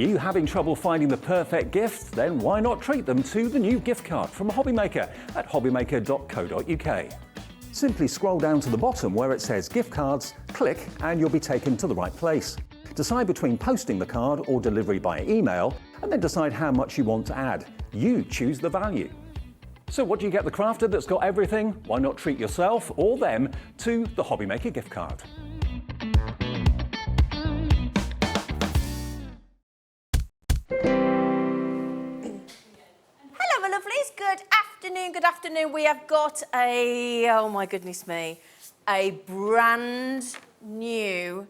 Are you having trouble finding the perfect gift? Then why not treat them to the new gift card from Hobbymaker at hobbymaker.co.uk. Simply scroll down to the bottom where it says gift cards, click and you'll be taken to the right place. Decide between posting the card or delivery by email and then decide how much you want to add. You choose the value. So what do you get the crafter that's got everything? Why not treat yourself or them to the Hobbymaker gift card? Hello, my lovelies. Good afternoon. We have got oh my goodness me, a brand new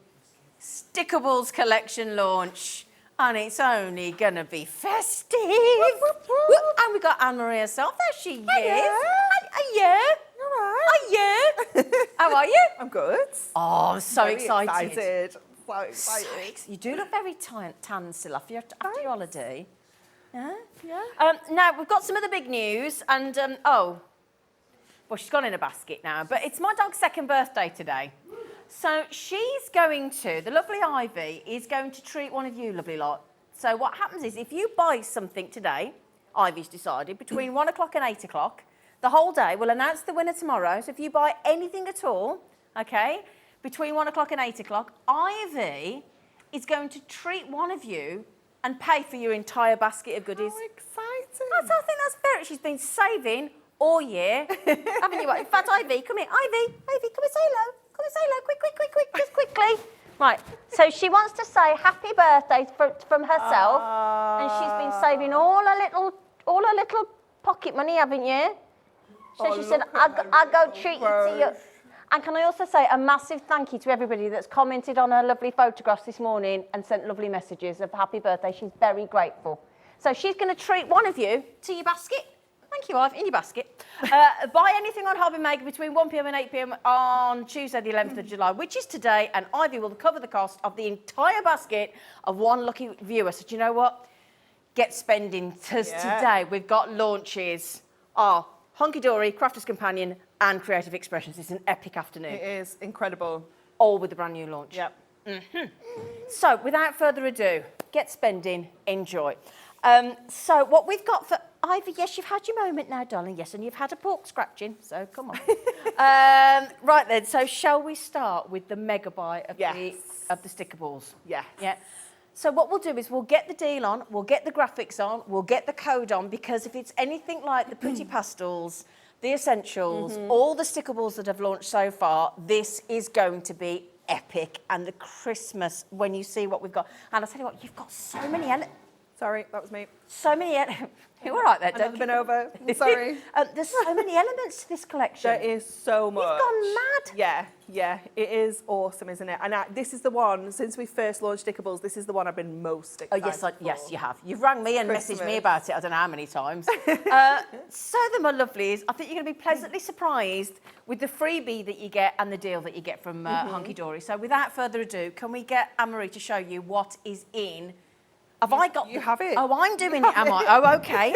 Stickables collection launch. And it's only going to be festive. And we got Anne-Marie herself. There she is. Hiya. All right. Hiya. How are you? I'm good. Oh, I'm so Very excited. So excited. You do look very tan still after your holiday. Yeah? Yeah. Now, we've got some of the big news. And, well, she's gone in a basket now. But it's my dog's 2nd birthday today. So she's going to, the lovely Ivy is going to treat one of you lovely lot. So what happens is if you buy something today, Ivy's decided, between 1 o'clock and 8 o'clock, the whole day, we'll announce the winner tomorrow. So if you buy anything at all, okay, between 1 o'clock and 8 o'clock, Ivy is going to treat one of you and pay for your entire basket of goodies. How exciting. I think that's fair. She's been saving all year, haven't you? In fact, Ivy, come here. Ivy, come and say hello. Come and say hello, quick, just quickly. Right, so she wants to say happy birthday from herself, and she's been saving all her little pocket money, haven't you? So she said, I'll go treat you to you. And can I also say a massive thank you to everybody that's commented on her lovely photographs this morning and sent lovely messages of happy birthday. She's very grateful. So she's going to treat one of you to your basket. Thank you, Ive, in your basket. Buy anything on Hobbymaker between 1 p.m. and 8 p.m. on Tuesday, the 11th of July, which is today, and Ivy will cover the cost of the entire basket of one lucky viewer. So do you know what? Get spending, because today we've got launches. Hunkydory, Crafter's Companion, and Creative Expressions. It's an epic afternoon. It is incredible. All with the brand new launch. Yep. So without further ado, get spending, enjoy. So what we've got for Ivy, yes, you've had your moment now, darling, yes, and you've had a pork scratching, so come on. Right then, so shall we start with the mega buy of the Stickables? Yes. Yeah. So what we'll do is we'll get the deal on, we'll get the graphics on, we'll get the code on, because if it's anything like the Pretty Pastels, the Essentials, all the Stickables that have launched so far, this is going to be epic. And the Christmas, when you see what we've got, and I'll tell you what, you've got so many elements. Sorry, that was me. So many elements. You're all right there, don't you? Been over. I'm sorry. There's so many elements to this collection. There is so much. You've gone mad. Yeah. It is awesome, isn't it? And this is the one, since we first launched Stickables, this is the one I've been most excited for. Yes, you have. You've rang me and messaged me about it, I don't know how many times. So then, my lovelies, I think you're going to be pleasantly surprised with the freebie that you get and the deal that you get from Hunkydory. So without further ado, can we get Anne-Marie to show you what is in... You have it. Oh, I'm doing it, am I? Oh, okay.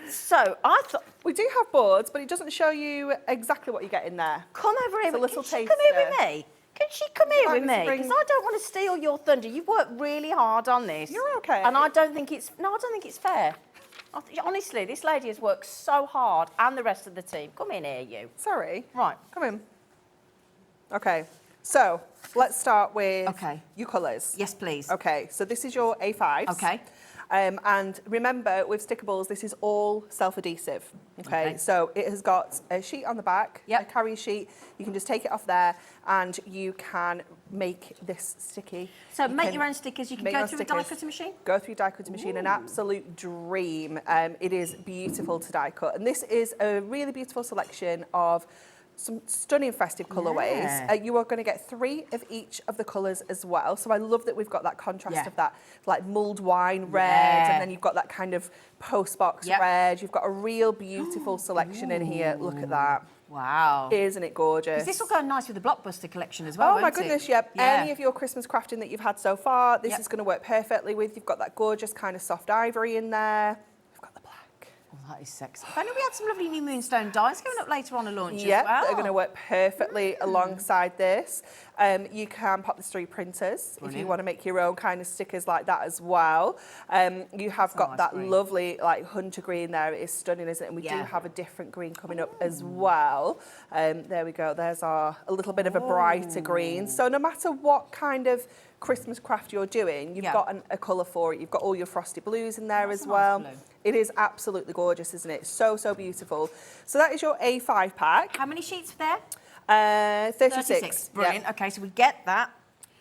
So, I thought... We do have boards, but it doesn't show you exactly what you get in there. Come over here. It's a little Can she come here with me? Can she come here with me? Because I don't want to steal your thunder. You've worked really hard on this. You're okay. And I don't think it's... No, I don't think it's fair. Honestly, this lady has worked so hard, and the rest of the team. Come in here, you. Sorry. Right. Come in. Okay. So, let's start with your colours. Yes, please. Okay, so this is your A5s. Okay. And remember, with Stickables, this is all self-adhesive. Okay, so it has got a sheet on the back, a carrier sheet. You can just take it off there, and you can make this sticky. So make your own stickers. You can go through a die cutter machine? Go through a die cutter machine, an absolute dream. It is beautiful to die cut. And this is a really beautiful selection of some stunning festive colourways. You are going to get 3 of each of the colours as well. So I love that we've got that contrast of that like mulled wine red, and then you've got that kind of postbox red. You've got a real beautiful selection in here. Look at that. Wow. Isn't it gorgeous? This will go nice with the Blockbuster collection as well, Oh my goodness, yeah. Any of your Christmas crafting that you've had so far, this is going to work perfectly with. You've got that gorgeous kind of soft ivory in there. We've got the black. Oh, that is sexy. I know we had some lovely new Moonstone dies coming up later on a launch Yep, as well. they're going to work perfectly alongside this. You can pop this through printers if you want to make your own kind of stickers like that as well. You have got that lovely like hunter green there. It is stunning, isn't it? And we do have a different green coming up as well. There we go. There's a little bit of a brighter green. So no matter what kind of Christmas craft you're doing, you've got a colour for it. You've got all your frosty blues in there as well. It is absolutely gorgeous, isn't it? So, so beautiful. So that is your A5 pack. How many sheets there? 36. Brilliant. Okay, so we get that.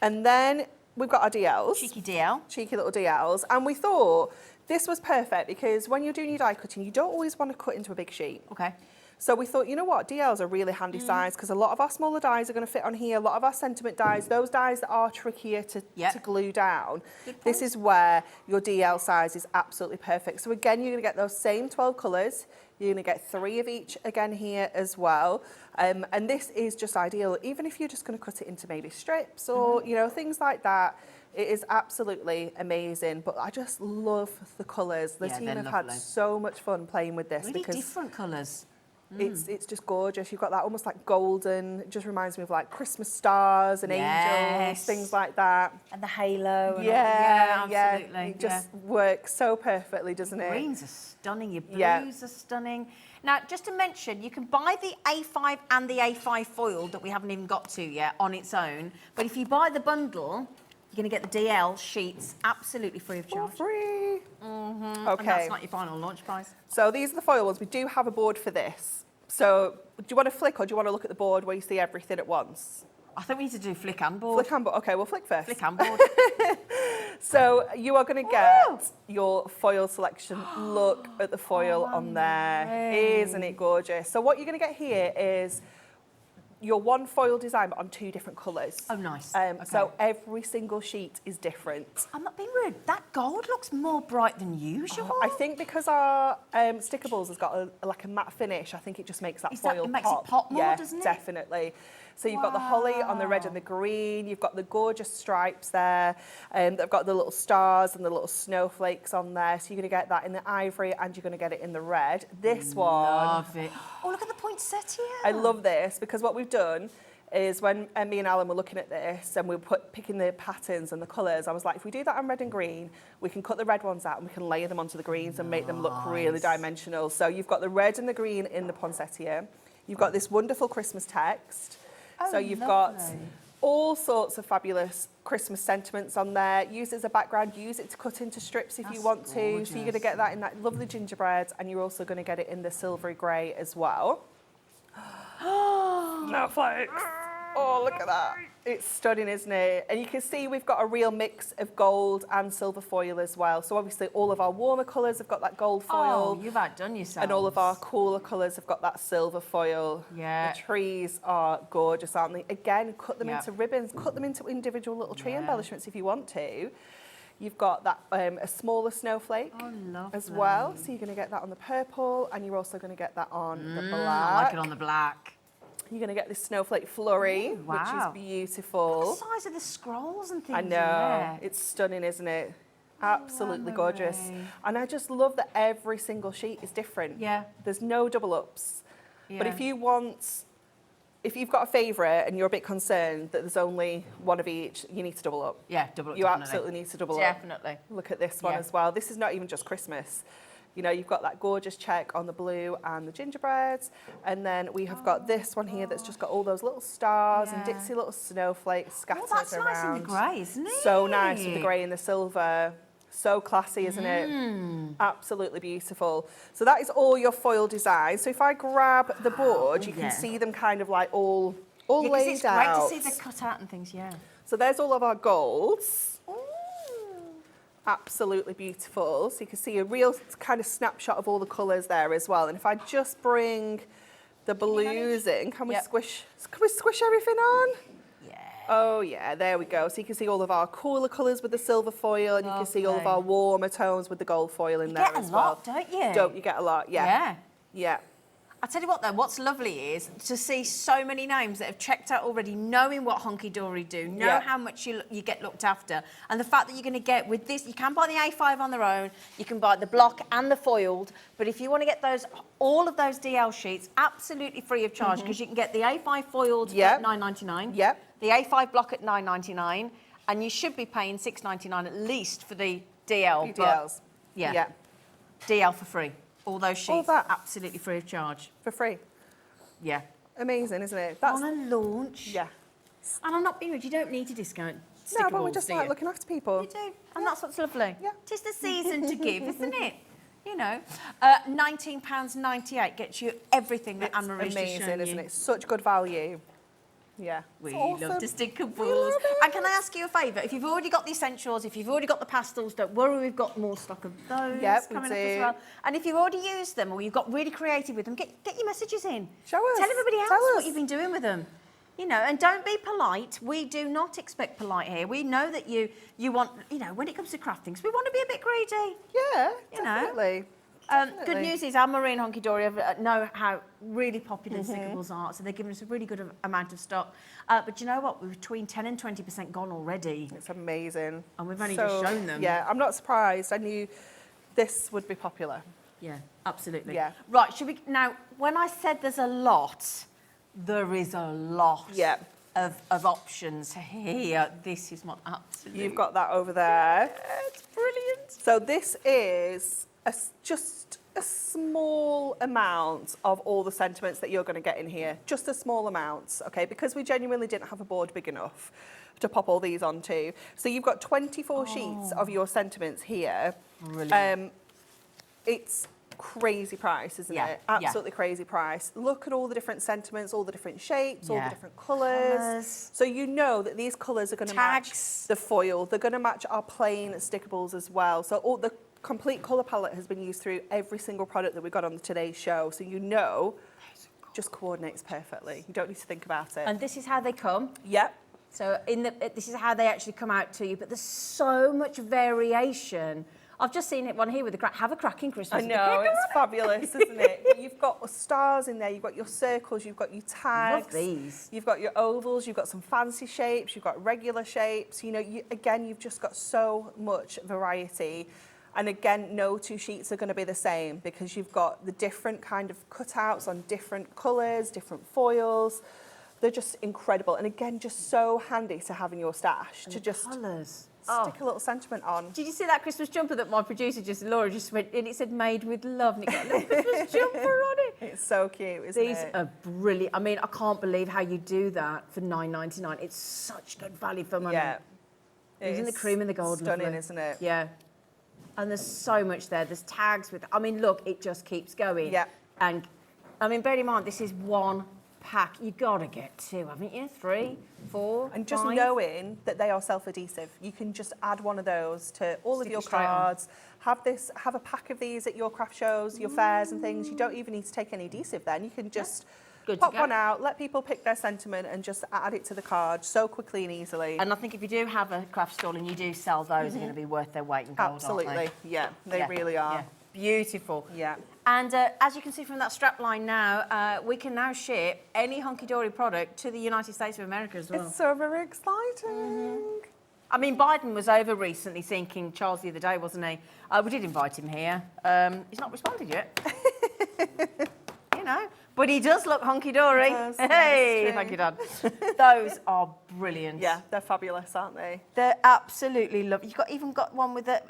And then we've got our DLs. Cheeky DL. Cheeky little DLs. And we thought this was perfect because when you're doing your die cutting, you don't always want to cut into a big sheet. Okay. So we thought, you know what, DLs are really handy size because a lot of our smaller dies are going to fit on here. A lot of our sentiment dies, those dies that are trickier to glue down. This is where your DL size is absolutely perfect. So again, you're going to get those same 12 colours. You're going to get 3 of each again here as well. And this is just ideal, even if you're just going to cut it into maybe strips or, you know, things like that. It is absolutely amazing, but I just love the colours. The team have had so much fun playing with this. Really different colours. It's just gorgeous. You've got that almost like golden. It just reminds me of like Christmas stars and angels, things like that. And the halo. And absolutely. It just works so perfectly, doesn't it? Greens are stunning. Your blues are stunning. Now, just to mention, you can buy the A5 and the A5 foil that we haven't even got to yet on its own. But if you buy the bundle, you're going to get the DL sheets absolutely free of charge. For free. Okay. Okay. And that's not your final launch price. So these are the foil ones. We do have a board for this. So do you want to flick or do you want to look at the board where you see everything at once? I think we need to do flick and board. Flick and board. Okay, we'll flick first. Flick and board. So you are going to get your foil selection. Look at the foil on there. Isn't it gorgeous? So what you're going to get here is your one foil design, but on 2 different colours. Oh, nice. So every single sheet is different. I'm not being rude. That gold looks more bright than usual. I think because our Stickables has got like a matte finish, I think it just makes that foil pop. It makes it pop more, doesn't it? Definitely. So you've got the holly on the red and the green. You've got the gorgeous stripes there. They've got the little stars and the little snowflakes on there. So you're going to get that in the ivory and you're going to get it in the red. This one. Love it. Oh, look at the poinsettia. I love this because what we've done is when me and Alan were looking at this and we were picking the patterns and the colours, I was like, if we do that on red and green, we can cut the red ones out and we can layer them onto the greens and make them look really dimensional. So you've got the red and the green in the poinsettia. You've got this wonderful Christmas text. So you've got all sorts of fabulous Christmas sentiments on there. Use it as a background, use it to cut into strips if you want to. So you're going to get that in that lovely gingerbread and you're also going to get it in the silvery grey as well. Snowflakes. Oh, look at that. It's stunning, isn't it? And you can see we've got a real mix of gold and silver foil as well. So obviously all of our warmer colours have got that gold foil. Oh, you've outdone yourself. And all of our cooler colours have got that silver foil. Yeah. The trees are gorgeous, aren't they? Again, cut them into ribbons, cut them into individual little tree embellishments if you want to. You've got that a smaller snowflake as well. So you're going to get that on the purple and you're also going to get that on the black. I like it on the black. You're going to get this snowflake flurry, which is beautiful. Look at the size of the scrolls and things. I know. It's stunning, isn't it? Absolutely gorgeous. And I just love that every single sheet is different. Yeah. There's no double ups. But if you've got a favourite and you're a bit concerned that there's only one of each, you need to double up. Yeah, double up. You absolutely need to double up. Definitely. Look at this one as well. This is not even just Christmas. You know, you've got that gorgeous check on the blue and the gingerbreads. And then we have got this one here that's just got all those little stars and ditzy little snowflakes scattered around. That's nice in the grey, isn't it? So nice with the grey and the silver. So classy, isn't it? Absolutely beautiful. So that is all your foil design. So if I grab the board, you can see them kind of like all laid it's out. great to see the cut out and things, So there's all of our golds. Absolutely beautiful. So you can see a real kind of snapshot of all the colours there as well. And if I just bring the blues in, can we squish everything on? Yeah. Oh yeah, there we go. So you can see all of our cooler colours with the silver foil and you can see all of our warmer tones with the gold foil in there as well. You get a lot, don't you? Don't you get a lot? Yeah. Yeah. I tell you what though, what's lovely is to see so many names that have checked out already, knowing what Hunkydory do, know how much you get looked after, and the fact that you're going to get with this, you can buy the A5 on their own, you can buy the block and the foiled, but if you want to get all of those DL sheets absolutely free of charge, because you can get the A5 foiled at $9.99, the A5 block at $9.99, and you should be paying $6.99 at least for the DL. DLs. DL for free. All those sheets are absolutely free of charge. For free. Yeah. Amazing, isn't it? On a launch. Yeah. And I'm not being rude, you don't need to discount Stickables, No, but we're just like looking after people. You do, and that's what's lovely. Yeah. Tis the season to give, isn't it? You know, £19.98 gets you everything that Anne-Marie's just shown you. Amazing, isn't it? Such good value. Yeah. We awesome. love the Stickables. We love it. And can I ask you a favour? If you've already got the essentials, if you've already got the pastels, don't worry, we've got more stock of those coming up as well. And if you've already used them or you've got really creative with them, get your messages in. Show us. Tell everybody else Tell us what you've been doing with them. You know, and don't be polite. We do not expect polite here. We know that you want, you know, when it comes to craft things, we want to be a bit greedy. Yeah, You definitely. know. Good news is Anne-Marie and Hunkydory know how really popular the Stickables are, so they're giving us a really good amount of stock. But you know what? We're between 10 and 20% gone already. It's amazing. And we've only just shown them. Yeah, I'm not surprised. I knew this would be popular. Yeah, absolutely. Yeah. Right, should we... Now, when I said there's a lot, there is a lot of options here. This is what absolutely... You've got that over there. It's brilliant. So this is just a small amount of all the sentiments that you're going to get in here. Just a small amount, okay? Because we genuinely didn't have a board big enough to pop all these onto. So you've got 24 sheets of your sentiments here. Brilliant. It's crazy price, isn't it? Absolutely crazy price. Look at all the different sentiments, all the different shapes, all the different colours. So you know that these colours are going to match the foil. They're going to match our plain Stickables as well. So all the complete colour palette has been used through every single product that we got on today's show. So you know, just coordinates perfectly. You don't need to think about it. And this is how they come. Yep. So this is how they actually come out to you. But there's so much variation. I've just seen one here with have a cracking Christmas. I know, it's fabulous, isn't it? You've got stars in there, you've got your circles, you've got your tags. Love these. You've got your ovals, you've got some fancy shapes, you've got regular shapes. You know, again, you've just got so much variety. And again, no two sheets are going to be the same because you've got the different kind of cutouts on different colours, different foils. They're just incredible. And again, just so handy to have in your stash to just stick a little sentiment on. Did you see that Christmas jumper that my producer Laura just went, and it said made with love, and it got a little Christmas jumper on it. It's so cute, isn't it? These are brilliant. I mean, I can't believe how you do that for $9.99. It's such good value for money. Yeah. Isn't the cream and the gold stunning, lovely? Isn't it? Yeah. And there's so much there. There's tags with, I mean, look, it just keeps going. Yeah. And, I mean, bear in mind, this is one pack. You got to get two, haven't you? 3, 4, And just 5. knowing that they are self-adhesive, you can just add one of those to all of your cards. Have a pack of these at your craft shows, your fairs and things. You don't even need to take any adhesive then. You can just pop one out, let people pick their sentiment and just add it to the card so quickly and easily. And I think if you do have a craft stall and you do sell those, they're going to be worth their weight in gold, Absolutely, aren't yeah, they really are. Yeah. Beautiful. Yeah. And as you can see from that strap line now, we can now ship any Hunkydory product to the United States of America as well. It's so very exciting. I mean, Biden was over recently seeing King Charles the other day, wasn't he? We did invite him here. He's not responded yet. You know, but he does look hunky-dory. Hey, thank you, Dad. Those are brilliant. Yeah, they're fabulous, aren't they? They're absolutely lovely. You've even got one with the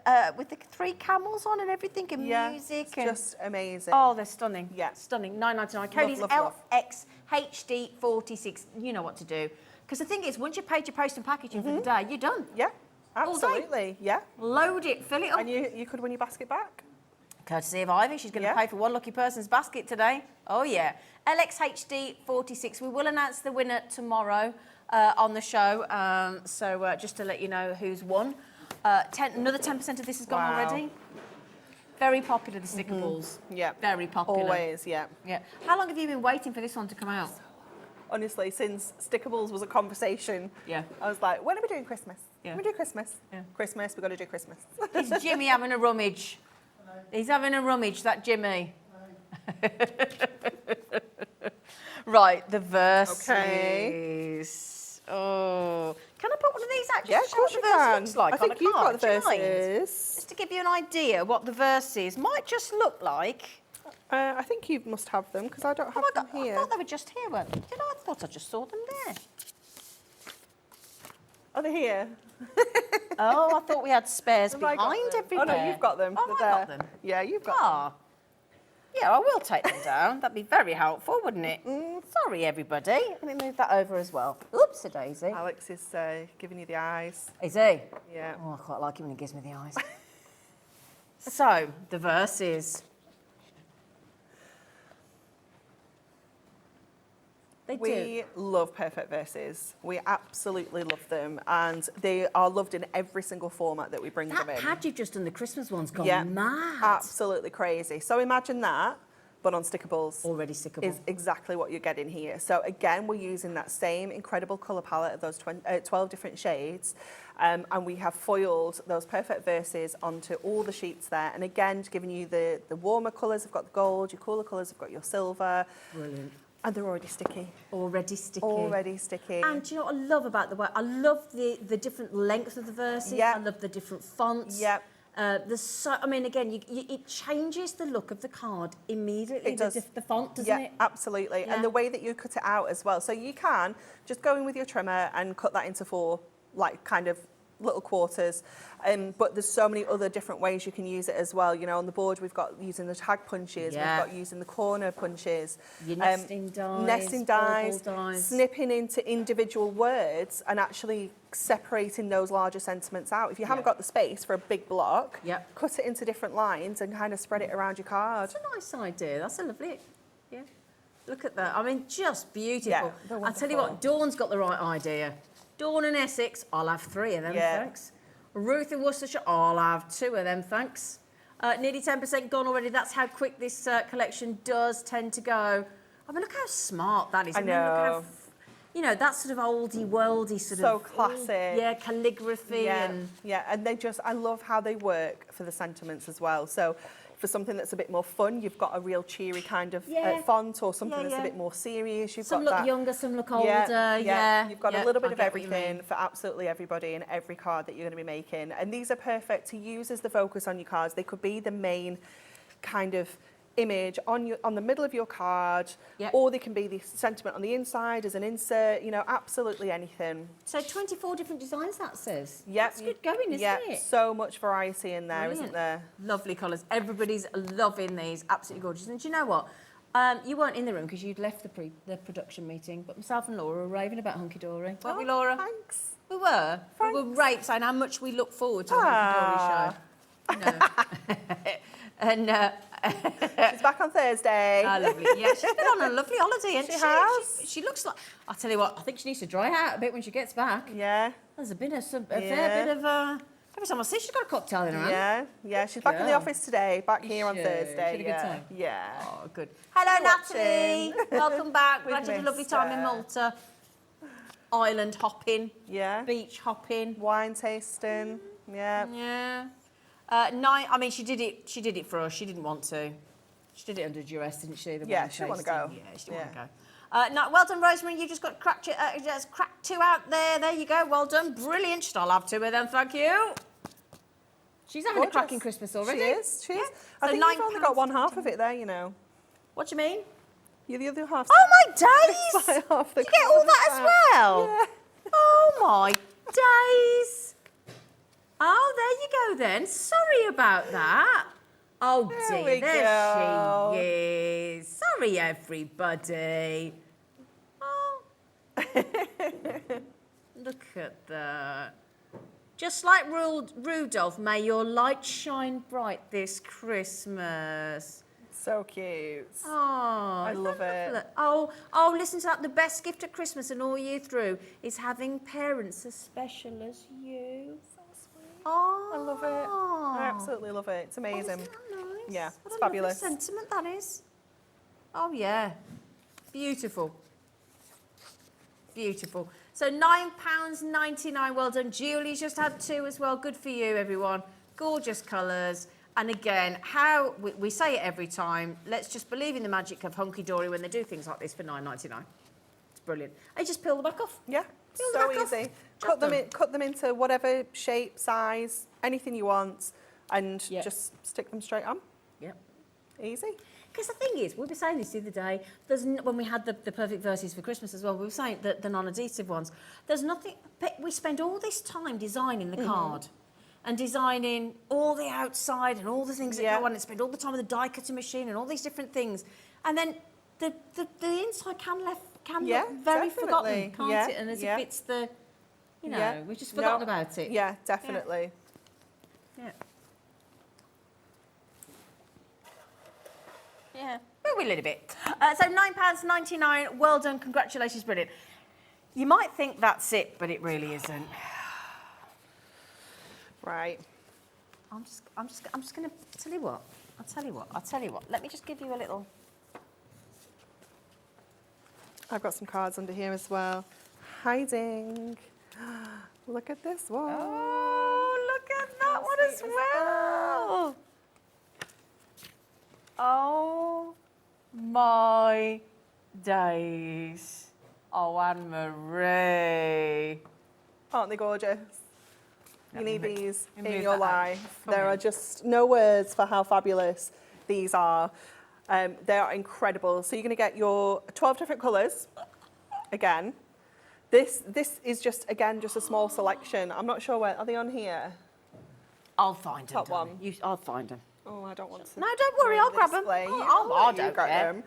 3 camels on and everything, and music. It's just amazing. Oh, they're stunning. Yeah. Stunning. $9.99. Code is LXHD46. You know what to do. Because the thing is, once you've paid your post and packaging for the day, you're done. Yeah, absolutely. Yeah. Load it, fill it up. And you could win your basket back. Courtesy of Ivy. She's going to pay for one lucky person's basket today. Oh, yeah. LXHD46. We will announce the winner tomorrow on the show. So just to let you know who's won. Another 10% of this has gone already. Very popular, the Stickables. Yeah. Very popular. Always, yeah. Yeah. How long have you been waiting for this one to come out? Honestly, since Stickables was a conversation, I was like, when are we doing Christmas? Yeah. When we do Christmas? Yeah. Christmas, we've got to do Christmas. Is Jimmy having a rummage? He's having a rummage, that Jimmy. Right, the verses. Okay. Oh, can I put one of these out? Yeah, Just of to show course what you the verse can. looks like I think on a you've card. got the Do you mind? verses. Just to give you an idea what the verses might just look like. I think you must have them because I don't have them I here. thought they were just here, weren't they? I thought I just saw them there. Are they here? Oh, I thought we had spares Have I got behind them? everywhere. Oh no, you've got them. Oh, They're I got there. them. Yeah, you've got them. Ah. Yeah, I will take them down. That'd be very helpful, wouldn't it? Sorry, everybody. Let me move that over as well. Oops, a daisy. Alex is giving you the eyes. Is he? Yeah. Oh, I quite like him when he gives me the eyes. So, the verses. They do. We love perfect verses. We absolutely love them, and they are loved in every single format that we bring That them in. pad you've just done, the Christmas one's gone Yeah, mad. absolutely crazy. So imagine that, but on Stickables. Already stickable. Is exactly what you're getting here. So again, we're using that same incredible colour palette of those 12 different shades, and we have foiled those perfect verses onto all the sheets there. And again, giving you the warmer colours, have got the gold, your cooler colours, have got your silver. Brilliant. And they're already sticky. Already sticky. Already sticky. And do you know what I love about the way? I love the different length of the verses. Yep. I love the different fonts. Yep. There's so, I mean, again, it changes the look of the card immediately. It does. The font, doesn't Yeah, it? absolutely. Yeah. And the way that you cut it out as well. So you can just go in with your trimmer and cut that into 4, like, kind of little quarters. But there's so many other different ways you can use it as well. You know, on the board we've got using the tag punches, Yeah. we've got using the corner punches. Your nesting dies, nesting dies, bauble dies. snipping into individual words and actually separating those larger sentiments out. If you haven't got the space for a big block, Yep. cut it into different lines and kind of spread it around your card. That's a nice idea. That's a lovely, yeah. Look at that. I mean, just beautiful. Yeah, they're I'll tell you wonderful. what, Dawn's got the right idea. Dawn and Essex, I'll have 3 of them, Yeah. thanks. Ruth in Worcestershire, I'll have 2 of them, thanks. Nearly 10% gone already. That's how quick this collection does tend to go. I mean, look how smart that is. I mean, look how know. you know, that sort of oldie worldy sort So of classic. yeah, calligraphy and and they just, I love how they work for the sentiments as well. So for something that's a bit more fun, you've got a real cheery kind of Yeah. font, or something Yeah, that's yeah. a bit more serious. You've some got look that. younger, some look older. Yeah, You've got yeah, a little bit I of get what you everything mean. for absolutely everybody in every card that you're going to be making. And these are perfect to use as the focus on your cards. They could be the main kind of image on the middle of your card, Yep. or they can be the sentiment on the inside as an insert, you know, absolutely anything. So 24 different designs, that says. Yep. That's good going, isn't Yep, it? so much variety in there, Brilliant. not there? Lovely colours. Everybody's loving these. Absolutely gorgeous. And do you know what? You weren't in the room because you'd left the production meeting, but myself and Laura were raving about Hunkydory. Weren't we, Laura? Thanks. We were. We were raving, saying how much we look forward to the Hunkydory show. No. And She's back on Thursday. lovely. Yeah, she's been on a lovely holiday, and She has. She looks like. I'll tell you what. I think she needs to dry out a bit when she gets back. Yeah, There's been a fair Yeah. bit of. Every time I see, she's got a cocktail in her hand. yeah. She's back in the girl. office today, back here on She? Thursday. She had a good yeah. time? Yeah. Oh, good. Hello, Natalie. watching. Welcome back. We've Glad you had a lovely missed time in her. Malta. Island hopping, Yeah. beach hopping. Wine tasting. Yeah. Yeah. I mean, she did it for us. She didn't want to. She did it under duress, didn't she? The Yeah, wine she didn't wanna tasting. go. Yeah, she didn't Yeah. want to go. No, well done, Rosemary. You just got cracked cracked 2 out there. There you go. Well done. Brilliant. I'll have 2 of them. Thank you. She's having a Gorgeous. cracking Christmas already. She is. Yeah. I So think you've only got one half £9.50. of it there, you know. What do you mean? You're the other half. Oh my days! It's like half the Did you get all that as well? Yeah. Oh my days! Oh, there you go then. Sorry about that. Oh There dear, we there go. she is. Sorry, everybody. Oh. Look at that. Just like Rudolph, may your light shine bright this Christmas. So cute. Oh, I love it. Oh, listen to that. The best gift at Christmas and all year through is having parents as special as you. So sweet. Oh, I love it. I absolutely love it. It's amazing. Isn't that nice? Yeah, What it's a lovely fabulous. sentiment that is. Oh yeah, beautiful. Beautiful. So £9.99. Well done. Julie's just had 2 as well. Good for you, everyone. Gorgeous colours. And again, how we say it every time, let's just believe in the magic of Hunkydory when they do things like this for $9.99. It's brilliant. And you just peel the back off. Yeah, Peel the so back off. easy. Cut them into whatever shape, size, anything you want, and just stick them straight on. Yep. Easy. Because the thing is, we were saying this the other day, when we had the perfect verses for Christmas as well, we were saying that the non-adhesive ones, there's nothing, we spend all this time designing the card and designing all the outside and all the things that go on, and spend all the time with the die cutting machine and all these different things. And then the inside can look very forgotten, can't it? And as if it's the, you know, we've just forgotten about it. Yeah, definitely. Yeah. Yeah, maybe a little bit. So £9.99, well done, congratulations, brilliant. You might think that's it, but it really isn't. Right. I'm just going to tell you what. I'll tell you what. Let me just give you a little. I've got some cards under here as well. Hiding. Look at this one. Oh, look at that one as well. Oh my days. Oh, Anne-Marie. Aren't they gorgeous? You need these in your life. There are just no words for how fabulous these are. They are incredible. So you're going to get your 12 different colours. Again, this is just a small selection. I'm not sure where, are they on here? I'll find them. Top one. I'll find them. Oh, I don't want to. No, don't worry, I'll grab them. I don't care.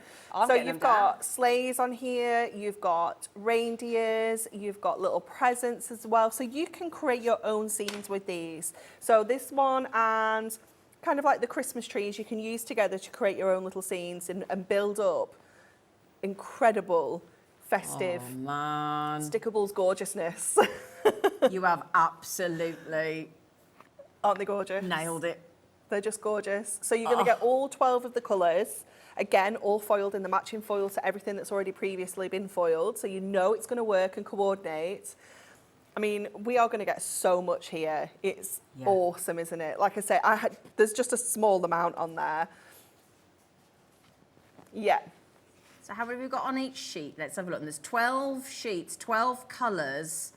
So you've got sleighs on here, you've got reindeers, you've got little presents as well. So you can create your own scenes with these. So this one and kind of like the Christmas trees you can use together to create your own little scenes and build up incredible festive Stickables gorgeousness. You have absolutely, aren't they gorgeous? Nailed it. They're just gorgeous. So you're going to get all 12 of the colours, again, all foiled in the matching foil to everything that's already previously been foiled, so you know it's going to work and coordinate. I mean, we are going to get so much here. It's awesome, isn't it? Like I say, there's just a small amount on there. Yeah. So how many have we got on each sheet? Let's have a look. And there's 12 sheets, 12 colours.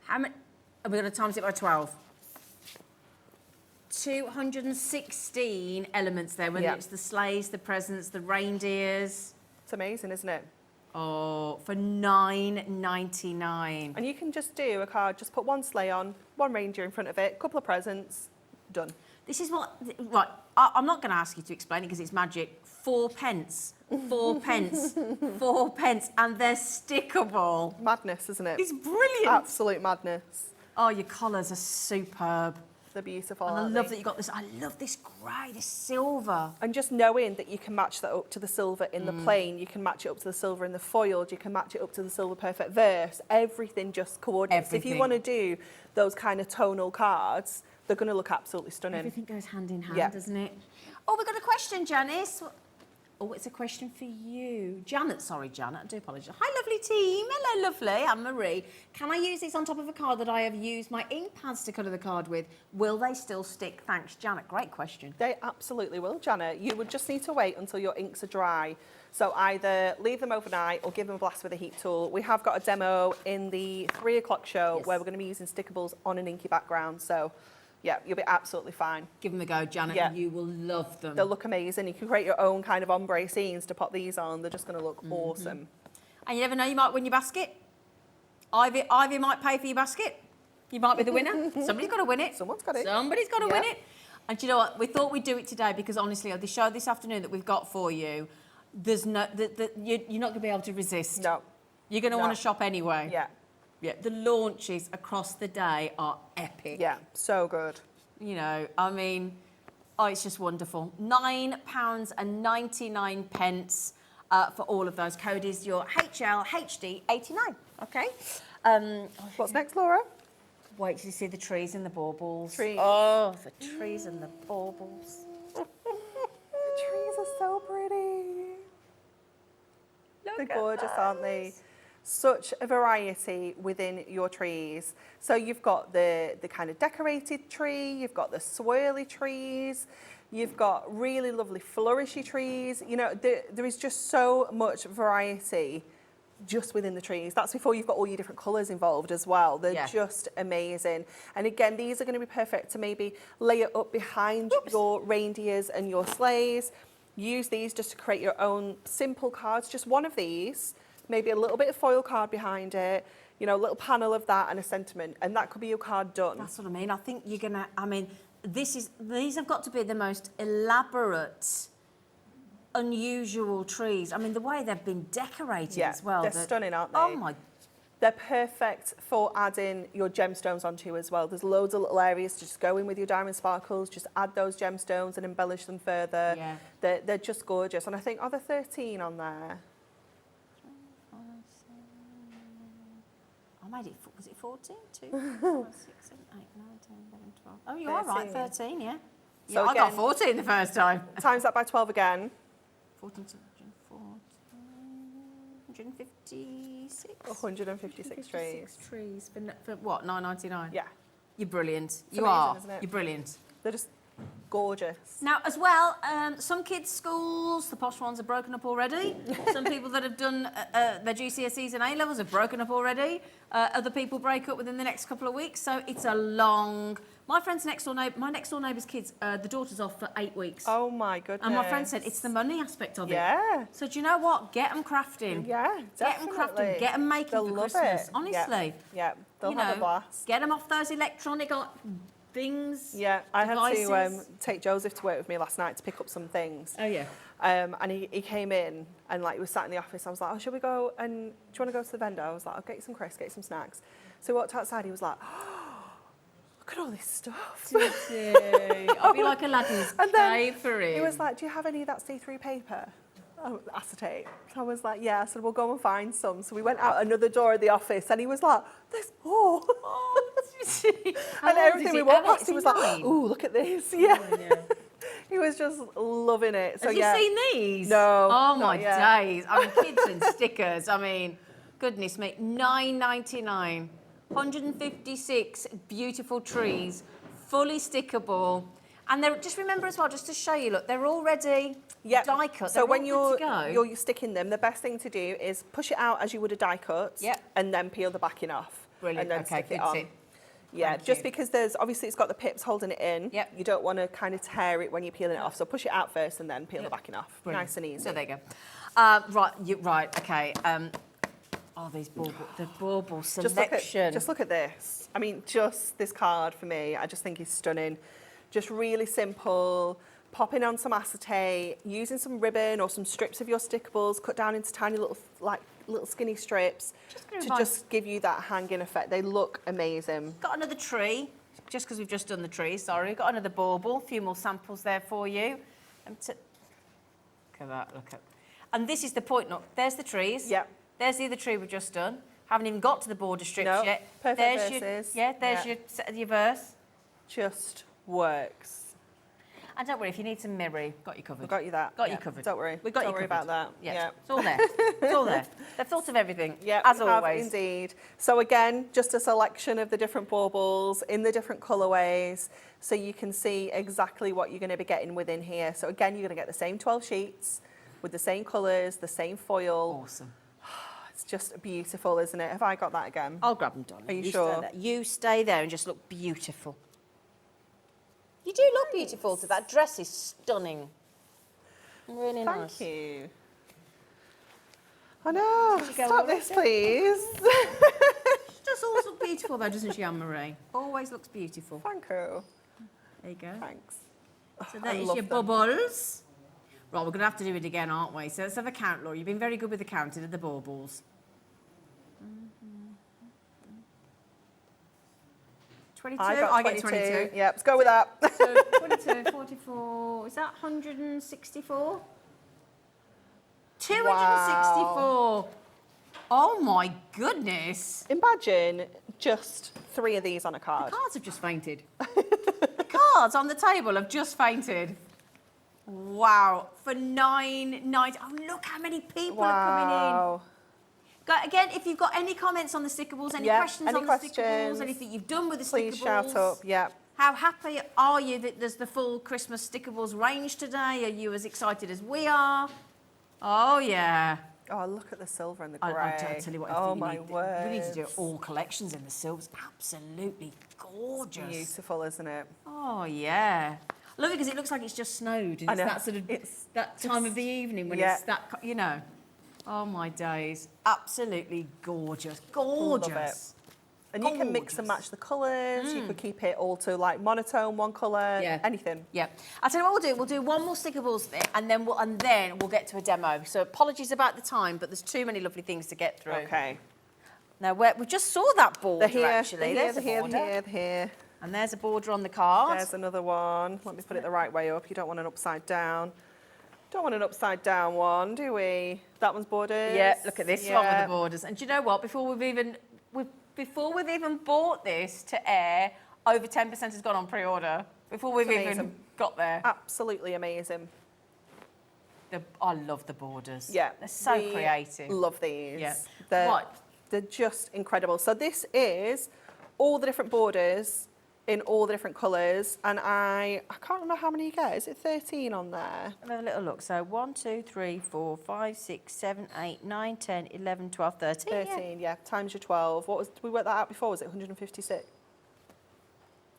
How many? Are we going to times it by 12? 216 elements there, whether it's the sleighs, the presents, the reindeers. It's amazing, isn't it? Oh, for $9.99. And you can just do a card, just put one sleigh on, one reindeer in front of it, a couple of presents, done. This is what, right, I'm not going to ask you to explain it because it's magic. 4 pence, 4 pence, 4 pence, and they're stickable. Madness, isn't it? It's brilliant. Absolute madness. Oh, your colours are superb. They're beautiful. And I love that you got this. I love this grey, this silver. And just knowing that you can match that up to the silver in the plain, you can match it up to the silver in the foiled, you can match it up to the silver perfect verse. Everything just coordinates. If you want to do those kind of tonal cards, they're going to look absolutely stunning. Everything goes hand in hand, doesn't it? Oh, we've got a question, Janice. Oh, it's a question for you. Janet, sorry, Janet, I do apologise. Hi, lovely team. Hello, lovely. I'm Marie. Can I use these on top of a card that I have used my ink pads to colour the card with? Will they still stick? Thanks, Janet. Great question. They absolutely will, Janet. You would just need to wait until your inks are dry. So either leave them overnight or give them a blast with a heat tool. We have got a demo in the 3 o'clock show where we're going to be using Stickables on an inky background. So yeah, you'll be absolutely fine. Give them a go, Janet. Yeah. You will love them. They'll look amazing. You can create your own kind of ombre scenes to pop these on. They're just going to look awesome. And you never know, you might win your basket. Ivy might pay for your basket. You might be the winner. Somebody's got to win it. Someone's got it. Somebody's got to win it. And do you know what? We thought we'd do it today because honestly, the show this afternoon that we've got for you, there's no, you're not going to be able to resist. No. You're going to want to shop anyway. Yeah. Yeah, the launches across the day are epic. Yeah, so good. You know, I mean, it's just wonderful. £9.99 for all of those. Code is your HLHD89. Okay. What's next, Laura? Wait till you see the trees and the baubles. Trees. Oh, the trees and the baubles. The trees are so pretty. They're gorgeous, aren't they? such a variety within your trees. So you've got the kind of decorated tree, you've got the swirly trees, you've got really lovely flourishy trees. You know, there is just so much variety just within the trees. That's before you've got all your different colours involved as well. They're just amazing. And again, these are going to be perfect to maybe layer up behind your reindeers and your sleighs. Use these just to create your own simple cards, just one of these, maybe a little bit of foil card behind it, you know, a little panel of that and a sentiment, and that could be your card done. That's what I mean. I think you're going to, I mean, these have got to be the most elaborate, unusual trees. I mean, the way they've been decorated as well. They're stunning, aren't they? Oh my. They're perfect for adding your gemstones onto as well. There's loads of little areas to just go in with your diamond sparkles, just add those gemstones and embellish them further. Yeah. They're just gorgeous. And I think, are there 13 on there? I made it, was it 14? 2, 4, 6, 7, 8, 9, 10, 11, 12. Oh, you are right, 13, yeah. So yeah, again, I got 14 the first time. Times that by 12 again. 14, 156. 156 trees. trees for what, $9.99? Yeah. You're brilliant. It's amazing, isn't it? You're brilliant. They're just gorgeous. Now, as well, some kids' schools, the posh ones, are broken up already. Some people that have done their GCSEs and A-levels have broken up already. Other people break up within the next couple of weeks. So it's a long... My next door neighbour's kids, the daughter's off for 8 weeks. Oh, my goodness. And my friend said it's the money aspect of it. Yeah. So do you know what? Get them crafting. Yeah, definitely. Get them crafting. Get them making They'll for love Christmas. it. Honestly. Yeah, they'll have a blast. Get them off those electronic things. Yeah, I had to devices. take Joseph to work with me last night to pick up some things. Oh, yeah. And he came in and like he was sat in the office. I was like, oh, shall we go and do you want to go to the vendor? I was like, I'll get you some crisps, get you some snacks. So we walked outside. He was like, oh, look at all this stuff. I'll be like Aladdin's cave for him. He was like, do you have any of that see-through paper? Oh, acetate. So I was like, yeah. I said, we'll go and find some. So we went out another door of the office and he was like, there's more. And everything we walked past, he was like, oh, look at this. Yeah. He was just loving it. So, Have you seen these? No. Oh, my days. I mean, kids and stickers. I mean, goodness me. $9.99. 156 beautiful trees, fully stickable. And they're, just remember as well, just to show you, look, they're already die cut. So when you're you're sticking them, the best thing to do is push it out as you would a die cut, and then peel the backing off. Brilliant. And then stick it on. Tip. Yeah, Thank just you. because there's obviously it's got the pips holding it in. Yep. You don't want to kind of tear it when you're peeling it off. So push it out first and then peel the backing off. Brilliant. Nice and easy. So there you go. Right, okay. Oh, these the bauble selection. Just look at this. I mean, just this card for me, I just think is stunning. Just really simple. Popping on some acetate, using some ribbon or some strips of your stickables, cut down into tiny little, little skinny strips to just give you that hanging effect. They look amazing. Got another tree, just because we've just done the tree, sorry. Got another bauble, a few more samples there for you. Look at that, look at. And this is the point, look, there's the trees. Yep. There's the other tree we've just done. Haven't even got to the border strips yet. Perfect there's verses. There's your verse. Just works. And don't worry, if you need some mirroring, got you covered. We've got you that. Got you covered. Don't worry. We got Don't you worry covered. about that. Yeah. It's all there. It's all there. They've thought of everything. Yeah, as we have always. indeed. So again, just a selection of the different baubles in the different colourways, so you can see exactly what you're going to be getting within here. So again, you're going to get the same 12 sheets with the same colours, the same foil. Awesome. It's just beautiful, isn't it? Have I got that again? I'll grab them, darling. Are you sure? Stay there. You stay there and just look beautiful. You do look beautiful. So that dress is stunning. Really nice. Thank you. I know. Stop this, please. She does always look beautiful, though, doesn't she, Anne-Marie? Always looks beautiful. Thank you. There you go. Thanks. So I that is love your them. bubbles. Right, we're going to have to do it again, aren't we? So let's have a count, Laura. You've been very good with the counting of the baubles. 22? I get 22. Yeah, let's go with that. So 22, 44, is that 164? 264. Oh my goodness. Imagine just 3 of these on a card. The cards have just fainted. The cards on the table have just fainted. Wow. For $9.90. Oh, look how many people are coming in. Again, if you've got any comments on the Stickables, any questions on the Stickables, anything you've done with the Stickables, please shout up. Yeah. How happy are you that there's the full Christmas Stickables range today? Are you as excited as we are? Oh, yeah. Oh, look at the silver and the grey. I'll tell you what, oh, my word. We need to do all collections in the silvers. Absolutely gorgeous. It's beautiful, isn't it? Oh, yeah. I love it because it looks like it's just snowed. And I know. It's that sort of that time of the evening when it's that, you know. Oh, my days. Absolutely gorgeous. Gorgeous. Love it. And you can mix and match the colours. You could keep it all to like monotone, one colour, anything. Yeah. I'll tell you what we'll do. We'll do one more Stickables thing and then we'll get to a demo. So apologies about the time, but there's too many lovely things to get through. Okay. Now, we just saw that border, actually. They're here. And there's a border on the card. There's another one. Let me put it the right way up. You don't want an upside down. Don't want an upside down one, do we? That one's borders. Yeah, look at this one with the borders. And do you know what? Before we've even bought this to air, over 10% has gone on pre-order. Before we've even got there. Absolutely amazing. I love the borders. Yeah. They're so creative. Love these. Yeah. They're just incredible. So this is all the different borders in all the different colours, and I can't remember how many you get. Is it 13 on there? Let me have a little look. So 1, 2, 3, 4, 5, 6, 7, 8, 9, 10, 11, 12, 13. 13, yeah. Times your 12. Did we work that out before? Was it 156?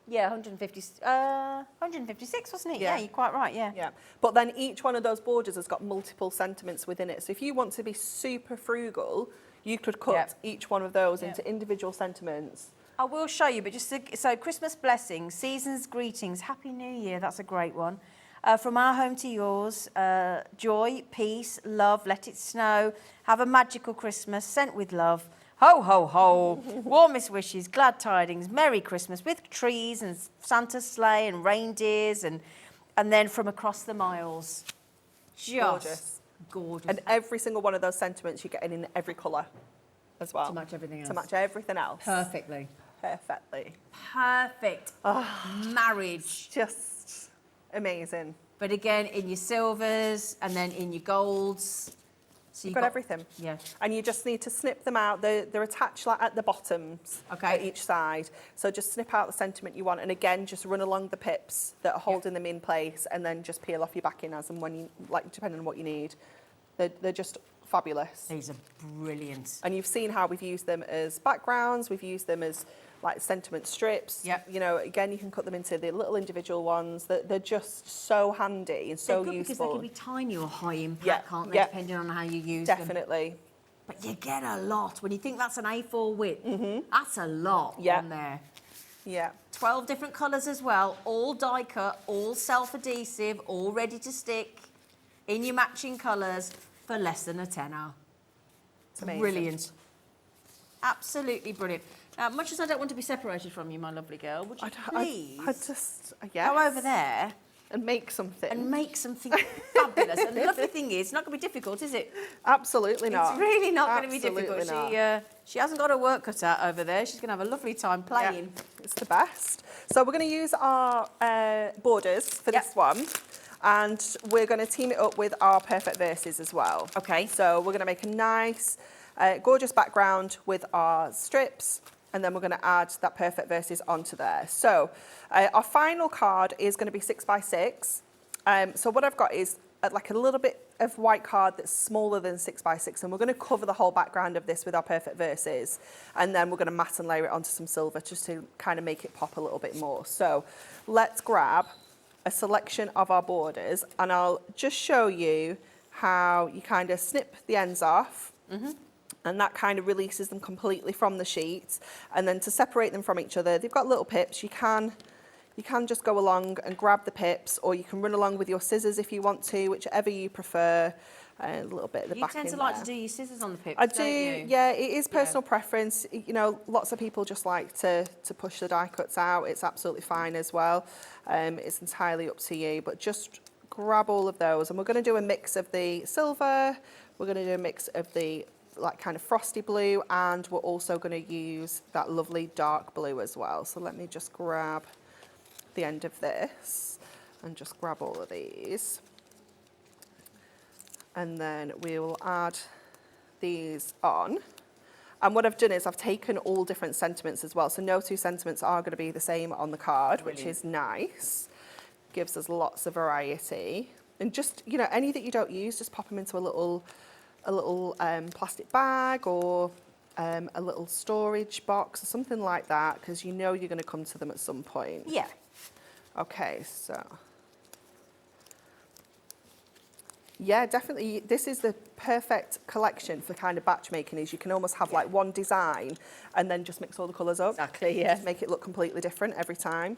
Yeah, 156, wasn't it? Yeah, you're quite right, yeah. Yeah. But then each one of those borders has got multiple sentiments within it. So if you want to be super frugal, you could cut each one of those into individual sentiments. I will show you, but so Christmas blessings, seasons greetings, Happy New Year, that's a great one. From our home to yours, joy, peace, love, let it snow, have a magical Christmas, sent with love, ho, ho, ho, warmest wishes, glad tidings, Merry Christmas, with trees and Santa's sleigh and reindeers, and then from across the miles. Just gorgeous. And every single one of those sentiments you get in every colour as well. To match everything else. To match everything else. Perfectly. Perfectly. Perfect. Marriage. Just amazing. But again, in your silvers and then in your golds. So you've got everything. Yeah. And you just need to snip them out. They're attached like at the bottoms at each side. So just snip out the sentiment you want. And again, just run along the pips that are holding them in place and then just peel off your backing as and when you, like, depending on what you need. They're just fabulous. These are brilliant. And you've seen how we've used them as backgrounds. We've used them as like sentiment strips. Yeah. You know, again, you can cut them into the little individual ones. They're just so handy and so good useful. Because they can be tiny or high impact, can't they? Depending on how you use them. Definitely. But you get a lot. When you think that's an A4 width, that's a lot on there. Yeah. 12 different colours as well, all die cut, all self-adhesive, all ready to stick in your matching colours for less than a tenner. It's amazing. Brilliant. Absolutely brilliant. Now, much as I don't want to be separated from you, my lovely girl, would you please go over there and make something. And make something fabulous. And the lovely thing is, it's not going to be difficult, is it? Absolutely not. It's really not going to be difficult. She hasn't got her work cut out over there. She's going to have a lovely time playing. Yeah, it's the best. So we're going to use our borders for this one. And we're going to team it up with our perfect verses as well. Okay. So we're going to make a nice, gorgeous background with our strips. And then we're going to add that perfect verses onto there. So our final card is going to be 6 by 6. So what I've got is like a little bit of white card that's smaller than 6 by 6. And we're going to cover the whole background of this with our perfect verses. And then we're going to matte and layer it onto some silver just to kind of make it pop a little bit more. So let's grab a selection of our borders. And I'll just show you how you kind of snip the ends off. And that kind of releases them completely from the sheet. And then to separate them from each other, they've got little pips. You can just go along and grab the pips, or you can run along with your scissors if you want to, whichever you prefer. A little bit at the back. You tend to like to do your scissors on the pips, I don't do, you? yeah, it is personal preference. You know, lots of people just like to push the die cuts out. It's absolutely fine as well. It's entirely up to you, but just grab all of those. And we're going to do a mix of the silver. We're going to do a mix of the like kind of frosty blue, and we're also going to use that lovely dark blue as well. So let me just grab the end of this and just grab all of these. And then we will add these on. And what I've done is I've taken all different sentiments as well. So no two sentiments are going to be the same on the card, which is nice. Gives us lots of variety. And just, you know, any that you don't use, just pop them into a little plastic bag or a little storage box or something like that, because you know you're going to come to them at some point. Yeah. Okay, so yeah, definitely. This is the perfect collection for kind of batch making. Is you can almost have like one design and then just mix all the colours up. Exactly, yeah. Just make it look completely different every time.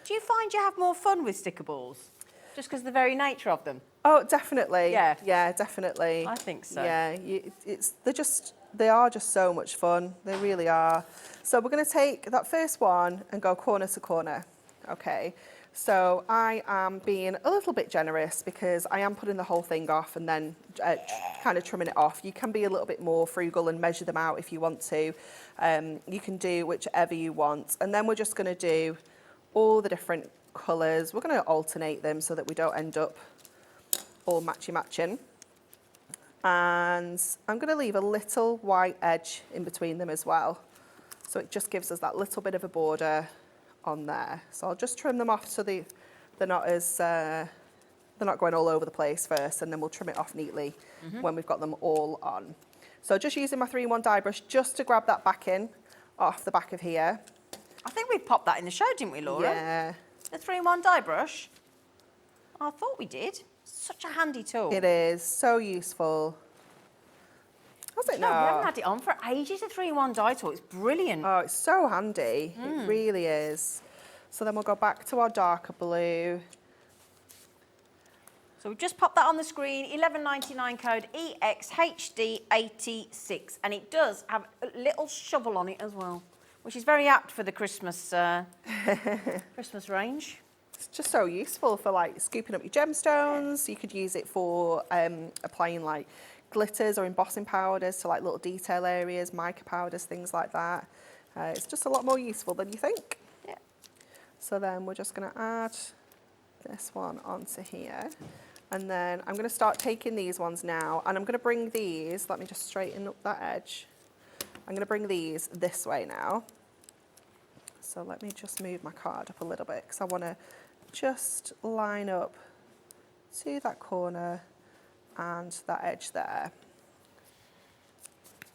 Do you find you have more fun with Stickables? Just because of the very nature of them? Oh, definitely. Yeah. Yeah, definitely. I think so. Yeah, they are just so much fun. They really are. So we're going to take that first one and go corner to corner. Okay. So I am being a little bit generous because I am putting the whole thing off and then kind of trimming it off. You can be a little bit more frugal and measure them out if you want to. You can do whichever you want. And then we're just going to do all the different colours. We're going to alternate them so that we don't end up all matchy-matching. And I'm going to leave a little white edge in between them as well. So it just gives us that little bit of a border on there. So I'll just trim them off so they're not as they're not going all over the place first, and then we'll trim it off neatly when we've got them all on. So just using my 3-in-1 dye brush just to grab that backing off the back of here. I think we popped that in the show, didn't we, Laura? Yeah. The 3-in-1 dye brush. I thought we did. Such a handy tool. It is so useful. Has it No, we haven't not? had it on for ages, a 3-in-1 dye tool. It's brilliant. Oh, it's so handy. It really is. So then we'll go back to our darker blue. So we've just popped that on the screen, $11.99 code EXHD86. And it does have a little shovel on it as well, which is very apt for the Christmas Christmas range. It's just so useful for like scooping up your gemstones. You could use it for applying like glitters or embossing powders to like little detail areas, mica powders, things like that. It's just a lot more useful than you think. Yeah. So then we're just going to add this one onto here. And then I'm going to start taking these ones now, and I'm going to bring these, let me just straighten up that edge. I'm going to bring these this way now. So let me just move my card up a little bit because I want to just line up to that corner and that edge there.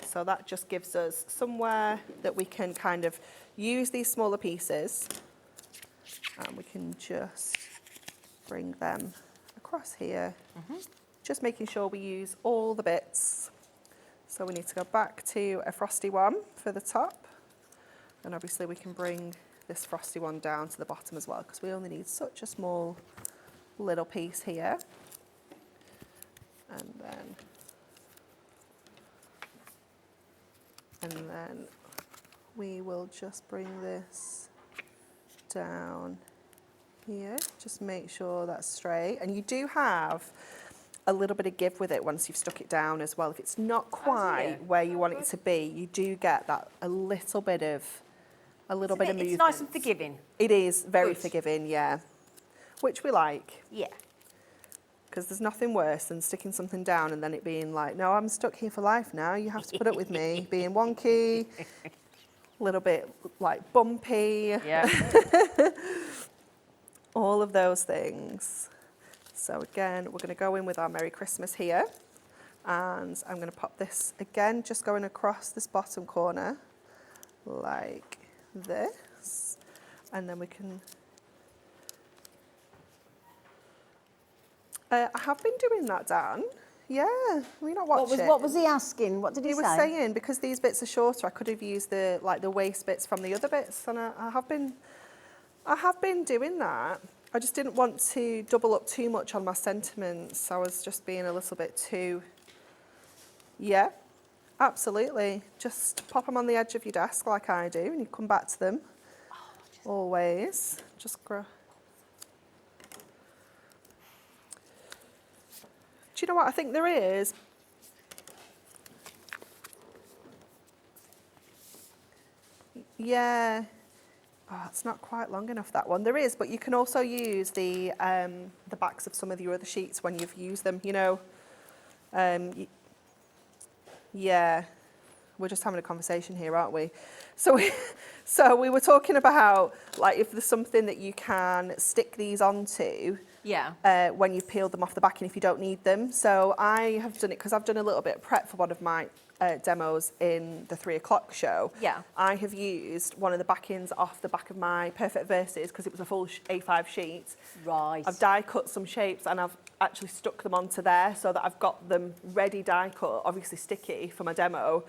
So that just gives us somewhere that we can kind of use these smaller pieces, and we can just bring them across here, just making sure we use all the bits. So we need to go back to a frosty one for the top, and obviously we can bring this frosty one down to the bottom as well because we only need such a small little piece here. And then we will just bring this down here. Just make sure that's straight. And you do have a little bit of give with it once you've stuck it down as well. If it's not quite where you want it to be, you do get that a little bit of movement. It's nice and forgiving. It is very Good. forgiving, yeah. Which we like. Yeah. Because there's nothing worse than sticking something down and then it being like, no, I'm stuck here for life now. You have to put up with me being wonky, a little bit like bumpy. Yeah. All of those things. So again, we're going to go in with our Merry Christmas here. And I'm going to pop this again, just going across this bottom corner like this. And then we can... I have been doing that, Dan. Yeah, we not watch it. What was he asking? What did he He say? was saying because these bits are shorter, I could have used the waist bits from the other bits, and I have been doing that. I just didn't want to double up too much on my sentiments. I was just being a little bit too. Yeah, absolutely. Just pop them on the edge of your desk like I do, and you come back to them. Always. Just grow. Do you know what I think there is? Yeah. Oh, it's not quite long enough, that one. There is, but you can also use the backs of some of your other sheets when you've used them, you know. Yeah. we're just having a conversation here, aren't we? So we were talking about like if there's something that you can stick these onto when you've peeled them off the back and if you don't need them. So I have done it because I've done a little bit of prep for one of my demos in the 3 o'clock show. Yeah. I have used one of the backings off the back of my Perfect Verses because it was a full A5 sheet. Right. I've die cut some shapes and I've actually stuck them onto there so that I've got them ready die cut, obviously sticky for my demo.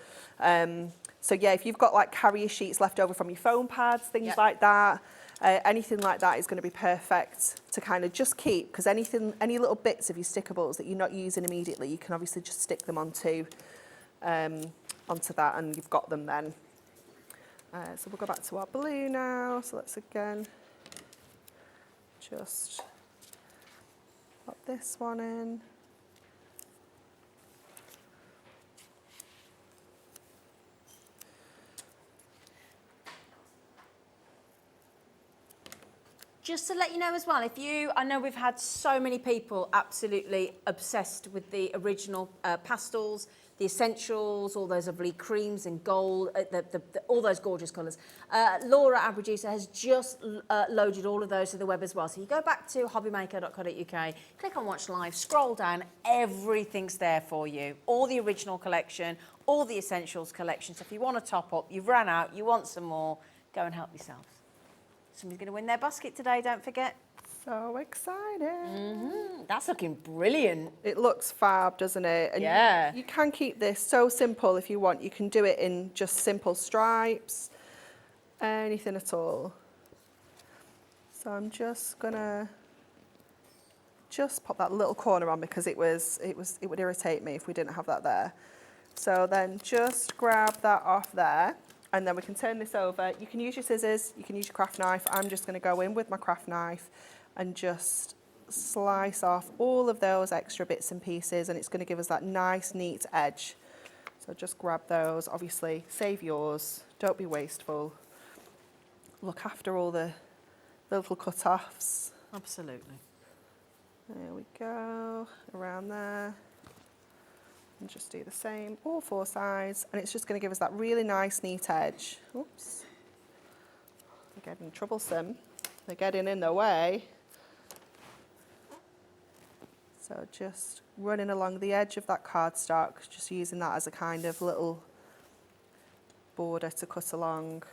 So yeah, if you've got like carrier sheets left over from your foam pads, things like that, anything like that is going to be perfect to kind of just keep, because any little bits of your stickables that you're not using immediately, you can obviously just stick them onto that and you've got them then. So we'll go back to our blue now. So let's again just pop this one in. Just to let you know as well, I know we've had so many people absolutely obsessed with the original pastels, the essentials, all those lovely creams and gold, all those gorgeous colours. Laura, our producer, has just loaded all of those to the web as well. So you go back to hobbymaker.co.uk, click on Watch Live, scroll down, everything's there for you. All the original collection, all the essentials collection. So if you want to top up, you've run out, you want some more, go and help yourselves. Somebody's going to win their basket today, don't forget. So excited. That's looking brilliant. It looks fab, doesn't it? And Yeah. you can keep this so simple if you want. You can do it in just simple stripes, anything at all. So I'm just gonna pop that little corner on because it would irritate me if we didn't have that there. So then just grab that off there. And then we can turn this over. You can use your scissors, you can use your craft knife. I'm just going to go in with my craft knife and just slice off all of those extra bits and pieces, and it's going to give us that nice, neat edge. So just grab those. Obviously, save yours. Don't be wasteful. Look after all the little cut-offs. Absolutely. There we go, around there. And just do the same, all 4 sides, and it's just going to give us that really nice, neat edge. Oops. They're getting troublesome. They're getting in the way. So just running along the edge of that cardstock, just using that as a kind of little border to cut along.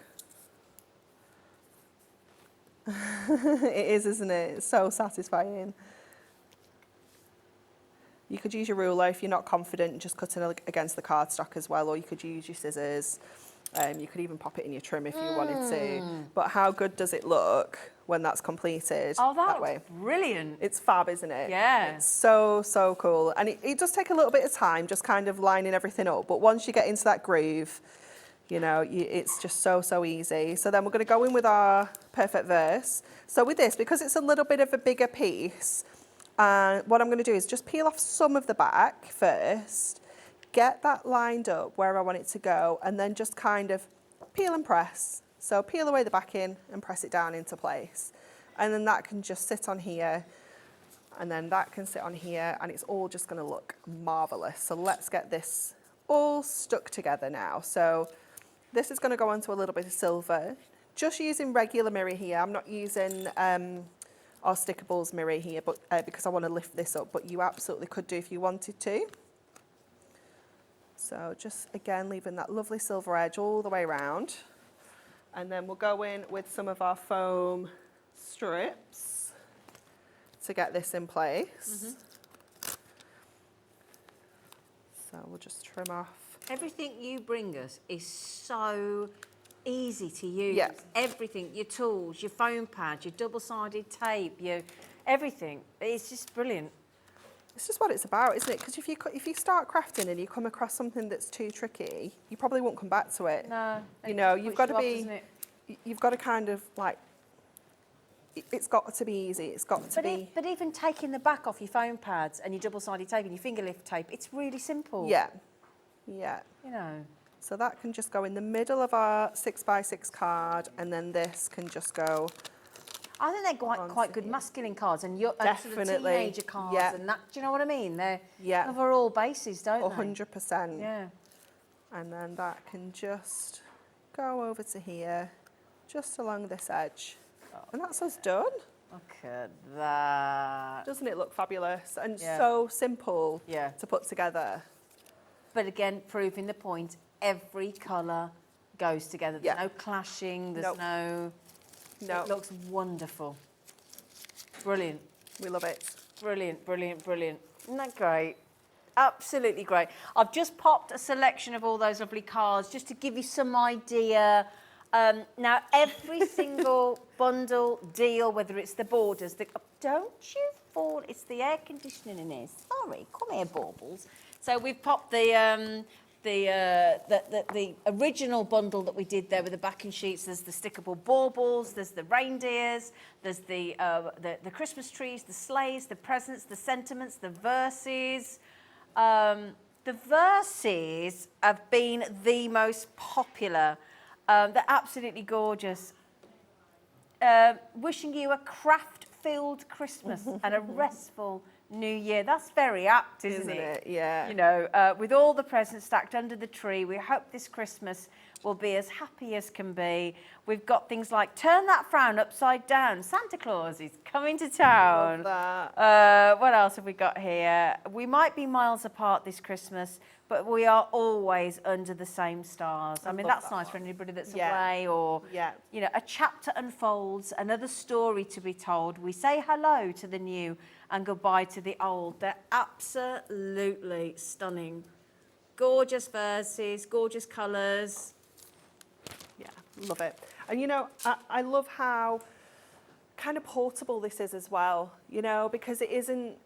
It is, isn't it? It's so satisfying. You could use your ruler if you're not confident, just cutting against the cardstock as well, or you could use your scissors. You could even pop it in your trim if you wanted to. But how good does it look when that's completed? Oh, that way? Brilliant. It's fab, isn't it? Yeah. It's so, so cool. And it does take a little bit of time, just kind of lining everything up. But once you get into that groove, you know, it's just so, so easy. So then we're going to go in with our Perfect Verse. So with this, because it's a little bit of a bigger piece, what I'm going to do is just peel off some of the back first, get that lined up where I want it to go, and then just kind of peel and press. So peel away the backing and press it down into place. And then that can just sit on here, and then that can sit on here, and it's all just going to look marvellous. So let's get this all stuck together now. So this is going to go onto a little bit of silver. Just using regular mirror here. I'm not using our Stickables mirror here, but because I want to lift this up, but you absolutely could do if you wanted to. So just again leaving that lovely silver edge all the way around, and then we'll go in with some of our foam strips to get this in place. So we'll just trim off. Everything you bring us is so easy to use. Yeah. Everything, your tools, your foam pad, your double-sided tape, your everything. It's just brilliant. It's just what it's about, isn't it? Because if you start crafting and you come across something that's too tricky, you probably won't come back to it. No. You know, you've got to be. You've got to kind of like. It's got to be easy. It's got to be. But even taking the back off your foam pads and your double-sided tape and your finger lift tape, it's really simple. Yeah. Yeah. You know. So that can just go in the middle of our 6x6 card, and then this can just go. I think they're quite good masculine cards and sort of teenager cards and that. Do you know what I mean? They cover all bases, don't they? 100%. Yeah. And then that can just go over to here, just along this edge. And that's us done. Look at that. Doesn't it look fabulous? And Yeah. so simple Yeah. to put together. But again, proving the point, every colour goes together. There's Yeah. no clashing, there's Nope. no... No, It looks wonderful. Brilliant, we love it. brilliant, brilliant, brilliant. Isn't that great? Absolutely great. I've just popped a selection of all those lovely cards just to give you some idea. Now, every single bundle deal, whether it's the borders, don't you fall, it's the air conditioning in here. Sorry, come here, baubles. So we've popped the original bundle that we did there with the backing sheets. There's the stickable baubles, there's the reindeers, there's the Christmas trees, the sleighs, the presents, the sentiments, the verses. The verses have been the most popular. They're absolutely gorgeous. Wishing you a craft-filled Christmas and a restful New Year. That's very apt, isn't it? Yeah. You know, with all the presents stacked under the tree, we hope this Christmas will be as happy as can be. We've got things like turn that frown upside down. Santa Claus is coming to town. Love that. What else have we got here? We might be miles apart this Christmas, but we are always under the same stars. I mean, love that's that nice for one. anybody that's Yeah. away or, Yeah. you know, a chapter unfolds, another story to be told. We say hello to the new and goodbye to the old. They're absolutely stunning. Gorgeous verses, gorgeous colours. Yeah, love it. And you know, I love how kind of portable this is as well, you know, because it isn't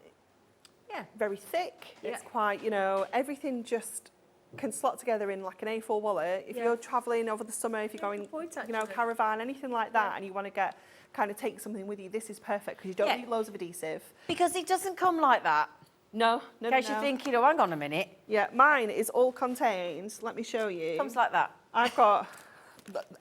Yeah. very thick. Yeah. It's quite, you know, everything just can slot together in like an A4 wallet. If Yeah. you're travelling over the summer, if you're going, good point, you know, actually. caravan, anything like that, and you want to kind of take something with you, this is perfect because you don't Yeah. need loads of adhesive. Because it doesn't come like that. No, no, In case no. you're thinking, oh, hang on a minute. Yeah, mine is all contained. Let me show you. Comes like that. I've got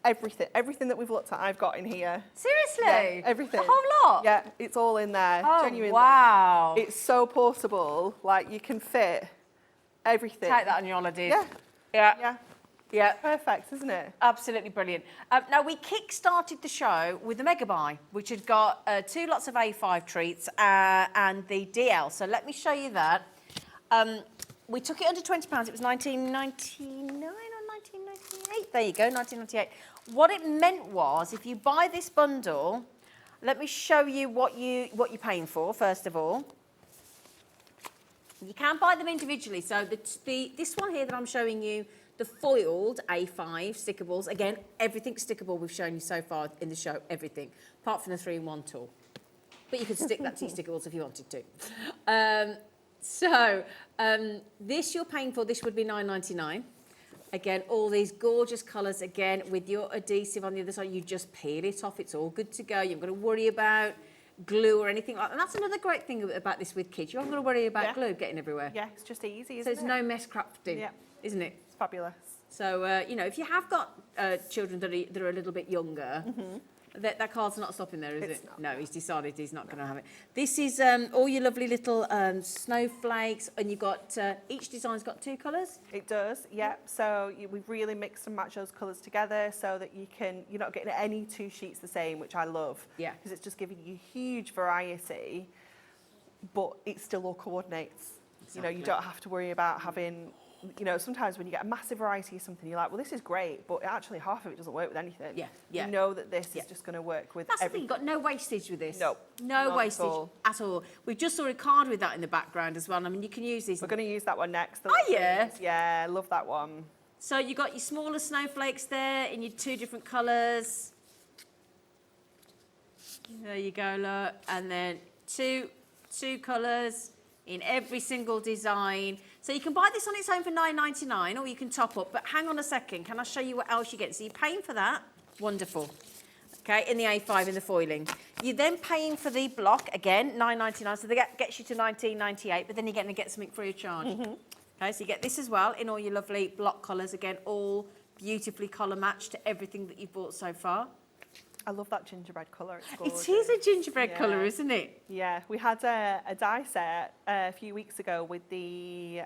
everything that we've looked at, I've got in here. Seriously? Yeah, everything. The whole lot? Yeah, it's all in there. Oh, Genuinely. wow. It's so portable. Like you can fit everything. Take that on your holidays. Yeah, Yeah. yeah. Yeah. Perfect, isn't it? Absolutely brilliant. Now, we kick-started the show with the Mega Buy, which had got 2 lots of A5 treats and the DL. So let me show you that. We took it under £20. It was 1999 or 1998. There you go, 1998. What it meant was, if you buy this bundle, let me show you what you're paying for, first of all. You can buy them individually. So this one here that I'm showing you, the foiled A5 stickables, again, everything stickable we've shown you so far in the show, everything, apart from the 3-in-1 tool. But you could stick that to your stickables if you wanted to. This you're paying for, this would be $9.99. Again, all these gorgeous colours, again, with your adhesive on the other side, you just peel it off, it's all good to go. You're not going to worry about glue or anything like that. And that's another great thing about this with kids. You're not going to worry about glue getting everywhere. Yeah, it's just easy, So isn't it's it? no mess crafting, isn't it? It's fabulous. So, you know, if you have got children that are a little bit younger, that card's not stopping there, is It's it? not. No, he's decided he's not going to have it. This is all your lovely little snowflakes, and you've got, each design's got 2 colours. It does, yeah. So we've really mixed and matched those colours together so that you're not getting any 2 sheets the same, which I love. Yeah. Because it's just giving you huge variety, but it still all coordinates. You know, you don't have to worry about having, you know, sometimes when you get a massive variety of something, you're like, well, this is great, but actually half of it doesn't work with anything. Yeah, yeah. You know that this is just going to work with That's the thing, everything. you've got no wastage with this. No, No not wastage at all. at all. We just saw a card with that in the background as well. I mean, you can use these. We're going to use that one next. Oh, yeah? Yeah, love that one. So you've got your smaller snowflakes there in your 2 different colours. There you go, look. And then two colours in every single design. So you can buy this on its own for $9.99 or you can top up. But hang on a second, can I show you what else you get? So you're paying for that. Wonderful. Okay, in the A5 in the foiling. You're then paying for the block, again, $9.99. So that gets you to $19.98, but then you're going to get something free of charge. Okay, so you get this as well in all your lovely block colours. Again, all beautifully colour matched to everything that you've bought so far. I love that gingerbread colour. It's gorgeous. It is a gingerbread colour, isn't it? Yeah, we had a die set a few weeks ago with the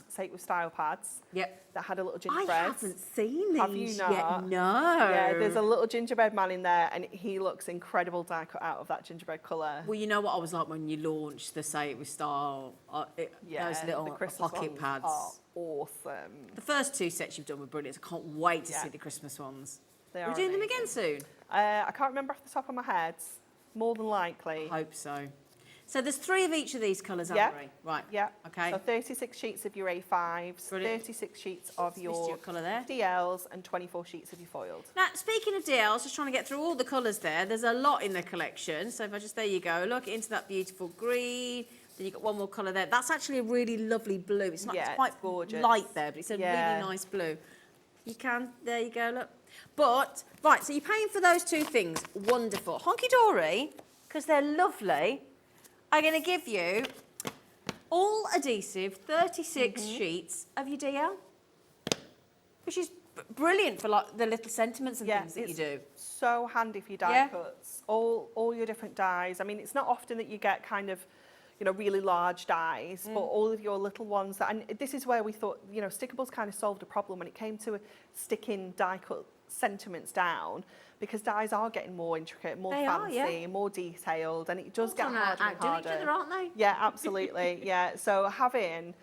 Say It With Style pads. Yep. That had a little gingerbread. I haven't seen these Have you not? yet. No. Yeah, there's a little gingerbread man in there, and he looks incredible die cut out of that gingerbread colour. Well, you know what I was like when you launched the Say It With Style, those little the Christmas pocket ones pads. are awesome. The first 2 sets you've done were brilliant. I can't wait to see the Christmas ones. They We're are doing them amazing. again soon. I can't remember off the top of my head. More than likely. Hope so. So there's 3 of each of these colours, Yeah. Anne-Marie? Right. Yeah. Okay. So 36 sheets of your A5s, Brilliant. 36 sheets of your colour there. DLs, and 24 sheets of your foiled. Now, speaking of DLs, just trying to get through all the colours there. There's a lot in the collection. So if I just, there you go, look into that beautiful green. Then you've got one more colour there. That's actually a really lovely blue. It's not, Yeah, it's quite it's gorgeous. light there, but it's a Yeah. really nice blue. You can, there you go, look. But, right, so you're paying for those 2 things. Wonderful. Hunkydory, because they're lovely, are going to give you all adhesive 36 sheets of your DL, which is brilliant for like the little sentiments and things that you do. So handy for your die Yeah. cuts, all your different dies. I mean, it's not often that you get kind of, you know, really large dies, but all of your little ones. And this is where we thought, you know, Stickables kind of solved a problem when it came to sticking die cut sentiments down, because dies are getting more intricate, more They are, fancy, more detailed, and it does get harder and outdo harder. each other, aren't they? Yeah, absolutely. Yeah, so having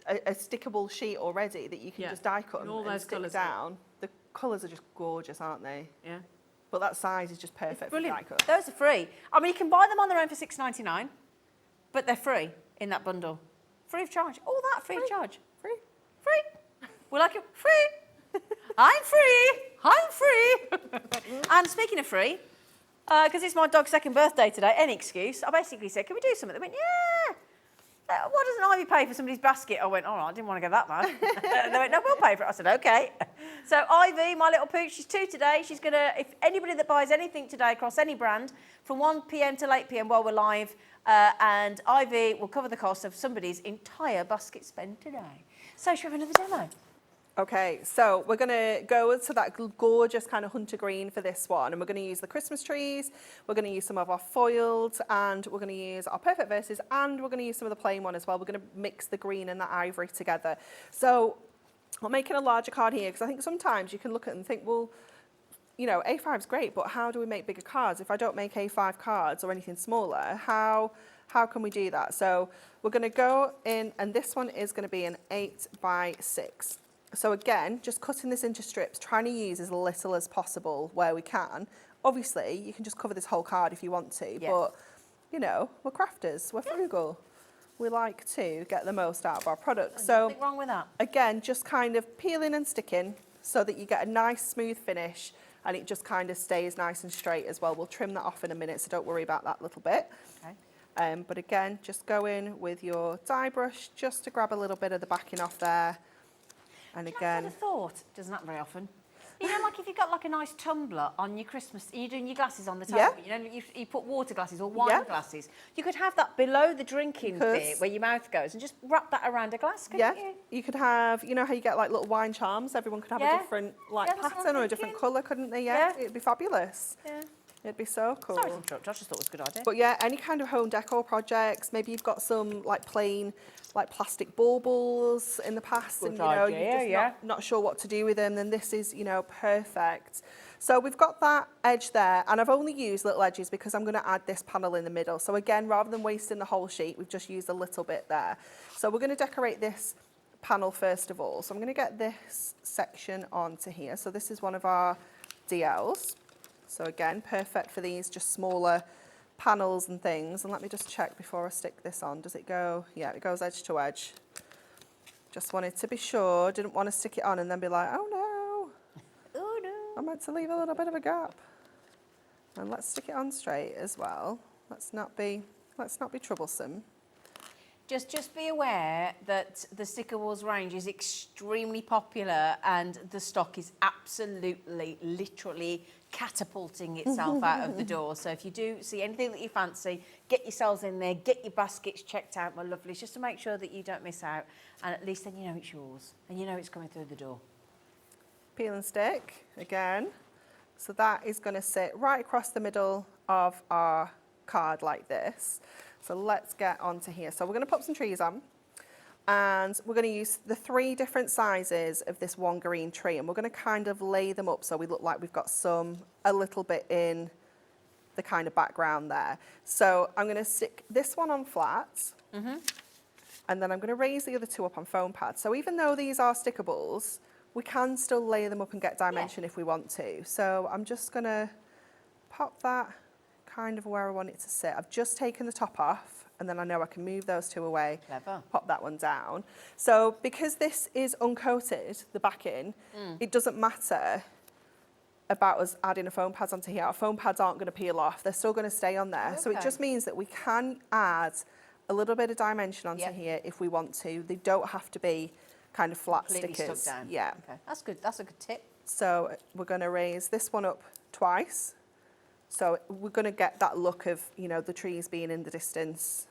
a stickable sheet already that you can Yeah. just die cut And and, all those stick colours down, the colours are just gorgeous, aren't they? Yeah. But that size is just perfect for die Brilliant. cut. Those are free. I mean, you can buy them on their own for $6.99, but they're free in that bundle. Free of charge. All that free of charge. Free. Free. We like it free. I'm free. I'm free. And speaking of free, because it's my dog's 2nd birthday today, any excuse, I basically said, can we do something? They went, yeah. Why doesn't Ivy pay for somebody's basket? I went, all right, I didn't want to go that much. They went, no, we'll pay for it. I said, okay. So Ivy, my little pooch, she's 2 today. She's going to, if anybody that buys anything today across any brand, from 1 p.m. till 8 p.m. while we're live, and Ivy will cover the cost of somebody's entire basket spend today. So should we have another demo? Okay, so we're going to go to that gorgeous kind of hunter green for this one, and we're going to use the Christmas trees, we're going to use some of our foiled, and we're going to use our perfect verses, and we're going to use some of the plain one as well. We're going to mix the green and the ivory together. So I'm making a larger card here because I think sometimes you can look at it and think, well, you know, A5's great, but how do we make bigger cards? If I don't make A5 cards or anything smaller, how can we do that? So we're going to go in, and this one is going to be an 8x6. So again, just cutting this into strips, trying to use as little as possible where we can. Obviously, you can just cover this whole card if you want to, but, you know, we're crafters, we're frugal. We like to get the most out of our products. So Nothing wrong with that. again, just kind of peeling and sticking so that you get a nice smooth finish, and it just kind of stays nice and straight as well. We'll trim that off in a minute, so don't worry about that little bit. Okay. But again, just go in with your die brush just to grab a little bit of the backing off there. And I've again, had a thought. Doesn't happen very often. You know, like if you've got like a nice tumbler on your Christmas, and you're doing your glasses on the table, you know, you put water glasses or wine glasses, you could have that below the drinking bit where your mouth goes and just wrap that around a glass, couldn't you? you could have, you know how you get like little wine charms? Everyone could have a different like that's what I'm pattern or a different thinking. colour, couldn't they? Yeah. It'd be fabulous. Yeah. It'd be so cool. Sorry to interrupt, I just thought it was a good idea. But yeah, any kind of home decor projects, maybe you've got some like plain like plastic baubles in the past, and you know, you're just not sure what to do with them, then this is, you know, perfect. So we've got that edge there, and I've only used little edges because I'm going to add this panel in the middle. So again, rather than wasting the whole sheet, we've just used a little bit there. So we're going to decorate this panel first of all. So I'm going to get this section onto here. So this is one of our DLs. So again, perfect for these just smaller panels and things. And let me just check before I stick this on. Does it go? Yeah, it goes edge to edge. Just wanted to be sure. Didn't want to stick it on and then be like, oh no. Oh no. I meant to leave a little bit of a gap. And let's stick it on straight as well. Let's not be troublesome. Just be aware that the Stickables range is extremely popular and the stock is absolutely, literally catapulting itself out of the door. So if you do see anything that you fancy, get yourselves in there, get your baskets checked out, my lovelies, just to make sure that you don't miss out. And at least then you know it's yours and you know it's coming through the door. Peel and stick again. So that is going to sit right across the middle of our card like this. So let's get onto here. So we're going to pop some trees on, and we're going to use the 3 different sizes of this one green tree, and we're going to kind of lay them up so we look like we've got a little bit in the kind of background there. So I'm going to stick this one on flat, and then I'm going to raise the other 2 up on foam pads. So even though these are stickables, we can still lay them up and get dimension if we want to. So I'm just going to pop that kind of where I want it to sit. I've just taken the top off, and then I know I can move those 2 away. Clever. Pop that one down. So because this is uncoated, the backing, it doesn't matter about us adding a foam pads onto here. Our foam pads aren't going to peel off. They're still going to stay on there. So it just means that we can add a little bit of dimension onto here if we want to. They don't have to be kind of flat Completely stickers. stuck down. Yeah. Okay. That's good. That's a good tip. So we're going to raise this one up twice. So we're going to get that look of, you know, the trees being in the distance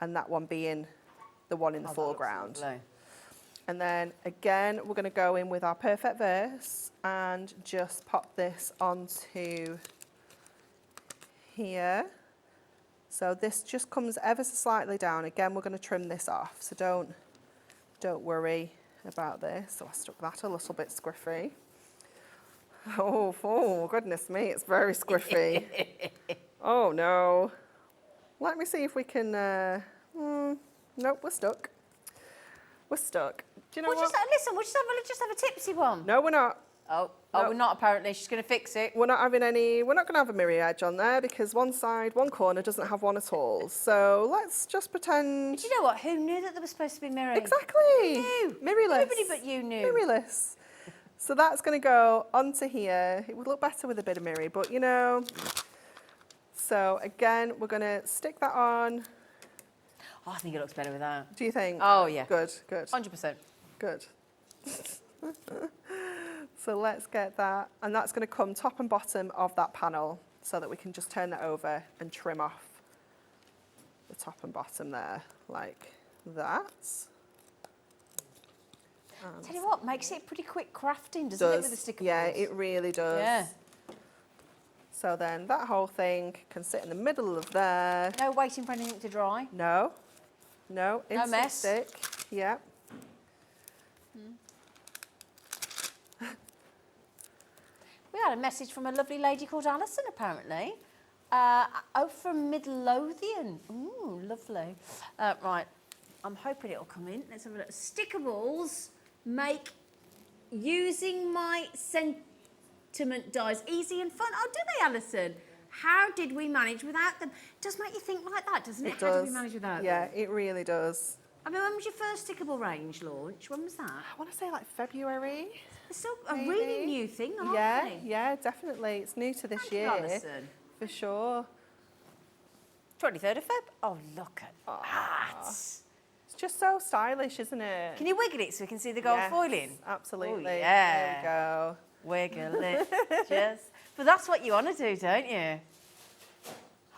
and that one being the one in the foreground. And then again, we're going to go in with our perfect verse and just pop this onto here. So this just comes ever so slightly down. Again, we're going to trim this off. So don't worry about this. So I stuck that a little bit squiffy. Oh, goodness me, it's very squiffy. Oh, no. Let me see if we can... nope, we're stuck. We're stuck. Do you know what? Listen, we'll just have a tipsy one. No, we're not. Oh, No. we're not apparently. She's going to fix it. We're not having any... We're not going to have a mirror edge on there because one side, one corner doesn't have one at all. So let's just pretend... Do you know what? Who knew that there was supposed to be mirroring? Exactly. Who knew? Mirrorless. Nobody but you knew. Mirrorless. So that's going to go onto here. It would look better with a bit of mirror, but you know. So again, we're going to stick that on. Oh, I think it looks better with that. Do you think? Oh, yeah. Good, good. 100%. Good. So let's get that. And that's going to come top and bottom of that panel so that we can just turn that over and trim off the top and bottom there like that. Tell you what, makes it pretty quick crafting, doesn't it, with the stickables? Yeah, it really does. Yeah. So then that whole thing can sit in the middle of there. No waiting for anything to dry. No, instant mess. stick. Yeah. We had a message from a lovely lady called Alison, apparently. From Midlothian. Ooh, lovely. Right, I'm hoping it'll come in. Let's have a look. Stickables make using my sentiment dies easy and fun. Oh, do they, Alison? How did we manage without them? It does make you think like that, doesn't it? It How does. did we manage without them? Yeah, it really does. I mean, when was your first stickable range launch? When was that? I want to say like February. It's still a Maybe. really new thing, aren't Yeah, they? yeah, definitely. It's new to this Thank you, year. Alison. For sure. 23rd of Feb. Oh, look at that. It's just so stylish, isn't it? Can you wiggle it so we can see the gold Yes, foiling? Absolutely. Oh, yeah. There we go. Wiggle it. Just. But that's what you want to do, don't you?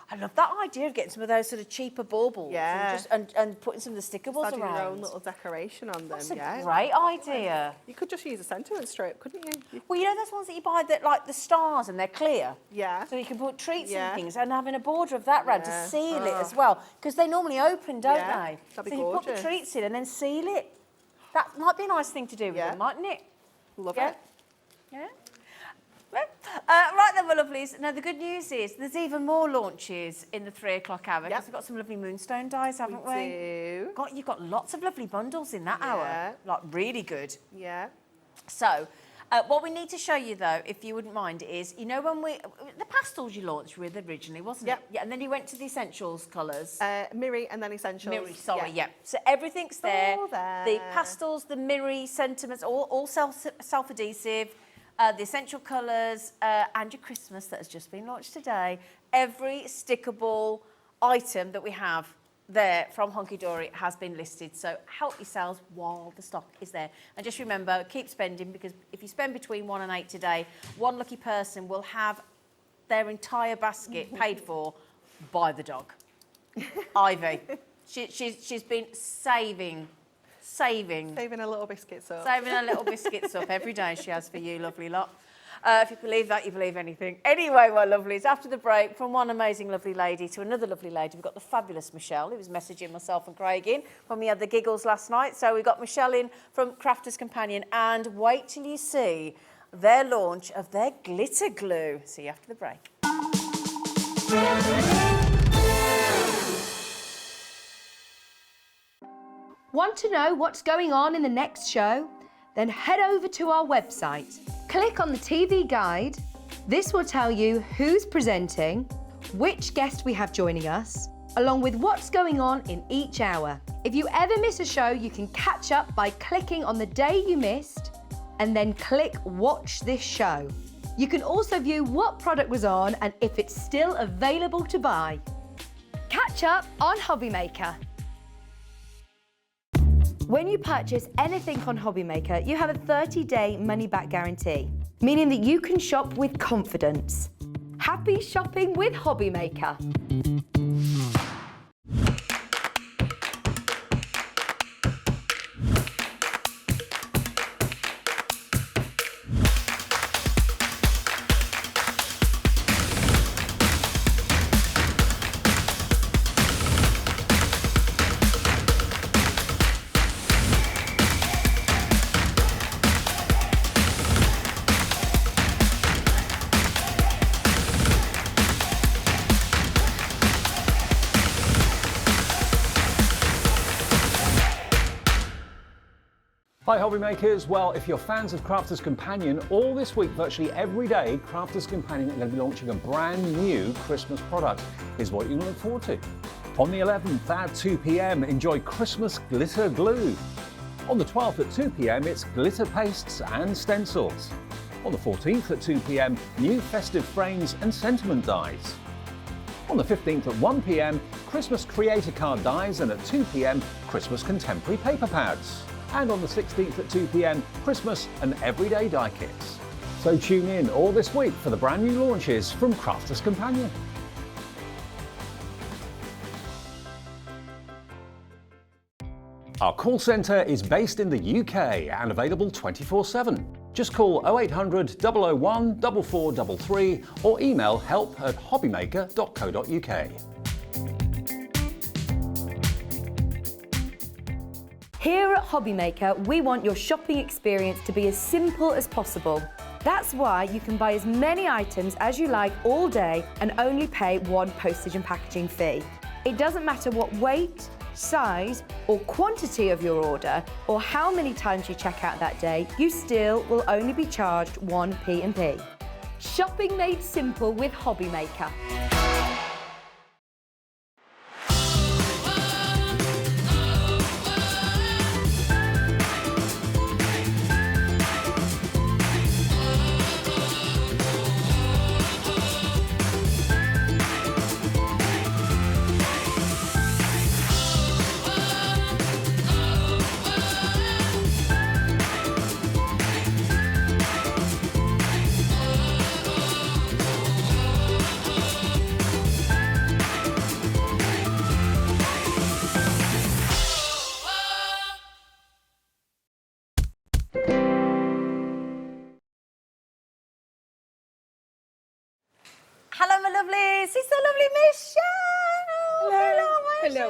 I love that idea of getting some of those sort of cheaper baubles Yeah. and putting some of the stickables Adding around. your own little decoration on them. That's a yeah. great idea. You could just use a sentiment strip, couldn't you? Well, you know those ones that you buy that like the stars and they're clear? Yeah. So you can put treats Yeah. and things and having a border of that round Yeah. to seal it Oh. as well. Because they normally open, don't Yeah, they? that'd be so you put the gorgeous. treats in and then seal it. That might be a nice thing to do with Yeah. them, mightn't it? Love Yeah. it. Yeah. Right then, my lovelies. Now, the good news is there's even more launches in the 3 o'clock hour because Yep. we've got some lovely Moonstone dies, haven't we? Do. You've got lots of lovely bundles in that hour. Yeah. Like, really good. Yeah. So, what we need to show you, though, if you wouldn't mind, is, you know, when the pastels you launched with originally, wasn't Yep. it? Yeah, and then you went to the essentials colours. Mirri and then essentials. Mirri, sorry, yeah. So everything's there. All there. The pastels, the mirri, sentiments, all self-adhesive. The essential colours and your Christmas that has just been launched today. Every stickable item that we have there from Hunkydory has been listed. So help yourselves while the stock is there. And just remember, keep spending, because if you spend between 1 and 8 today, one lucky person will have their entire basket paid for by the dog. Ivy. She's been saving Saving a little biscuits up. Saving her little biscuits up every day she has for you, lovely lot. If you believe that, you believe anything. Anyway, my lovelies, after the break, from one amazing lovely lady to another lovely lady, we've got the fabulous Michelle, who was messaging myself and Craig in when we had the giggles last night. So we got Michelle in from Crafters Companion, and wait till you see their launch of their glitter glue. See you after the break. Want to know what's going on in the next show? Then head over to our website. Click on the TV guide. This will tell you who's presenting, which guest we have joining us, along with what's going on in each hour. If you ever miss a show, you can catch up by clicking on the day you missed and then click Watch This Show. You can also view what product was on and if it's still available to buy. Catch up on Hobby Maker. When you purchase anything on Hobby Maker, you have a 30-day money-back guarantee, meaning that you can shop with confidence. Happy shopping with Hobby Maker. Hi Hobby Makers, well if you're fans of Crafters Companion, all this week virtually every day Crafters Companion are going to be launching a brand new Christmas product. Here's what you can look forward to. On the 11th at 2 p.m, enjoy Christmas glitter glue. On the 12th at 2 p.m, it's glitter pastes and stencils. On the 14th at 2 p.m, new festive frames and sentiment dies. On the 15th at 1 p.m, Christmas creator card dies, and at 2 p.m, Christmas contemporary paper pads. And on the 16th at 2 p.m, Christmas and everyday die kits. So tune in all this week for the brand new launches from Crafters Companion. Our call centre is based in the UK and available 24/7. Just call 0800 001 4433 or email help@hobbymaker.co.uk. Here at Hobby Maker, we want your shopping experience to be as simple as possible. That's why you can buy as many items as you like all day and only pay one postage and packaging fee. It doesn't matter what weight, size or quantity of your order or how many times you check out that day, you still will only be charged one P&P. Shopping made simple with Hobby Maker. Hello, my lovelies. It's the lovely Michelle. Hello.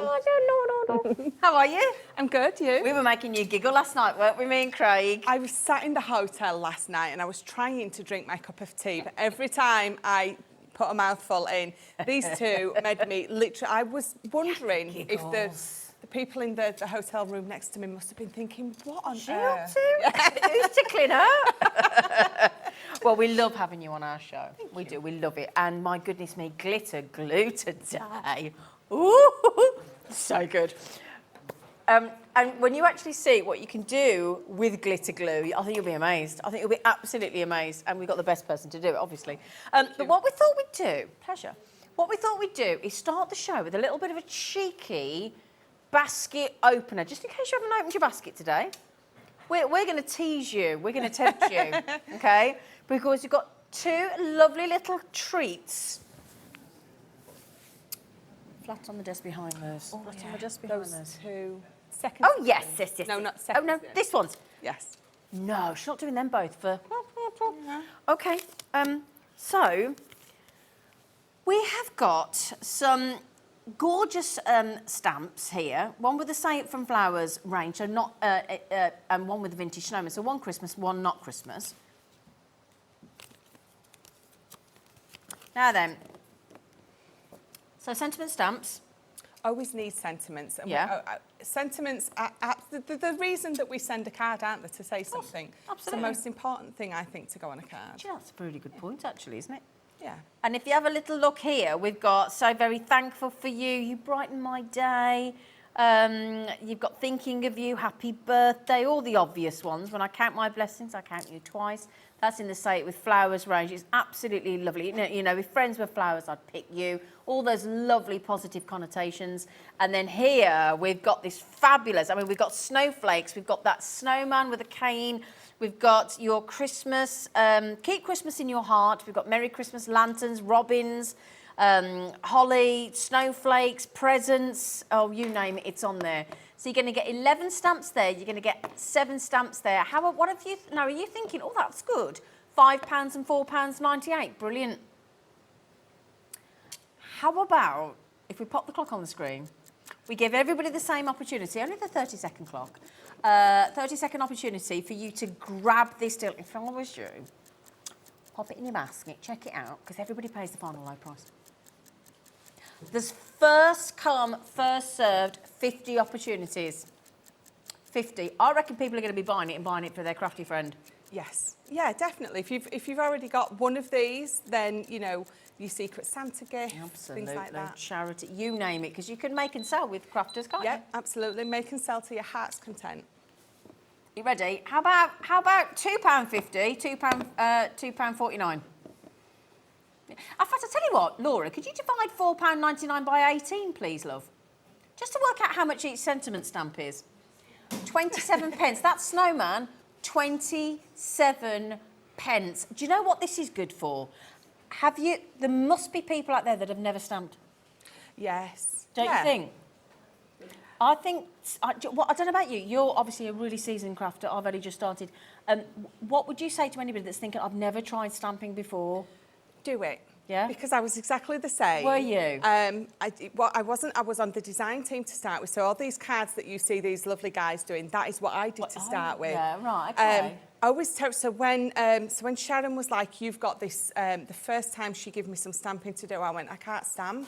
How are you? I'm good, you? We were making you giggle last night, weren't we, me and Craig? I was sat in the hotel last night and I was trying to drink my cup of tea, but every time I put a mouthful in, these two made me literally... I was wondering if the people in the hotel room next to me must have been thinking, what on earth? Who's tickling her? Well, we love having you on our show. We do, we love it. And my goodness me, glitter glue today. Ooh, so good. And when you actually see what you can do with glitter glue, I think you'll be amazed. I think you'll be absolutely amazed. And we've got the best person to do it, obviously. But what we thought we'd do, what we thought we'd do is start the show with a little bit of a cheeky basket opener, just in case you haven't opened your basket today. We're going to tease you. We're going to tempt you, okay? Because you've got two lovely little treats. Flat on the desk behind us. Oh, Flat on the desk behind us. Two seconds. Oh, yes. No, not Oh, seconds. no, this one's. Yes. No, she's not doing them both for... Yeah. Okay, so we have got some gorgeous stamps here. One with the Say It From Flowers range, so not, and one with the Vintage Snowman. So one Christmas, one not Christmas. Now then, so sentiment stamps. Always need sentiments. And Yeah. Sentiments are the reason that we send a card, aren't they, to say something. It's the absolutely. most important thing, I think, to go on a card. Yeah, that's a really good point, actually, isn't it? Yeah. And if you have a little look here, we've got so very thankful for you. You brighten my day. You've got thinking of you, happy birthday, all the obvious ones. When I count my blessings, I count you twice. That's in the Say It With Flowers range. It's absolutely lovely. You know, if friends were flowers, I'd pick you. All those lovely positive connotations. And then here we've got this fabulous, I mean, we've got snowflakes. We've got that snowman with a cane. We've got your Christmas, keep Christmas in your heart. We've got Merry Christmas lanterns, robins, holly, snowflakes, presents. Oh, you name it, it's on there. So you're going to get 11 stamps there. You're going to get 7 stamps there. What have you, now are you thinking, oh, that's good. £5 and £4.98, brilliant. How about, if we pop the clock on the screen, we give everybody the same opportunity, only the 30-second clock, 30-second opportunity for you to grab this deal. If I was you, pop it in your basket, check it out, because everybody pays the final low price. There's first come, first served 50 opportunities. 50. I reckon people are going to be buying it and buying it for their crafty friend. Yes. Yeah, definitely. If you've already got one of these, then, you know, your Secret Santa gift, things like that. Charity, you name it, because you can make and sell with crafters, can't you? Yeah, absolutely. Make and sell to your heart's content. You ready? How about £2.50, £2.49? In fact, I tell you what, Laura, could you divide £4.99 by 18, please, love? Just to work out how much each sentiment stamp is. 27 pence. That snowman, 27 pence. Do you know what this is good for? There must be people out there that have never stamped. Yes. Don't you think? I think, I don't know about you, you're obviously a really seasoned crafter, I've only just started. What would you say to anybody that's thinking, I've never tried stamping before? Do it. Yeah? Because I was exactly the same. Were you? I wasn't. I was on the design team to start with. So all these cards that you see these lovely guys doing, that is what I did to start with. Yeah, right, okay. I always tell, so when Sharon was like, you've got this, the first time she gave me some stamping to do, I went, I can't stamp.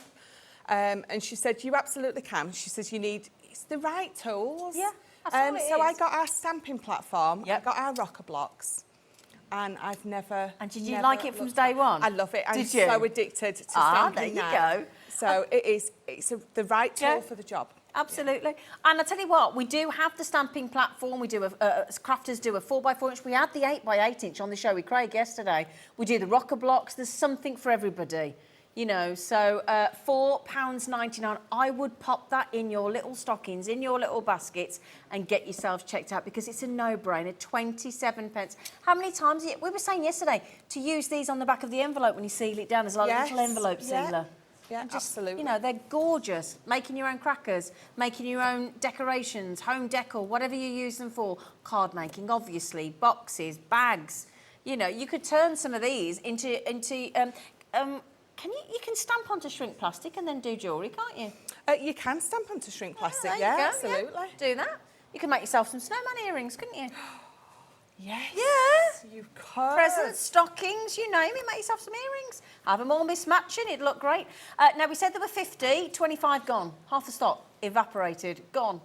And she said, you absolutely can. She says, it's the right tools. Yeah, that's what it so I is. got our stamping platform, Yep. I got our rocker blocks. And I've never... And did you like it from day one? I love it. I'm Did you? so addicted to stamping there you now. go. So it's the right tool Yeah. for the job. Absolutely. And I tell you what, we do have the stamping platform. We do crafters do a 4x4 inch. We had the 8x8 inch on the show with Craig yesterday. We do the rocker blocks. There's something for everybody. You know, so £4.99. I would pop that in your little stockings, in your little baskets, and get yourselves checked out because it's a no-brainer. 27 pence. How many times? We were saying yesterday to use these on the back of the envelope when you seal it down as like a little envelope sealer. Yeah, absolutely. You know, they're gorgeous. Making your own crackers, making your own decorations, home decor, whatever you use them for. Card making, obviously, boxes, bags. You know, you could turn some of these into you can stamp onto shrink plastic and then do jewellery, can't you? You can stamp onto shrink plastic, there you yeah, go, absolutely. yeah. Do that. You can make yourself some snowman earrings, couldn't you? Yes. Yeah. You could. Presents, stockings, you name it, make yourself some earrings. Have them all mismatching, it'd look great. Now, we said there were 50, 25 gone. Half the stock evaporated, gone.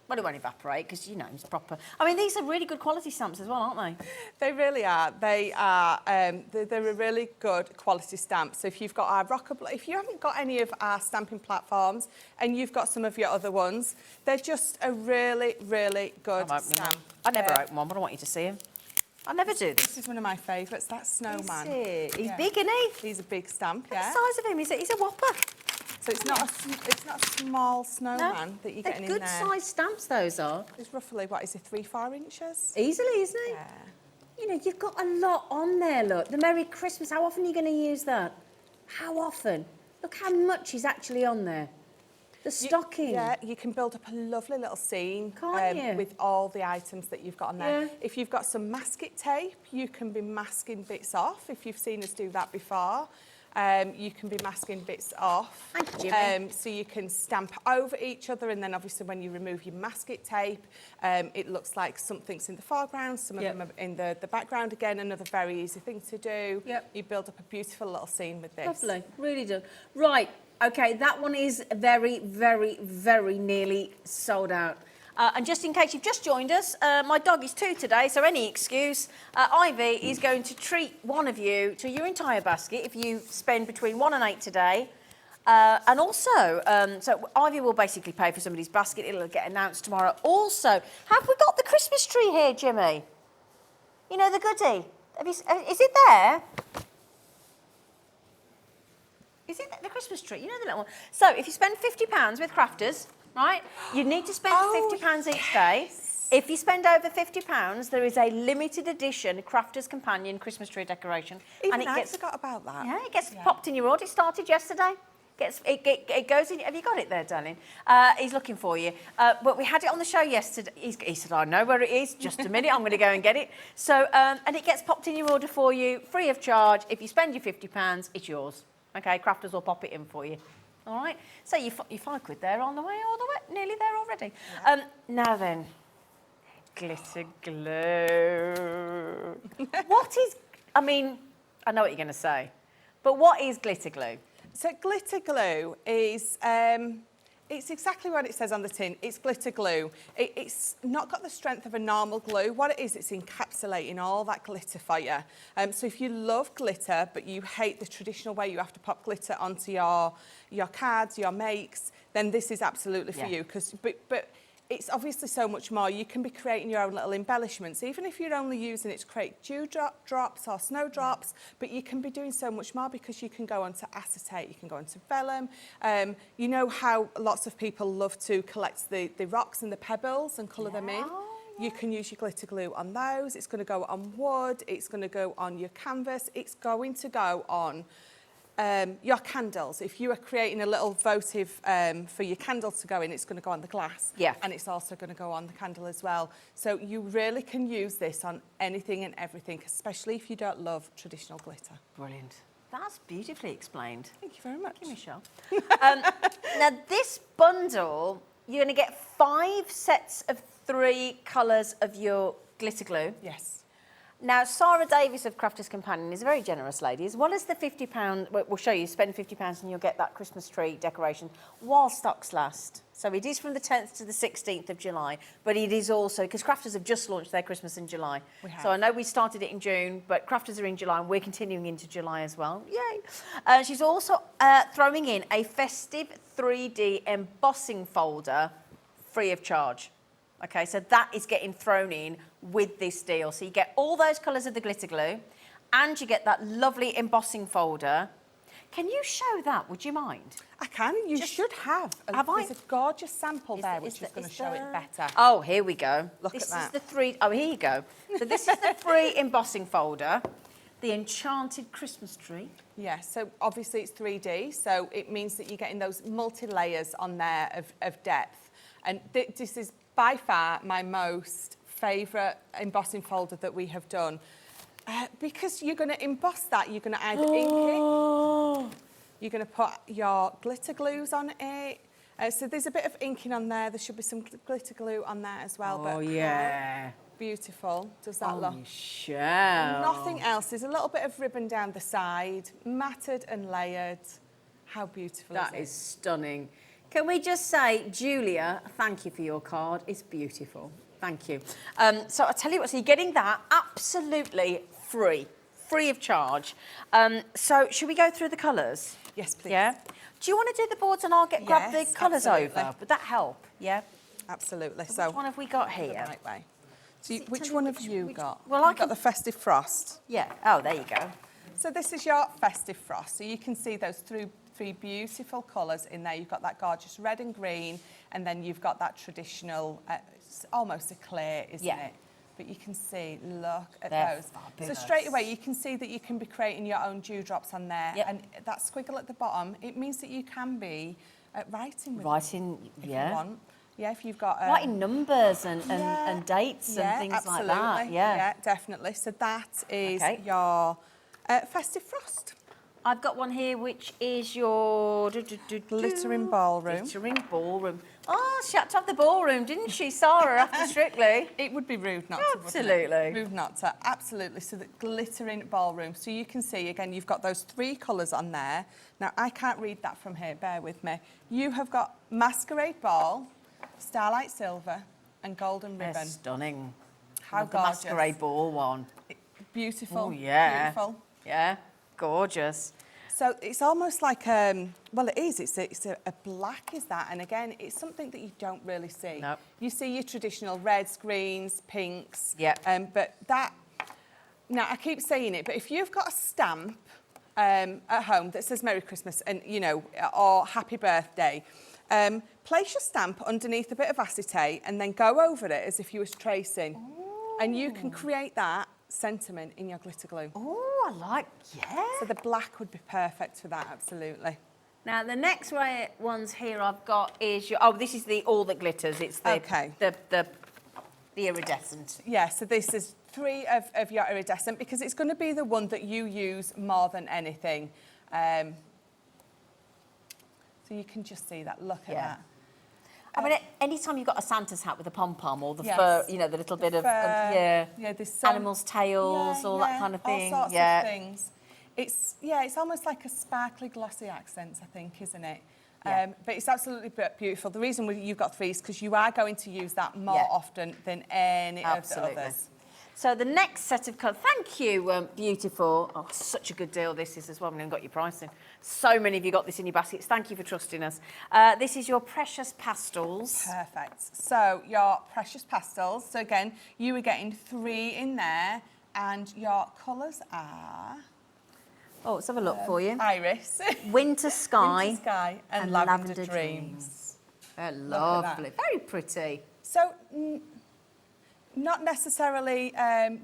Well, it won't evaporate because, you know, it's proper. I mean, these are really good quality stamps as well, aren't they? They really are. They are. They're a really good quality stamp. So if you've got our if you haven't got any of our stamping platforms and you've got some of your other ones, they're just a really, really good stamp. I never open one, but I want you to see them. I never do this. This is one of my favourites. That snowman. Is it? He's Yeah. big, isn't he? He's a big stamp. The Yeah. size of him, he's a whopper. So it's not a small snowman that you're getting in there. They're good size stamps, those are. It's roughly, what is it, 3-4 inches? Easily, isn't it? Yeah. You know, you've got a lot on there, look. The Merry Christmas, how often are you going to use that? How often? Look how much is actually on there. The stocking. Yeah, you can build up a lovely little scene Can't you? with all the items that you've got on there. Yeah. If you've got some masking tape, you can be masking bits off. If you've seen us do that before, you can be masking bits off. Thank you, Jimmy. So you can stamp over each other, and then obviously when you remove your masking tape, it looks like something's in the foreground, some of them are in the background again. Another very easy thing to do. Yep. You build up a beautiful little scene with this. Lovely, really done. Right, okay, that one is very, very, very nearly sold out. And just in case you've just joined us, my dog is 2 today, so any excuse. Ivy is going to treat one of you to your entire basket if you spend between 1 and 8 today. And also, so Ivy will basically pay for somebody's basket. It'll get announced tomorrow. Also, have we got the Christmas tree here, Jimmy? You know, the goodie. Is it there? Is it the Christmas tree? You know the little one. So if you spend £50 with Crafters, right, you need to spend £50 each day. If you spend over £50, there is a limited edition Crafters Companion Christmas tree decoration. Even and I forgot about that. Yeah, it gets popped in your order. It started yesterday. It goes in. Have you got it there, darling? He's looking for you. But we had it on the show yesterday. He said, I know where it is. Just a minute, I'm going to go and get it. So, and it gets popped in your order for you, free of charge. If you spend your £50, it's yours. Okay, Crafters will pop it in for you. All right? So you £5 there on the way, all the way, nearly there already. Yeah. Now then, glitter glue. What is, I mean, I know what you're going to say, but what is glitter glue? So glitter glue is, it's exactly what it says on the tin. It's glitter glue. It's not got the strength of a normal glue. What it is, it's encapsulating all that glitter for you. So if you love glitter, but you hate the traditional way you have to pop glitter onto your cards, your makes, then this is absolutely for you. But it's obviously so much more. You can be creating your own little embellishments, even if you're only using it to create drops or snowdrops, but you can be doing so much more because you can go on to acetate, you can go on to vellum. You know how lots of people love to collect the rocks and the pebbles and colour them in? You can use your glitter glue on those. It's going to go on wood, it's going to go on your canvas, it's going to go on your candles. If you are creating a little votive for your candle to go in, it's going to go on the glass. Yeah. And it's also going to go on the candle as well. So you really can use this on anything and everything, especially if you don't love traditional glitter. Brilliant. That's beautifully explained. Thank you very much. Thank you, Michelle. Now, this bundle, you're going to get 5 sets of 3 colours of your glitter glue. Yes. Now, Sarah Davis of Crafters Companion is a very generous lady. As well as the £50, we'll show you, spend £50 and you'll get that Christmas tree decoration while stocks last. So it is from the 10th to the 16th of July, but it is also, because Crafters have just launched their Christmas in July. We have. So I know we started it in June, but Crafters are in July and we're continuing into July as well. Yay! She's also throwing in a festive 3D embossing folder free of charge. Okay, so that is getting thrown in with this deal. So you get all those colours of the glitter glue and you get that lovely embossing folder. Can you show that, would you mind? I can, you should have. There's a gorgeous sample there which is going to show it better. Oh, here we go. Look at that. This is the 3, oh, here you go. So this is the free embossing folder, the enchanted Christmas tree. Yeah, so obviously it's 3D, so it means that you're getting those multi-layers on there of depth. And this is by far my most favourite embossing folder that we have done. Because you're going to emboss that, you're going to either ink it, you're going to put your glitter glues on it. So there's a bit of inking on there, there should be some glitter glue on there as well. Oh, yeah. Beautiful, does that look? Michelle. Nothing else, there's a little bit of ribbon down the side, matted and layered. How beautiful is it? That is stunning. Can we just say, Julia, thank you for your card. It's beautiful. Thank you. So I'll tell you what, so you're getting that absolutely free of charge. So should we go through the colours? Yes, please. Yeah? Do you want to do the boards and I'll grab the colours over? Would that help? Yeah? Absolutely. So which one have we got here? The right way. So which one have you got? Well, I've got the Festive Frost. Yeah. Oh, there you go. So this is your Festive Frost. So you can see those three beautiful colours in there. You've got that gorgeous red and green, and then you've got that traditional, it's almost a clear, isn't it? But you can see, look at those. Fabulous. So straight away, you can see that you can be creating your own dewdrops on there. Yep. And that squiggle at the bottom, it means that you can be writing with Writing, if yeah. you want. Yeah, if you've got... Writing numbers and dates yeah, and things absolutely. like that. Yeah, Yeah, definitely. So that is Okay. your festive frost. I've got one here which is your... Glittering ballroom. Glittering ballroom. Oh, she had to have the ballroom, didn't she, Sarah, after Strictly? It would be rude not to, wouldn't it? Absolutely. Rude not to, absolutely. So the glittering ballroom. So you can see, again, you've got those 3 colours on there. Now, I can't read that from here, bear with me. You have got masquerade ball, starlight silver and golden They're ribbon. stunning. How Love the gorgeous. masquerade ball one. Beautiful. Oh, yeah. Beautiful. Yeah, gorgeous. So it's almost like, well, it is. It's a black, is that? And again, it's something that you don't really see. Nope. You see your traditional reds, greens, pinks. Yep. But that, now I keep saying it, but if you've got a stamp at home that says Merry Christmas and, you know, or Happy Birthday, place your stamp underneath a bit of acetate and then go over it as if you was tracing. Ooh. And you can create that sentiment in your glitter glue. Oh, I like, yeah. So the black would be perfect for that, absolutely. Now, the next ones here I've got is your... Oh, this is the all that glitters. It's the, Okay. the iridescent. Yeah, so this is 3 of your iridescent because it's going to be the one that you use more than anything. So you can just see that. Look at that. I mean, anytime you've got a Santa's hat with a pom-pom or the Yes. fur, you know, the little bit of... Yeah, there's some... animals' tails, all that kind of thing. All sorts yeah. of things. It's almost like a sparkly, glossy accent, I think, isn't it? Yeah. But it's absolutely beautiful. The reason you've got 3 is because you are going to use that more often than any of the others. So the next set of colours, thank you, beautiful. Oh, such a good deal this is as well. I haven't got your pricing. So many of you got this in your baskets. Thank you for trusting us. This is your precious pastels. Perfect. So your precious pastels. So again, you were getting 3 in there, and your colours are... Oh, let's have a look for you. Iris. Winter Sky. Winter Sky and Lavender Dreams. They're lovely. Very pretty. So, not necessarily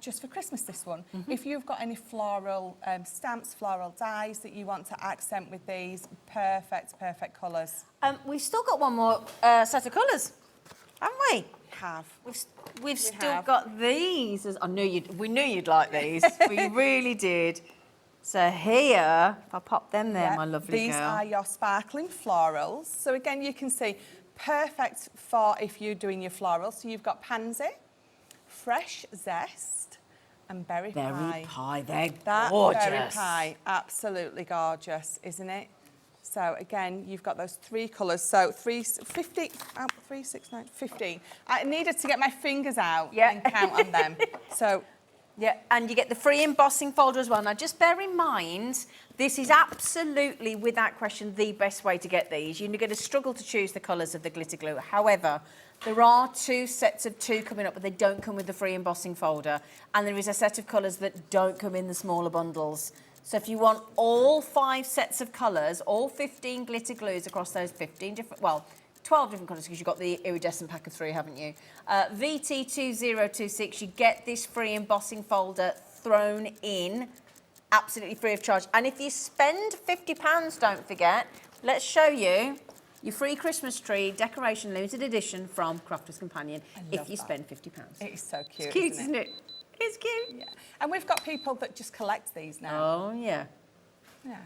just for Christmas, this one. If you've got any floral stamps, floral dies that you want to accent with these, perfect colours. We've still got one more set of colours, haven't we? We've still got these. We knew you'd like these. We really did. So here, if I pop them there, my lovely these girl. are your sparkling florals. So again, you can see perfect for if you're doing your florals. So you've got pansy, fresh zest, and berry pie. Berry pie, they're That gorgeous. berry pie, absolutely gorgeous, isn't it? So again, you've got those 3 colours. So 15. I needed to get my fingers out and count on them. So. Yeah, and you get the free embossing folder as well. Now, just bear in mind, this is absolutely, without question, the best way to get these. You're going to struggle to choose the colours of the glitter glue. However, there are 2 sets of 2 coming up, but they don't come with the free embossing folder. And there is a set of colours that don't come in the smaller bundles. So if you want all 5 sets of colours, all 15 glitter glues across those 15 different, well, 12 different colours because you've got the iridescent pack of 3, haven't you? VT2026, you get this free embossing folder thrown in, absolutely free of charge. And if you spend £50, don't forget, let's show you your free Christmas tree decoration limited edition from Crafter's Companion if you spend £50. It is so cute, It's cute, isn't it? It's cute. Yeah. And we've got people that just collect these now. Oh, yeah. Yeah.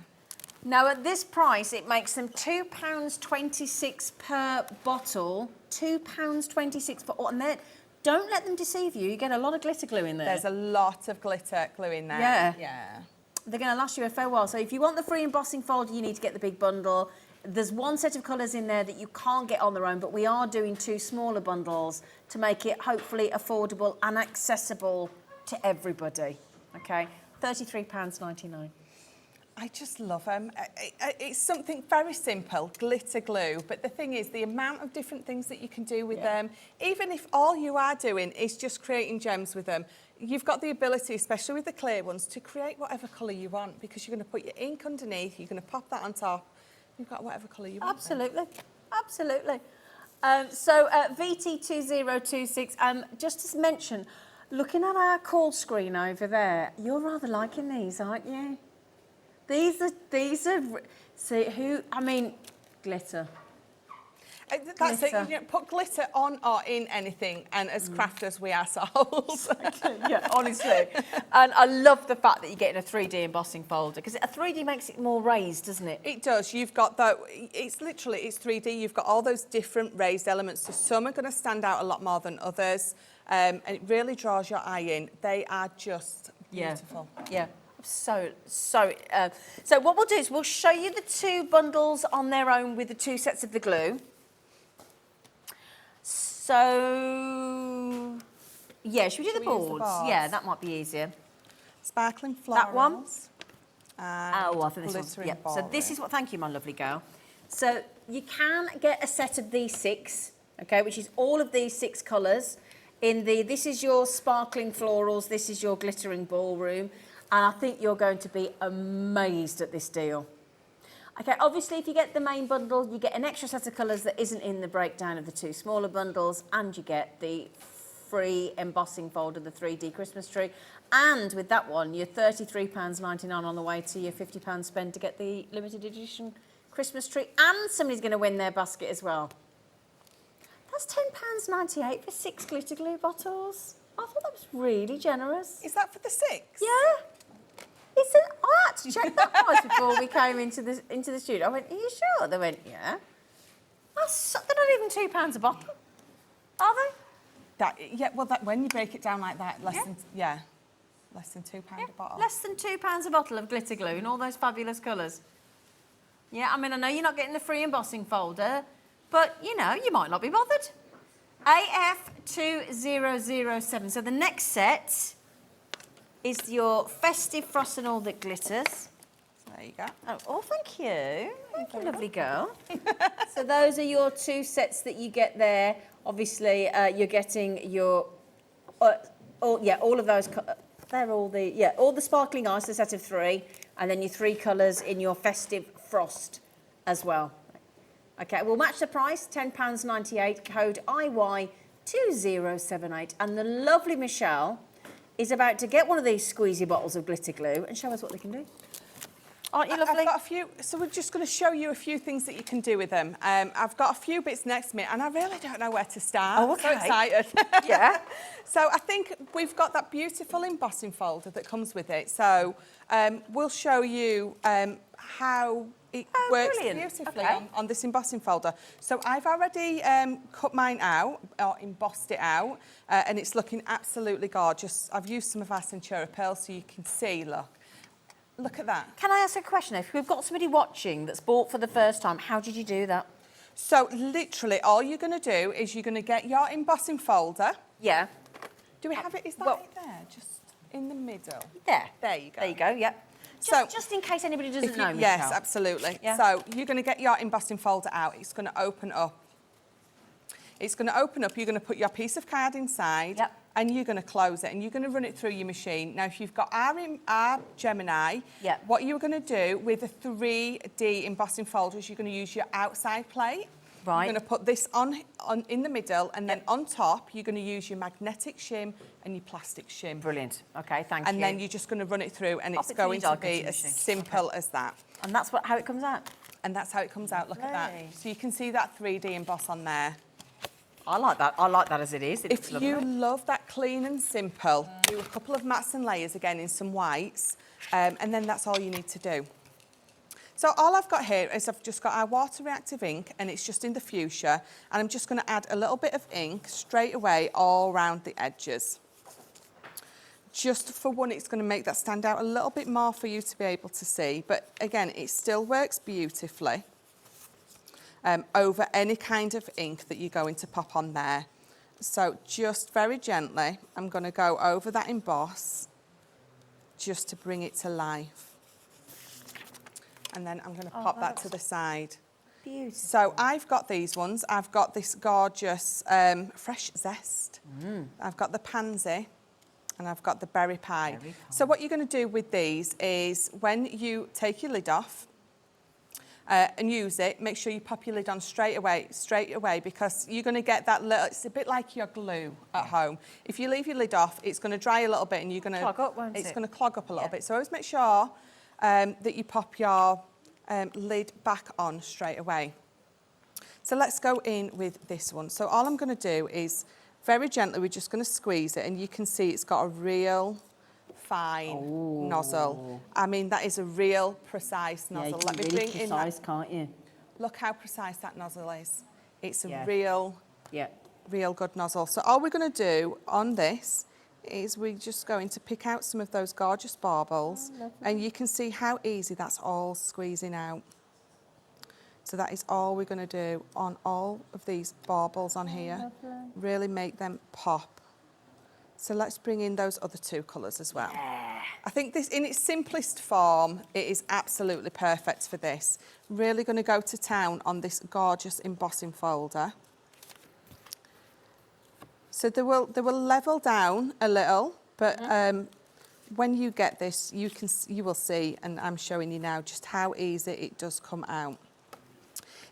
Now, at this price, it makes them £2.26 per bottle, £2.26 for all. And don't let them deceive you. You get a lot of glitter glue in there. There's a lot of glitter glue in there. Yeah. Yeah. They're going to last you a fair while. So if you want the free embossing folder, you need to get the big bundle. There's 1 set of colours in there that you can't get on their own, but we are doing 2 smaller bundles to make it hopefully affordable and accessible to everybody. Okay, £33.99. I just love them. It's something very simple, glitter glue, but the thing is the amount of different things that you can do with them, even if all you are doing is just creating gems with them, you've got the ability, especially with the clear ones, to create whatever colour you want because you're going to put your ink underneath, you're going to pop that on top, you've got whatever colour you want. Absolutely, absolutely. So VT2026, just to mention, looking at our call screen over there, you're rather liking these, aren't you? These are, see, glitter. That's Glitter. it. You know, put glitter on or in anything, and as crafters we ourselves. Yeah, honestly. And I love the fact that you're getting a 3D embossing folder, because a 3D makes it more raised, doesn't it? It does. You've got that. It's 3D. You've got all those different raised elements. So some are going to stand out a lot more than others, and it really draws your eye in. They are just beautiful. Yeah. So what we'll do is we'll show you the 2 bundles on their own with the 2 sets of the glue. So, yeah, should we do the boards? Yeah, that might be easier. Sparkling florals. That one? And I think this one's, glittering yeah. So this is what, thank you, my lovely girl. So you can get a set of these 6, okay, which is all of these 6 colours. This is your sparkling florals, this is your glittering ballroom, and I think you're going to be amazed at this deal. Okay, obviously if you get the main bundle, you get an extra set of colours that isn't in the breakdown of the 2 smaller bundles, and you get the free embossing folder, the 3D Christmas tree. And with that one, you're £33.99 on the way to your £50 spend to get the limited edition Christmas tree, and somebody's going to win their basket as well. That's £10.98 for 6 glitter glue bottles. I thought that was really generous. Is that for the 6? Yeah. I had to check that price before we came into the studio. I went, are you sure? They went, yeah. They're not even £2 a bottle, are they? When you break it down like that, less than £2 a bottle. Less than £2 a bottle of glitter glue in all those fabulous colours. Yeah, I mean, I know you're not getting the free embossing folder, but, you know, you might not be bothered. AF2007. So the next set is your festive frost and all that glitters. There you go. Oh, thank you. Thank you, lovely girl. So those are your 2 sets that you get there. Obviously, you're getting your, all of those. They're all the sparkling ice, a set of 3, and then your 3 colours in your festive frost as well. Okay, we'll match the price, £10.98, code IY2078, and the lovely Michelle is about to get one of these squeezy bottles of glitter glue and show us what they can do. Aren't you lovely? I've got a few, so we're just going to show you a few things that you can do with them. I've got a few bits next to me, and I really don't know where to start. Oh, okay. I'm so excited. Yeah. So I think we've got that beautiful embossing folder that comes with it. So we'll show you how it works beautifully on this embossing folder. So I've already cut mine out, or embossed it out, and it's looking absolutely gorgeous. I've used some of our Centura pearls so you can see, Look at that. Can I ask a question? If we've got somebody watching that's bought for the first time, how did you do that? So literally all you're going to do is you're going to get your embossing folder. Yeah. Do we have it? Is that it there? Just in the middle? There. There you go. There you go, yep. Just in case anybody doesn't know, Michelle. Yes, absolutely. Yeah. So you're going to get your embossing folder out. It's going to open up. It's going to open up. You're going to put your piece of card inside. Yep. And you're going to close it, and you're going to run it through your machine. Now, if you've got our Gemini, what you're going to do with a 3D embossing folder is you're going to use your outside plate. Right. You're going to put this on in the middle, and then on top, you're going to use your magnetic shim and your plastic shim. Brilliant. Okay, thank you. And then you're just going to run it through, and it's going to be as simple as that. And that's how it comes out? And that's how it comes out. Look at that. So you can see that 3D emboss on there. I like that. I like that as it is. If you love that clean and simple, do a couple of mats and layers again in some whites, and then that's all you need to do. So all I've got here is I've just got our water reactive ink, and it's just in the fuchsia, and I'm just going to add a little bit of ink straight away all around the edges. Just for one, it's going to make that stand out a little bit more for you to be able to see, but again, it still works beautifully. Over any kind of ink that you're going to pop on there. So just very gently, I'm going to go over that emboss just to bring it to life. And then I'm going to pop that to the side. Beautiful. So I've got these ones. I've got this gorgeous fresh zest. I've got the pansy, and I've got the berry pie. So what you're going to do with these is when you take your lid off, and use it, make sure you pop your lid on straight away, because you're going to get that little, it's a bit like your glue at home. If you leave your lid off, it's going to dry a little bit, and you're going to clog up, won't it? It's going to clog up a little bit. So always make sure that you pop your lid back on straight away. So let's go in with this one. So all I'm going to do is very gently, we're just going to squeeze it, and you can see it's got a real fine nozzle. I mean, that is a real precise nozzle. Yeah, you Let can me really bring in precise, that. can't you? Look how precise that nozzle is. It's a Yeah. real good nozzle. So all we're going to do on this is we're just going to pick out some of those gorgeous baubles, and you can see how easy that's all squeezing out. So that is all we're going to do on all of these baubles on here. Really make them pop. So let's bring in those other two colours as well. I think this, in its simplest form, it is absolutely perfect for this. Really going to go to town on this gorgeous embossing folder. So they will level down a little, but when you get this, you will see, and I'm showing you now, just how easy it does come out.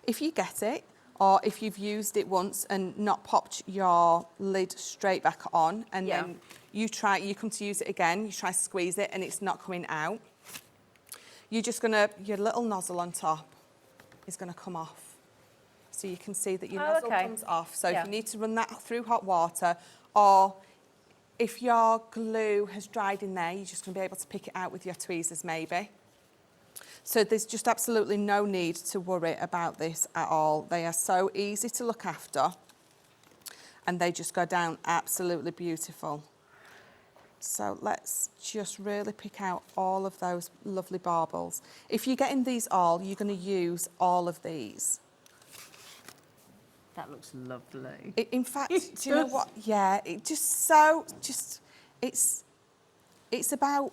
If you get it, or if you've used it once and not popped your lid straight back on, and then you come to use it again, you try to squeeze it and it's not coming out, you're just gonna, your little nozzle on top is gonna come off. So you can see that your nozzle comes off. So if you need to run that through hot water, or if your glue has dried in there, you're just gonna be able to pick it out with your tweezers maybe. So there's just absolutely no need to worry about this at all. They are so easy to look after, and they just go down absolutely beautiful. So let's just really pick out all of those lovely baubles. If you're getting these all, you're going to use all of these. That looks lovely. In fact, do you know what? Yeah, it just so, it's about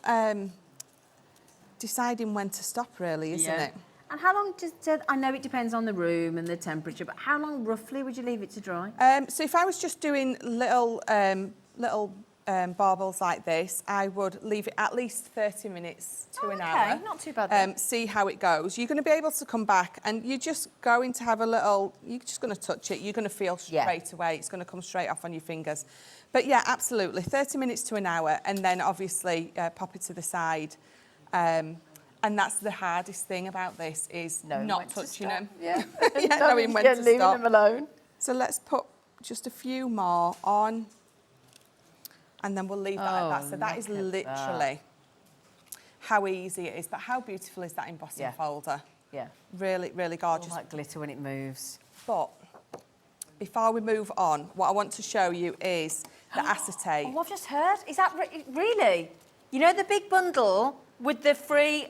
deciding when to stop, really, isn't it? And how long I know it depends on the room and the temperature, but how long roughly would you leave it to dry? So if I was just doing little baubles like this, I would leave it at least 30 minutes to an hour. Not too bad then. See how it goes. You're going to be able to come back, and you're just going to have a little, you're just going to touch it, you're going to feel straight away, it's going to come straight off on your fingers. But yeah, absolutely, 30 minutes to an hour, and then obviously pop it to the side. And that's the hardest thing about this, is not touching them. Yeah. Knowing when to stop. Leaving them alone. So let's put just a few more on, and then we'll leave that at that. So that is literally how easy it is, but how beautiful is that embossing folder? Yeah. Really, really gorgeous. All that glitter when it moves. But before we move on, what I want to show you is the acetate. Oh, I've just heard. Is that really? You know the big bundle with the free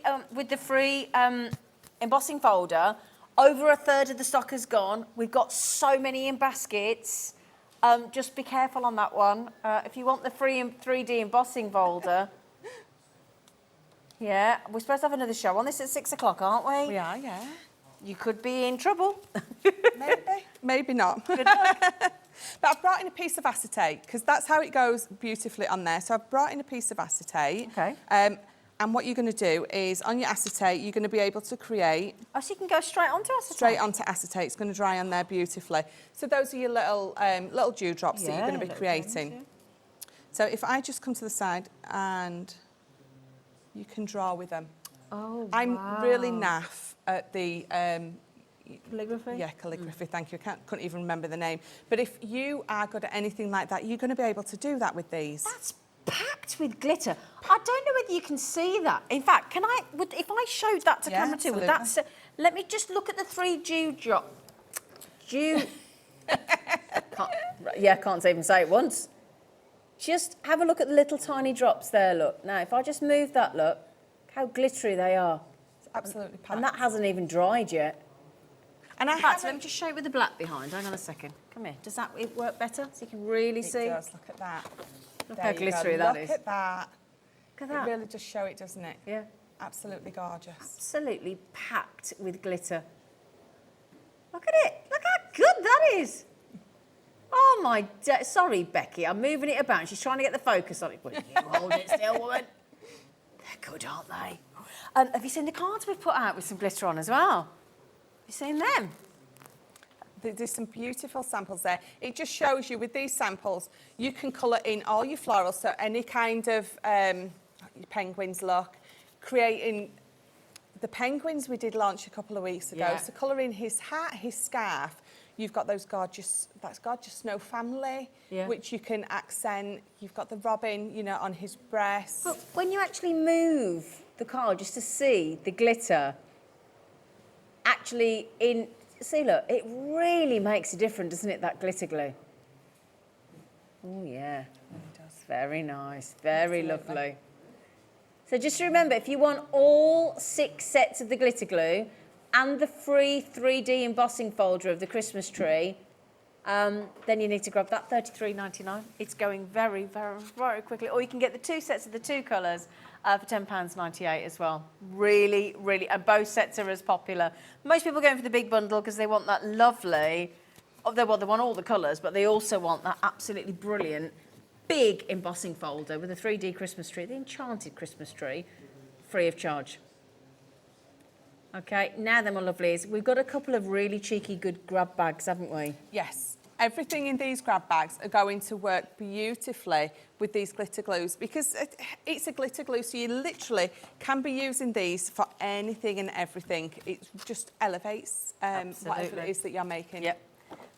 embossing folder? Over a third of the stock has gone. We've got so many in baskets. Just be careful on that one. If you want the free 3D embossing folder. Yeah, we're supposed to have another show on this at 6 o'clock, aren't we? We are, yeah. You could be in trouble. Maybe. Maybe not. Good luck. But I've brought in a piece of acetate, because that's how it goes beautifully on there. So I've brought in a piece of acetate. Okay. And what you're going to do is, on your acetate, you're going to be able to create... Oh, so you can go straight onto acetate? Straight onto acetate. It's going to dry on there beautifully. So those are your little dewdrops that you're going to be creating. So if I just come to the side, and you can draw with them. Oh, wow. I'm really naff at the... calligraphy? Yeah, calligraphy, thank you. I couldn't even remember the name. But if you are good at anything like that, you're going to be able to do that with these. That's packed with glitter. I don't know whether you can see that. In fact, if I showed that to camera too, would that... Let me just look at the 3 dewdrop. Can't even say it once. Just have a look at the little tiny drops there, look. Now, if I just move that, look, how glittery they are. It's absolutely packed. And that hasn't even dried yet. And Let me just show you with the black behind. Hang on a second. Come here. Does that work better? So you can really see? It does. Look at that. Look how glittery that is. Look at that. Look at that. It really does show it, doesn't it? Yeah. Absolutely gorgeous. Absolutely packed with glitter. Look at it. Look how good that is. Oh, my... Sorry, Becky. I'm moving it about. She's trying to get the focus on it. Will you hold it still, woman? They're good, aren't they? Have you seen the cards we've put out with some glitter on as well? Have you seen them? There's some beautiful samples there. It just shows you, with these samples, you can colour in all your florals, so any kind of penguins look, creating... The penguins we did launch a couple of weeks ago, so colouring his hat, his scarf, You've got that gorgeous snow family, Yeah. which you can accent. You've got the robin, you know, on his breast. But when you actually move the card just to see the glitter, actually see, look, it really makes a difference, doesn't it, that glitter glue? Oh, yeah. It does. Very nice. Very Absolutely. lovely. So just remember, if you want all 6 sets of the glitter glue and the free 3D embossing folder of the Christmas tree, then you need to grab that $33.99. It's going very, very, very quickly. Or you can get the 2 sets of the 2 colours for £10.98 as well. Really, really, and both sets are as popular. Most people are going for the big bundle because they want that lovely, they want all the colours, but they also want that absolutely brilliant big embossing folder with a 3D Christmas tree, the enchanted Christmas tree, free of charge. Okay, now then, my lovelies, we've got a couple of really cheeky good grab bags, haven't we? Yes, everything in these grab bags are going to work beautifully with these glitter glues because it's a glitter glue, so you literally can be using these for anything and everything. It just elevates whatever it is that you're making. Yep.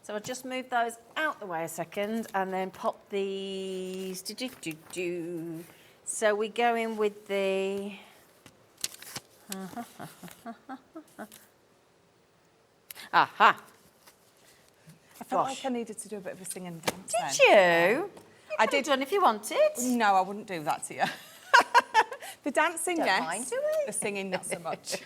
So I'll just move those out the way a second and then pop these. So we go in with the... Aha. I felt like I needed to do a bit of a sing and dance. Did you? I did. Done if you wanted. No, I wouldn't do that to you. The dancing, Don't yes. mind, do we? The singing, not so much.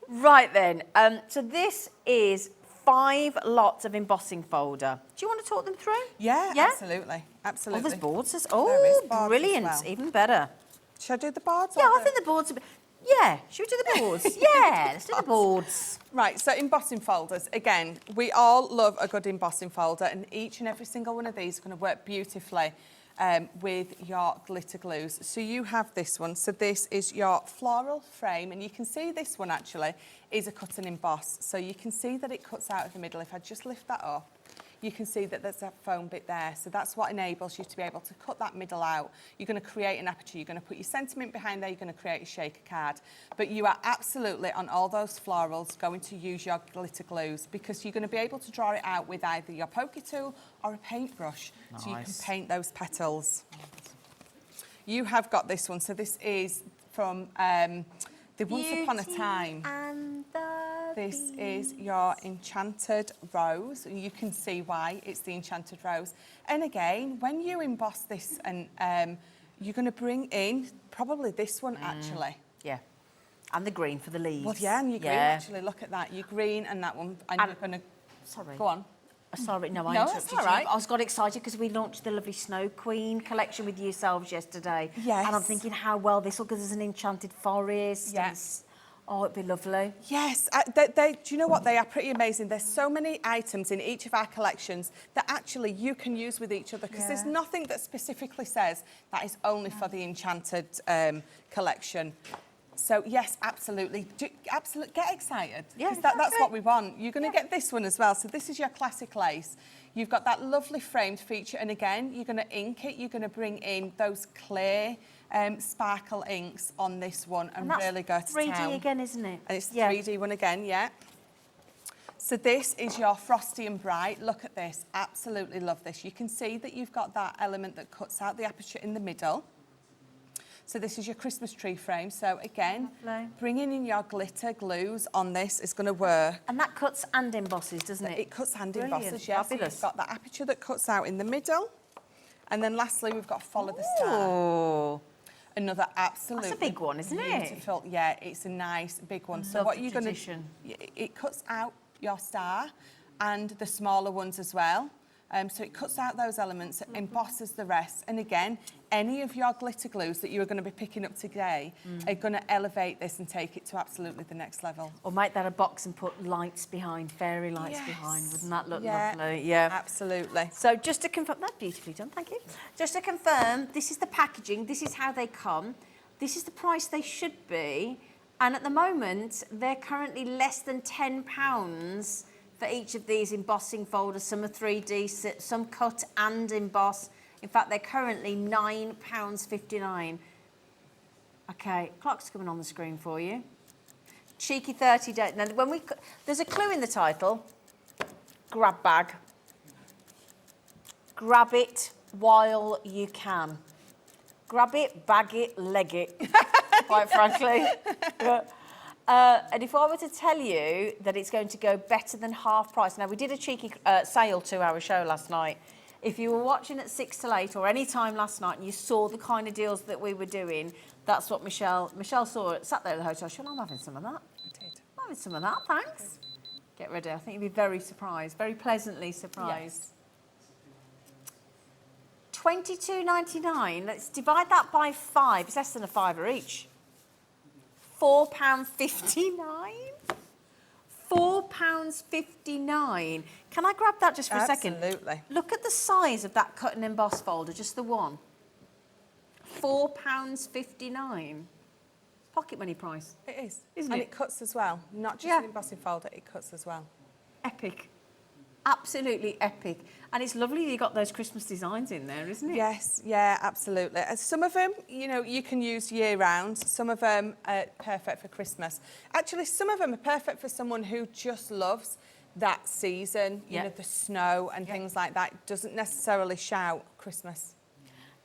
Right then. So this is 5 lots of embossing folder. Do you want to talk them through? Yeah, Yeah? absolutely. Absolutely. Oh, there's boards. There is Oh, boards as brilliant. well. Even better. Should I do the boards? Yeah, or I think the boards are... Yeah, should we do the boards? Yeah, let's do the boards. Right, so embossing folders. Again, we all love a good embossing folder, and each and every single one of these is going to work beautifully with your glitter glues. So you have this one. So this is your floral frame, and you can see this one actually is a cut and emboss. So you can see that it cuts out of the middle. If I just lift that up, you can see that there's a foam bit there. So that's what enables you to be able to cut that middle out. You're going to create an aperture. You're going to put your sentiment behind there. You're going to create a shaker card. But you are absolutely, on all those florals, going to use your glitter glues because you're going to be able to draw it out with either your pokey tool or a paintbrush. Nice. So you can paint those petals. You have got this one. So this is from the Once Upon a Time. And the This is your enchanted rose. You can see why it's the enchanted rose. And again, when you emboss this, and you're going to bring in probably this one actually. Yeah. And the green for the leaves. Well, yeah, and your green actually. Look at that. Your green and that one. And you're going to. Sorry. Go on. Sorry, no, I No, interrupted that's all right. you. I got excited because we launched the lovely Snow Queen collection with yourselves yesterday. Yes. And I'm thinking how well this will give us an enchanted forest. Yes. Oh, it'd be lovely. Yes, do you know what? They are pretty amazing. There's so many items in each of our collections that actually you can use with each other because there's nothing that specifically says that is only for the enchanted collection. So yes, absolutely. Absolutely, get excited. Yeah, because that's what we want. You're going to get this one as well. So this is your classic lace. You've got that lovely framed feature, and again, you're going to ink it. You're going to bring in those clear sparkle inks on this one and that's really go to 3D town. again, isn't it? And it's the 3D one again, yeah. So this is your Frosty and Bright. Look at this. Absolutely love this. You can see that you've got that element that cuts out the aperture in the middle. So this is your Christmas tree frame. So again, bringing in your glitter glues on this is going to work. And that cuts and embosses, doesn't it? It cuts and Brilliant. embosses, yes. So you've got that aperture that cuts out in the middle. And then lastly, we've got Follow the Star. Oh. Another absolutely That's a big one, isn't it? Beautiful. Yeah, it's a nice big one. So Love what the you're going to tradition. it cuts out your star and the smaller ones as well. So it cuts out those elements, it embosses the rest. And again, any of your glitter glues that you are going to be picking up today are going to elevate this and take it to absolutely the next level. Or make that a box and put lights behind, fairy lights behind. Wouldn't that look Yeah, lovely? Yeah, absolutely. So just to confirm, that's beautifully done, thank you. Just to confirm, this is the packaging, this is how they come, this is the price they should be, and at the moment, they're currently less than £10 for each of these embossing folders. Some are 3D, some cut and emboss. In fact, they're currently £9.59. Okay, clock's coming on the screen for you. Cheeky 30 days. Now, there's a clue in the title. grab bag. Grab it while you can. Grab it, bag it, leg it, quite frankly. And if I were to tell you that it's going to go better than half price, now we did a cheeky sale 2-hour show last night. If you were watching at 6 till 8 or any time last night and you saw the kind of deals that we were doing, that's what Michelle saw it, sat there at the hotel. She said, I'm having some of that. I did. I'm having some of that, thanks. Get ready. I think you'll be very surprised, very pleasantly surprised. Yes. $22.99. Let's divide that by 5. It's less than a fiver each. £4.59. £4.59. Can I grab that just for a second? Absolutely. Look at the size of that cut and emboss folder, just the one. £4.59. Pocket money price. It is. Isn't and it? it cuts as well. Not just Yeah. an embossing folder, it cuts as well. Epic. Absolutely epic. And it's lovely you got those Christmas designs in there, isn't it? Yes, yeah, absolutely. Some of them, you know, you can use year round. Some of them are perfect for Christmas. Actually, some of them are perfect for someone who just loves that season, you know, the snow and things like that. Doesn't necessarily shout Christmas.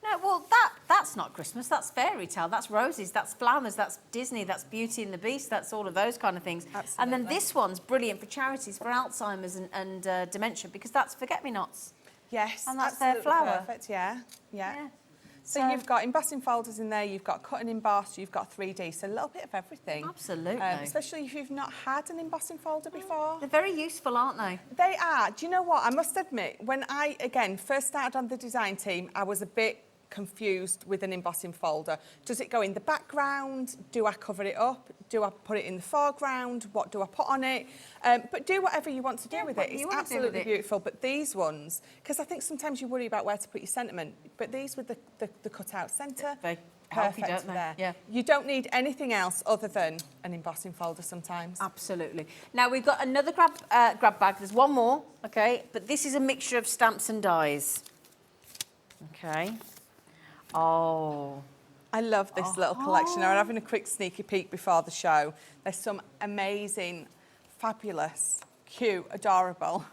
No, well, that's not Christmas. That's fairy tale. That's roses. That's flowers. That's Disney. That's Beauty and the Beast. That's all of those kind of things. Absolutely. And then this one's brilliant for charities, for Alzheimer's and dementia, because that's forget-me-nots. Yes, And that's their absolutely flower. perfect, yeah. Yeah. So you've got embossing folders in there, you've got cut and emboss, you've got 3D, so a little bit of everything. Absolutely. Especially if you've not had an embossing folder before. They're very useful, aren't they? They are. Do you know what? I must admit, when I, again, first started on the design team, I was a bit confused with an embossing folder. Does it go in the background? Do I cover it up? Do I put it in the foreground? What do I put on it? But do whatever you want to do with it. It's absolutely beautiful. But these ones, because I think sometimes you worry about where to put your sentiment, but these with the cut-out centre, They perfect don't they? there. Yeah. You don't need anything else other than an embossing folder sometimes. Absolutely. Now, we've got another grab bag. There's one more, okay? But this is a mixture of stamps and dies. Okay. Oh. I love this little collection. I'm having a quick sneaky peek before the show. There's some amazing, fabulous, cute, adorable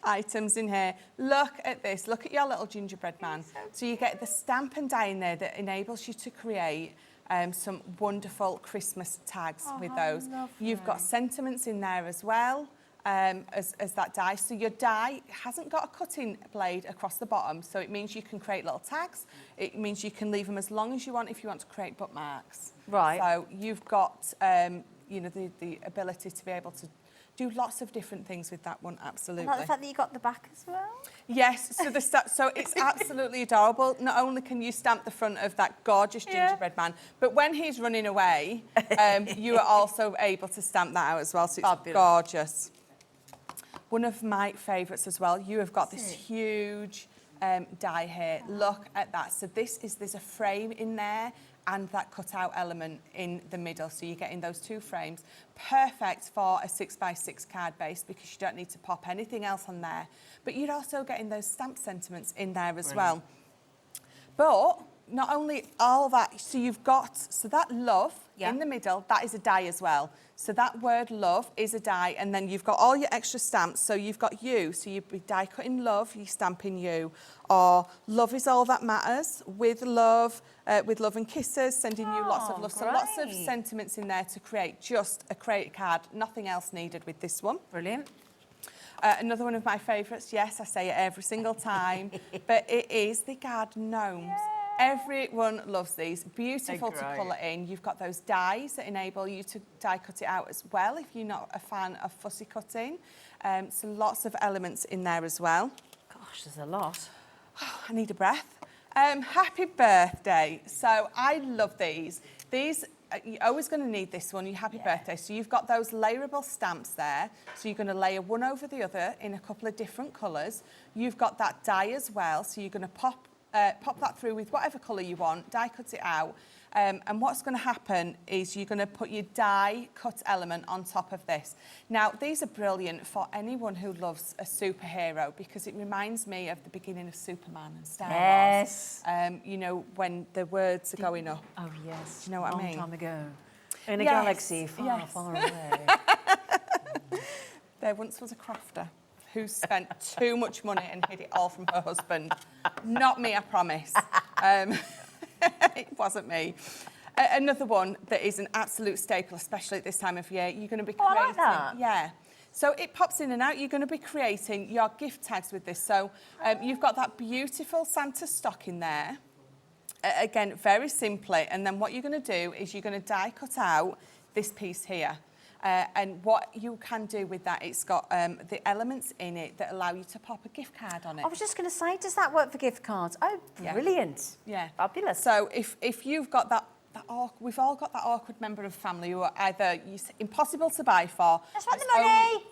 items in here. Look at this. Look at your little gingerbread man. So you get the stamp and die in there that enables you to create some wonderful Christmas tags with those. You've got sentiments in there as well. As that die. So your die hasn't got a cutting blade across the bottom, so it means you can create little tags. It means you can leave them as long as you want if you want to create bookmarks. Right. So you've got, you know, the ability to be able to do lots of different things with that one, absolutely. I like the fact that you got the back as well. Yes, so so it's absolutely adorable. Not only can you stamp the front of that gorgeous gingerbread man, but when he's running away, you are also able to stamp that out as well, so it's Fabulous. gorgeous. One of my favourites as well, you have got this huge die here. Look at that. So there's a frame in there and that cut-out element in the middle. So you're getting those two frames. Perfect for a 6x6 card base because you don't need to pop anything else on there. But you're also getting those stamp sentiments in there as well. But not only all that, so you've got, so that love in the middle, that is a die as well. So that word love is a die, and then you've got all your extra stamps. So you've got you, so you'd be die cutting love, you stamping you, or love is all that matters, with love and kisses, sending you lots of love. So lots of sentiments in there to create just a create card, nothing else needed with this one. Brilliant. Another one of my favourites, yes, I say it every single time, but it is the garden gnomes. Everyone loves these. Beautiful to colour in. You've got those dies that enable you to die cut it out as well if you're not a fan of fussy cutting. So lots of elements in there as well. Gosh, there's a lot. I need a breath. Happy birthday. So I love these. These, you're always going to need this one, your happy birthday. So you've got those layerable stamps there. So you're going to layer one over the other in a couple of different colours. You've got that die as well. So you're going to pop that through with whatever colour you want, die cut it out. And what's going to happen is you're going to put your die cut element on top of this. Now, these are brilliant for anyone who loves a superhero because it reminds me of the beginning of Superman and Star Wars. You know, when the words are going up. Oh, yes. You know what I mean? Long time ago. In a galaxy far, far away. There once was a crafter who spent too much money and hid it all from her husband. Not me, I promise. It wasn't me. Another one that is an absolute staple, especially at this time of year, you're going to be creating... I like that. Yeah. So it pops in and out. You're going to be creating your gift tags with this. So you've got that beautiful Santa stocking there. Again, very simply. And then what you're going to do is you're going to die cut out this piece here. And what you can do with that, it's got the elements in it that allow you to pop a gift card on it. I was just going to say, does that work for gift cards? Oh, brilliant. Yeah. Fabulous. So if you've got that we've all got that awkward member of family who are either impossible to buy for. Just want the money.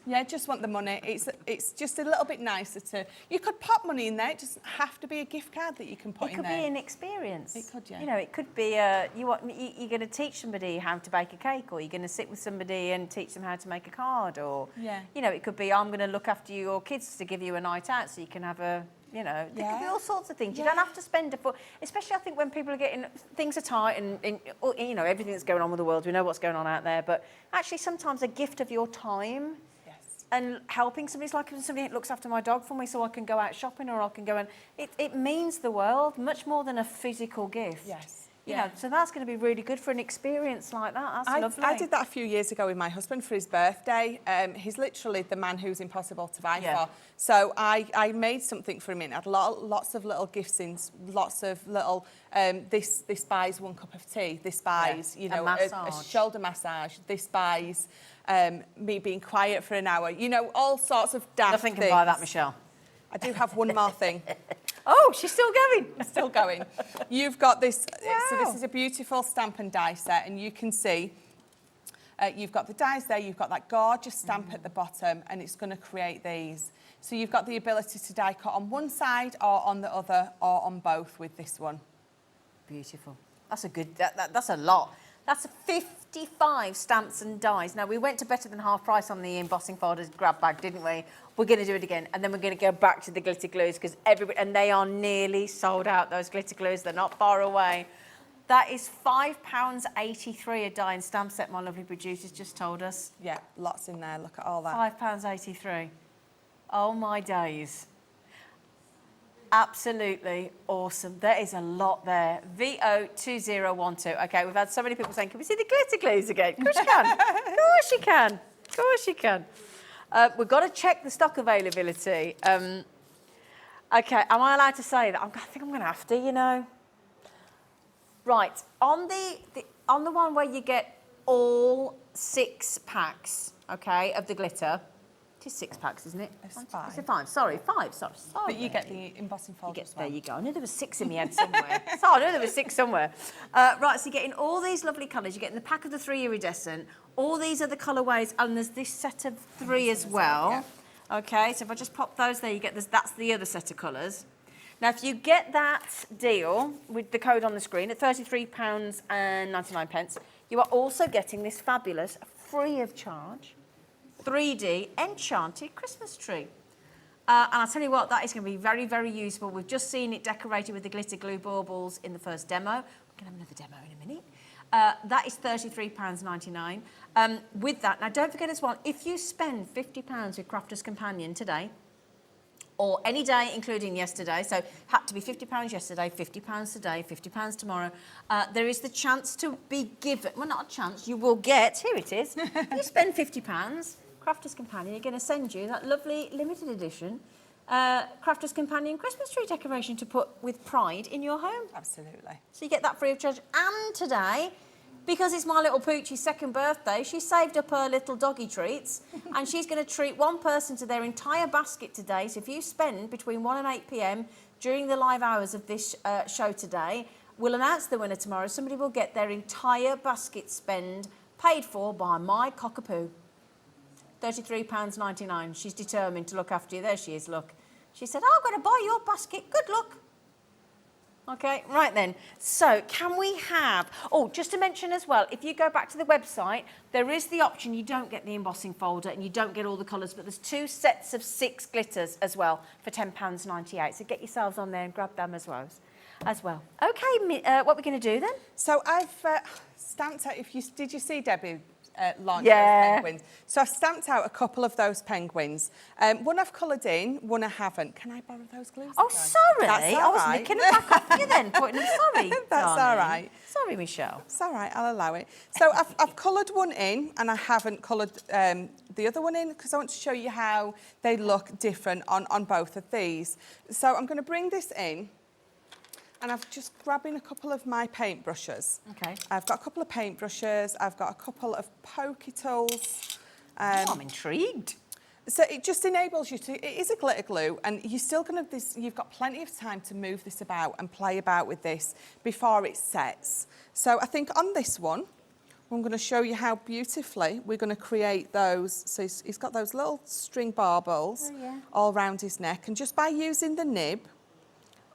Yeah, just want the money. It's just a little bit nicer to... You could pop money in there. It doesn't have to be a gift card that you can put in there. It could be an experience. It could, yeah. You know, it could be you're going to teach somebody how to bake a cake, or you're going to sit with somebody and teach them how to make a card, or you know, it could be I'm going to look after your kids to give you a night out so you can have a... You know, there could be all sorts of things. You don't have to spend especially I think when people are getting, things are tight and, you know, everything that's going on with the world, we know what's going on out there, but actually sometimes a gift of your time and helping somebody's like somebody looks after my dog for me so I can go out shopping, or I can go and, it means the world much more than a physical gift. Yes. You know, so that's going to be really good for an experience like that. That's lovely. I did that a few years ago with my husband for his birthday. He's literally the man who's impossible to buy for. So I made something for him. It had lots of little gifts in, lots of little, this buys 1 cup of tea, this buys, you know, a shoulder massage, this buys me being quiet for an hour, you know, all sorts of daft Nothing things. can buy that, Michelle. I do have one more thing. Oh, she's still going. Still going. You've got this, so this is a beautiful stamp and die set, and you can see you've got the dies there, you've got that gorgeous stamp at the bottom, and it's going to create these. So you've got the ability to die cut on one side or on the other or on both with this one. Beautiful. That's a good, that's a lot. That's 55 stamps and dies. Now, we went to better than half price on the embossing folders grab bag, didn't we? We're going to do it again. And then we're going to go back to the glitter glues because and they are nearly sold out, those glitter glues. They're not far away. That is £5.83 a die and stamp set, my lovely producers just told us. Yeah, lots in there. Look at all that. £5.83. Oh, my days. Absolutely awesome. There is a lot there. VO2012. Okay, we've had so many people saying, can we see the glitter glues again? Of course you can. Of course you can. Of course you can. We've got to check the stock availability. Okay, am I allowed to say that? I think I'm going to have to, you know. Right, on the one where you get all 6 packs, okay, of the glitter. It is 6 packs, isn't it? It's 5. Is it 5? Sorry, 5. Sorry. But you get the embossing folder as well. There you go. I knew there was 6 in my head somewhere. I knew there was 6 somewhere. Right, so you're getting all these lovely colours. You're getting the pack of the 3 iridescent. All these are the colourways, and there's this set of 3 as well. Yeah. Okay, so if I just pop those there, you get this. That's the other set of colours. Now, if you get that deal with the code on the screen at £33.99, you are also getting this fabulous, free of charge, 3D enchanted Christmas tree. And I'll tell you what, that is going to be very, very useful. We've just seen it decorated with the glitter glue baubles in the first demo. We're going to have another demo in a minute. That is £33.99. With that, now don't forget as well, if you spend £50 with Crafter's Companion today, or any day, including yesterday, so had to be £50 yesterday, £50 today, £50 tomorrow, there is the chance to be given, well, not a chance, you will get, here it is, you spend £50, Crafter's Companion are going to send you that lovely limited edition Crafter's Companion Christmas tree decoration to put with pride in your home. Absolutely. So you get that free of charge. And today, because it's my little Poochie's 2nd birthday, she saved up her little doggy treats and she's going to treat one person to their entire basket today. So if you spend between 1 and 8 p.m. during the live hours of this show today, we'll announce the winner tomorrow. Somebody will get their entire basket spend paid for by my cockapoo. £33.99. She's determined to look after you. There she is, look. She said, I'm going to buy your basket. Good luck. Okay, right then. So can we have... Oh, just to mention as well, if you go back to the website, there is the option, you don't get the embossing folder and you don't get all the colours, but there's 2 sets of 6 glitters as well for £10.98. So get yourselves on there and grab them as well. Okay, what are we going to do then? So I've stamped out, did you see, Debbie, launch Yeah. those penguins. So I've stamped out a couple of those penguins. One I've coloured in, one I haven't. Can I borrow those glues? Oh, again? sorry. That's I all was right. nicking them back off you then, putting them. Sorry, That's all darling. right. Sorry, Michelle. It's all right, I'll allow it. So I've coloured one in and I haven't coloured the other one in because I want to show you how they look different on both of these. So I'm going to bring this in and I'm just grabbing a couple of my paintbrushes. Okay. I've got a couple of paintbrushes, I've got a couple of pokey tools. I'm intrigued. So it just enables you to, it is a glitter glue and you're still going to, you've got plenty of time to move this about and play about with this before it sets. So I think on this one, I'm going to show you how beautifully we're going to create those. So he's got those little string barbels all around his neck and just by using the nib,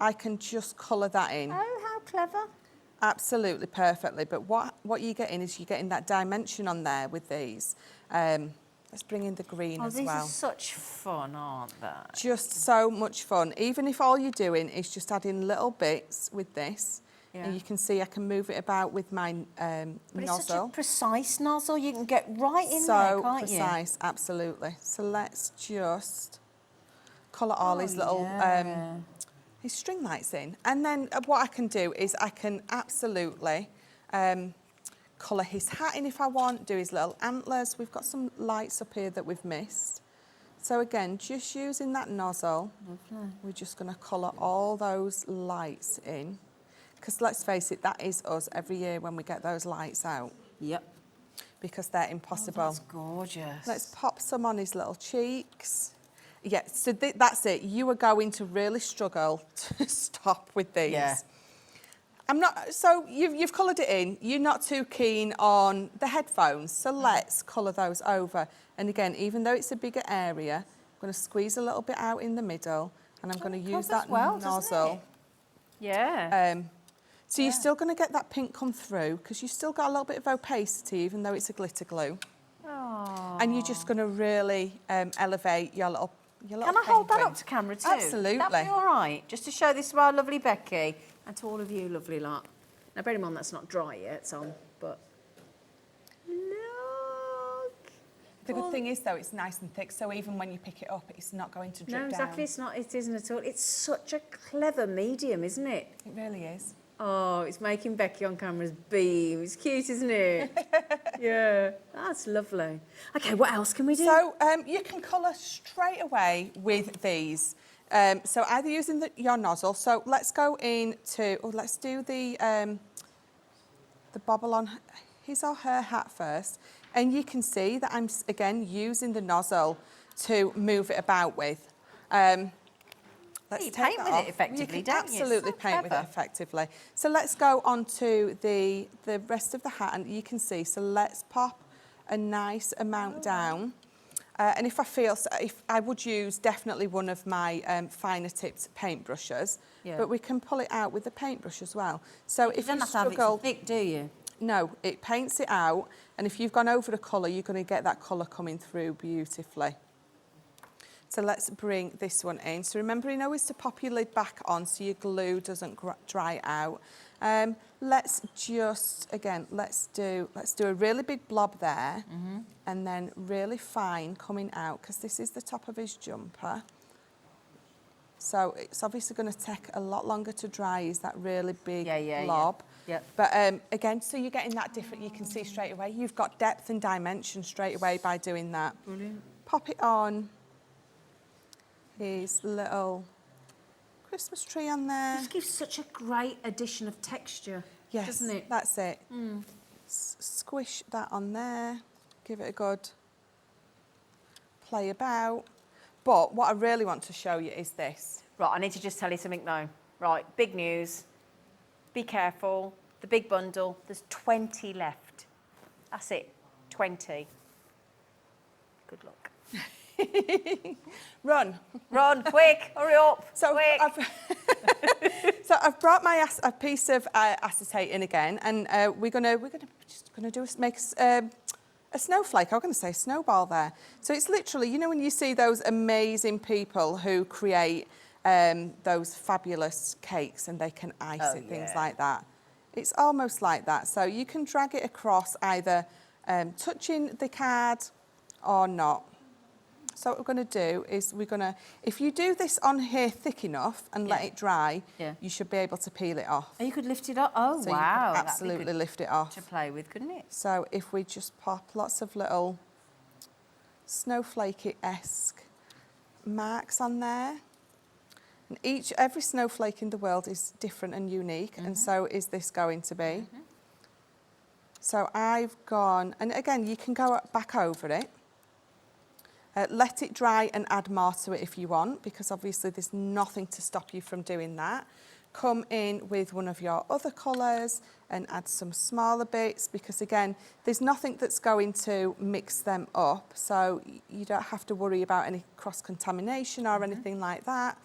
I can just colour that in. Oh, how clever. Absolutely perfectly. But what you're getting is you're getting that dimension on there with these. Let's bring in the green as well. Oh, these are such fun, aren't they? Just so much fun. Even if all you're doing is just adding little bits with this, and you can see I can move it about with my But it's such a nozzle. precise nozzle. You can get right in there, So can't you? precise, absolutely. So let's just colour all his little his string lights in. And then what I can do is I can absolutely colour his hat in if I want, do his little antlers. We've got some lights up here that we've missed. So again, just using that nozzle, we're just going to colour all those lights in. Because let's face it, that is us every year when we get those lights out. Yep. Because they're impossible. Oh, that's gorgeous. Let's pop some on his little cheeks. Yeah, so that's it. You are going to really struggle to stop with these. Yeah. I'm not, so you've coloured it in. You're not too keen on the headphones, so let's colour those over. And again, even though it's a bigger area, I'm going to squeeze a little bit out in the middle and I'm going to use that nozzle. Yeah. So you're still going to get that pink come through because you've still got a little bit of opacity even though it's a glitter glue. Oh. And you're just going to really elevate your little Can I hold that up to camera too? Absolutely. That'd be all right. Just to show this to our lovely Becky and to all of you lovely lot. Now, bear in mind that's not dry yet, it's on, but look. The good thing is, though, it's nice and thick, so even when you pick it up, it's not going to drip No, exactly. down. It's not. It isn't at all. It's such a clever medium, isn't it? It really is. Oh, it's making Becky on camera's beam. It's cute, isn't it? Yeah. That's lovely. Okay, what else can we do? So you can colour straight away with these. So either using your nozzle. So let's go into, let's do the bobble on his or her hat first. And you can see that I'm, again, using the nozzle to move it about with. Let's You take paint that with off. it effectively, you can don't you? absolutely So paint with it clever. effectively. So let's go on to the rest of the hat, and you can see, so let's pop a nice amount down. And if I feel, if I would use definitely one of my finer tipped paintbrushes, but we can pull it out with the paintbrush as well. So if you don't have to have it struggle, so thick, do you? no, it paints it out, and if you've gone over the colour, you're going to get that colour coming through beautifully. So let's bring this one in. So remembering always to pop your lid back on so your glue doesn't dry out. Let's just, again, let's do a really big blob there, and then really fine coming out, because this is the top of his jumper. So it's obviously going to take a lot longer to dry, is that really big blob. Yeah. But again, so you're getting that different, you can see straight away. You've got depth and dimension straight away by doing that. Brilliant. Pop it on his little Christmas tree on there. This gives such a great addition of texture, Yes, doesn't it? that's it. Squish that on there, give it a good play about. But what I really want to show you is this. Right, I need to just tell you something now. Right, big news. Be careful. The big bundle, there's 20 left. That's it, 20. Good luck. Run. Run, quick, hurry up, So quick. I've brought my a piece of acetate in again, and we're gonna make a snowflake. I'm going to say snowball there. So it's literally, you know, when you see those amazing people who create those fabulous cakes and they can ice it, things like that. It's almost like that. So you can drag it across either touching the card or not. So what we're going to do is if you do this on here thick enough and let it dry, you should be able to peel it off. Oh, you could lift it up. Oh, So wow. you could absolutely lift it off. To play with, couldn't it? So if we just pop lots of little snowflakey-esque marks on there. And every snowflake in the world is different and unique, and so is this going to be. So I've gone, and again, you can go back over it. Let it dry and add more to it if you want, because obviously there's nothing to stop you from doing that. Come in with one of your other colours and add some smaller bits, because again, there's nothing that's going to mix them up, so you don't have to worry about any cross-contamination or anything like that.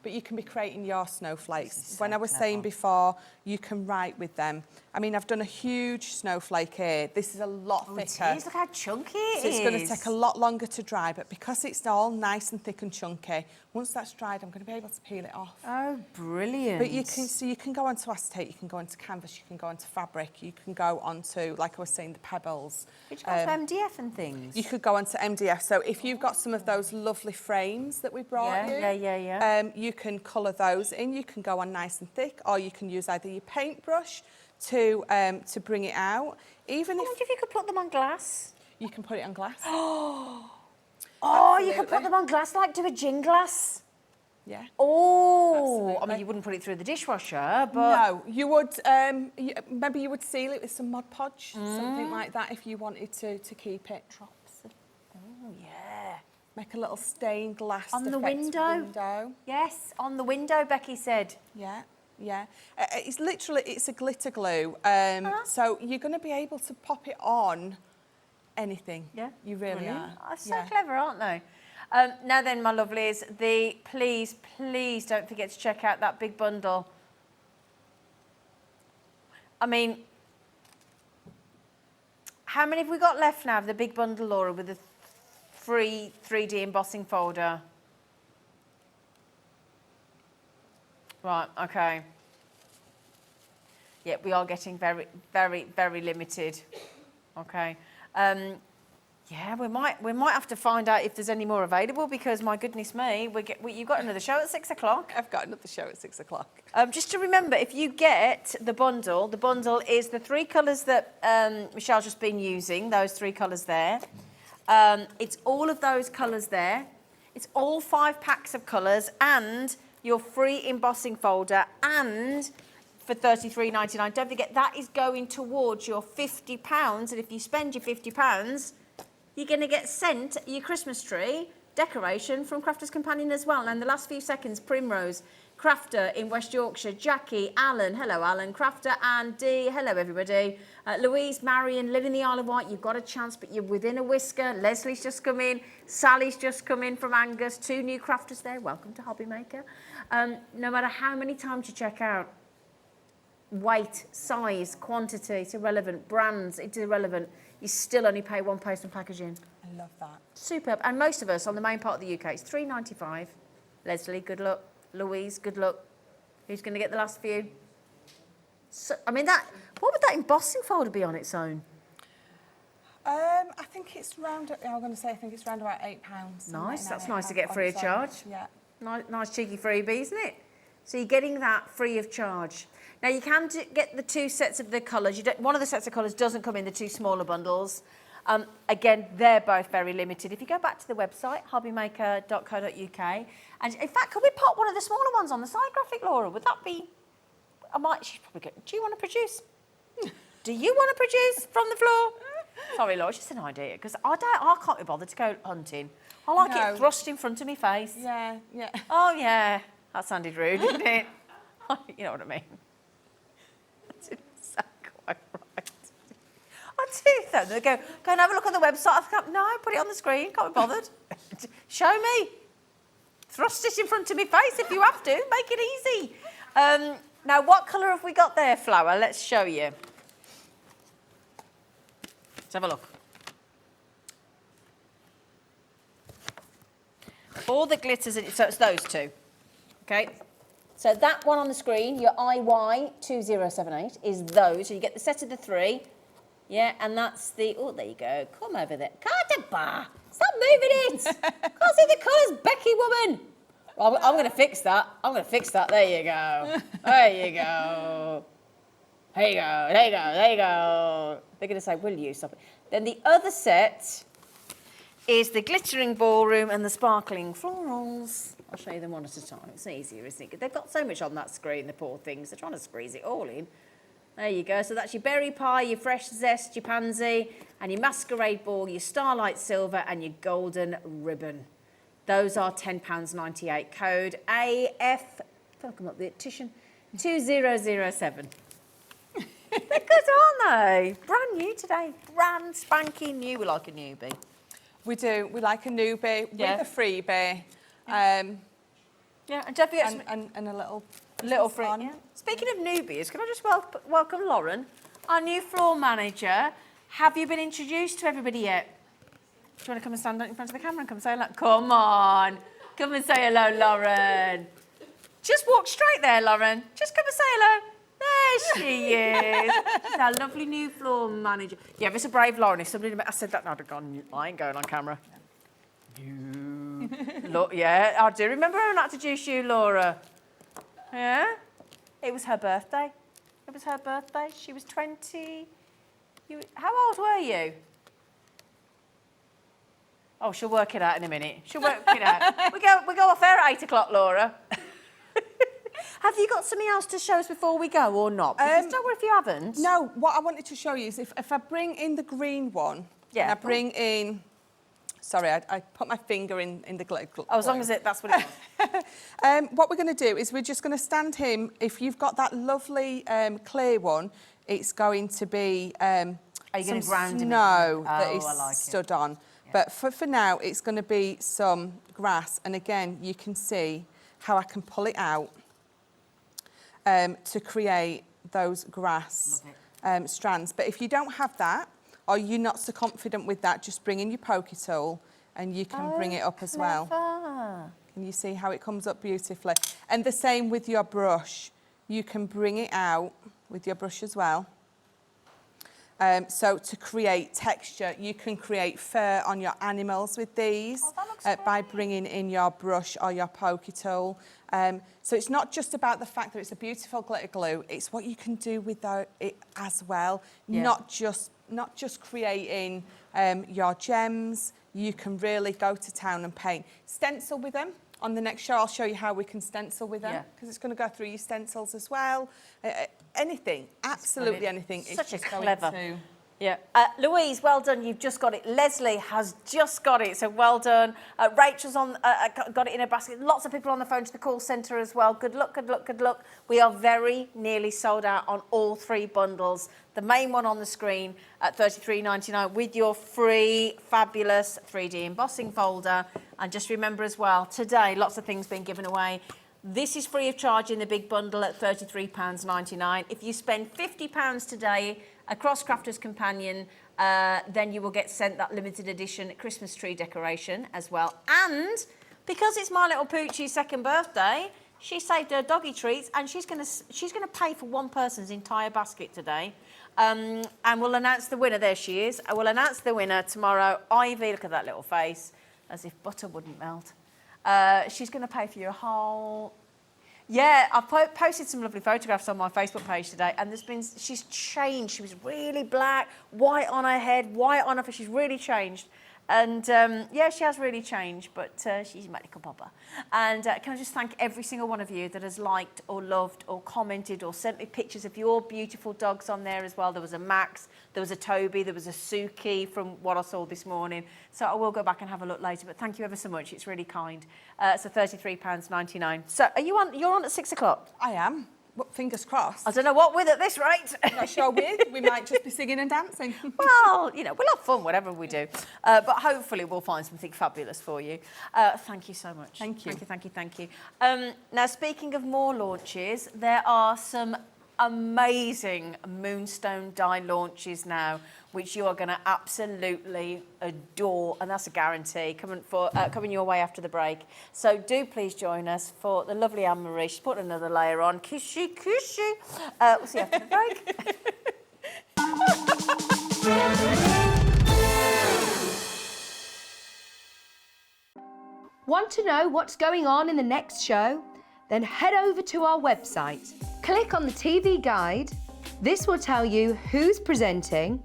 But you can be creating your snowflakes. When I was saying before, you can write with them. I mean, I've done a huge snowflake here. This is a lot thicker. It is. Look how chunky it is. So it's going to take a lot longer to dry, but because it's all nice and thick and chunky, once that's dried, I'm going to be able to peel it off. Oh, brilliant. But you can go onto acetate, you can go onto canvas, you can go onto fabric, you can go onto, like I was saying, the pebbles. Which goes to MDF and things. You could go onto MDF. So if you've got some of those lovely frames that we brought you, you can colour those in. You can go on nice and thick, or you can use either your paintbrush to bring it out. Even I wonder if you could put them on glass. You can put it on glass. Oh, you could put them on glass, like do a gin glass. Yeah. Oh, Absolutely. I mean, you wouldn't put it through the dishwasher, but... No, you would, maybe you would seal it with some Mod Podge, something like that, if you wanted to keep it. Drops of... Oh, yeah. Make a little stained glass On the effect window. Yes, on the window, Becky said. Yeah, yeah. It's a glitter glue, so you're going to be able to pop it on anything. Yeah. You really are. Oh, so clever, aren't they? Now then, my lovelies, please don't forget to check out that big bundle. I mean, how many have we got left now of the big bundle, Laura, with the free 3D embossing folder? Right, okay. Yeah, we are getting very, very, very limited. Okay. Yeah, we might have to find out if there's any more available, because my goodness me, you've got another show at 6 o'clock. I've got another show at 6 o'clock. Just to remember, if you get the bundle is the 3 colours that Michelle's just been using, those 3 colours there. It's all of those colours there. It's all 5 packs of colours and your free embossing folder, and for $33.99. Don't forget, that is going towards your £50, and if you spend your £50, you're going to get sent your Christmas tree decoration from Crafter's Companion as well. And in the last few seconds, Primrose, Crafter in West Yorkshire, Jackie, Alan, hello Alan, Crafter, Andy, hello everybody, Louise, Marion, living the Isle of Wight, you've got a chance, but you're within a whisker. Leslie's just come in, Sally's just come in from Angus, 2 new crafters there, welcome to Hobby Maker. No matter how many times you check out, weight, size, quantity, it's irrelevant, brands, it's irrelevant, you still only pay £1 post and packaging. I love that. Superb. And most of us on the main part of the UK, it's $3.95. Leslie, good luck. Louise, good luck. Who's going to get the last few? So, I mean, what would that embossing folder be on its own? I think it's round. I'm going to say I think it's round about £8. Nice. That's nice to get free of charge. Yeah. Nice cheeky freebie, isn't it? So you're getting that free of charge. Now you can get the 2 sets of the colours. One of the sets of colours doesn't come in the 2 smaller bundles. Again, they're both very limited. If you go back to the website, hobbymaker.co.uk, and in fact, could we pop one of the smaller ones on the side graphic, Laura? Would that be? She's probably going. Do you want to produce? Do you want to produce from the floor? Sorry, Laura, it's just an idea, because I can't be bothered to go hunting. I like it thrust in front of my face. Yeah, yeah. Oh yeah, that sounded rude, didn't it? You know what I mean. That's quite right. I do though. They go and have a look on the website. I think, no, put it on the screen. Can't be bothered. Show me. Thrust it in front of my face if you have to. Make it easy. Now, what colour have we got there, Flower? Let's show you. Let's have a look. All the glitters, so it's those 2. Okay. So that one on the screen, your IY2078, is those. So you get the set of the 3. Yeah, and that's the, oh, there you go. Come over there. Carter bar. Stop moving it. Can't see the colours, Becky woman. Well, I'm going to fix that. I'm going to fix that. There you go. There you go. There you go. There you go. There you go. They're going to say, will you stop it? Then the other set is the glittering ballroom and the sparkling florals. I'll show you them one at a time. It's easier, isn't it? They've got so much on that screen, the poor things. They're trying to squeeze it all in. There you go. So that's your berry pie, your fresh zest, your pansy, and your masquerade ball, your starlight silver, and your golden ribbon. Those are £10.98. Code AF, I'll come up with the optician, 2007. They're good, aren't they? Brand new today. Brand spanking new. We like a newbie. We do. We like a newbie with a freebie. Yeah, and don't forget and a little free. Yeah. Speaking of newbies, can I just welcome Lauren, our new floor manager. Have you been introduced to everybody yet? Do you want to come and stand in front of the camera and come say hello? Come on. Come and say hello, Lauren. Just walk straight there, Lauren. Just come and say hello. There she is. She's our lovely new floor manager. Yeah, it's a brave Lauren. If somebody I said that, I'd have gone, I ain't going on camera. You. Look, yeah, I do remember when I introduced you, Laura. Yeah? It was her birthday. It was her birthday. She was 20. How old were you? Oh, she'll work it out in a minute. She'll work it out. We go off air at 8 o'clock, Laura. Have you got something else to show us before we go or not? Because don't worry if you haven't. No, what I wanted to show you is if I bring in the green one, and I bring in... Sorry, I put my finger in the glue. Oh, as long as that's what it is. What we're going to do is we're just going to stand him. If you've got that lovely clear one, it's going to be Are you going to ground him? Snow that is I like stood on. Yeah. But for now, it's going to be some grass. And again, you can see how I can pull it out to create those grass strands. But if you don't have that, or you're not so confident with that, just bring in your pokey tool and you can bring it up as well. Can you see how it comes up beautifully? And the same with your brush. You can bring it out with your brush as well. So to create texture, you can create fur on your animals with these by bringing in your brush or your pokey tool. So it's not just about the fact that it's a beautiful glitter glue, it's what you can do with it as well. Yeah. Not just creating your gems. You can really go to town and paint. Stencil with them. On the next show, I'll show you how we can stencil with them, because it's going to go through your stencils as well. Anything, absolutely anything. Such a clever. Yeah. Louise, well done. You've just got it. Leslie has just got it. So well done. Rachel's got it in her basket. Lots of people on the phone to the call centre as well. Good luck, good luck, good luck. We are very nearly sold out on all 3 bundles. The main one on the screen at $33.99 with your free, fabulous 3D embossing folder. And just remember as well, today, lots of things being given away. This is free of charge in the big bundle at £33.99. If you spend £50 today across Crafters Companion, then you will get sent that limited edition Christmas tree decoration as well. And because it's my little Poochie's 2nd birthday, she saved her doggy treats and she's gonna pay for one person's entire basket today. And we'll announce the winner. There she is. I will announce the winner tomorrow. Ivy, look at that little face, as if butter wouldn't melt. She's going to pay for your whole... Yeah, I've posted some lovely photographs on my Facebook page today, and she's changed. She was really black, white on her head, white on her face. She's really changed. And yeah, she has really changed, but she's a medical popper. And can I just thank every single one of you that has liked or loved or commented or sent me pictures of your beautiful dogs on there as well. There was a Max, there was a Toby, there was a Suki from what I saw this morning. So I will go back and have a look later, but thank you ever so much. It's really kind. So £33.99. So you're on at 6 o'clock? I am. Well, fingers crossed. I don't know what with at this rate. Not sure with. We might just be singing and dancing. Well, you know, we'll have fun, whatever we do. But hopefully we'll find something fabulous for you. Thank you so much. Thank you. Thank you. Now, speaking of more launches, there are some amazing Moonstone die launches now, which you are going to absolutely adore, and that's a guarantee, coming your way after the break. So do please join us for the lovely Anne-Marie. She's put another layer on. Kissy, kissy. We'll see you after the break. Want to know what's going on in the next show? Then head over to our website. Click on the TV guide. This will tell you who's presenting,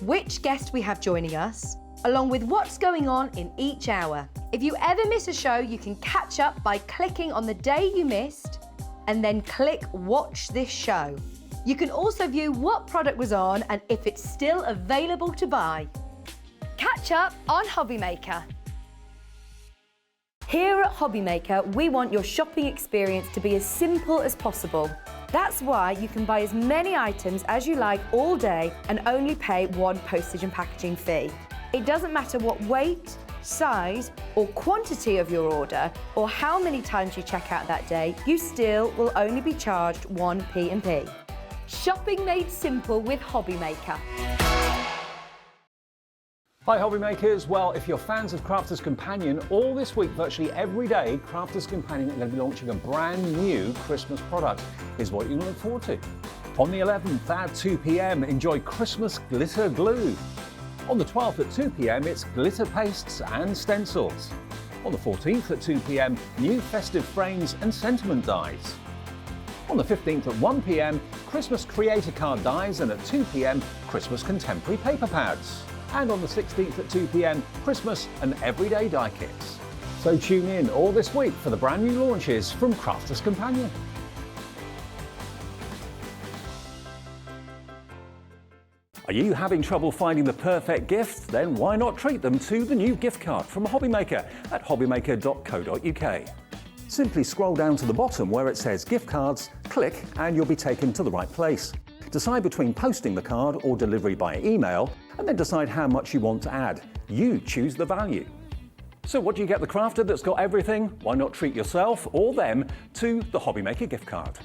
which guest we have joining us, along with what's going on in each hour. If you ever miss a show, you can catch up by clicking on the day you missed and then click Watch This Show. You can also view what product was on and if it's still available to buy. Catch up on Hobby Maker. Here at Hobby Maker, we want your shopping experience to be as simple as possible. That's why you can buy as many items as you like all day and only pay one postage and packaging fee. It doesn't matter what weight, size or quantity of your order or how many times you check out that day, you still will only be charged one P&P. Shopping made simple with Hobby Maker. Hi Hobby Makers, well if you're fans of Crafters Companion, all this week virtually every day Crafters Companion are going to be launching a brand new Christmas product. Here's what you can look forward to. On the 11th at 2 p.m, enjoy Christmas glitter glue. On the 12th at 2 p.m, it's glitter pastes and stencils. On the 14th at 2 p.m, new festive frames and sentiment dies. On the 15th at 1 p.m, Christmas creator card dies, and at 2 p.m, Christmas contemporary paper pads. And on the 16th at 2 p.m, Christmas and everyday die kits. So tune in all this week for the brand new launches from Crafters Companion. Are you having trouble finding the perfect gift? Then why not treat them to the new gift card from Hobby Maker at hobbymaker.co.uk. Simply scroll down to the bottom where it says gift cards, click and you'll be taken to the right place. Decide between posting the card or delivery by email, and then decide how much you want to add. You choose the value. So what do you get the crafter that's got everything? Why not treat yourself or them to the Hobby Maker gift card?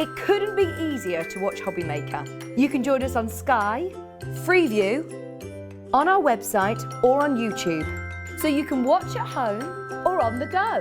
It couldn't be easier to watch Hobby Maker. You can join us on Sky, Freeview, on our website or on YouTube. So you can watch at home or on the go.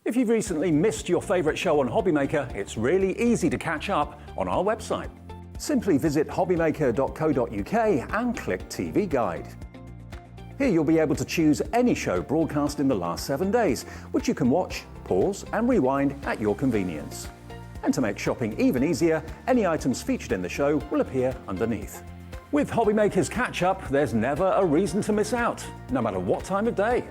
If you've recently missed your favourite show on Hobby Maker, it's really easy to catch up on our website. Simply visit hobbymaker.co.uk and click TV Guide. Here you'll be able to choose any show broadcast in the last 7 days, which you can watch, pause and rewind at your convenience. And to make shopping even easier, any items featured in the show will appear underneath. With Hobby Maker's Catch Up, there's never a reason to miss out, no matter what time of day.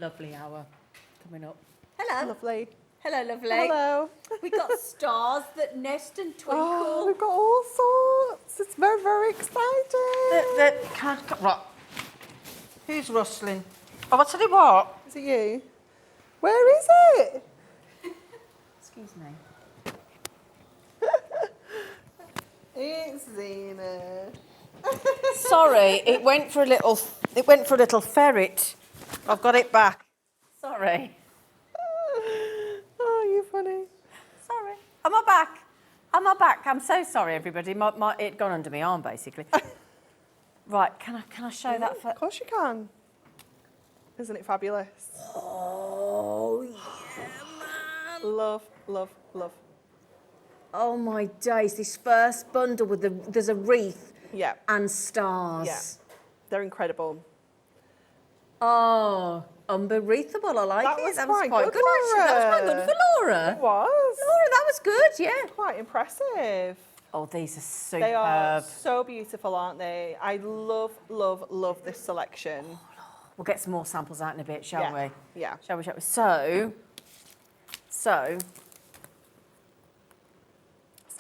Lovely hour coming up. Hello. Lovely. Hello, lovely. Hello. We got stars that nest and twinkle. Oh, we've got all sorts. It's very, very exciting. Right. Who's rustling? Oh, I'll tell you what. Is it you? Where is it? Excuse me. It's Zena. Sorry, it went for a little ferret. I've got it back. Sorry. Oh, you're funny. Sorry. Am I back? Am I back? I'm so sorry, everybody. It gone under my arm, basically. Right, can I show that for... Of course you can. Isn't it fabulous? Oh, yeah, man. Love, love, love. Oh, my days. This first bundle with there's a wreath Yeah. and stars. Yeah. They're incredible. Oh, unbelievable. I like That it. was That quite was quite good, good, actually. That was quite Laura. good for Laura. It was. Laura, that was good, yeah. Quite impressive. Oh, these are superb. They are so beautiful, aren't they? I love, love, love this selection. We'll get some more samples out in a bit, shall we? Yeah. Shall we? So,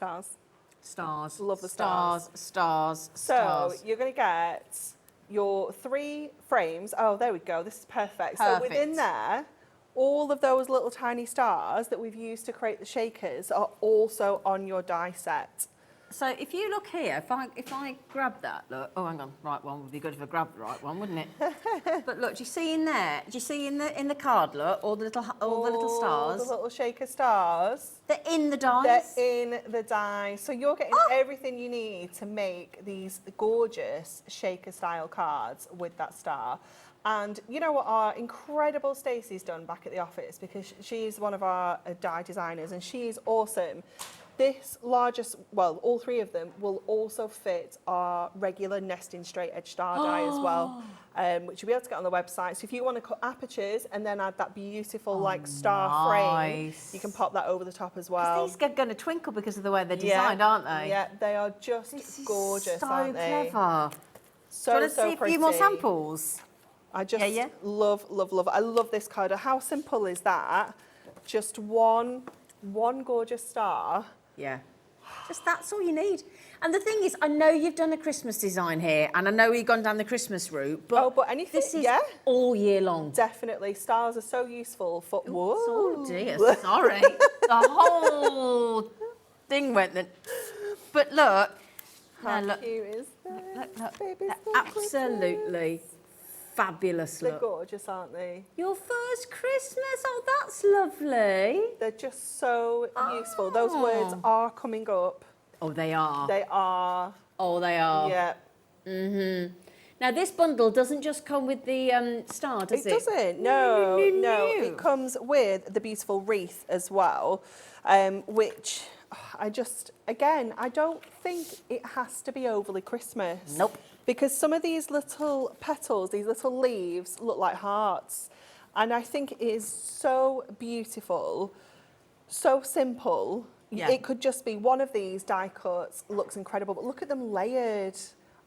Stars. Stars. Love the stars. Stars. So Stars. you're going to get your 3 frames. Oh, there we go. This is perfect. So within there, all of those little tiny stars that we've used to create the shakers are also on your die set. So if you look here, if I grab that, look. Oh, hang on. Right one would be good if I grabbed the right one, wouldn't it? But look, do you see in there? Do you see in the card? Look, all the little stars. The little shaker stars. They're in the dies. They're in the die. So you're getting everything you need to make these gorgeous shaker-style cards with that star. And you know what our incredible Stacey's done back at the office, because she's one of our die designers and she's awesome. This largest, well, all 3 of them will also fit our regular nesting straight edge star die as well, which you'll be able to get on the website. So if you want to cut apertures and then add that beautiful star frame, you can pop that over the top as well. These are going to twinkle because of the way they're designed, aren't they? Yeah, they are just gorgeous, aren't they? So clever. So, Do you want to see pretty. a few more samples? I just love, love, love. I love this card. How simple is that? Just one gorgeous star. Yeah. Just that's all you need. And the thing is, I know you've done a Christmas design here, and I know you've gone down the Christmas route, but, anything, this is all year long. Definitely. Stars are so useful for... Whoa. Oh dear, sorry. The whole thing went then. But look. How look, cute is that? look. Baby's so Absolutely fabulous They're look. gorgeous, aren't they? Your first Christmas, oh, that's lovely. They're just so useful. Those words are coming up. Oh, they are. They are. Oh, they are. Yeah. Mm-hmm. Now, this bundle doesn't just come with the star, does it? It doesn't. No. It comes with the beautiful wreath as well, which I don't think it has to be overly Christmas. Nope. Because some of these little petals, these little leaves, look like hearts. And I think it is so beautiful, so simple. Yeah. It could just be one of these die cuts, looks incredible, but look at them layered.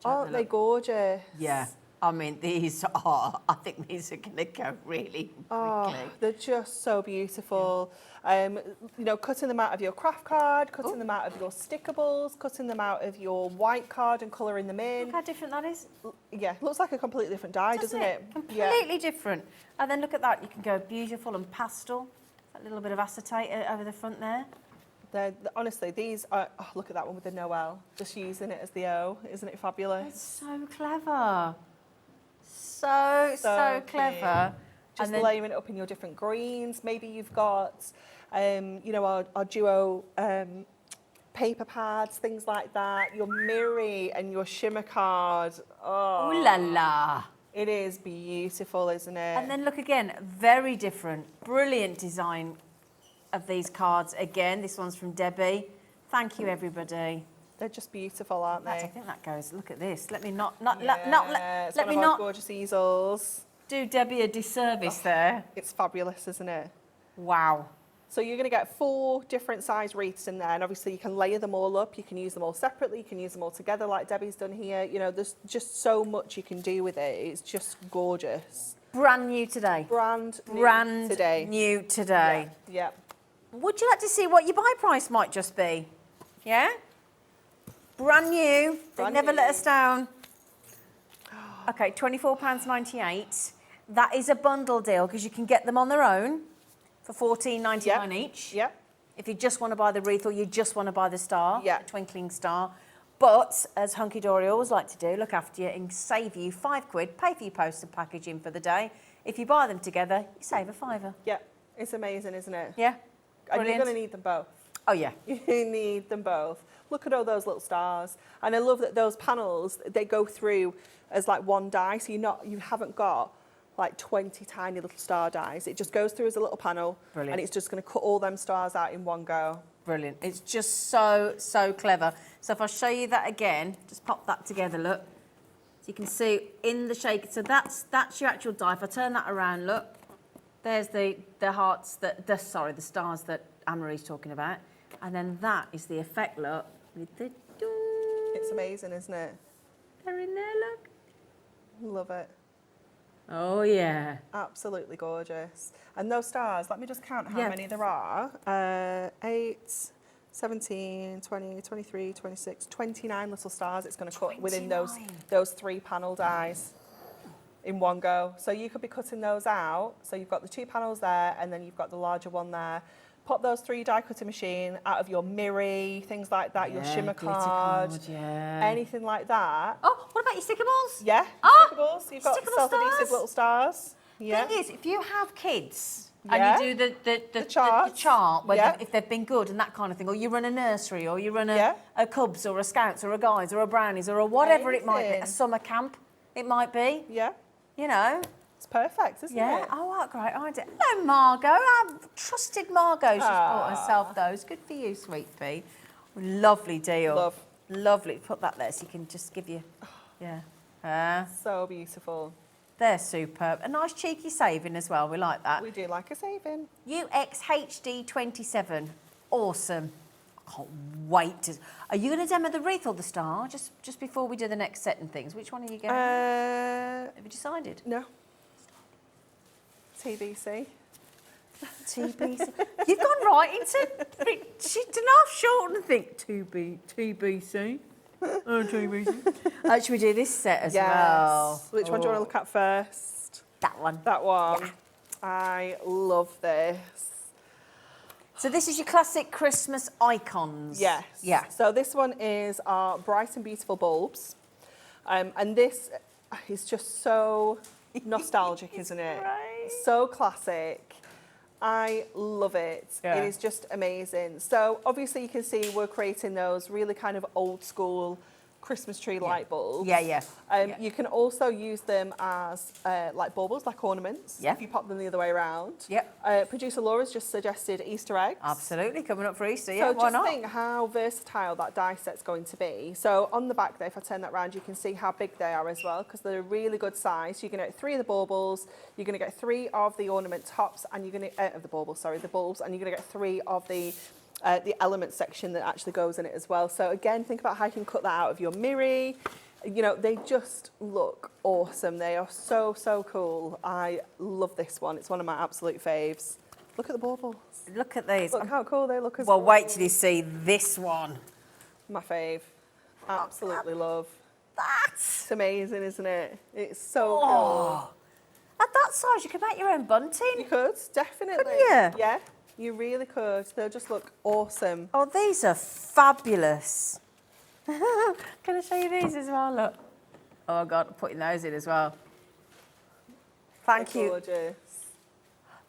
Aren't they gorgeous? Yeah. I mean, I think these are going to go really quickly. Oh, they're just so beautiful. Cutting them out of your craft card, cutting them out of your Stickables, cutting them out of your white card and colouring them in. Look how different that is. Yeah, looks like a completely different die, doesn't it? Completely different. And then look at that. You can go beautiful and pastel. That little bit of acetate over the front there. Honestly, these are... Oh, look at that one with the Noel. Just using it as the O. Isn't it fabulous? It's so clever. So clever. Just layering it up in your different greens. Maybe you've got, our duo paper pads, things like that. Your Miri and your shimmer card. Oh, Ooh la la. It is beautiful, isn't it? And then look again, very different, brilliant design of these cards. Again, this one's from Debbie. Thank you, everybody. They're just beautiful, aren't they? I think that goes. Look at this. Let me let me not gorgeous easels. Do Debbie a disservice there. It's fabulous, isn't it? Wow. So you're going to get 4 different size wreaths in there, and obviously you can layer them all up. You can use them all separately. You can use them all together, like Debbie's done here. You know, there's just so much you can do with it. It's just gorgeous. Brand new today. Brand new today. Yeah. Would you like to see what your buy price might just be? Yeah. Brand new. They never let us down. Okay, £24.98. That is a bundle deal because you can get them on their own for $14.99 each. Yeah. If you just want to buy the wreath or you just want to buy the star, the twinkling star. But as Hunkydory always like to do, look after you and save you £5, pay for your post and packaging for the day. If you buy them together, you save a £5. Yeah, it's amazing, isn't it? Yeah. And Brilliant. you're going to need them both. Oh, yeah. You need them both. Look at all those little stars. And I love that those panels, they go through as like one die. So you haven't got like 20 tiny little star dies. It just goes through as a little panel. Brilliant. And it's just going to cut all them stars out in one go. Brilliant. It's just so clever. So if I show you that again, just pop that together, look. So you can see in the shaker. So that's your actual die. If I turn that around, look. There's the hearts, the stars that Anne-Marie's talking about. And then that is the effect, look. With the It's amazing, isn't it? They're in there, look. Love it. Oh, yeah. Absolutely gorgeous. And those stars, let me just count how many there are. 8, 17, 20, 23, 26, 29 little stars it's going to cut within 29. those 3 panel dies in one go. So you could be cutting those out. So you've got the 2 panels there, and then you've got the larger one there. Pop those 3 die cutting machine out of your Miri, things like that, your shimmer glitter card, yeah. anything like that. Oh, what about your stickables? Yeah, Oh, stickables. You've got stickable self-adhesive stars. little stars. Yeah. Thing is, if you have kids Yeah. and you do the chart. chart, whether Yeah. if they've been good and that kind of thing, or you run a nursery, or you run Yeah. a Cubs or a Scouts or a Guides or a Brownies or a whatever it might be, Anything. a summer camp, it might be, Yeah, you know. it's perfect, isn't Yeah, it? oh, what a great idea. Hello, Margot. I've trusted Margot. She's bought herself those. Good for you, sweet pea. Lovely deal. Love. Lovely. Put that there so you can just give you, yeah. So beautiful. They're superb. A nice cheeky saving as well. We like that. We do like a saving. UXHD27. Awesome. I can't wait to... Are you going to demo the wreath or the star just before we do the next set and things? Which one are you going? Have you decided? No. TBC. TBC. You've gone right into... She didn't half short and think TBC. Oh, TBC. Should we do this set as well? Which one do you want to look at first? That one. That one. Yeah. I love this. So this is your classic Christmas icons. Yes. Yeah. So this one is our Bright and Beautiful bulbs. And this is just so nostalgic, isn't it? Right. So classic. I love it. Yeah. It is just amazing. So obviously you can see we're creating those really kind of old school Christmas tree light bulbs. Yeah. You can also use them as like baubles, like ornaments, Yeah. if you pop them the other way around. Yep. Producer Laura's just suggested Easter eggs. Absolutely. Coming up for Easter. Yeah, So why just not? think how versatile that die set's going to be. So on the back there, if I turn that around, you can see how big they are as well, because they're a really good size. You're going to get 3 of the baubles, you're going to get 3 of the ornament tops, and you're going to, the bulbs, and you're going to get 3 of the element section that actually goes in it as well. So again, think about how you can cut that out of your Miri. You know, they just look awesome. They are so, so cool. I love this one. It's one of my absolute faves. Look at the baubles. Look at these. Look how cool they look as Well, well. wait till you see this one. My fave. Absolutely love. That's... It's amazing, isn't it? It's so Oh. At that size, you could make your own bunting. cool. You could, definitely. Couldn't you? Yeah, you really could. They'll just look awesome. Oh, these are fabulous. Can I show you these as well? Look. Oh, God, I'm putting those in as well. Thank They're you. gorgeous.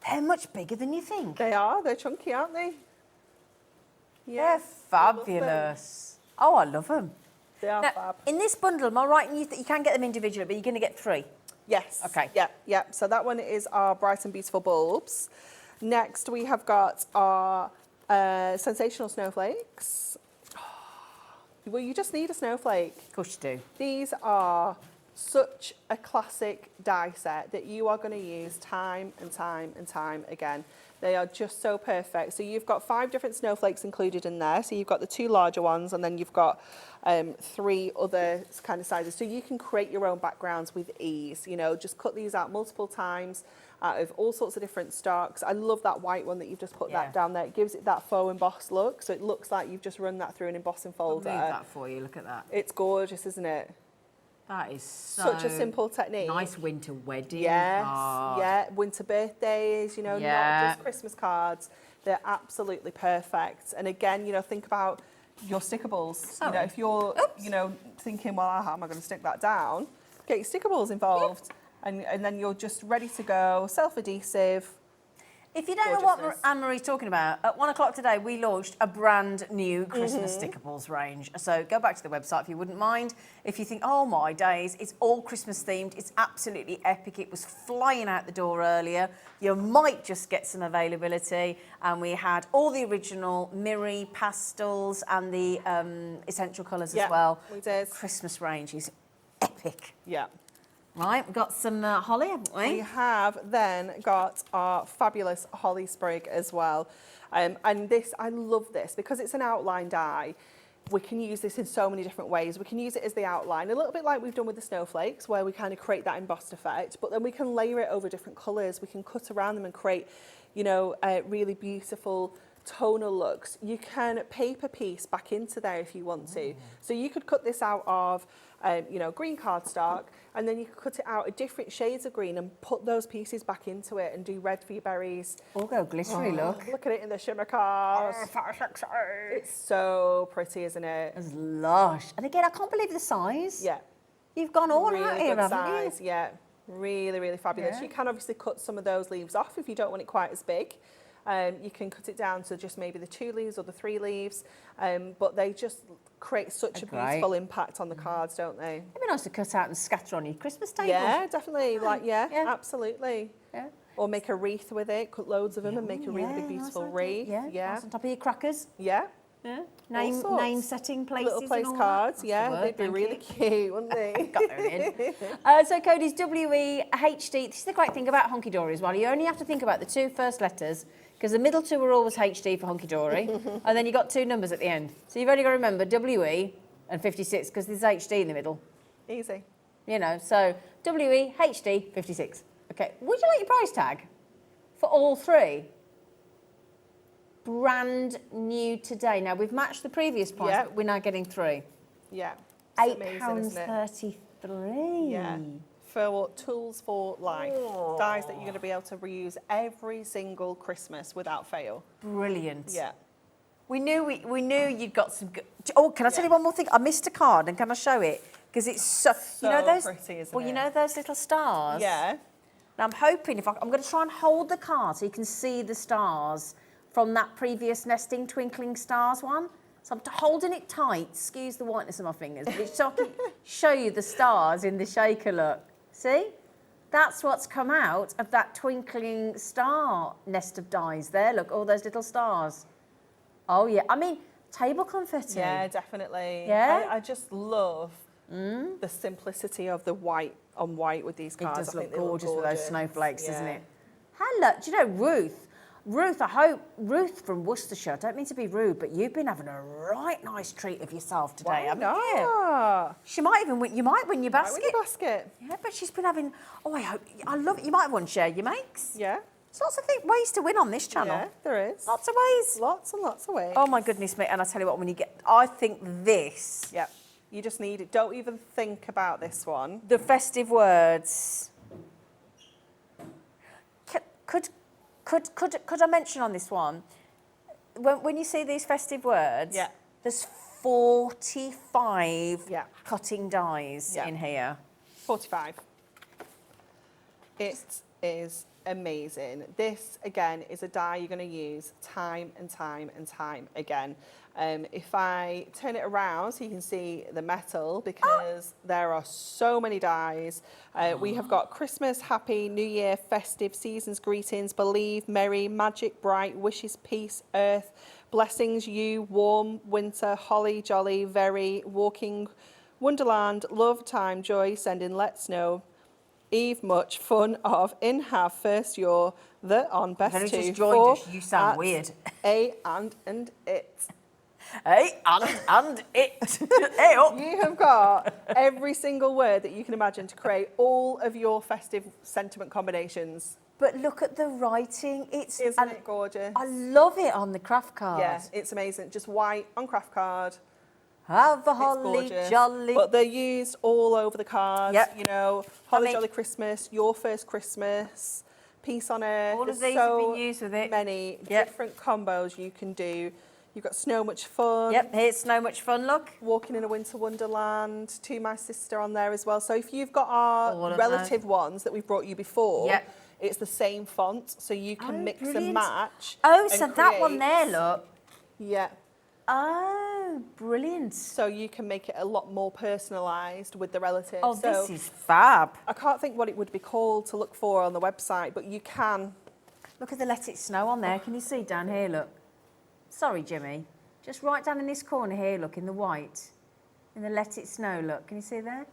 They're much bigger than you think. They are. They're chunky, aren't they? They're Yes, I love them. fabulous. Oh, I love them. They are Now, fab. in this bundle, am I right in you that you can get them individually, but you're going to get 3? Yes. Okay. Yeah. So that one is our Bright and Beautiful bulbs. Next, we have got our sensational snowflakes. Well, you just need a snowflake. Of course you do. These are such a classic die set that you are going to use time and time and time again. They are just so perfect. So you've got 5 different snowflakes included in there. So you've got the 2 larger ones, and then you've got 3 other kind of sizes. So you can create your own backgrounds with ease. You know, just cut these out multiple times out of all sorts of different stocks. I love that white one that you've just put Yeah. that down there. It gives it that faux embossed look. So it looks like you've just run that through an embossing I'll folder. move that for you. Look at that. It's gorgeous, isn't it? That is so Such a simple technique. Nice winter wedding Yes, card. yeah, winter birthdays, you know, Yeah. not just Christmas cards. They're absolutely perfect. And again, you know, think about your stickables. You Sorry. know, if you're, you know, thinking, well, how am I going to stick that down? Get your stickables involved. And then you're just ready to go, self-adhesive. If you don't know what Gorgeousness. Anne-Marie's talking about, at 1 o'clock today, we launched a brand new Christmas Stickables range. So go back to the website if you wouldn't mind. If you think, oh my days, it's all Christmas themed, it's absolutely epic. It was flying out the door earlier. You might just get some availability. And we had all the original Miri pastels and the essential colours Yeah, as well. we did. Christmas range is epic. Yeah. Right, we've got some holly, haven't We we? have then got our fabulous holly sprig as well. And this, I love this because it's an outline die. We can use this in so many different ways. We can use it as the outline, a little bit like we've done with the snowflakes, where we kind of create that embossed effect, but then we can layer it over different colours. We can cut around them and create, you know, really beautiful tonal looks. You can paper piece back into there if you want to. So you could cut this out of, you know, green cardstock, and then you could cut it out of different shades of green and put those pieces back into it and do red for your berries. Or go glittery, look. Look at it in the shimmer cards. It's so pretty, isn't it? It's lush. And again, I can't believe the size. Yeah. You've gone all Really out here, good haven't size, yeah. Really, really fabulous. Yeah. You can obviously cut some of those leaves off if you don't want it quite as big. You can cut it down to just maybe the 2 leaves or the 3 leaves, but they just create such a beautiful impact on the cards, don't they? It'd be nice to cut out and scatter on your Christmas table. Yeah, definitely. Like, yeah, Yeah. absolutely. Yeah. Or make a wreath with it, cut loads of them and make a really big, nice beautiful idea. wreath. Yeah, Yeah. nice on top of your crackers. Yeah. Yeah. All sorts. Name setting places. Little place and all cards, That. That's yeah, the word, they'd be thank really you. cute, wouldn't they? Got them in. So Cody's WEHD. This is the great thing about Hunkydory as well. You only have to think about the 2 first letters, because the middle 2 are always HD for Hunkydory, and then you've got 2 numbers at the end. So you've only got to remember WE and 56, because there's HD in the middle. Easy. You know, so WEHD 56. Okay, would you like your price tag for all 3? Brand new today. Now, we've matched the previous price, Yeah. but we're now getting 3. Yeah. It's amazing, £8.33. isn't it? Yeah. For tools for life. Dyes that you're going to be able to reuse every single Christmas without fail. Brilliant. Yeah. We knew you'd got some good... Oh, can I tell you one more thing? I missed a card, and can I show it? Because it's so... you know those, pretty, isn't well, it? you know those little stars? Yeah. Now, I'm hoping I'm going to try and hold the card so you can see the stars from that previous nesting twinkling stars one. So I'm holding it tight, excuse the whiteness of my fingers, but so I can show you the stars in the shaker look. See? That's what's come out of that twinkling star nest of dies there. Look, all those little stars. Oh, yeah. I mean, table confetti. Yeah, definitely. Yeah? I just love the simplicity of the white on white with these It cards. does I look think they gorgeous with those snowflakes, doesn't Yeah. it? Hello, do you know Ruth, I hope, Ruth from Worcestershire, I don't mean to be rude, but you've been having a right nice treat of yourself today, haven't you? Yeah. She might even win, you might win your Right, basket. with the basket. Yeah, but she's been having, I love it. You might have one share your makes. Yeah. There's lots of ways to win on this channel. Yeah, there is. Lots of ways. Lots and lots of ways. Oh my goodness me, and I tell you what, I think this, Yeah. You just need it. Don't even think about this one. the festive words, could I mention on this one, when you see these festive words, Yeah. there's 45 Yeah. cutting dies Yeah. in here. 45. It is amazing. This, again, is a die you're going to use time and time and time again. If I turn it around so you can see the metal, because there are so many dies. We have got Christmas, Happy, New Year, Festive, Seasons, Greetings, Believe, Merry, Magic, Bright, Wishes, Peace, Earth, Blessings, You, Warm, Winter, Holly, Jolly, Very, Walking, Wonderland, Love, Time, Joy, Sending, Let's Know, Eve, Much, Fun, Of, In, Have, First, Your, The, On, Best, If To, only just joined For, us, you sound At, weird. A, and It. Hey, and it. Hey, up. You have got every single word that you can imagine to create all of your festive sentiment combinations. But look at the writing. Isn't it gorgeous? I love it on the craft card. Yeah, it's amazing. Just white on craft card. Have a It's holly gorgeous. jolly. But they're used all over the cards. Yep. You know, Holly mean- Jolly Christmas, Your First Christmas, Peace on Earth. All of There's these so have been used with it. many Yep. different combos you can do. You've got Snow Much Fun. Yep, here's so much fun, look. Walking in a Winter Wonderland, To My Sister on there as well. So if you've got our All of relative ones that we've brought you before, Yep. it's the same font, so you can mix brilliant. and match. Oh, and so that one create- there, look. Yeah. Oh, brilliant. So you can make it a lot more personalised with the relative. Oh, so this is fab. I can't think what it would be called to look for on the website, but you can. Look at the Let It Snow on there. Can you see down here, look? Sorry, Jimmy. Just right down in this corner here, look, in the white. In the Let It Snow, look. Can you see there?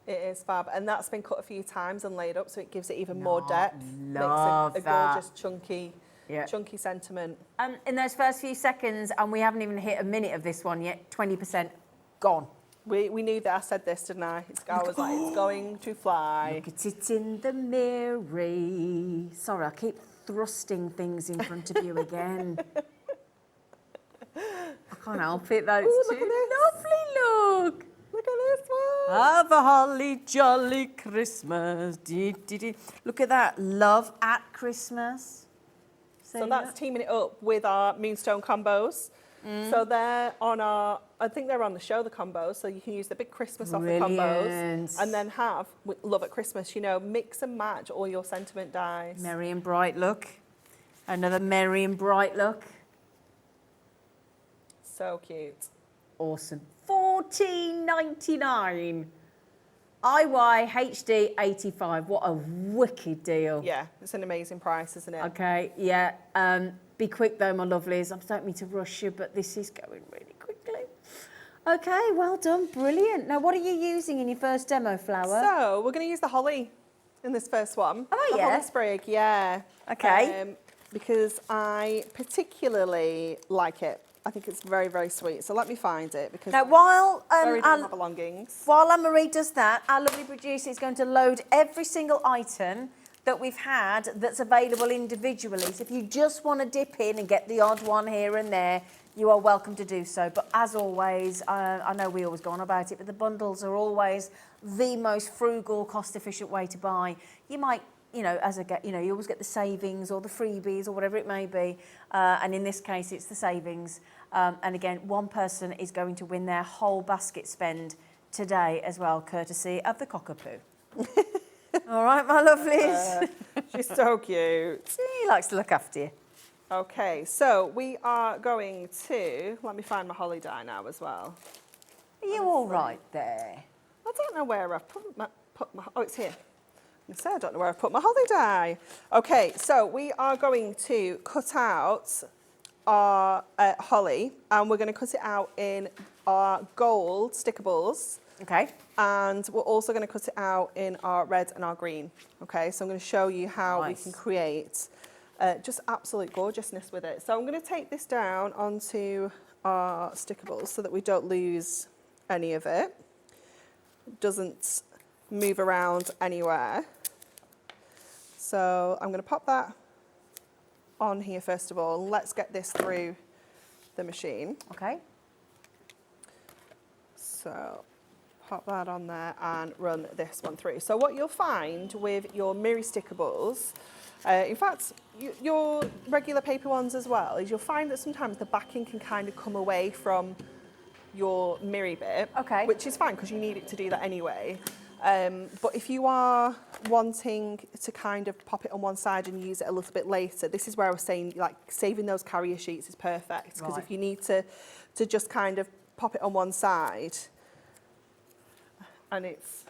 It is fab, and that's been cut a few times and laid up, so it gives it even more depth. love Makes a that. gorgeous, chunky sentiment. In those first few seconds, and we haven't even hit a minute of this one yet, 20% gone. We knew that. I said this, didn't I? I was like, it's going to fly. Look at it in the mirror. Sorry, I keep thrusting things in front of you again. I can't help it though. It's Look too at this. lovely. Look. Look at this one. Have a holly jolly Christmas. Dee, dee, dee. Look at that. Love at Christmas. So that's teaming it up with our Moonstone combos. So they're on I think they're on the show, the combos. So you can use the big Christmas off the combos and then have Love at Christmas, you know, mix and match all your sentiment dies. Merry and bright look. Another merry and bright look. So cute. Awesome. $14.99. IYHD 85. What a wicked deal. Yeah, it's an amazing price, isn't it? Okay, yeah. Be quick though, my lovelies. I don't mean to rush you, but this is going really quickly. Okay, well done. Brilliant. Now, what are you using in your first demo, Flower? So we're going to use the holly in this first one. Oh, the yeah? holly sprig, yeah. Okay. Because I particularly like it. I think it's very, very sweet. So let me find it because Now, while buried in my belongings. While Anne-Marie does that, our lovely producer is going to load every single item that we've had that's available individually. So if you just want to dip in and get the odd one here and there, you are welcome to do so. But as always, I know we always go on about it, but the bundles are always the most frugal, cost-efficient way to buy. You might, you know, you always get the savings or the freebies or whatever it may be. And in this case, it's the savings. And again, one person is going to win their whole basket spend today as well, courtesy of the cockapoo. All right, my lovelies. She's so cute. He likes to look after you. Okay, so we are going to, let me find my holly die now as well. Are you all right there? I don't know where I've put my oh, it's here. I say I don't know where I've put my holly die. Okay, so we are going to cut out our holly and we're going to cut it out in our gold Stickables. Okay. And we're also going to cut it out in our red and our green. Okay, so I'm going to show you how we can create just absolute gorgeousness with it. So I'm going to take this down onto our Stickables so that we don't lose any of it. It doesn't move around anywhere. So I'm going to pop that on here first of all. Let's get this through the machine. Okay. So pop that on there and run this one through. So what you'll find with your mirror Stickables, in fact, your regular paper ones as well, is you'll find that sometimes the backing can kind of come away from your mirror bit, okay, which is fine because you need it to do that anyway. But if you are wanting to kind of pop it on one side and use it a little bit later, this is where I was saying like saving those carrier sheets is perfect because if you need to just kind of pop it on one side and it's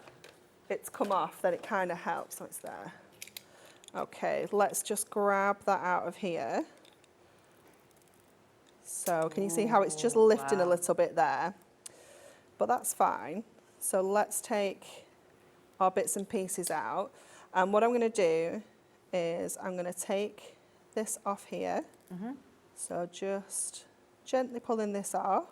come off, then it kind of helps. So it's there. Okay, let's just grab that out of here. So can you see how it's just lifting a little bit there? But that's fine. So let's take our bits and pieces out. And what I'm going to do is I'm going to take this off here. So just gently pulling this off,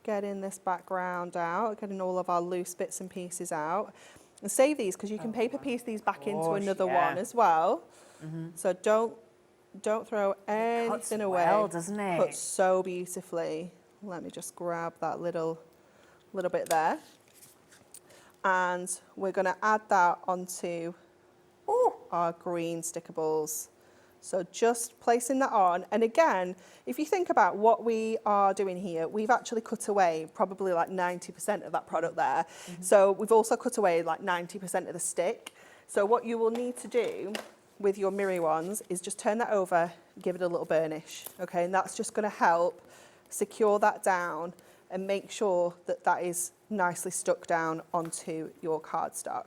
getting this background out, getting all of our loose bits and pieces out. And save these because you can paper piece these back into another one as well. So don't throw anything away. Well, doesn't it? Cuts so beautifully. Let me just grab that little bit there. And we're going to add that onto our green Stickables. So just placing that on. And again, if you think about what we are doing here, we've actually cut away probably like 90% of that product there. So we've also cut away like 90% of the stick. So what you will need to do with your mirror ones is just turn that over, give it a little burnish. Okay, and that's just going to help secure that down and make sure that that is nicely stuck down onto your cardstock.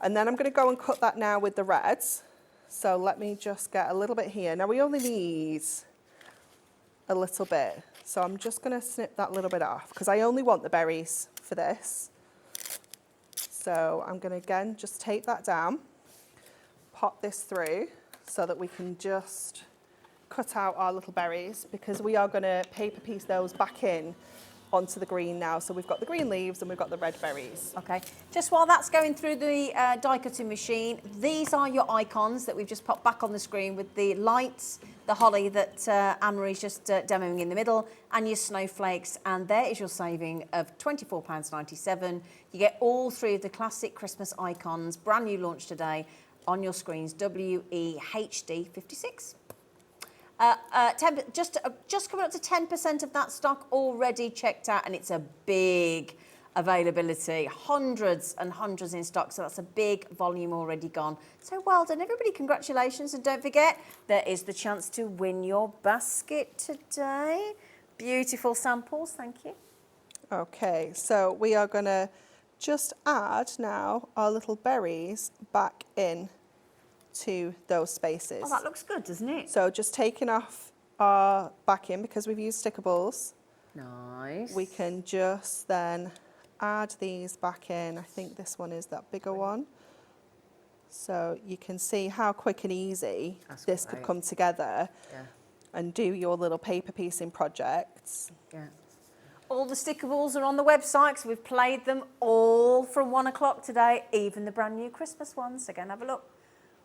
And then I'm going to go and cut that now with the reds. So let me just get a little bit here. Now we only need a little bit. So I'm just going to snip that little bit off because I only want the berries for this. So I'm going to again just take that down, pop this through so that we can just cut out our little berries because we are going to paper piece those back in onto the green now. So we've got the green leaves and we've got the red berries. Okay, just while that's going through the die cutting machine, these are your icons that we've just popped back on the screen with the lights, the holly that Anne-Marie's just demoing in the middle, and your snowflakes, and there is your saving of £24.97. You get all three of the classic Christmas icons, brand new launch today, on your screens, WEHD 56. Just coming up to 10% of that stock already checked out, and it's a big availability, hundreds and hundreds in stock, so that's a big volume already gone. So well done everybody, congratulations, and don't forget there is the chance to win your basket today. Beautiful samples, thank you. Okay, so we are going to just add now our little berries back in to those spaces. Oh, that looks good, doesn't it? So just taking off our backing, because we've used Stickables, Nice. we can just then add these back in. I think this one is that bigger one. So you can see how quick and easy this could come together and do your little paper piecing projects. Yeah. All the Stickables are on the website because we've played them all from 1 o'clock today, even the brand new Christmas ones. So go and have a look.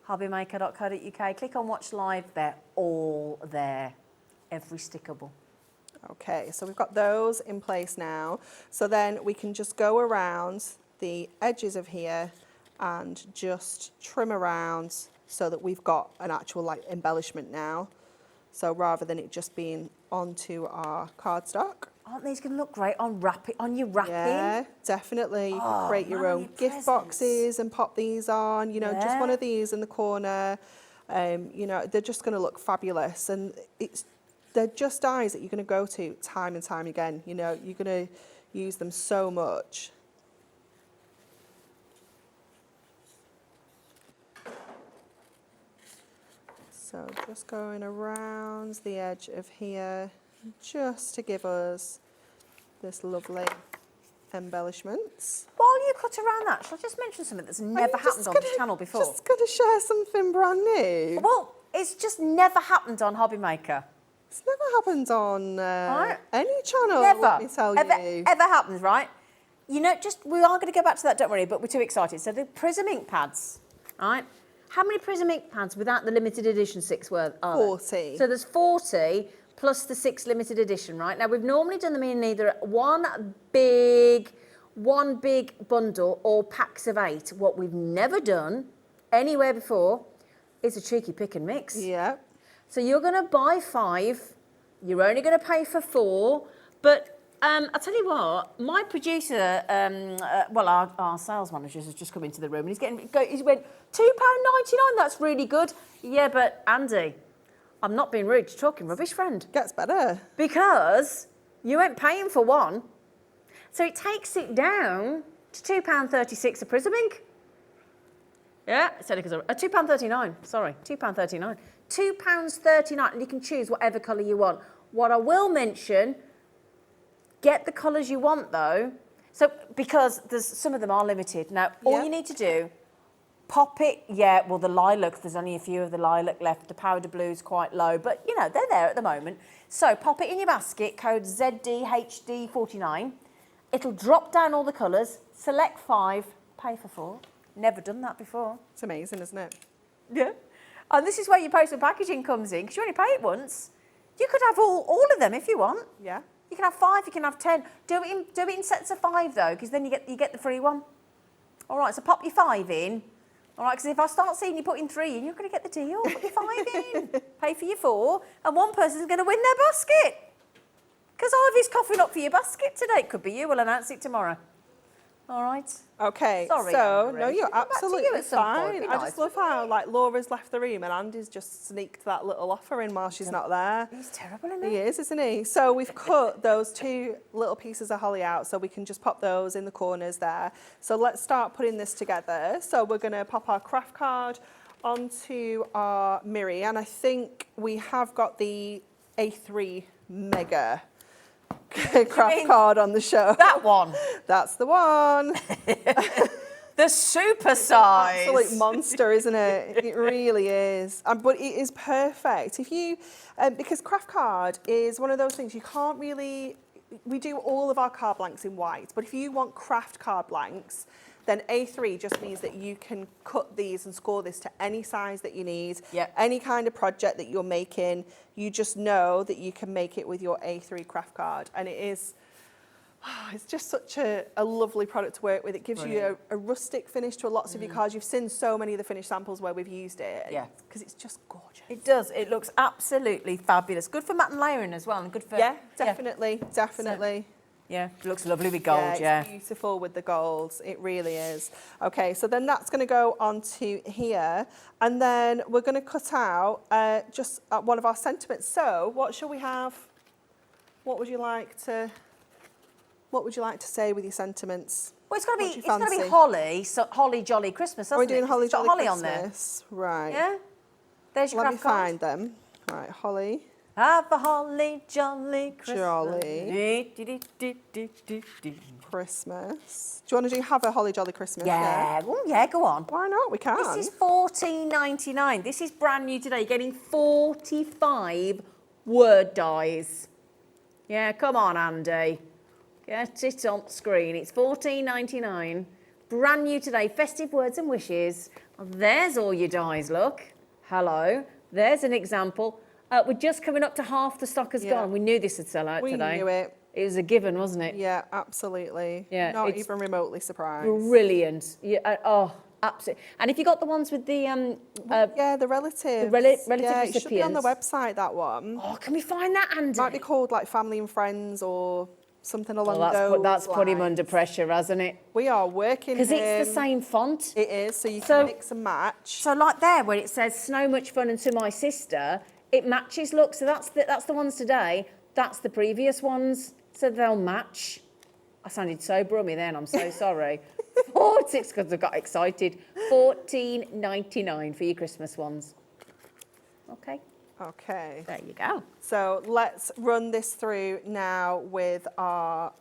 hobbymaker.co.uk. Click on Watch Live. They're all there. Every Stickable. Okay, so we've got those in place now. So then we can just go around the edges of here and just trim around so that we've got an actual like embellishment now. So rather than it just being onto our cardstock. Aren't these going to look great on your wrapping? Yeah, definitely. You can create your own gift boxes and pop these on, you know, just one of these in the corner. You know, they're just going to look fabulous. And they're just dies that you're going to go to time and time again. You know, you're going to use them so much. So just going around the edge of here, just to give us this lovely embellishments. While you cut around that, shall I just mention something that's never happened on this channel before? Just going to share something brand new. Well, it's just never happened on Hobby Maker. It's never happened on any channel, Never. let me tell you. Ever happens, right? You know, we are going to go back to that, don't worry, but we're too excited. So the Prism ink pads, right? How many Prism ink pads without the limited edition 6 are there? 40. So there's 40 plus the 6 limited edition, right? Now, we've normally done them in either one big bundle or packs of 8. What we've never done anywhere before is a cheeky pick and mix. Yeah. So you're going to buy 5, you're only going to pay for 4, but I'll tell you what, my producer, our sales manager has just come into the room and he went, £2.99, that's really good. Yeah, but Andy, I'm not being rude, you're talking rubbish, friend. Gets better. Because you ain't paying for one. So it takes it down to £2.36 a Prism ink. Yeah, it's only because £2.39, sorry, £2.39. £2.39, and you can choose whatever colour you want. What I will mention, get the colours you want though. So, because some of them are limited. Now, all you need to do, pop it, the lilac, there's only a few of the lilac left. The powder blue's quite low, but you know, they're there at the moment. So pop it in your basket, code ZDHD49. It'll drop down all the colours, select 5, pay for 4. Never done that before. It's amazing, isn't it? Yeah. And this is where your postal packaging comes in, because you only pay it once. You could have all of them if you want. Yeah. You can have 5, you can have 10. Do it in sets of 5 though, because then you get the free one. All right, so pop your 5 in. All right, because if I start seeing you putting 3 in, you're going to get the deal. Put your 5 in, pay for your 4, and one person's going to win their basket. Because Ivy's coughing up for your basket today. Could be you. We'll announce it tomorrow. All right. Okay. Sorry, so Anne-Marie. no, you're We'll come back to absolutely you at some point. fine. It'd be I nice, just love how like Laura's left the room and Andy's just sneaked that little offer in while she's not there. He's terrible, isn't he? He is, isn't he? So we've cut those 2 little pieces of holly out, so we can just pop those in the corners there. So let's start putting this together. So we're going to pop our craft card onto our Miri, and I think we have got the A3 Mega craft card on the show. That one. That's the one. The super size. Absolute monster, isn't it? It really is. But it is perfect. If you, because craft card is one of those things you can't really we do all of our card blanks in white, but if you want craft card blanks, then A3 just means that you can cut these and score this to any size that you need. Yep. Any kind of project that you're making, you just know that you can make it with your A3 craft card. And it is, it's just such a lovely product to work with. It gives you a rustic finish to lots of your cards. You've seen so many of the finished samples where we've used it. Yeah. Because it's just gorgeous. It does. It looks absolutely fabulous. Good for matte and layering as well, and good for... Yeah, definitely, definitely. Yeah, it looks lovely with gold, yeah. It's beautiful with the golds. It really is. Okay, so then that's going to go onto here. And then we're going to cut out just one of our sentiments. So what shall we have? What would you like to say with your sentiments? Well, it's got to be, What do you fancy? holly, so holly jolly Christmas, Are we hasn't doing it? holly It's got jolly holly Christmas? on there. Right. Yeah? There's your Let me craft card. find them. Right, holly. Have a holly jolly Christmas. Jolly. Do. Christmas. Do you want to do have a holly jolly Christmas? Yeah, well, yeah, go on. Why not? We can. This is $14.99. This is brand new today. You're getting 45 word dies. Yeah, come on, Andy. Get it on screen. It's $14.99. Brand new today. Festive words and wishes. There's all your dies, look. Hello. There's an example. We're just coming up to half the stock has gone. We knew this would sell out today. We knew it. It was a given, wasn't it? Yeah, absolutely. Yeah, Not it's even remotely surprised. Brilliant. Yeah, oh, absolutely. And if you got the ones with the yeah, the relatives. relative yeah, it should be on the recipients. website, that one. Oh, can we find that, Andy? Might be called like family and friends or something along those that's put him lines. under pressure, hasn't it? We are working Because it's the him. same font. It is, so you So- can mix and match. So like there, where it says "Snow Much Fun" and "To My Sister," it matches. Look, so that's the ones today. That's the previous ones, so they'll match. I sounded so brummy then. I'm so sorry. 46 because I got excited. $14.99 for your Christmas ones. Okay, Okay. there you go. So let's run this through now with our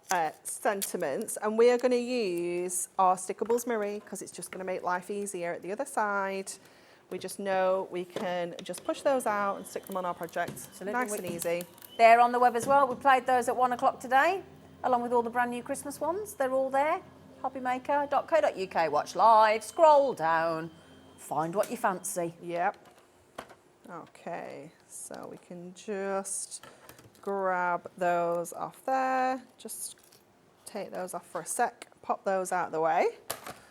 sentiments, and we are going to use our Stickables mirror because it's just going to make life easier at the other side. We just know we can just push those out and stick them on our project. Absolutely. Nice and easy. They're on the web as well. We played those at 1 o'clock today, along with all the brand new Christmas ones. They're all there. Hobbymaker.co.uk. Watch live, scroll down, find what you fancy. Yep. Okay, so we can just grab those off there. Just take those off for a sec. Pop those out of the way.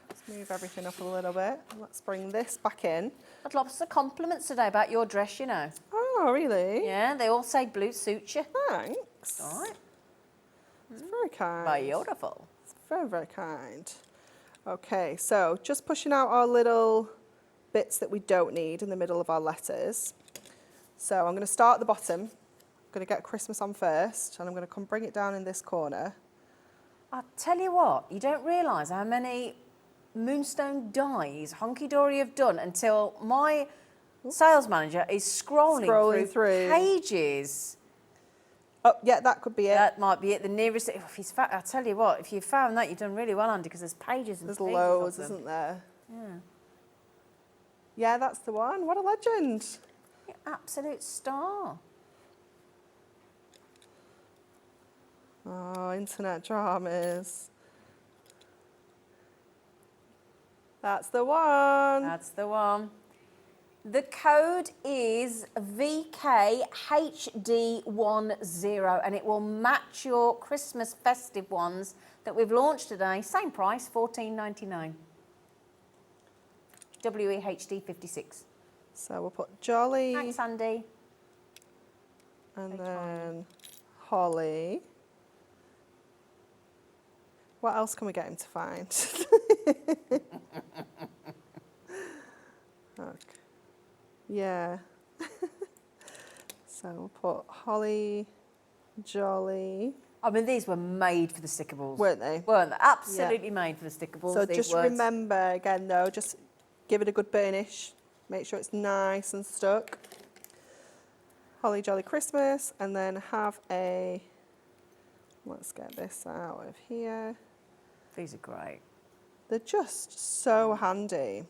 Let's move everything up a little bit. Let's bring this back in. Had lots of compliments today about your dress, you know. Oh, really? Yeah, they all say blue suits you. Thanks. All right. It's very kind. Beautiful. It's very, very kind. Okay, so just pushing out our little bits that we don't need in the middle of our letters. So I'm going to start at the bottom. I'm going to get Christmas on first, and I'm going to come bring it down in this corner. I'll tell you what, you don't realise how many Moonstone dies Hunkydory have done until my sales manager is scrolling through pages. Oh, yeah, that could be it. That might be it. The nearest. If he's I tell you what, if you found that, you've done really well, Andy, because there's pages and There's pages loads, of them. isn't there? Yeah. Yeah, that's the one. What a legend. You're an absolute star. Oh, internet dramas. That's the one. That's the one. The code is VKHD10 and it will match your Christmas festive ones that we've launched today. Same price, $14.99. WEHD56. So we'll put Jolly Thanks, Andy. and then Holly. What else can we get him to find? Okay. Yeah. So we'll put Holly, Jolly. I mean, these were made for the Stickables. Weren't they? Weren't they? Absolutely made for the Stickables. So these just words. remember again though, just give it a good burnish. Make sure it's nice and stuck. Holly Jolly Christmas, and then have a, let's get this out of here. These are great. They're just so handy.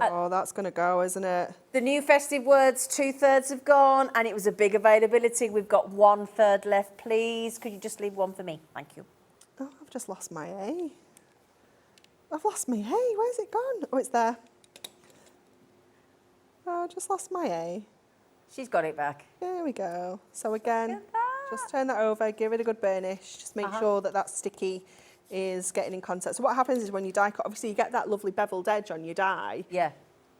Oh, that's going to go, isn't it? The new festive words, 2/3 have gone, and it was a big availability. We've got 1/3 left, please. Could you just leave one for me? Thank you. Oh, I've just lost my A. I've lost my A. Where's it gone? Oh, it's there. Oh, I just lost my A. She's got it back. There we go. So again, Look at that. just turn that over, give it a good burnish. Just make sure that that sticky is getting in contact. So what happens is when you die cut, obviously you get that lovely beveled edge on your die, Yeah.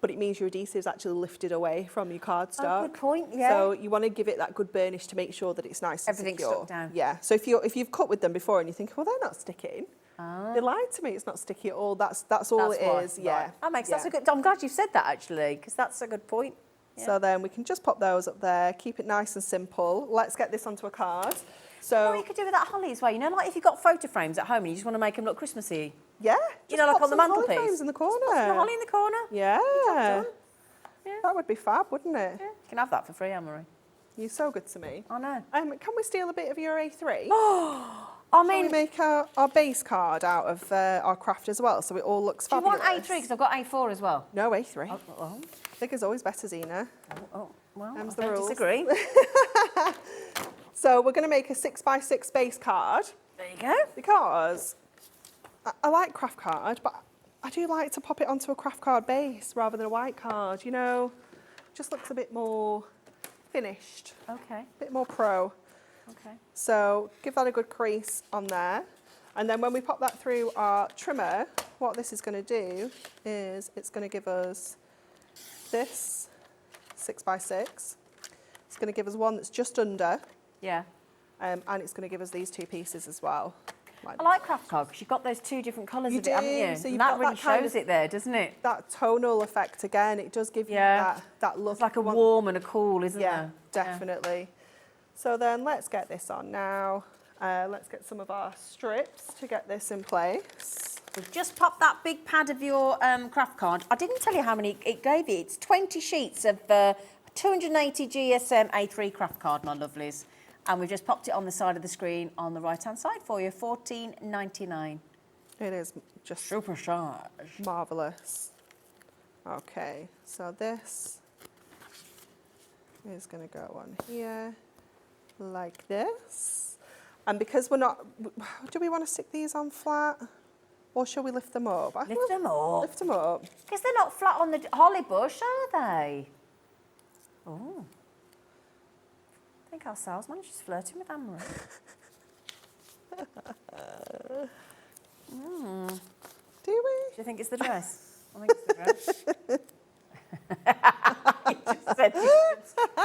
but it means your adhesive is actually lifted away from your cardstock. Oh, good point, yeah. So you want to give it that good burnish to make sure that it's nice and Everything's secure. stuck down. Yeah. So if you've cut with them before and you think, well, they're not sticking, they lied to me. It's not sticky at all. That's all it why. is. Yeah. Right. That makes yeah. that's a good. I'm glad you said that actually, because that's a good point. Yeah. So then we can just pop those up there, keep it nice and simple. Let's get this onto a card. So Oh, you could do with that holly as well. You know, like if you've got photo frames at home and you just want to make them look Christmassy. yeah, You know, just like pop on the some holly mantelpiece. frames in the corner. Put some holly in the corner. Yeah. done. Yeah. That would be fab, wouldn't it? Yeah. You can have that for free, Anne-Marie. You're so good to me. I know. Can we steal a bit of your A3? I Can we mean, make our base card out of our craft as well, so it all looks do you fabulous? want A3? Because I've got A4 as well. No, A3. Oh, Bigger's always better, Zena. well, Them's I the don't rules. disagree. So we're going to make a 6x6 base card There you go. because I like craft card, but I do like to pop it onto a craft card base rather than a white card, you know. Just looks a bit more finished, Okay. a bit more pro. Okay. So give that a good crease on there. And then when we pop that through our trimmer, what this is going to do is it's going to give us this 6x6. It's going to give us one that's just under, Yeah. and it's going to give us these two pieces as well. I like craft card because you've got those two different colours You of it, haven't do, you? so you've And that got really that kind shows of- it there, doesn't it? That tonal effect again, it does give Yeah. you that look. It's like a you want- warm and a cool, isn't Yeah, there? definitely. So then let's get this on now. Let's get some of our strips to get this in place. We've just popped that big pad of your craft card. I didn't tell you how many it gave you. It's 20 sheets of 280 GSM A3 craft card, my lovelies. And we've just popped it on the side of the screen on the right-hand side for you, $14.99. It is just Supercharged. marvellous. Okay, so this is going to go on here like this. And because we're not, do we want to stick these on flat or shall we lift them up? I think Lift them up. Lift them up. Because they're not flat on the holly bush, are they? Oh. I think our sales manager's flirting with Anne-Marie. Do we? Do you think it's the dress? I think it's the dress.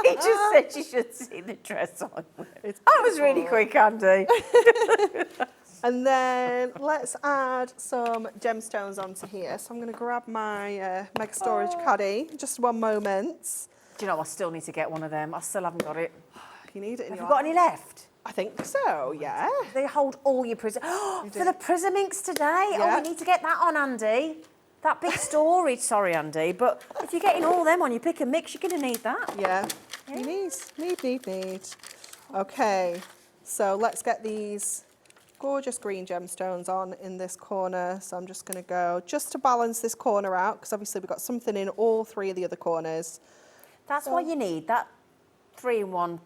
he just said you should see the dress on. It's That was really quick, Andy. And then let's add some gemstones onto here. So I'm going to grab my mega storage caddy. Just one moment. Do you know, I still need to get one of them. I still haven't got it. You need it in Have your you got any left? I think so, yeah. They hold all your prism. For the prism inks today. Yeah. Oh, we need to get that on, Andy. That big storage. Sorry, Andy, but if you're getting all them on, you pick and mix, you're going to need that. Yeah. You need. Okay, so let's get these gorgeous green gemstones on in this corner. So I'm just going to go just to balance this corner out because obviously we've got something in all three of the other corners. That's why you need that 3-in-1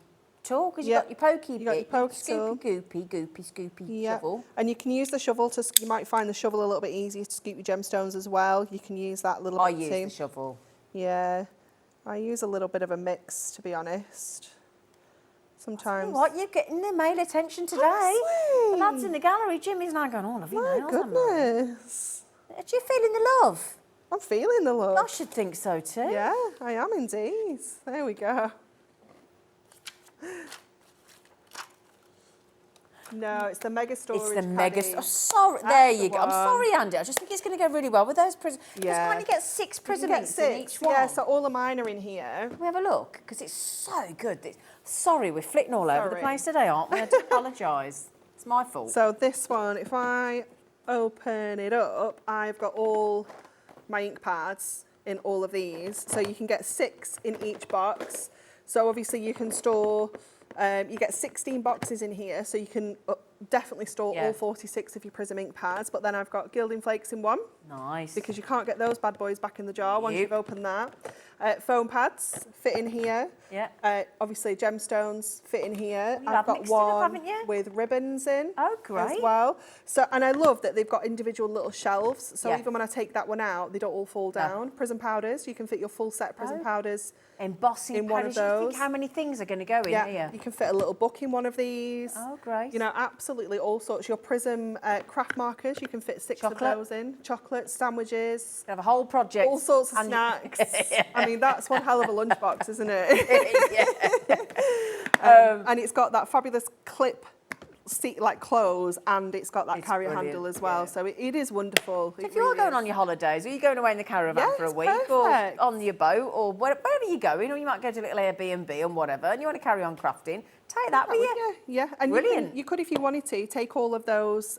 tool, because you've Yeah, got your pokey you got your bit, pokey tool. scoopy Yeah, shovel. and you can use the shovel to, you might find the shovel a little bit easier to scoop your gemstones as well. You can use that little I bit use too. the shovel. Yeah, I use a little bit of a mix, to be honest. Sometimes. What, you're getting the male attention today. Honestly. The lads in the gallery, Jimmy's now going, oh, lovely My nails, Anne-Marie. goodness. Are you feeling the love? I'm feeling the love. I should think so too. Yeah, I am indeed. There we go. No, it's the mega storage. It's the mega. caddy. Oh, sorry, That's there the you go. I'm one. sorry, Andy. I just think it's going to go really well with those prisms. Yeah. Can't you get 6 You can prism get inks in 6. each one? Yeah, so all of mine are in here. Can we have a look? Because it's so good. Sorry, we're flitting all over the Sorry. place today, aren't we? I do apologise. It's my fault. So this one, if I open it up, I've got all my ink pads in all of these. So you can get 6 in each box. So obviously you can store, you get 16 boxes in here. So you can definitely store Yeah. all 46 of your Prism ink pads. But then I've got gilding flakes in one. Nice. Because you can't get those bad boys back in the jar once you've opened that. Foam pads fit in here. Yeah. Obviously, gemstones fit in here. You I've have got mixed it up, one haven't you? with ribbons in. Oh, As great. well. So, and I love that they've got individual little shelves. So Yeah. even when I take that one out, they don't all fall down. Prism powders, you can fit your full set of prism powders Embossing in one of powders. You think those. how many things are going to go in Yeah, here? you can fit a little book in one of these. Oh, great. You know, absolutely all sorts. Your prism craft markers, you can fit 6 Chocolate. of those in. Chocolate, sandwiches, Have a whole project. all sorts of And- snacks. I mean, that's one hell of a lunchbox, isn't it? Yeah. And it's got that fabulous clip seat like close, and it's got that It's carrier brilliant, handle as well. yeah. So it is wonderful. If you're going on your holidays, or you're going away in the caravan Yeah, for a it's week, perfect. or on your boat, or wherever you're going, or you might go to a little Airbnb and whatever, and you want to carry on crafting, take that with you. Yeah, and Brilliant. you could, if you wanted to, take all of those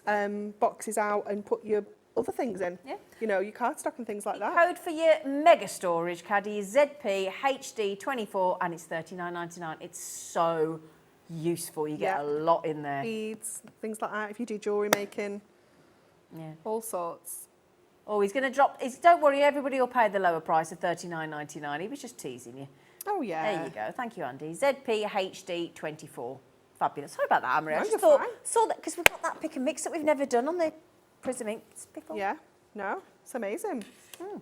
boxes out and put your other things in. Yeah. You know, your cardstock and things like that. Code for your mega storage caddy is ZPHD24, and it's $39.99. It's so useful. You get Yeah. a lot in there. Beads, things like that. If you do jewellery making, Yeah. all sorts. Oh, he's going to drop. Don't worry, everybody will pay the lower price of $39.99. He was just teasing you. Oh, yeah. There you go. Thank you, Andy. ZPHD24. Fabulous. Sorry about that, Amory. I No, just you're thought, fine. saw that because we've got that pick and mix that we've never done on the Prism Ink Spiffle. Yeah, no, it's amazing. Hmm.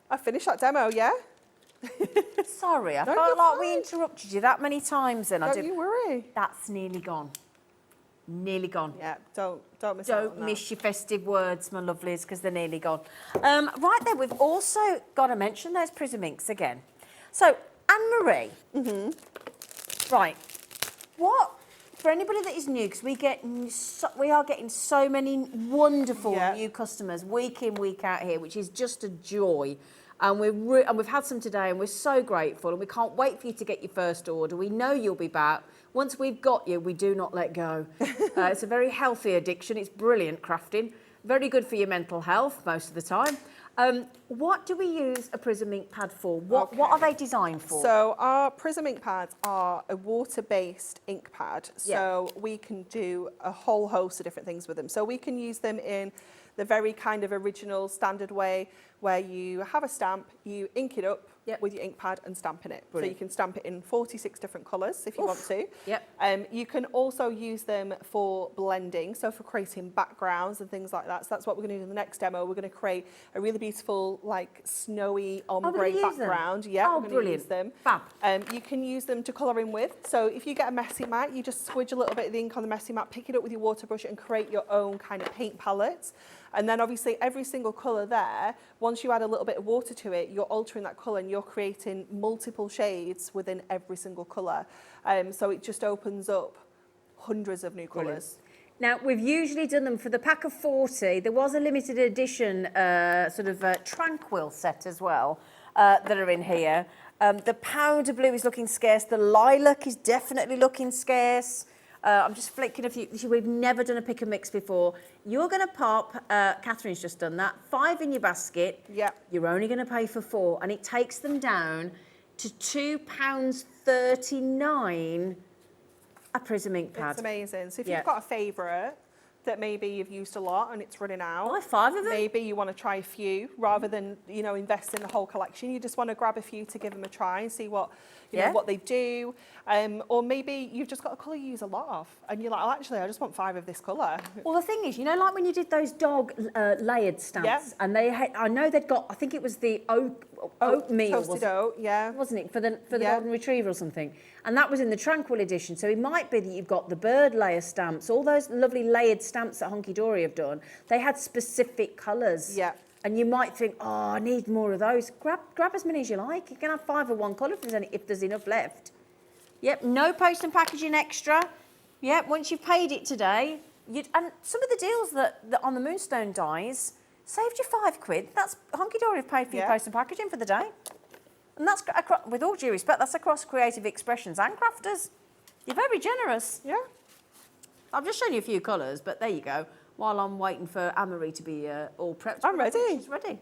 I finished that demo, yeah? Sorry, I No, felt you're like we fine. interrupted you that many times then. Don't you worry. That's nearly gone. Nearly gone. Yeah, don't miss out Don't on that. miss your festive words, my lovelies, because they're nearly gone. Right then, we've also got to mention those Prism Inks again. So, Anne-Marie. Right. What, for anybody that is new, because we are getting so many wonderful Yeah. new customers week in, week out here, which is just a joy. And we've had some today, and we're so grateful, and we can't wait for you to get your first order. We know you'll be back. Once we've got you, we do not let go. It's a very healthy addiction. It's brilliant crafting. Very good for your mental health most of the time. What do we use a Prism ink pad for? What are they designed for? So our Prism ink pads are a water-based ink pad. So we can do a whole host of different things with them. So we can use them in the very kind of original standard way where you have a stamp, you ink it up with your ink pad and stamp in it. Brilliant. So you can stamp it in 46 different colours if you want to. Yep. You can also use them for blending, so for creating backgrounds and things like that. So that's what we're going to do in the next demo. We're going to create a really beautiful, like, snowy ombre use them? background. Yeah, Oh, we're going to brilliant. use them. Fab. You can use them to colour in with. So if you get a messy mat, you just squidge a little bit of the ink on the messy mat, pick it up with your water brush and create your own kind of paint palettes. And then obviously every single colour there, once you add a little bit of water to it, you're altering that colour and you're creating multiple shades within every single colour. So it just opens up hundreds of new colours. Now, we've usually done them for the pack of 40. There was a limited edition Tranquil set as well that are in here. The powder blue is looking scarce. The lilac is definitely looking scarce. I'm just flicking a few. We've never done a pick and mix before. You're going to pop, Catherine's just done that, 5 in your basket. Yeah. You're only going to pay for 4, and it takes them down to £2.39 a Prism ink pad. It's amazing. So if Yeah. you've got a favourite that maybe you've used a lot and it's running out, Buy 5 of them. maybe you want to try a few rather than, you know, invest in the whole collection. You just want to grab a few to give them a try and see what, you know, what they do. Or maybe you've just got a colour you use a lot of and you're like, oh, actually, I just want 5 of this colour. Well, the thing is, you know, like when you did those dog layered stamps, Yeah. and they had, I know they'd got, I think it was the oatmeal, Toasted oat, yeah. wasn't it, for the Yeah. golden retriever or something? And that was in the Tranquil edition. So it might be that you've got the bird layer stamps, all those lovely layered stamps that Hunkydory have done. They had specific colours. Yeah. And you might think, oh, I need more of those. Grab as many as you like. You can have 5 of one colour if there's enough left. Yep, no post and packaging extra. Yep, once you've paid it today, and some of the deals that on the Moonstone dies saved you £5. That's Hunkydory have paid for your post and packaging for the day. And that's, with all due respect, that's across Creative Expressions and Crafters. You're very generous. Yeah. I've just shown you a few colours, but there you go. While I'm waiting for Anne-Marie to be all prepped. I'm ready. She's ready.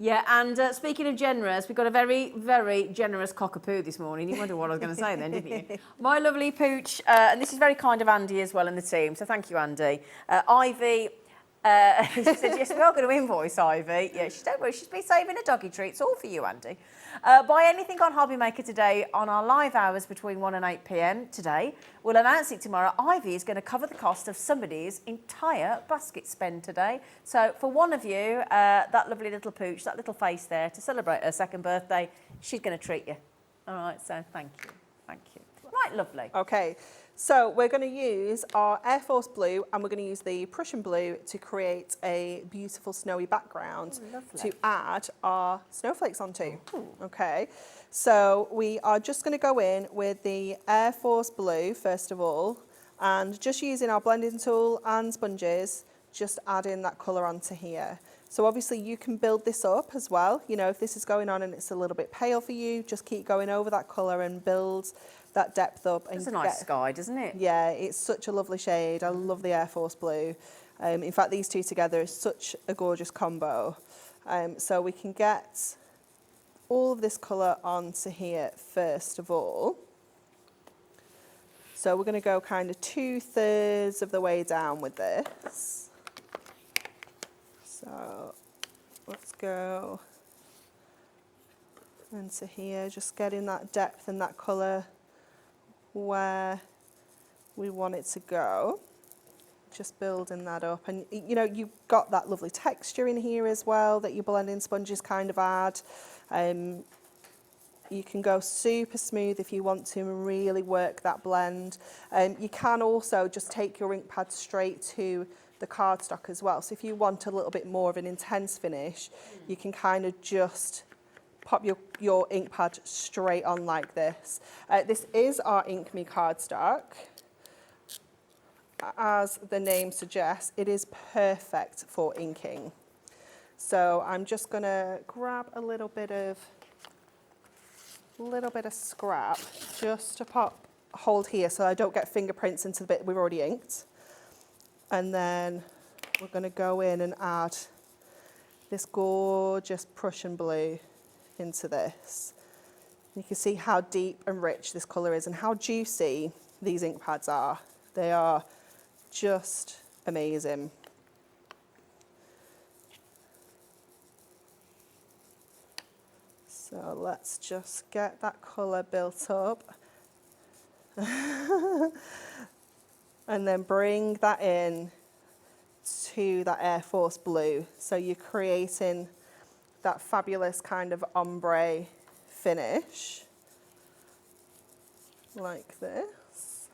Yeah, and speaking of generous, we've got a very, very generous cockapoo this morning. You wondered what I was going to say then, didn't you? My lovely pooch, and this is very kind of Andy as well and the team, so thank you, Andy. Ivy, She said, yes, we are going to invoice Ivy. Yeah, don't worry, she's been saving a doggy treat. It's all for you, Andy. Buy anything on Hobby Maker today on our live hours between 1 and 8 p.m. today. We'll announce it tomorrow. Ivy is going to cover the cost of somebody's entire basket spend today. So for one of you, that lovely little pooch, that little face there, to celebrate her 2nd birthday, she's going to treat you. All right, so thank you. Thank you. Right, lovely. Okay, so we're going to use our Air Force blue and we're going to use the Prussian blue to create a beautiful snowy background to add our snowflakes onto. Okay, so we are just going to go in with the Air Force blue first of all, and just using our blending tool and sponges, just adding that colour onto here. So obviously you can build this up as well. You know, if this is going on and it's a little bit pale for you, just keep going over that colour and build that depth up. And It's a nice sky, doesn't it? Yeah, it's such a lovely shade. I love the Air Force blue. In fact, these two together is such a gorgeous combo. So we can get all of this colour onto here first of all. So we're going to go kind of 2/3 of the way down with this. So let's go into here, just getting that depth and that colour where we want it to go. Just building that up. And you know, you've got that lovely texture in here as well that your blending sponges kind of add. You can go super smooth if you want to and really work that blend. You can also just take your ink pad straight to the cardstock as well. So if you want a little bit more of an intense finish, you can kind of just pop your ink pad straight on like this. This is our Ink Me cardstock. As the name suggests, it is perfect for inking. So I'm just gonna grab a little bit of scrap just to hold here so I don't get fingerprints into the bit we've already inked. And then we're going to go in and add this gorgeous Prussian blue into this. You can see how deep and rich this colour is and how juicy these ink pads are. They are just amazing. So let's just get that colour built up. And then bring that in to that Air Force blue. So you're creating that fabulous kind of ombre finish, like this.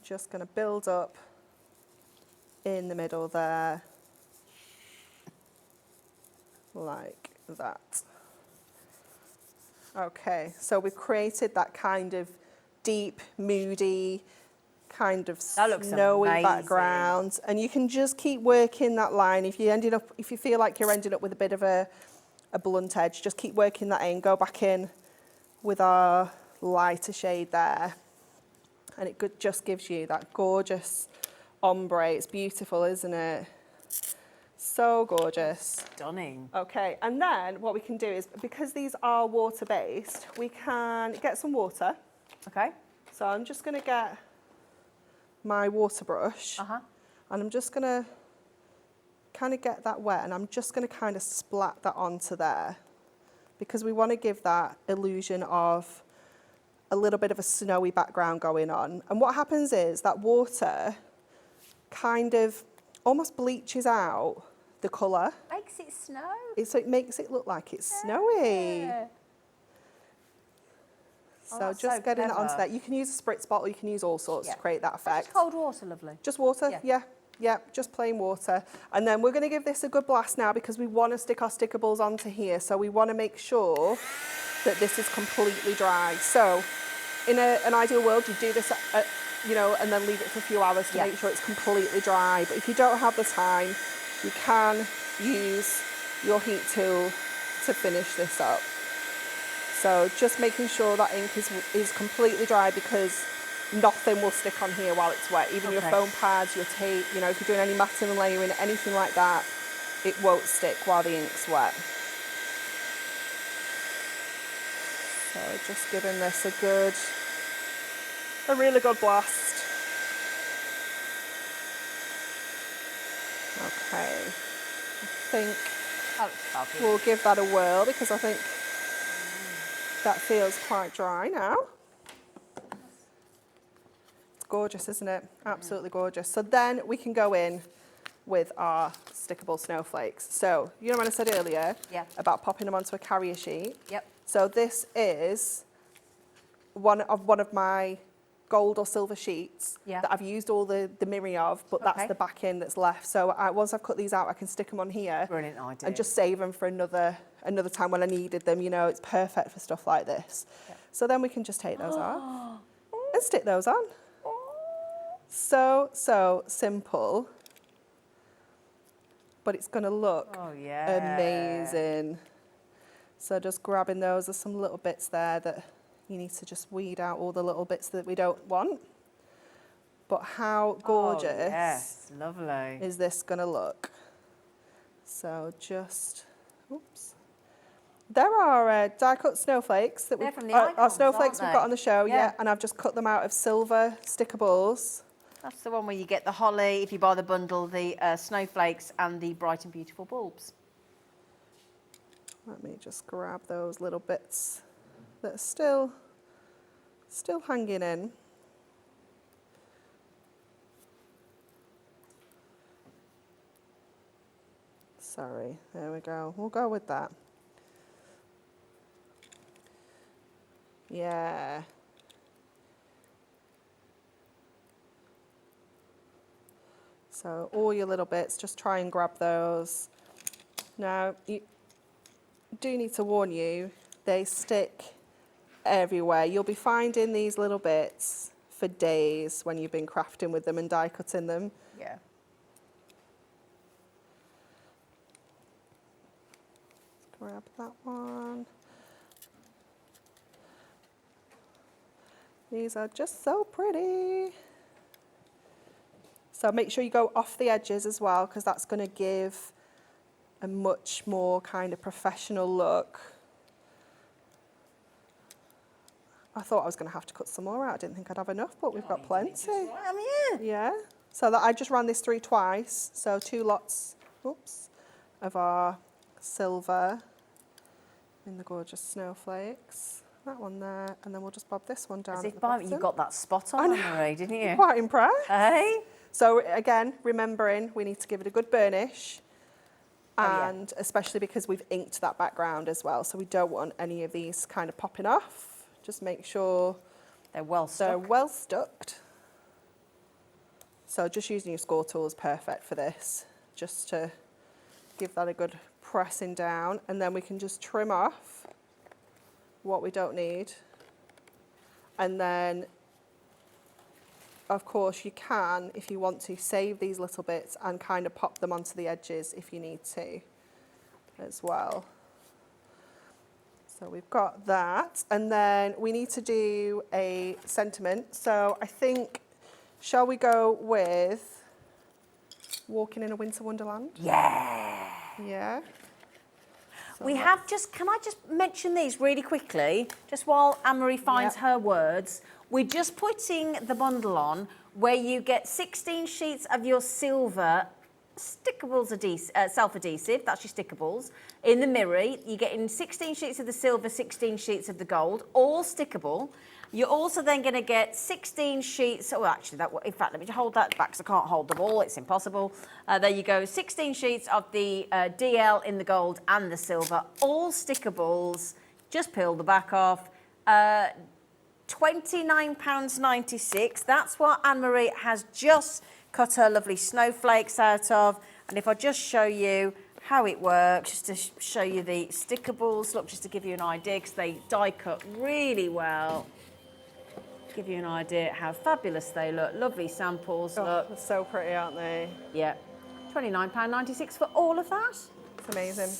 Just going to build up in the middle there, like that. Okay, so we've created that kind of deep, moody, kind of snowy background, and you can just keep working that line. If you feel like you're ending up with a bit of a blunt edge, just keep working that in. Go back in with our lighter shade there, and it just gives you that gorgeous ombre. It's beautiful, isn't it? So gorgeous. Stunning. Okay, and then what we can do is, because these are water-based, we can get some water. Okay. So I'm just going to get my water brush, and I'm just going to kind of get that wet, and I'm just going to kind of splat that onto there, because we want to give that illusion of a little bit of a snowy background going on. And what happens is that water kind of almost bleaches out the colour. Makes it snow. So it makes it look like it's snowy. So just getting that onto that. You can use a spritz bottle, you can use all sorts to create that effect. Just cold water, lovely. Just water, yeah, just plain water. And then we're going to give this a good blast now, because we want to stick our stickables onto here. So we want to make sure that this is completely dry. So in an ideal world, you do this, and then leave it for a few hours to make sure it's completely dry. But if you don't have the time, you can use your heat tool to finish this up. So just making sure that ink is completely dry, because nothing will stick on here while it's wet. Even your foam pads, your tape, if you're doing any matting and layering, anything like that, it won't stick while the ink's wet. So just giving this a really good blast. Okay, I think That looks fabulous. we'll give that a whirl because I think that feels quite dry now. It's gorgeous, isn't it? Absolutely gorgeous. So then we can go in with our stickable snowflakes. So, you know when I said earlier about popping them onto a carrier sheet? Yep. So this is one of my gold or silver sheets that I've used all the mirroring of, but that's the backing that's left. So once I've cut these out, I can stick them on here. Brilliant idea. And just save them for another time when I needed them. You know, it's perfect for stuff like this. Yep. So then we can just take those off and stick those on. So simple, but it's going to look amazing. So just grabbing those, there's some little bits there that you need to just weed out all the little bits that we don't want. But how gorgeous lovely. is this going to look? So just, oops. There are die-cut snowflakes that They're from the our icons, snowflakes aren't we've got on the show, Yeah. and I've just cut them out of silver Stickables. That's the one where you get the holly, if you buy the bundle, the snowflakes and the bright and beautiful bulbs. Let me just grab those little bits that are still hanging in. Sorry, there we go. We'll go with that. Yeah. So all your little bits, just try and grab those. Now, you do need to warn you, they stick everywhere. You'll be finding these little bits for days when you've been crafting with them and die cutting them. Yeah. Grab that one. These are just so pretty. So make sure you go off the edges as well, because that's going to give a much more kind of professional look. I thought I was going to have to cut some more out. I didn't think I'd have enough, but we've got plenty. Yeah. So that I just ran this through twice. So 2 lots, of our silver in the gorgeous snowflakes. That one there, and then we'll just bob this one down. As at if the by bottom. you got that spot on, Marie, didn't you? Quite impressed. Hey? So again, remembering we need to give it a good burnish, and especially because we've inked that background as well, so we don't want any of these kind of popping off. Just make sure they're well stuck. So just using your score tool is perfect for this, just to give that a good pressing down, and then we can just trim off what we don't need. And then, of course, you can, if you want to, save these little bits and kind of pop them onto the edges if you need to as well. So we've got that, and then we need to do a sentiment. So I think, shall we go with Walking in a Winter Wonderland? Yeah. Yeah. So We have just, can I just mention these really quickly, just while Anne-Marie finds her words. We're just putting the bundle on where you get 16 sheets of your silver Stickables self-adhesive, that's your Stickables. In the mirror, you're getting 16 sheets of the silver, 16 sheets of the gold, all stickable. You're also then going to get 16 sheets, oh actually, in fact, let me hold that back because I can't hold them all, it's impossible. There you go, 16 sheets of the DL in the gold and the silver, all Stickables, just peel the back off. £29.96, that's what Anne-Marie has just cut her lovely snowflakes out of. And if I just show you how it works, just to show you the Stickables, look, just to give you an idea, because they die cut really well. Give you an idea how fabulous they look. Lovely samples, look. They're so pretty, aren't they? Yeah. £29.96 for all of that. It's amazing.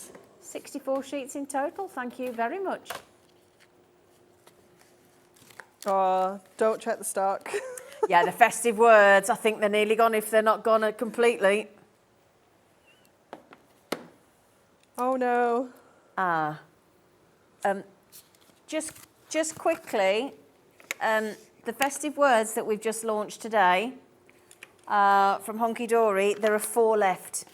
64 sheets in total, thank you very much. Oh, don't check the stock. Yeah, the festive words, I think they're nearly gone if they're not gone completely. Oh no. Just quickly, the festive words that we've just launched today from Hunkydory. There are 4 left.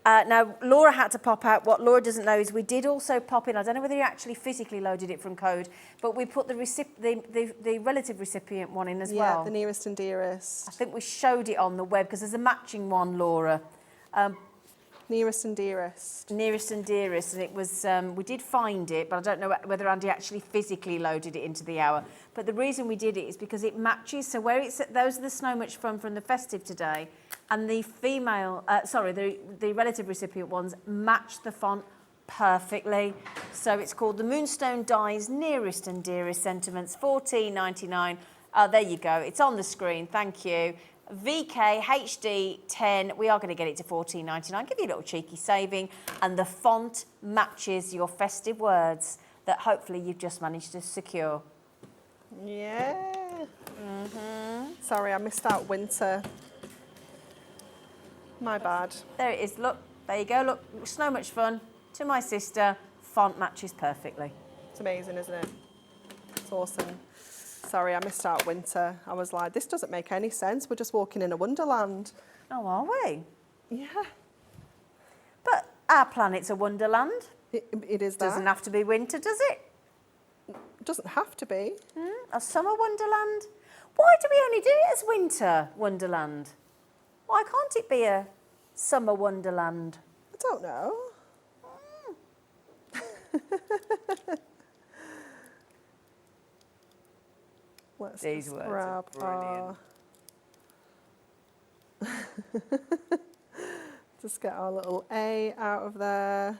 Now, Laura had to pop out. What Laura doesn't know is we did also pop in, I don't know whether you actually physically loaded it from code, but we put the relative recipient one in as well. Yeah, the nearest and dearest. I think we showed it on the web because there's a matching one, Laura. Nearest and dearest. Nearest and dearest, and it was, we did find it, but I don't know whether Andy actually physically loaded it into the hour. But the reason we did it is because it matches, so where it's, those are the So Much Fun from the festive today, and the female, the relative recipient ones match the font perfectly. So it's called the Moonstone Dies Nearest and Dearest Sentiments, $14.99. There you go, it's on the screen, thank you. VK HD 10, we are going to get it to $14.99. Give you a little cheeky saving, and the font matches your festive words that hopefully you've just managed to secure. Yeah. Sorry, I missed out winter. My bad. There it is. Look, there you go. Look, So Much Fun. To my sister, font matches perfectly. It's amazing, isn't it? It's awesome. Sorry, I missed out winter. I was like, this doesn't make any sense. We're just walking in a wonderland. Oh, are we? Yeah. But our planet's a wonderland. It is that. Doesn't have to be winter, does it? It doesn't have to be. A summer wonderland? Why do we only do it as winter wonderland? Why can't it be a summer wonderland? I don't know. Let's These just words grab are just get our little A out of there.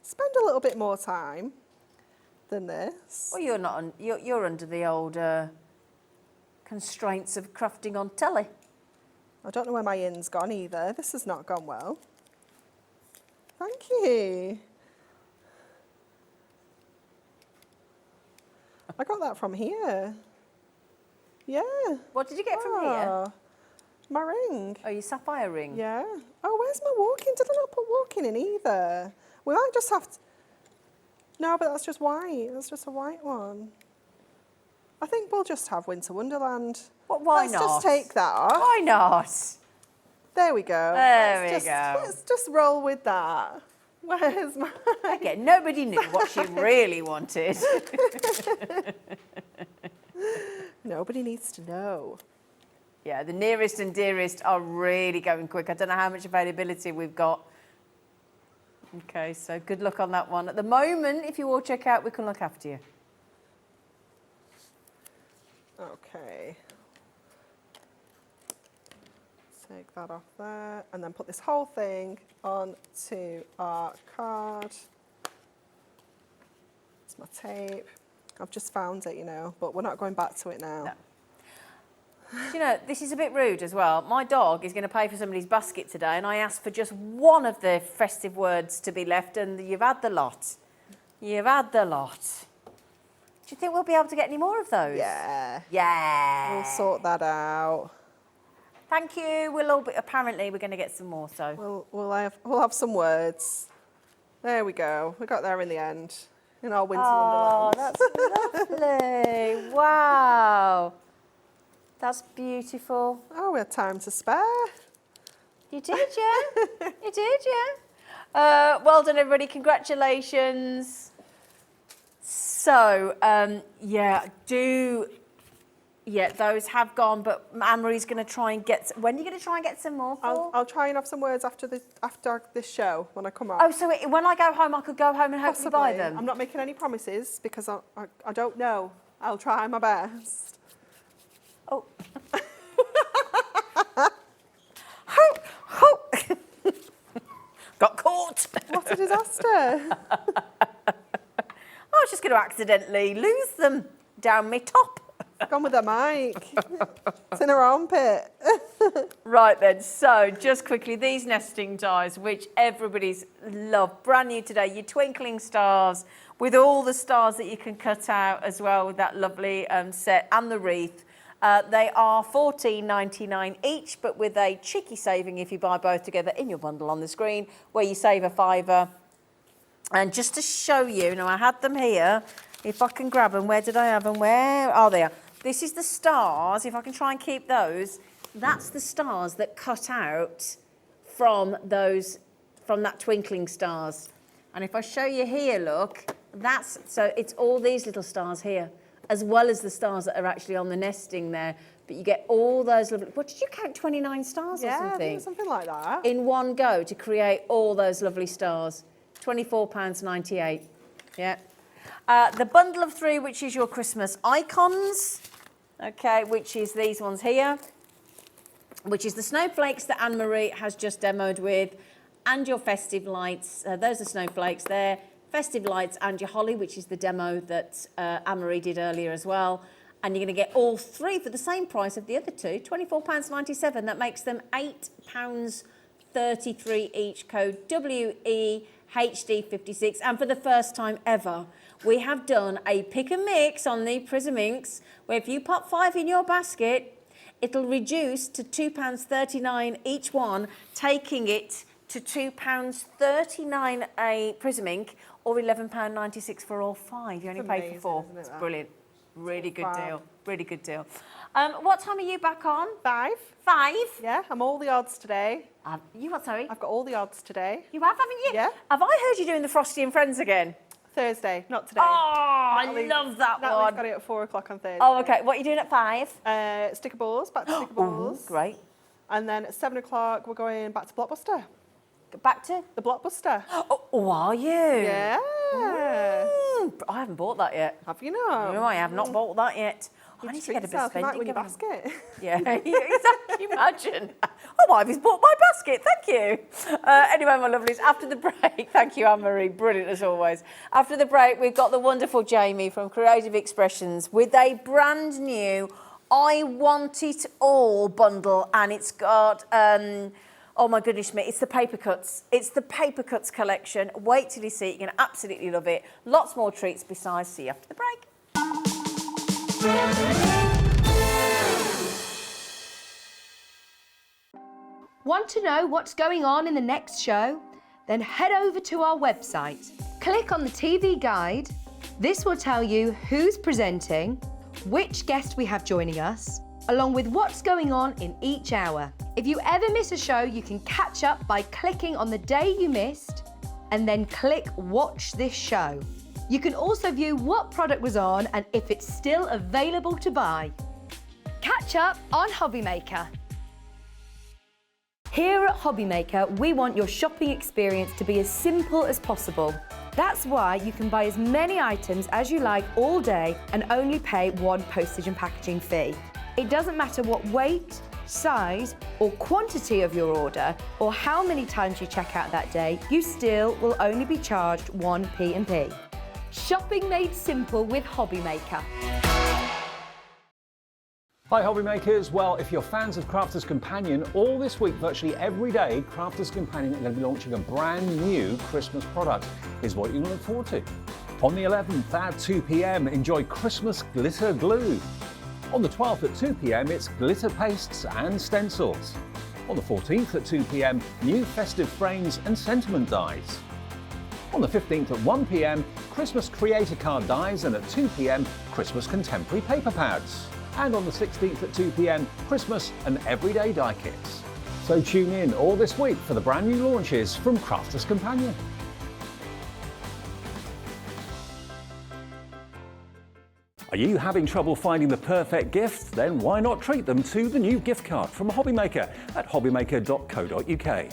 Spend a little bit more time than this. Well, you're not. You're under the old constraints of crafting on telly. I don't know where my in's gone either. This has not gone well. Thank you. I got that from here. Yeah. What did you get from here? My ring. Oh, your sapphire ring. Yeah. Oh, where's my walking? Did I not put walking in either? We might just have to... No, but that's just white. That's just a white one. I think we'll just have Winter Wonderland. Well, why Let's not? just take that off. Why not? There we go. There Let's we go. Let's just roll with that. Where's my... Again, nobody knew what she really wanted. Nobody needs to know. Yeah, the nearest and dearest are really going quick. I don't know how much availability we've got. Okay, so good luck on that one. At the moment, if you all check out, we can look after you. Okay. Take that off there and then put this whole thing onto our card. It's my tape. I've just found it, you know, but we're not going back to it now. No. Do you know, this is a bit rude as well. My dog is going to pay for somebody's basket today, and I asked for just one of the festive words to be left, and you've had the lot. You've had the lot. Do you think we'll be able to get any more of those? Yeah. Yeah. We'll sort that out. Thank you. We'll all be, apparently we're going to get some more, so. We'll have some words. There we go. We got there in the end. In our winter Oh, wonderland. that's lovely. Wow. That's beautiful. Oh, we had time to spare. You did, yeah. You did, yeah. Well done, everybody. Congratulations. So, yeah, those have gone, but Anne-Marie's going to try and get... When are you going to try and get some more for? I'll try and have some words after this show when I come off. Oh, so when I go home, I could go home and hopefully buy them? I'm not making any promises because I don't know. I'll try my best. Oh. Ho! Got caught. What a disaster. I was just going to accidentally lose them down my top. Gone with the mic. It's in her armpit. Right then, so just quickly, these nesting dies, which everybody's loved, brand new today, your twinkling stars, with all the stars that you can cut out as well with that lovely set and the wreath. They are $14.99 each, but with a cheeky saving if you buy both together in your bundle on the screen, where you save a £5. And just to show you, now I had them here, if I can grab them, where did I have them? Where are they? This is the stars. If I can try and keep those, that's the stars that cut out from that twinkling stars. And if I show you here, look, so it's all these little stars here, as well as the stars that are actually on the nesting there. But you get all those lovely, what did you count, 29 stars or something? Yeah, I think something like that. In one go to create all those lovely stars. £24.98, yeah. The bundle of 3, which is your Christmas icons, okay, which is these ones here, which is the snowflakes that Anne-Marie has just demoed with, and your festive lights. Those are snowflakes there. Festive lights and your holly, which is the demo that Anne-Marie did earlier as well. And you're going to get all 3 for the same price of the other 2, £24.97. That makes them £8.33 each, code WEHD56. And for the first time ever, we have done a pick and mix on the Prism Inks, where if you pop 5 in your basket, it'll reduce to £2.39 each one, taking it to £2.39 a Prism Ink, or £11.96 for all 5. You only pay for 4. It's brilliant. Really good deal. Really good deal. What time are you back on? 5. 5? Yeah, I'm all the odds today. You what, sorry? I've got all the odds today. You have, haven't you? Yeah. Have I heard you doing the Frosty and Friends again? Thursday, not today. Oh, I love that Natalie's one. got it at 4 o'clock on Thursday. Oh, okay. What are you doing at 5? Stickables, back to Stickables. Great. And then at 7 o'clock, we're going back to Blockbuster. Back to? The Blockbuster. Oh, are you? Yeah. I haven't bought that yet. Have you not? No, I have not bought that yet. I need to get a bit of You might spending win your going. basket. Yeah, exactly. Imagine. Oh, Ivy's bought my basket. Thank you. Anyway, my lovelies, after the break, thank you, Anne-Marie. Brilliant as always. After the break, we've got the wonderful Jamie from Creative Expressions with a brand new I Want It All bundle, and it's got. Oh my goodness me, it's the paper cuts. It's the paper cuts collection. Wait till you see it, you're gonna absolutely love it. Lots more treats besides. See you after the break. Want to know what's going on in the next show? Then head over to our website. Click on the TV guide. This will tell you who's presenting, which guest we have joining us, along with what's going on in each hour. If you ever miss a show, you can catch up by clicking on the day you missed and then click Watch This Show. You can also view what product was on and if it's still available to buy. Catch up on Hobbymaker. Here at Hobbymaker, we want your shopping experience to be as simple as possible. That's why you can buy as many items as you like all day and only pay 1 postage and packaging fee. It doesn't matter what weight, size or quantity of your order or how many times you check out that day, you still will only be charged 1 P&P. Shopping made simple with Hobbymaker. Hi Hobbymakers, well if you're fans of Crafters Companion, all this week virtually every day Crafters Companion are going to be launching a brand new Christmas product. Here's what you can look forward to. On the 11th at 2 p.m, enjoy Christmas glitter glue. On the 12th at 2 p.m, it's glitter pastes and stencils. On the 14th at 2 p.m, new festive frames and sentiment dies. On the 15th at 1 p.m, Christmas creator card dies, and at 2 p.m, Christmas contemporary paper pads. And on the 16th at 2 p.m, Christmas and everyday die kits. So tune in all this week for the brand new launches from Crafters Companion. Are you having trouble finding the perfect gift? Then why not treat them to the new gift card from Hobbymaker at hobbymaker.co.uk.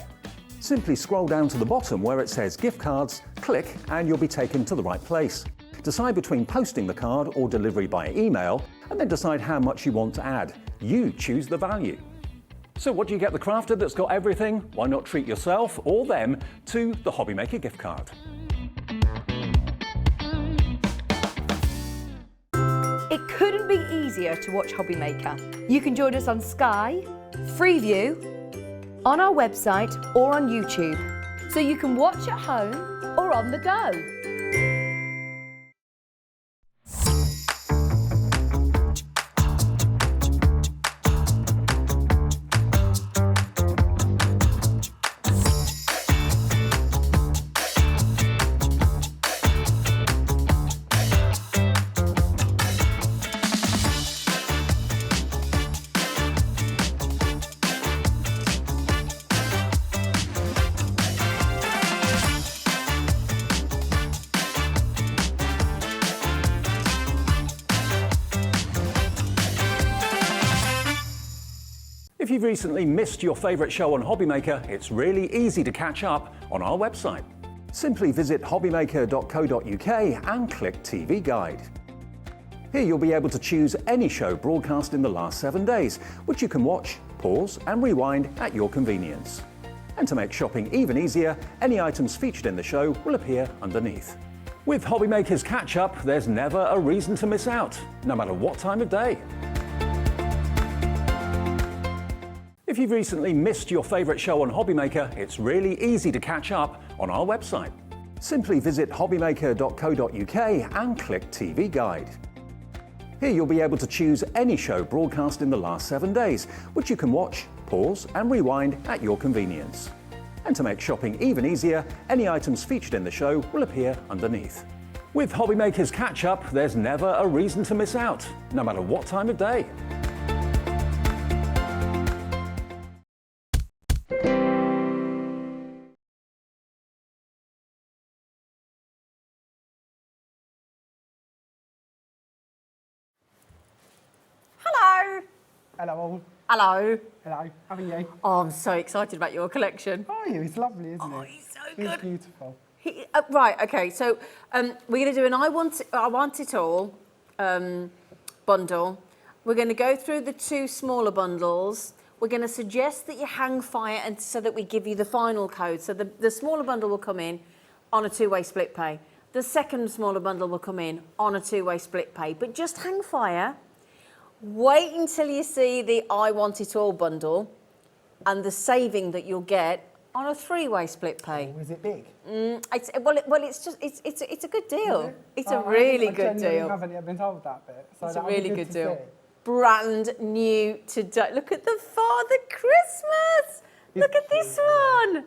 Simply scroll down to the bottom where it says gift cards, click and you'll be taken to the right place. Decide between posting the card or delivery by email, and then decide how much you want to add. You choose the value. So what do you get the crafter that's got everything? Why not treat yourself or them to the Hobbymaker gift card? It couldn't be easier to watch Hobbymaker. You can join us on Sky, Freeview, on our website or on YouTube. So you can watch at home or on the go. If you've recently missed your favourite show on Hobbymaker, it's really easy to catch up on our website. Simply visit hobbymaker.co.uk and click TV Guide. Here you'll be able to choose any show broadcast in the last 7 days, which you can watch, pause and rewind at your convenience. And to make shopping even easier, any items featured in the show will appear underneath. With Hobbymaker's Catch-Up, there's never a reason to miss out, no matter what time of day. If you've recently missed your favourite show on Hobbymaker, it's really easy to catch up on our website. Simply visit hobbymaker.co.uk and click TV Guide. Here you'll be able to choose any show broadcast in the last 7 days, which you can watch, pause and rewind at your convenience. And to make shopping even easier, any items featured in the show will appear underneath. With Hobbymaker's Catch-Up, there's never a reason to miss out, no matter what time of day. Hello. Hello all. Hello. Hello. How are you? Oh, I'm so excited about your collection. How are you? It's lovely, isn't it? He's so It's good. beautiful. Right, okay, so we're going to do an I Want It All bundle. We're going to go through the 2 smaller bundles. We're going to suggest that you hang fire and so that we give you the final code. So the smaller bundle will come in on a 2-way split pay. The second smaller bundle will come in on a 2-way split pay. But just hang fire. Wait until you see the I Want It All bundle and the saving that you'll get on a 3-way split pay. Oh, is it big? It's a good deal. It's a Oh, really I good genuinely deal. haven't yet been told that bit. So It's a that'll be really good to deal. see. Brand new today. Look at the Father Christmas. Look at this one.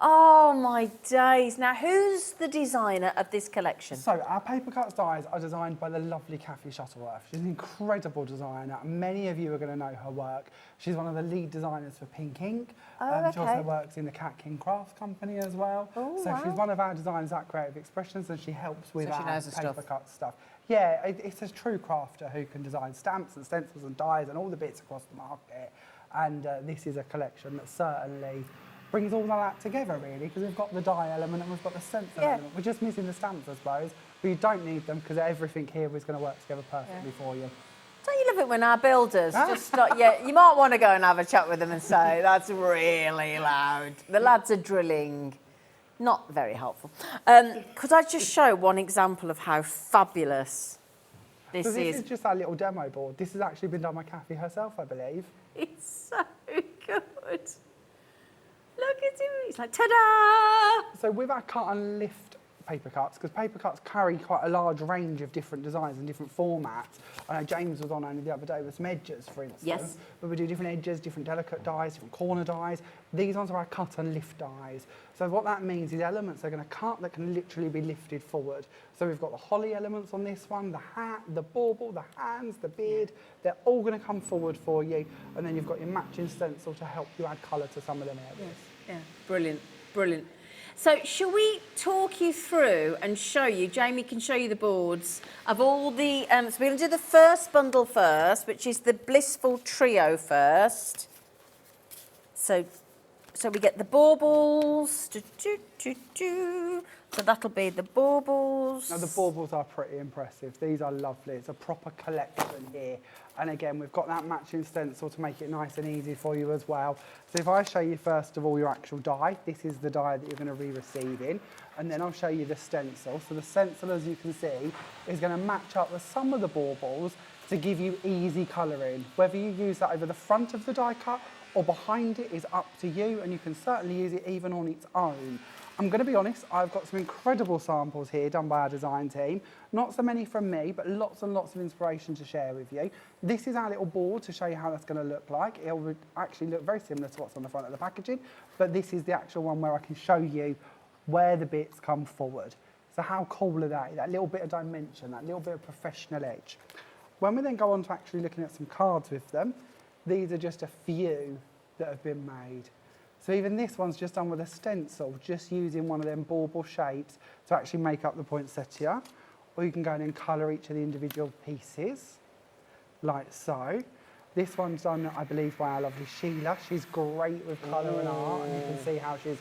Oh my days. Now, who's the designer of this collection? So our paper cuts dies are designed by the lovely Kathy Shuttleworth. She's an incredible designer. Many of you are going to know her work. She's one of the lead designers for Pink Ink. She also works in the Cat King Crafts Company as well. Oh, so wow. she's one of our designers at Creative Expressions, and she helps with So she our knows her paper stuff. cut stuff. Yeah, it's a true crafter who can design stamps and stencils and dies and all the bits across the market. And this is a collection that certainly brings all of that together, really, because we've got the die element and we've got the stencil element. We're just missing the stamps, I suppose, but you don't need them because everything here is going to work together perfectly for you. Don't you love it when our builders just start, you might want to go and have a chat with them and say, that's really loud. The lads are drilling. Not very helpful. Could I just show one example of how fabulous this So this is? is just our little demo board. This has actually been done by Kathy herself, I believe. It's so good. Look at him. He's like, ta-da! So with our cut and lift paper cuts, because paper cuts carry quite a large range of different designs and different formats. I know James was on only the other day with some edges, for instance. Yes. But we do different edges, different delicate dies, different corner dies. These ones are our cut and lift dies. So what that means is elements are going to cut that can literally be lifted forward. So we've got the holly elements on this one, the hat, the bauble, the hands, the beard. They're all going to come forward for you. And then you've got your matching stencil to help you add colour to some of them areas. Yeah, brilliant, brilliant. So shall we talk you through and show you, Jamie can show you the boards of all the, so we're going to do the first bundle first, which is the Blissful Trio first. So we get the baubles. So that'll be the baubles. Now the baubles are pretty impressive. These are lovely. It's a proper collection here. And again, we've got that matching stencil to make it nice and easy for you as well. So if I show you first of all your actual die, this is the die that you're going to be receiving. And then I'll show you the stencil. So the stencil, as you can see, is going to match up with some of the baubles to give you easy colouring. Whether you use that over the front of the die cut or behind it is up to you, and you can certainly use it even on its own. I'm going to be honest, I've got some incredible samples here done by our design team. Not so many from me, but lots and lots of inspiration to share with you. This is our little board to show you how that's going to look like. It will actually look very similar to what's on the front of the packaging, but this is the actual one where I can show you where the bits come forward. So how cool are they? That little bit of dimension, that little bit of professional edge. When we then go on to actually looking at some cards with them, these are just a few that have been made. So even this one's just done with a stencil, just using one of them bauble shapes to actually make up the poinsettia. Or you can go in and colour each of the individual pieces, like so. This one's done, I believe, by our lovely Sheila. She's great with colour and art, and you can see how she's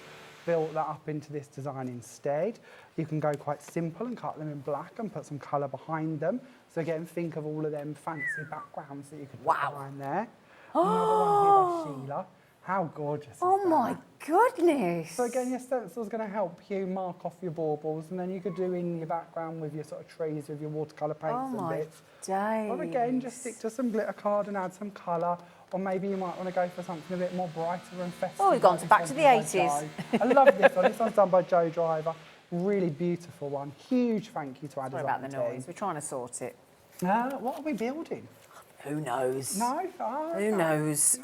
built that up into this design instead. You can go quite simple and cut them in black and put some colour behind them. So again, think of all of them fancy backgrounds that you could put behind there. Another one here by Sheila. How gorgeous is Oh my that? goodness. So again, your stencil's going to help you mark off your baubles, and then you could do in your background with your sort of trees, with your watercolour paints and bits. days. Or again, just stick to some glitter card and add some colour. Or maybe you might want to go for something a bit more brighter and festive. Oh, we've gone like back this to one the by 80s. Jo. I love this one. This one's done by Joe Driver. Really beautiful one. Huge thank you to our Sorry design about the team. noise. We're trying to sort it. What are we building? Who knows? No? Oh, Who knows?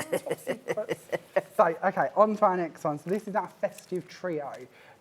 So, okay, on to our next one. So this is our festive trio.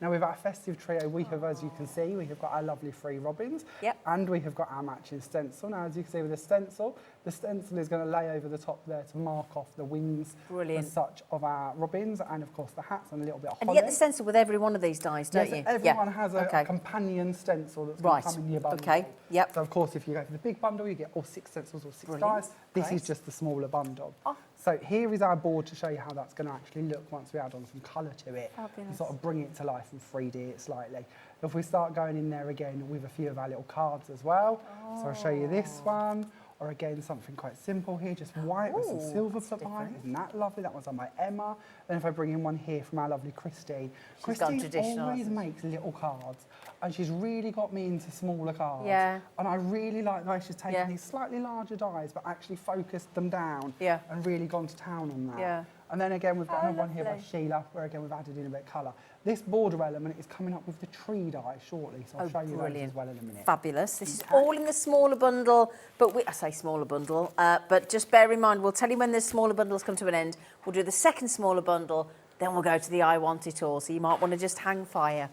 Now with our festive trio, we have, as you can see, we have got our lovely 3 robins. Yep. And we have got our matching stencil. Now, as you can see with the stencil is going to lay over the top there to mark off the wings Brilliant. as such of our robins, and of course the hats and a little bit of And holly. you get the stencil with every one of these dies, don't Yes, you? everyone has a companion stencil that's going Right. to come in your bundle. Okay, yep. So of course, if you go for the big bundle, you get all 6 stencils or 6 Brilliant. dies. This Great. is just the smaller bundle. Oh. So here is our board to show you how that's going to actually look once we add on some colour to it. And Fabulous. sort of bring it to life and 3D it slightly. If we start going in there again with a few of our little cards as well. So I'll show you this one. Or again, something quite simple here, just white with some silver put behind it. Isn't that lovely? That one's done by Emma. Then if I bring in one here from our lovely Christine. She's gone Christine traditional, always hasn't she? makes little cards, and she's really got me into smaller cards. Yeah. And I really like the way she's taken Yeah. these slightly larger dies, but actually focused them down Yeah. and really gone to town on that. Yeah. And then again, we've got Oh, another one here by lovely. Sheila, where again we've added in a bit of colour. This border element is coming up with the tree die shortly, so I'll show you those brilliant. as well in a minute. Fabulous. This is all in the smaller bundle, but I say smaller bundle, but just bear in mind, we'll tell you when the smaller bundles come to an end. We'll do the second smaller bundle, then we'll go to the I Want It All, so you might want to just hang fire.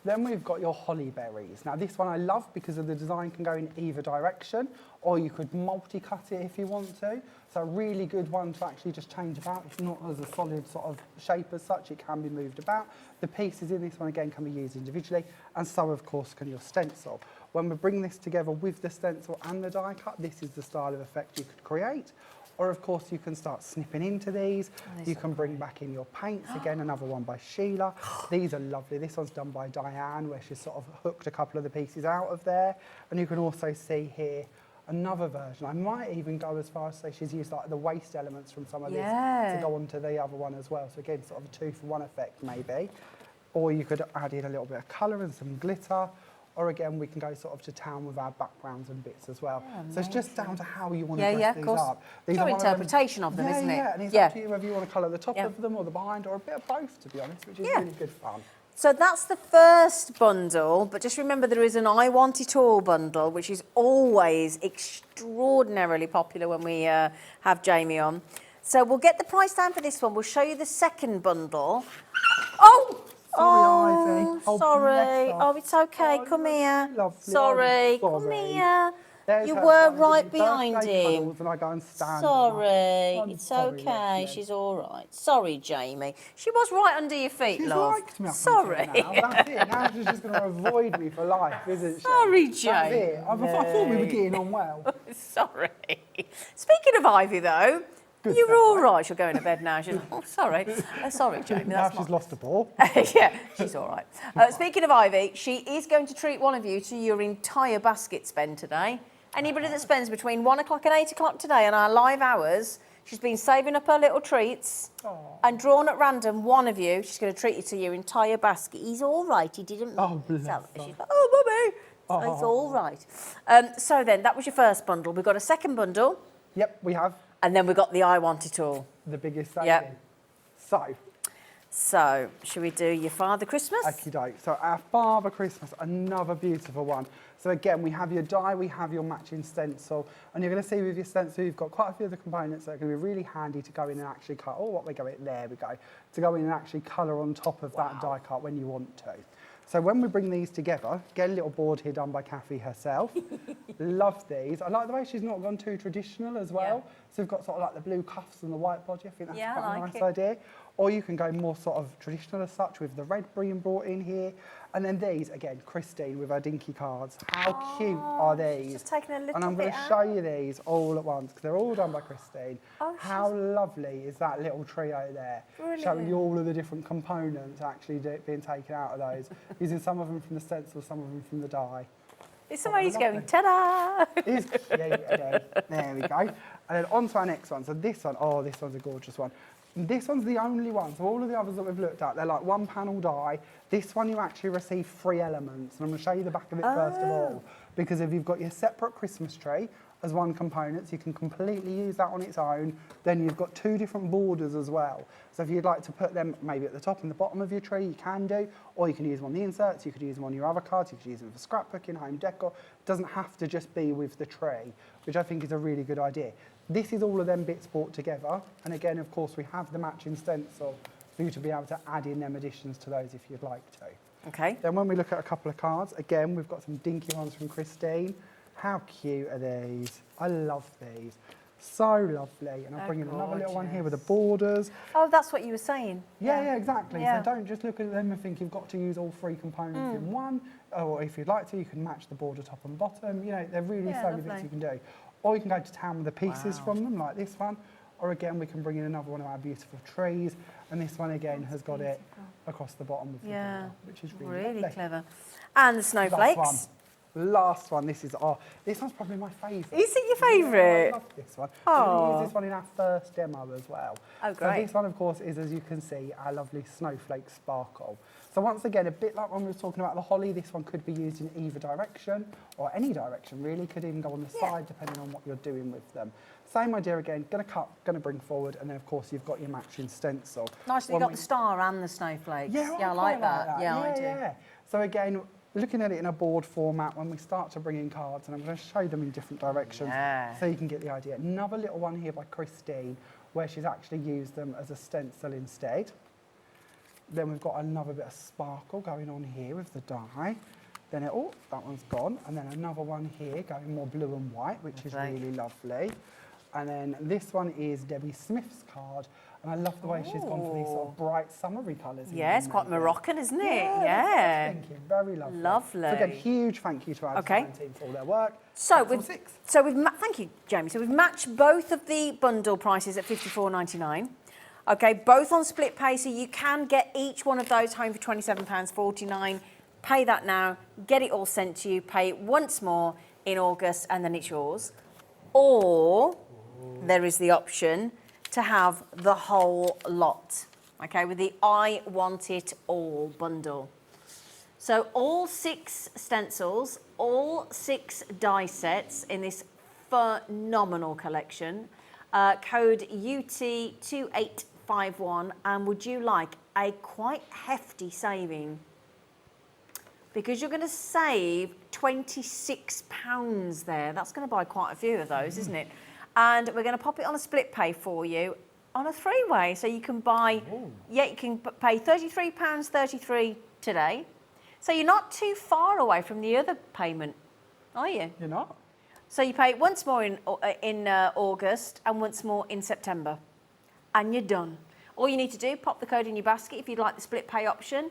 Then we've got your holly berries. Now this one I love because of the design can go in either direction, or you could multi-cut it if you want to. So a really good one to actually just change about. It's not as a solid sort of shape as such, it can be moved about. The pieces in this one again can be used individually, and so of course can your stencil. When we bring this together with the stencil and the die cut, this is the style of effect you could create. Or of course you can start snipping into these. You can bring back in your paints. Again, another one by Sheila. These are lovely. This one's done by Diane, where she's sort of hooked a couple of the pieces out of there. And you can also see here another version. I might even go as far as say she's used like the waste elements from some of this to go onto the other one as well. So again, sort of a 2-for-1 effect maybe. Or you could add in a little bit of colour and some glitter. Or again, we can go sort of to town with our backgrounds and bits as well. So it's just down to how you want to dress these up. These Your are one interpretation of them, yeah, isn't it? Yeah, and it's up to you whether you want to colour the top Yeah. of them or the behind, or a bit of both, to be honest, which is really good fun. So that's the first bundle, but just remember there is an I Want It All bundle, which is always extraordinarily popular when we have Jamie on. So we'll get the price down for this one. We'll show you the second bundle. Oh! Sorry, Ivy. Oh, sorry. bless her. Oh, it's okay. Oh, Come you're here. lovely. Sorry. I'm Come sorry. here. There's You her were finding right birthday behind him. cuddles and I go and stand Sorry. on her. I'm It's sorry, okay. lovely. She's all right. Sorry, Jamie. She was right under your feet, She's love. liked me up Sorry. until now. That's it. Now she's just going to avoid me for life, isn't she? Sorry, That's Jamie. it. I thought we were getting on well. Sorry. Speaking of Ivy, though, you were all right. She'll go into bed now. She's like, oh, sorry. Sorry, Jamie. Now That's she's not... lost a ball. Yeah, she's all right. Speaking of Ivy, she is going to treat one of you to your entire basket spend today. Anybody that spends between 1 o'clock and 8 o'clock today on our live hours, she's been saving up her little treats and drawn at random one of you. She's going to treat you to your entire basket. He's all right. He didn't bless sell it. her. She's like, oh, mummy. It's all right. So then, that was your first bundle. We've got a second bundle. Yep, we have And then we've got the I Want It All. the biggest saving. Yep. So, should we do your Father Christmas? okie doke. So our Father Christmas, another beautiful one. So again, we have your die, we have your matching stencil, and you're going to see with your stencil, you've got quite a few of the components that are going to be really handy to go in and actually cut. Oh, what we go in, there we go. To go in and actually colour on top of that die cut when you want to. So when we bring these together, get a little board here done by Kathy herself. Love these. I like the way she's not gone too traditional as well. Yeah. So we've got sort of like the blue cuffs and the white body. I think that's Yeah, quite I a like nice it. idea. Or you can go more sort of traditional as such with the red being brought in here. And then these, again, Christine with her dinky cards. How cute are these? Just taking a little And I'm going bit to show you these all at once, because they're all done by Christine. Oh, How lovely is that little trio there? Brilliant. Showing you all of the different components actually being taken out of those. Using some of them from the stencil, some of them from the die. It's somebody's lovely. going, ta-da! Is cute, there we go. And then on to our next one. So this one, oh, this one's a gorgeous one. And this one's the only one. So all of the others that we've looked at, they're like one panel die. This one you actually receive 3 elements. And I'm going to show you the back of it first of all. Because if you've got your separate Christmas tree as one component, so you can completely use that on its own. Then you've got 2 different borders as well. So if you'd like to put them maybe at the top and the bottom of your tree, you can do. Or you can use them on the inserts, you could use them on your other cards, you could use them for scrapbooking, home decor. It doesn't have to just be with the tree, which I think is a really good idea. This is all of them bits brought together. And again, of course, we have the matching stencil for you to be able to add in them additions to those if you'd like to. Okay. Then when we look at a couple of cards, again, we've got some dinky ones from Christine. How cute are these? I love these. So lovely. And I'll bring in another little one here with the borders. Oh, that's what you were saying. Yeah, exactly. Yeah. So don't just look at them and think you've got to use all 3 components in one. Or if you'd like to, you can match the border top and bottom. You know, they're really so many bits you can do. Or you can go to town with the pieces from them, like this one. Or again, we can bring in another one of our beautiful trees. And this one again has got it across the bottom of the border, which is really lovely. Clever. And the snowflakes. Last one. This one's probably my favourite. Is it your favourite? I love this one. We're going to use this one in our first demo as well. Oh, great. So this one, of course, is, as you can see, our lovely snowflake sparkle. So once again, a bit like when we were talking about the holly, this one could be used in either direction, or any direction, really. Could even go on the side, depending on what you're doing with them. Same idea again, going to cut, going to bring forward, and then, of course, you've got your matching stencil. Nice that you got the star and the snowflakes. Yeah, I like that. Yeah, I do. Yeah. So again, looking at it in a board format, when we start to bring in cards, and I'm going to show them in different directions so you can get the idea. Another little one here by Christine, where she's actually used them as a stencil instead. Then we've got another bit of sparkle going on here with the die. Then that one's gone. And then another one here going more blue and white, which is really lovely. And then this one is Debbie Smith's card. And I love the way she's gone for these sort of bright summery colours. Yeah, it's quite Moroccan, isn't it? Yeah. Thank you. Very lovely. Lovely. So again, huge thank you to our design team for all their work. So we've thank you, Jamie. So we've matched both of the bundle prices at $54.99. Okay, both on split pay, so you can get each one of those home for £27.49. Pay that now, get it all sent to you, pay it once more in August, and then it's yours. Or there is the option to have the whole lot, okay, with the I Want It All bundle. So all 6 stencils, all 6 die sets in this phenomenal collection. Code UT2851, and would you like a quite hefty saving? Because you're going to save £26 there. That's going to buy quite a few of those, isn't it? And we're going to pop it on a split pay for you on a 3-way. So you can buy, you can pay £33.33 today. So you're not too far away from the other payment, are you? You're not. So you pay once more in August and once more in September. And you're done. All you need to do, pop the code in your basket if you'd like the split pay option.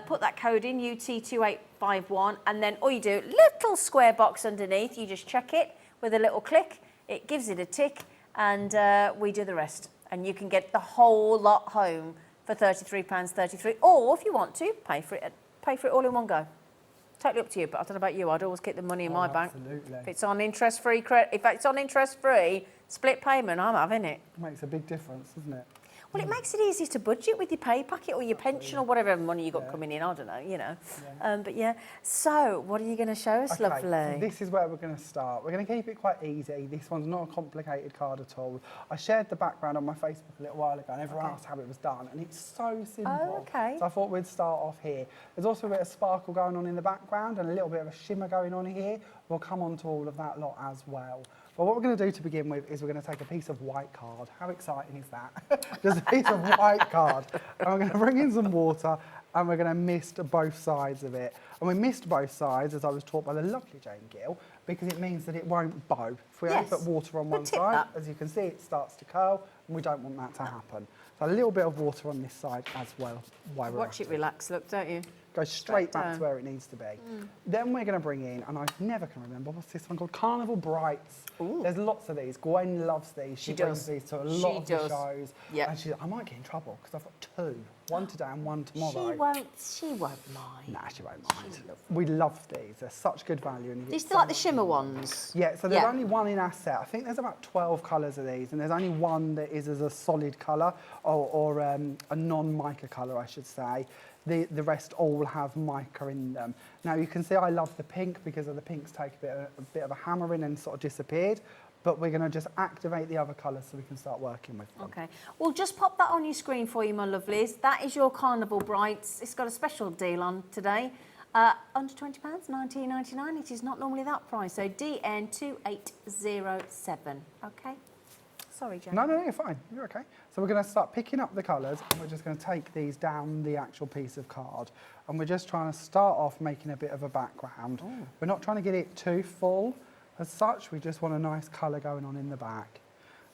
Put that code in, UT2851, and then all you do, little square box underneath, you just check it with a little click, it gives it a tick, and we do the rest. And you can get the whole lot home for £33.33, or if you want to, pay for it all in one go. Totally up to you, but I don't know about you, I'd always keep the money in my bank. Absolutely. If it's on interest-free split payment, I'm having it. It makes a big difference, doesn't it? Well, it makes it easier to budget with your pay packet or your pension or whatever money you got coming in. I don't know, you know. But yeah. So, what are you going to show us, lovely? So this is where we're going to start. We're going to keep it quite easy. This one's not a complicated card at all. I shared the background on my Facebook a little while ago, and everyone asked how it was done, and it's so simple. Oh, okay. So I thought we'd start off here. There's also a bit of sparkle going on in the background and a little bit of a shimmer going on here. We'll come on to all of that lot as well. But what we're going to do to begin with is we're going to take a piece of white card. How exciting is that? Just a piece of white card. And we're going to bring in some water and we're going to mist both sides of it. And we mist both sides, as I was taught by the lovely Jane Gill, because it means that it won't bow. If we only put water on one side, as you can see, it starts to curl, and we don't want that to happen. So a little bit of water on this side as well. Watch it relax, look, don't you? goes straight back to where it needs to be. Then we're going to bring in, and I never can remember, what's this one called? Carnival Brights. Ooh. There's lots of these. Gwen loves these. She brings these to a lot of the shows. Yep. And I might get in trouble because I've got 2. One today and one tomorrow. She won't mind. Nah, she won't mind. We love these. They're such good value. And These are like the shimmer ones. Yeah, so there's only one in our set. I think there's about 12 colours of these, and there's only one that is as a solid colour, or a non-mica colour, I should say. The rest all have mica in them. Now, you can see I love the pink because the pinks take a bit of a hammering and sort of disappeared. But we're going to just activate the other colours so we can start working with them. Okay. Well, just pop that on your screen for you, my lovelies. That is your Carnival Brights. It's got a special deal on today. Under £20, £19.99. It is not normally that price. So DN2807. Okay? Sorry, Jen. No, you're fine. You're okay. So we're going to start picking up the colours, and we're just going to take these down the actual piece of card. And we're just trying to start off making a bit of a background. Ooh. We're not trying to get it too full. As such, we just want a nice colour going on in the back.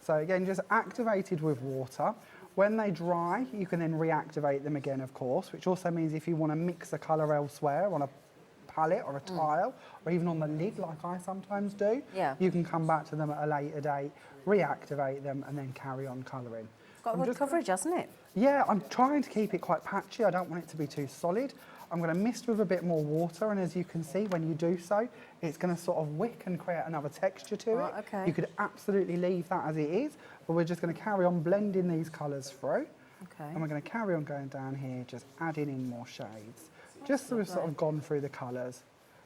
So again, just activated with water. When they dry, you can then reactivate them again, of course, which also means if you want to mix a colour elsewhere on a palette or a tile, or even on the lid like I sometimes do, you can come back to them at a later date, reactivate them, and then carry on colouring. It's got good coverage, hasn't it? Yeah, I'm trying to keep it quite patchy. I don't want it to be too solid. I'm going to mist with a bit more water, and as you can see, when you do so, it's going to sort of wick and create another texture to it. Okay. You could absolutely leave that as it is, but we're just going to carry on blending these colours through. Okay. And we're going to carry on going down here, just adding in more shades. Just so we've sort of gone through the colours,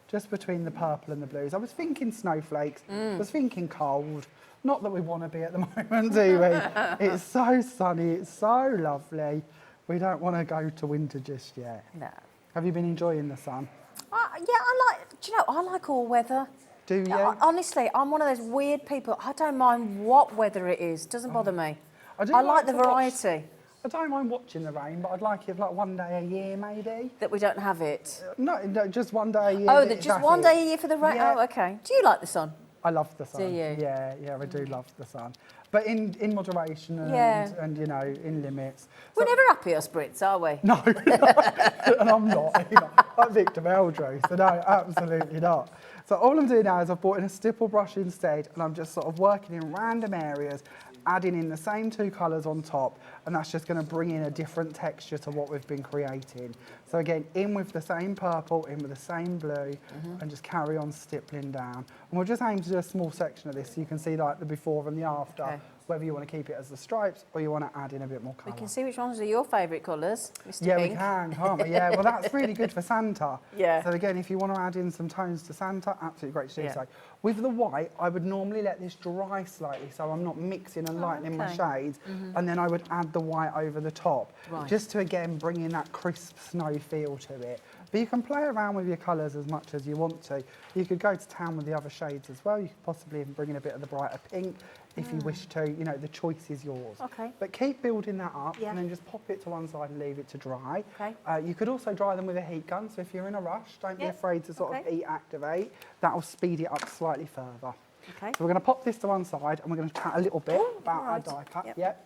just between the purple and the blues. I was thinking snowflakes, I was thinking cold. Not that we want to be at the moment, do we? It's so sunny, it's so lovely. We don't want to go to winter just yet. No. Have you been enjoying the sun? Yeah, do you know, I like all weather. Do you? Honestly, I'm one of those weird people. I don't mind what weather it is. Doesn't bother me. I like the variety. I don't mind watching the rain, but I'd like it like one day a year, maybe. That we don't have it. No, just one day a year. Oh, just one day a year for the rain? Yeah. Oh, okay. Do you like the sun? I love the sun. Do you? Yeah, I do love the sun. But in moderation and you know, in limits. We're never happy, us Brits, are we? No, and I'm not either. Like Victor Meldrew, so no, absolutely not. So all I'm doing now is I've brought in a stipple brush instead, and I'm just sort of working in random areas, adding in the same 2 colours on top, and that's just going to bring in a different texture to what we've been creating. So again, in with the same purple, in with the same blue, and just carry on stippling down. And we'll just aim to do a small section of this so you can see like the before and the after, whether you want to keep it as the stripes or you want to add in a bit more colour. We can see which ones are your favourite colours, Mr. Yeah, Pink. we can, can't we? Yeah, well, that's really good for Santa. Yeah. So again, if you want to add in some tones to Santa, absolutely great to do so. With the white, I would normally let this dry slightly, so I'm not mixing and lightening my shades, and then I would add the white over the top, just to again bring in that crisp snow feel to it. But you can play around with your colours as much as you want to. You could go to town with the other shades as well. You could possibly even bring in a bit of the brighter pink if you wish to. You know, the choice is yours. Okay. But keep building that up and then just pop it to one side and leave it to dry. Okay. You could also dry them with a heat gun. So if you're in a rush, don't be afraid to sort of heat activate. That will speed it up slightly further. Okay. So we're going to pop this to one side and we're going to chat a little bit about our die cut. Yep.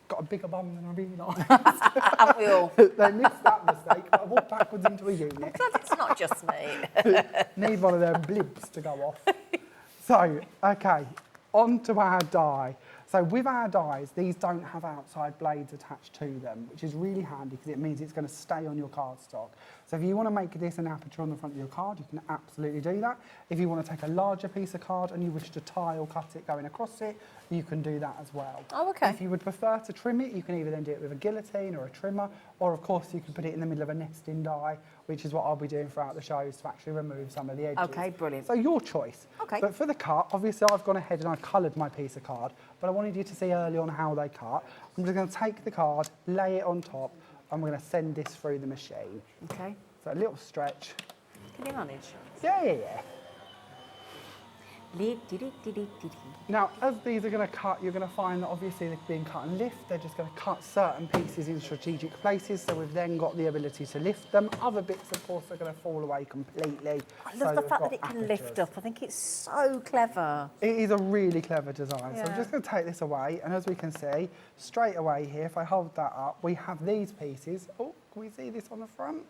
Got a bigger bum than I realised. Haven't we all? They missed that mistake. I walked backwards into a unit. I'm glad it's not just me. Need one of them blimps to go off. So, okay, on to our die. So with our dies, these don't have outside blades attached to them, which is really handy because it means it's going to stay on your cardstock. So if you want to make this an aperture on the front of your card, you can absolutely do that. If you want to take a larger piece of card and you wish to tie or cut it going across it, you can do that as well. Oh, okay. If you would prefer to trim it, you can either then do it with a guillotine or a trimmer, or of course you can put it in the middle of a nesting die, which is what I'll be doing throughout the shows to actually remove some of the edges. Okay, brilliant. So your choice. Okay. But for the cut, obviously I've gone ahead and I've coloured my piece of card, but I wanted you to see early on how they cut. I'm just going to take the card, lay it on top, and we're going to send this through the machine. Okay. So a little stretch. Can you manage? Yeah. Now, Now, as these are going to cut, you're going to find that obviously they're being cut and lift. They're just going to cut certain pieces in strategic places, so we've then got the ability to lift them. Other bits, of course, are going to fall away completely. I love the fact that it can lift up. I think it's so clever. It is a really clever design. So I'm Yeah. just going to take this away, and as we can see, straight away here, if I hold that up, we have these pieces. Oh, can we see this on the front?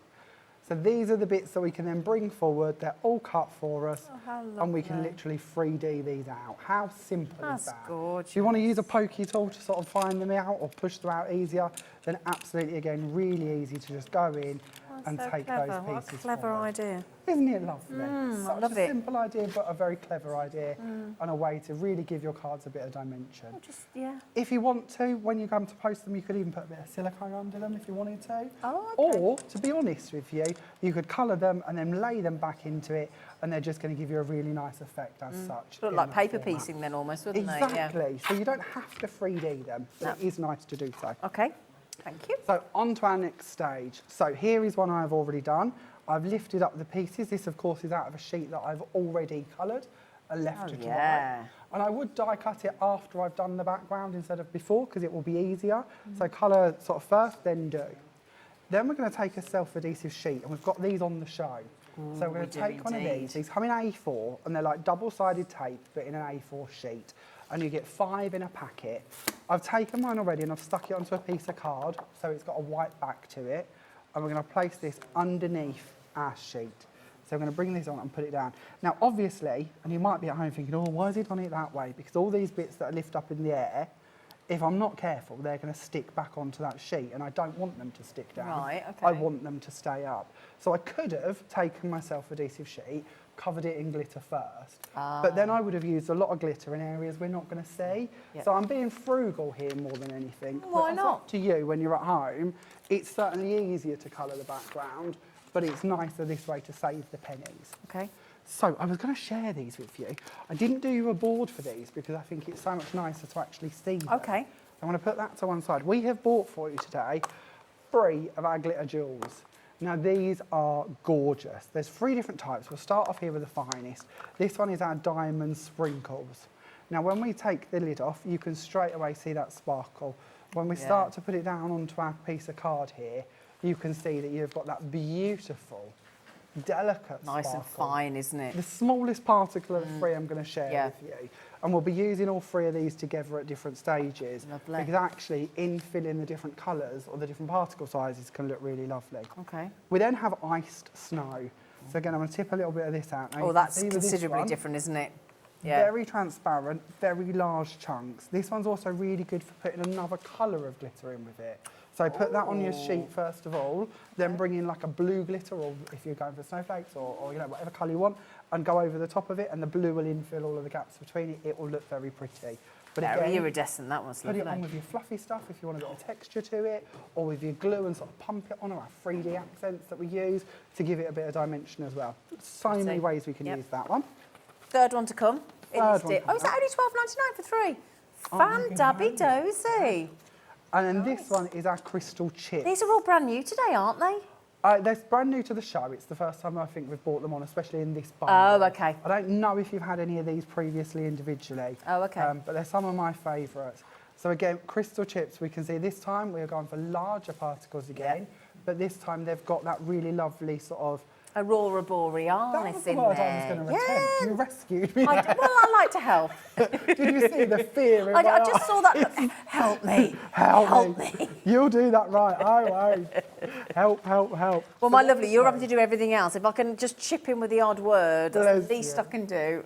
So these are the bits that we can then bring forward. They're all cut for us, and we can literally 3D these out. How simple is that? That's gorgeous. If you want to use a pokey tool to sort of find them out or push them out easier, then absolutely, again, really easy to just go in and so take clever. those What a pieces clever forward. idea. Isn't it lovely? Such love a it. simple idea, but a very clever idea, and a way to really give your cards a bit of dimension. Yeah. If you want to, when you come to post them, you could even put a bit of silicone under them if you wanted to. Oh, okay. Or, to be honest with you, you could colour them and then lay them back into it, and they're just going to give you a really nice effect as such. Look in like that paper format. piecing then almost, wouldn't they? Yeah. Exactly. So you don't have to 3D them, but it is nice to do so. Okay. Thank you. So on to our next stage. So here is one I've already done. I've lifted up the pieces. This, of course, is out of a sheet that I've already coloured and left to dry. And I would die cut it after I've done the background instead of before, because it will be easier. So colour sort of first, then do. Then we're going to take a self-adhesive sheet, and we've got these on the show. So we're going to take one of these. These come in A4, and they're like double-sided tape, but in an A4 sheet. And you get 5 in a packet. I've taken mine already, and I've stuck it onto a piece of card, so it's got a white back to it. And we're going to place this underneath our sheet. So I'm going to bring this on and put it down. Now, obviously, and you might be at home thinking, oh, why has he done it that way? Because all these bits that lift up in the air, if I'm not careful, they're going to stick back onto that sheet, and I don't want them to stick down. Right, okay. I want them to stay up. So I could have taken my self-adhesive sheet, covered it in glitter first, but then I would have used a lot of glitter in areas we're not going to see. Yep. So I'm being frugal here more than anything. Why But it's not? up to you when you're at home. It's certainly easier to colour the background, but it's nicer this way to save the pennies. Okay. So I was going to share these with you. I didn't do you a board for these because I think it's so much nicer to actually see them. Okay. I'm going to put that to one side. We have bought for you today 3 of our glitter jewels. Now these are gorgeous. There's 3 different types. We'll start off here with the finest. This one is our diamond sprinkles. Now when we take the lid off, you can straight away see that sparkle. When we start to put it down onto our piece of card here, you can see that you've got that beautiful, delicate Nice sparkle. and fine, isn't it? The smallest particle of the 3 I'm going to share with you. And we'll be using all 3 of these together at different stages. Lovely. Because actually infilling the different colours or the different particle sizes can look really lovely. Okay. We then have iced snow. So again, I'm going to tip a little bit of this out. Now, you Oh, can that's see with this considerably one, different, isn't it? Yeah. Very transparent, very large chunks. This one's also really good for putting another colour of glitter in with it. So put that on your sheet first of all, then bring in like a blue glitter, or if you're going for snowflakes, or you know, whatever colour you want, and go over the top of it, and the blue will infill all of the gaps between it. It will look very pretty. But Very again, iridescent, that one's put lovely. it on with your fluffy stuff if you want a bit of texture to it, or with your glue and sort of pump it on, or our 3D accents that we use to give it a bit of dimension as well. So many ways we can use that one. Third one to come. Third one Oh, is that only £12.99 for 3? Fan-dabby-dozy. And then this one is our crystal chips. These are all brand new today, aren't they? They're brand new to the show. It's the first time I think we've brought them on, especially in this bundle. Oh, okay. I don't know if you've had any of these previously individually. Oh, okay. But they're some of my favourites. So again, crystal chips, we can see this time we are going for larger particles again, but this time they've got that really lovely sort of... Aurora That Borealis was the in word there. I was going to attempt. You rescued me. Well, I like to help. Did you see the fear in I my just eyes? saw that. Help me. Help me. You'll do that right. I won't. Help, help, help. Well, my lovely, you're having to do everything else. If I can just chip in with the odd word, that's Bless the least you. I can do.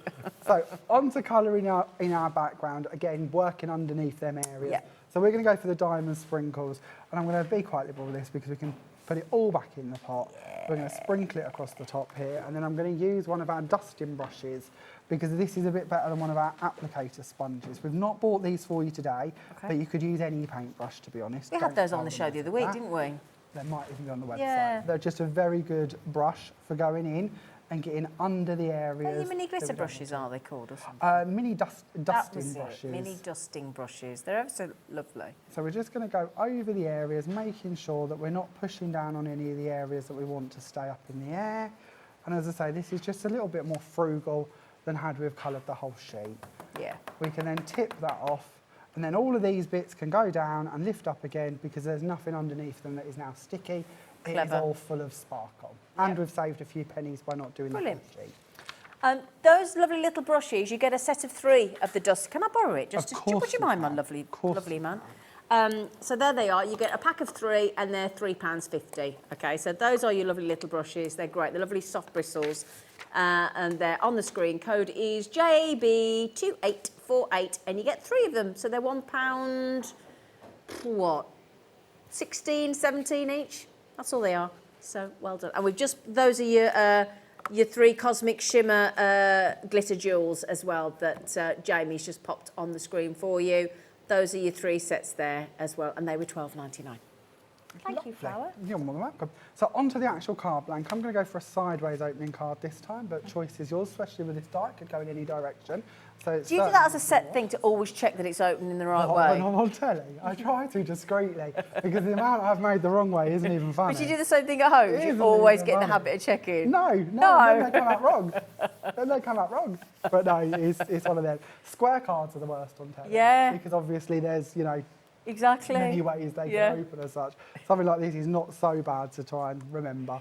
So on to colour in our background, again, working underneath them areas. Yeah. So we're going to go for the diamond sprinkles, and I'm going to be quite liberal with this because we can put it all back in the pot. We're going to sprinkle it across the top here, and then I'm going to use one of our dusting brushes because this is a bit better than one of our applicator sponges. We've not bought these for you today, but you could use any paintbrush, to be honest. We had those on the show the other week, didn't we? They might even be on the website. Yeah. They're just a very good brush for going in and getting under the areas. Are you mini that we glitter don't brushes, are they called, or something? Mini That dusting was it, brushes. mini dusting brushes. They're ever so lovely. So we're just going to go over the areas, making sure that we're not pushing down on any of the areas that we want to stay up in the air. And as I say, this is just a little bit more frugal than had we've coloured the whole sheet. Yeah. We can then tip that off, and then all of these bits can go down and lift up again because there's nothing underneath them that is now sticky. It is Clever. all full of sparkle. And we've saved a few pennies by not doing Brilliant. the whole sheet. Those lovely little brushes, you get a set of 3 of the dust. Can I borrow it? Just Of would course you you mind, my can. lovely, Of course lovely you man? So there they are. You get a pack of 3 and they're £3.50. Okay, so those are your lovely little brushes. They're great. They're lovely soft bristles. And they're on the screen. Code is JB2848 and you get 3 of them. So they're £1, what, 16, 17 each? That's all they are. So well done. And we've just, those are your 3 Cosmic Shimmer glitter jewels as well that Jamie's just popped on the screen for you. Those are your 3 sets there as well, and they were £12.99. Thank you, Flower. You're more than welcome. So onto the actual card blank. I'm going to go for a sideways opening card this time, but choice is yours, especially with this die. It could go in any direction. So it's Do you do that as a set thing to always check that it's open in the right way? When I'm on telly, I try to discreetly, because the amount I've made the wrong way isn't even funny. But you do the same thing at home? You always get in the habit of checking? No, then they come out wrong. But no, it's one of them. Square cards are the worst on telly. Yeah. Because obviously there's, Exactly. many ways they can open as such. Something like this is not so bad to try and remember.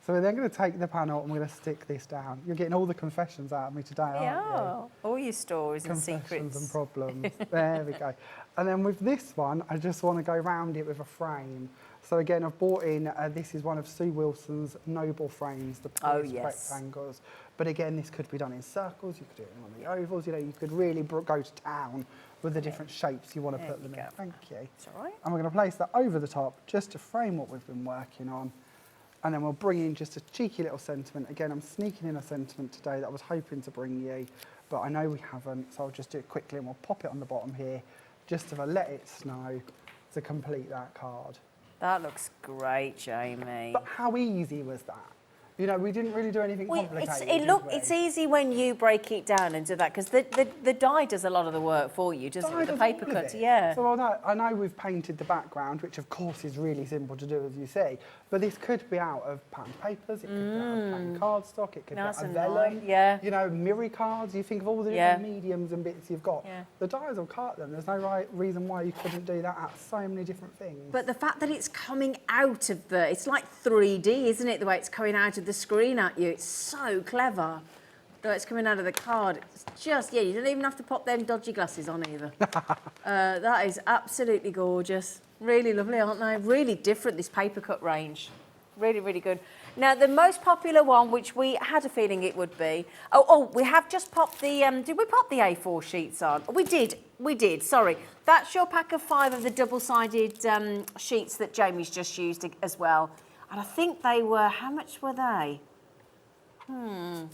So we're then going to take the panel and we're going to stick this down. You're getting all the confessions out of me today, aren't you? All your stories and Confessions secrets. and problems. There we go. And then with this one, I just want to go round it with a frame. So again, I've bought in, this is one of Sue Wilson's Noble frames, the rectangles. But again, this could be done in circles, you could do it on the ovals, you could really go to town with the different shapes you want to put them in. Thank you. It's all right. And we're going to place that over the top just to frame what we've been working on. And then we'll bring in just a cheeky little sentiment. Again, I'm sneaking in a sentiment today that I was hoping to bring you, but I know we haven't, so I'll just do it quickly and we'll pop it on the bottom here, just to let it snow to complete that card. That looks great, Jamie. But how easy was that? We didn't really do anything complicated. It's easy when you break it down and do that, because the die does a lot of the work for you, doesn't it? The paper cuts, yeah. So I know we've painted the background, which of course is really simple to do, as you see, but this could be out of patterned papers, it could be out of plain cardstock, it could be out of vellum, mirror cards. You think of all the different mediums and bits you've got. Yeah. The dies will cut them. There's no reason why you couldn't do that at so many different things. But the fact that it's coming out of it's like 3D, isn't it? The way it's coming out of the screen at you, it's so clever. The way it's coming out of the card, it's just, you don't even have to pop them dodgy glasses on either. That is absolutely gorgeous. Really lovely, aren't they? Really different, this paper cut range. Really, really good. Now, the most popular one, which we had a feeling it would be, we have just popped the, did we pop the A4 sheets on? We did, sorry. That's your pack of 5 of the double-sided sheets that Jamie's just used as well. And I think they were, how much were they? I can't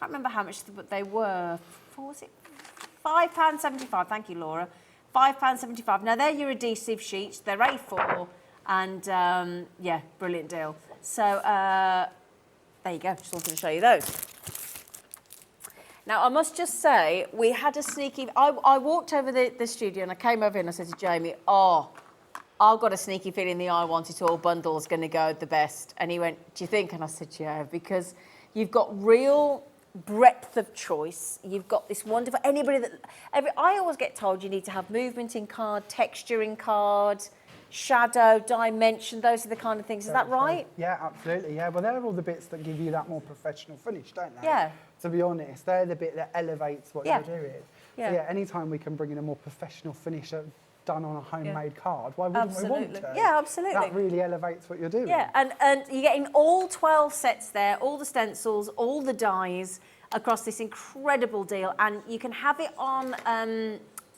remember how much they were. What was it? £5.75, thank you, Laura. £5.75. Now, they're your adhesive sheets. They're A4, and brilliant deal. So, there you go. Just wanted to show you those. Now, I must just say, we had a sneaky... I walked over the studio and I came over and I said to Jamie, I've got a sneaky feeling the I Want It All bundle is going to go the best. And he went, do you think? And I said, yeah, because you've got real breadth of choice. You've got this wonderful... I always get told you need to have movement in card, texture in card, shadow, dimension. Those are the kind of things. Is that right? Yeah, absolutely. Yeah, well, they're all the bits that give you that more professional finish, don't they? Yeah. To be honest, they're the bit that elevates what you're doing. Yeah. So yeah, anytime we can bring in a more professional finish done on a homemade card, why wouldn't we want to? Yeah, absolutely. That really elevates what you're doing. Yeah, and you're getting all 12 sets there, all the stencils, all the dies across this incredible deal, and you can have it on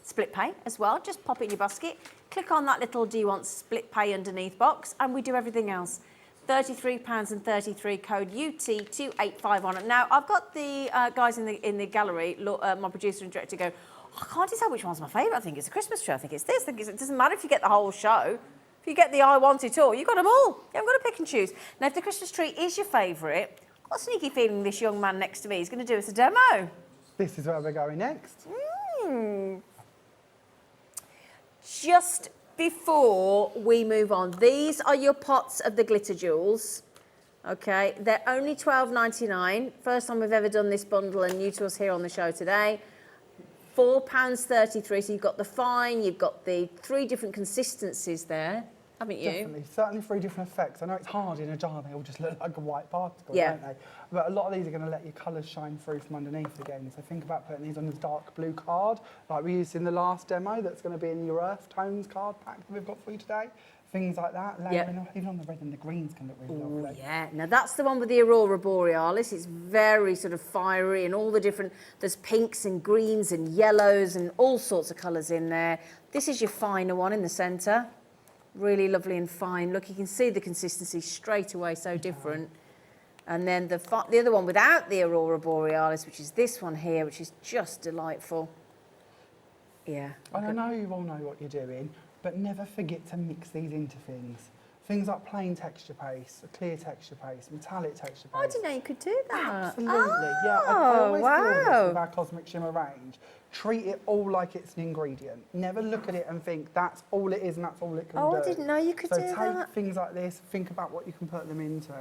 split pay as well. Just pop it in your basket, click on that little do you want split pay underneath box, and we do everything else. £33.33, code UT285 on it. Now, I've got the guys in the gallery, my producer and director, go, I can't decide which one's my favourite. I think it's a Christmas tree. I think it's this. It doesn't matter if you get the whole show. If you get the I Want It All, you've got them all. You haven't got to pick and choose. Now, if the Christmas tree is your favourite, I've got a sneaky feeling this young man next to me is going to do us a demo. This is where we're going next. Just before we move on, these are your pots of the glitter jewels. Okay, they're only £12.99. First time we've ever done this bundle and new to us here on the show today. £4.33, so you've got the fine, you've got the 3 different consistencies there. haven't you? Definitely, certainly 3 different effects. I know it's hard in a jar, they all just look like a white particle, Yeah. don't they? But a lot of these are going to let your colours shine through from underneath again. So think about putting these on a dark blue card, like we used in the last demo, that's going to be in your earth tones card pack that we've got for you today. Things like that, layering even on the red and the greens can look really lovely. Yeah, now that's the one with the Aurora Borealis. It's very sort of fiery and all the different, there's pinks and greens and yellows and all sorts of colours in there. This is your finer one in the centre. Really lovely and fine. Look, you can see the consistency straight away, so different. And then the other one without the Aurora Borealis, which is this one here, which is just delightful. Yeah. And I know you all know what you're doing, but never forget to mix these into things. Things like plain texture paste, a clear texture paste, metallic texture paste. Oh, I didn't know you could do that. Absolutely, yeah. I always feel this wow. with our Cosmic Shimmer range. Treat it all like it's an ingredient. Never look at it and think that's all it is and that's all it can do. Oh, I didn't know you could do that. that. So take things like this, think about what you can put them into.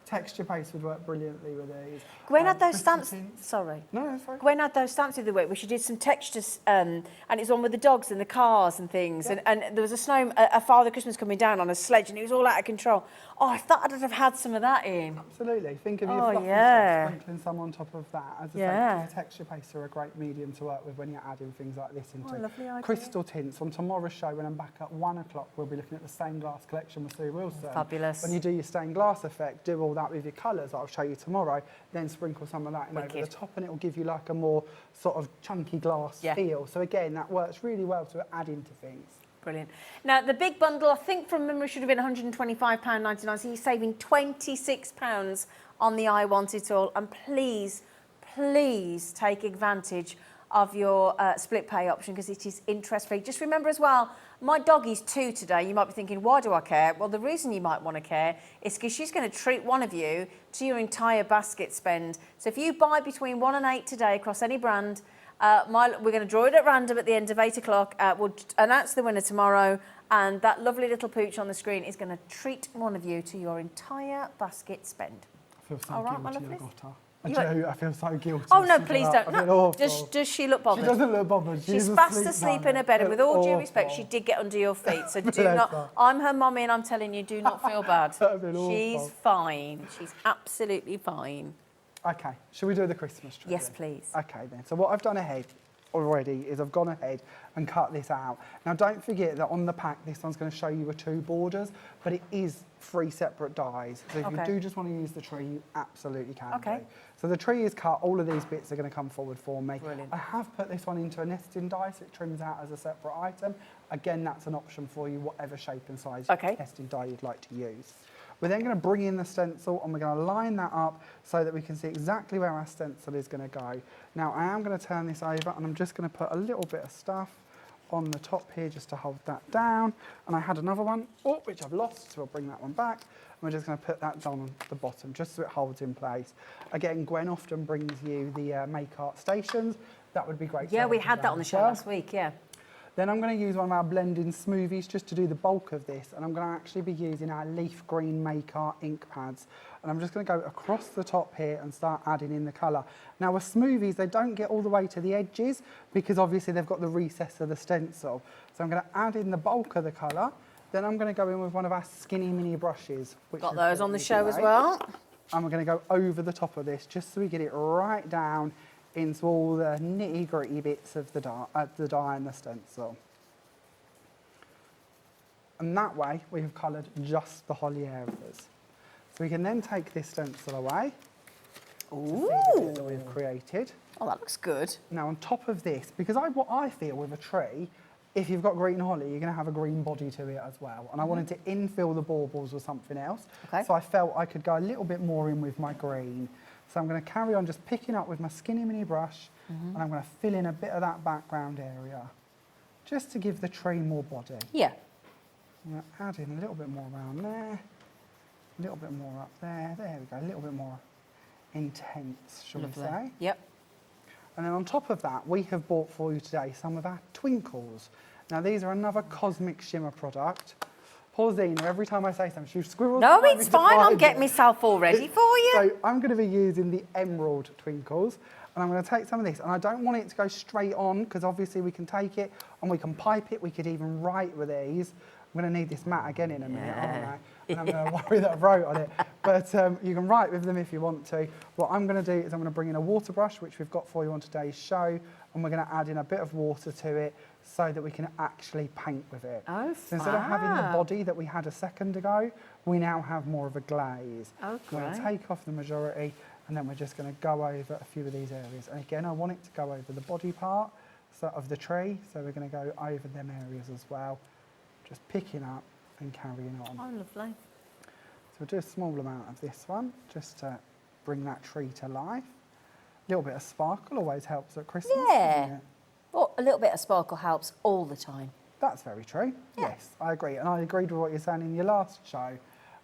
Texture paste would work brilliantly with these. Gwen had those crystal stamps. tints. Sorry. No, that's fine. Gwen had those stamps the other week where she did some textures, and it's on with the dogs and the cars and things. Yeah. And there was a Father Christmas coming down on a sledge, and it was all out of control. Oh, I thought I'd have had some of that in. Absolutely. Think of your Oh, fluffy yeah. stuff, sprinkling some on top of that. As I Yeah. say, texture pastes are a great medium to work with when you're adding things like this into. lovely idea. Crystal tints. On tomorrow's show, when I'm back at 1 o'clock, we'll be looking at the stained glass collection with Sue Wilson. Fabulous. When you do your stained glass effect, do all that with your colours that I'll show you tomorrow, then sprinkle some of that in over Wicked. the top, and it will give you like a more sort of chunky glass Yeah. feel. So again, that works really well to add into things. Brilliant. Now, the big bundle, I think from memory, should have been £125.99, so you're saving £26 on the I Want It All. And please, please take advantage of your split pay option because it is interest-free. Just remember as well, my doggy's 2 today. You might be thinking, why do I care? Well, the reason you might want to care is because she's going to treat one of you to your entire basket spend. So if you buy between 1 and 8 today across any brand, we're going to draw it at random at the end of 8 o'clock. We'll announce the winner tomorrow, and that lovely little pooch on the screen is going to treat one of you to your entire basket spend. I feel so All right, my guilty I lovelies. got her. You I feel so guilty. Oh, no, Sticking please up. don't. I feel No, awful. does she look bothered? She doesn't look bothered. She's fast asleep in her bed, and with all due respect, Awful. she did get under your feet. So do Bless not. her. I'm her mummy, and I'm telling you, do not feel bad. That'd been She's awful. fine. She's absolutely fine. Okay, shall we do the Christmas tree? Yes, then? please. Okay then, so what I've done ahead already is I've gone ahead and cut this out. Now don't forget that on the pack this one's going to show you 2 borders, but it is 3 separate dies. So if you Okay. do just want to use the tree, you absolutely can Okay. do. So the tree is cut, all of these bits are going to come forward for me. Brilliant. I have put this one into a nesting die so it trims out as a separate item. Again, that's an option for you, whatever shape and size Okay. nesting die you'd like to use. We're then going to bring in the stencil and we're going to line that up so that we can see exactly where our stencil is going to go. Now I am going to turn this over and I'm just going to put a little bit of stuff on the top here just to hold that down. And I had another one, which I've lost, so I'll bring that one back. And we're just going to put that down on the bottom just so it holds in place. Again, Gwen often brings you the Make Art stations. That would be great. to Yeah, have we as had that well on the as show well. last week, yeah. Then I'm going to use one of our blending smoothies just to do the bulk of this, and I'm going to actually be using our leaf green Make Art ink pads. And I'm just going to go across the top here and start adding in the colour. Now with smoothies, they don't get all the way to the edges because obviously they've got the recess of the stencil. So I'm going to add in the bulk of the colour. Then I'm going to go in with one of our skinny mini brushes. Which Got is those on the really show as great. well. And we're going to go over the top of this just so we get it right down into all the nitty gritty bits of the die and the stencil. And that way we have coloured just the holly areas. So we can then take this stencil away to see the bit that we've created. Oh, that looks good. Now on top of this, because what I feel with a tree, if you've got green holly, you're going to have a green body to it as well. And I wanted to infill the baubles with something else. Okay. So I felt I could go a little bit more in with my green. So I'm going to carry on just picking up with my skinny mini brush and I'm going to fill in a bit of that background area just to give the tree more body. Yeah. I'm going to add in a little bit more around there, a little bit more up there. There we go, a little bit more intense, shall we say. Yep. And then on top of that, we have bought for you today some of our twinkles. Now these are another Cosmic Shimmer product. Paulina, every time I say something, she squirrels. No, behind it's me to fine. I'm find getting it. myself all ready for you. So I'm going to be using the emerald twinkles, and I'm going to take some of this, and I don't want it to go straight on because obviously we can take it and we can pipe it. We could even write with these I'm going to need this mat again in a minute, aren't I? And I'm going to worry that I wrote on it. But you can write with them if you want to. What I'm going to do is I'm going to bring in a water brush, which we've got for you on today's show, and we're going to add in a bit of water to it so that we can actually paint with it. Oh, so instead of having the body that we had a second ago, we now have more of a glaze. Oh, we're going to take off the majority, and then we're just going to go over a few of these areas. And again, I want it to go over the body part of the tree, so we're going to go over them areas as well, just picking up and carrying on. Oh, lovely. So we'll do a small amount of this one, just to bring that tree to life. A little bit of sparkle always helps at Christmas. Yeah. Doesn't it? Well, a little bit of sparkle helps all the time. That's very true. Yeah. Yes, I agree. And I agreed with what you're saying in your last show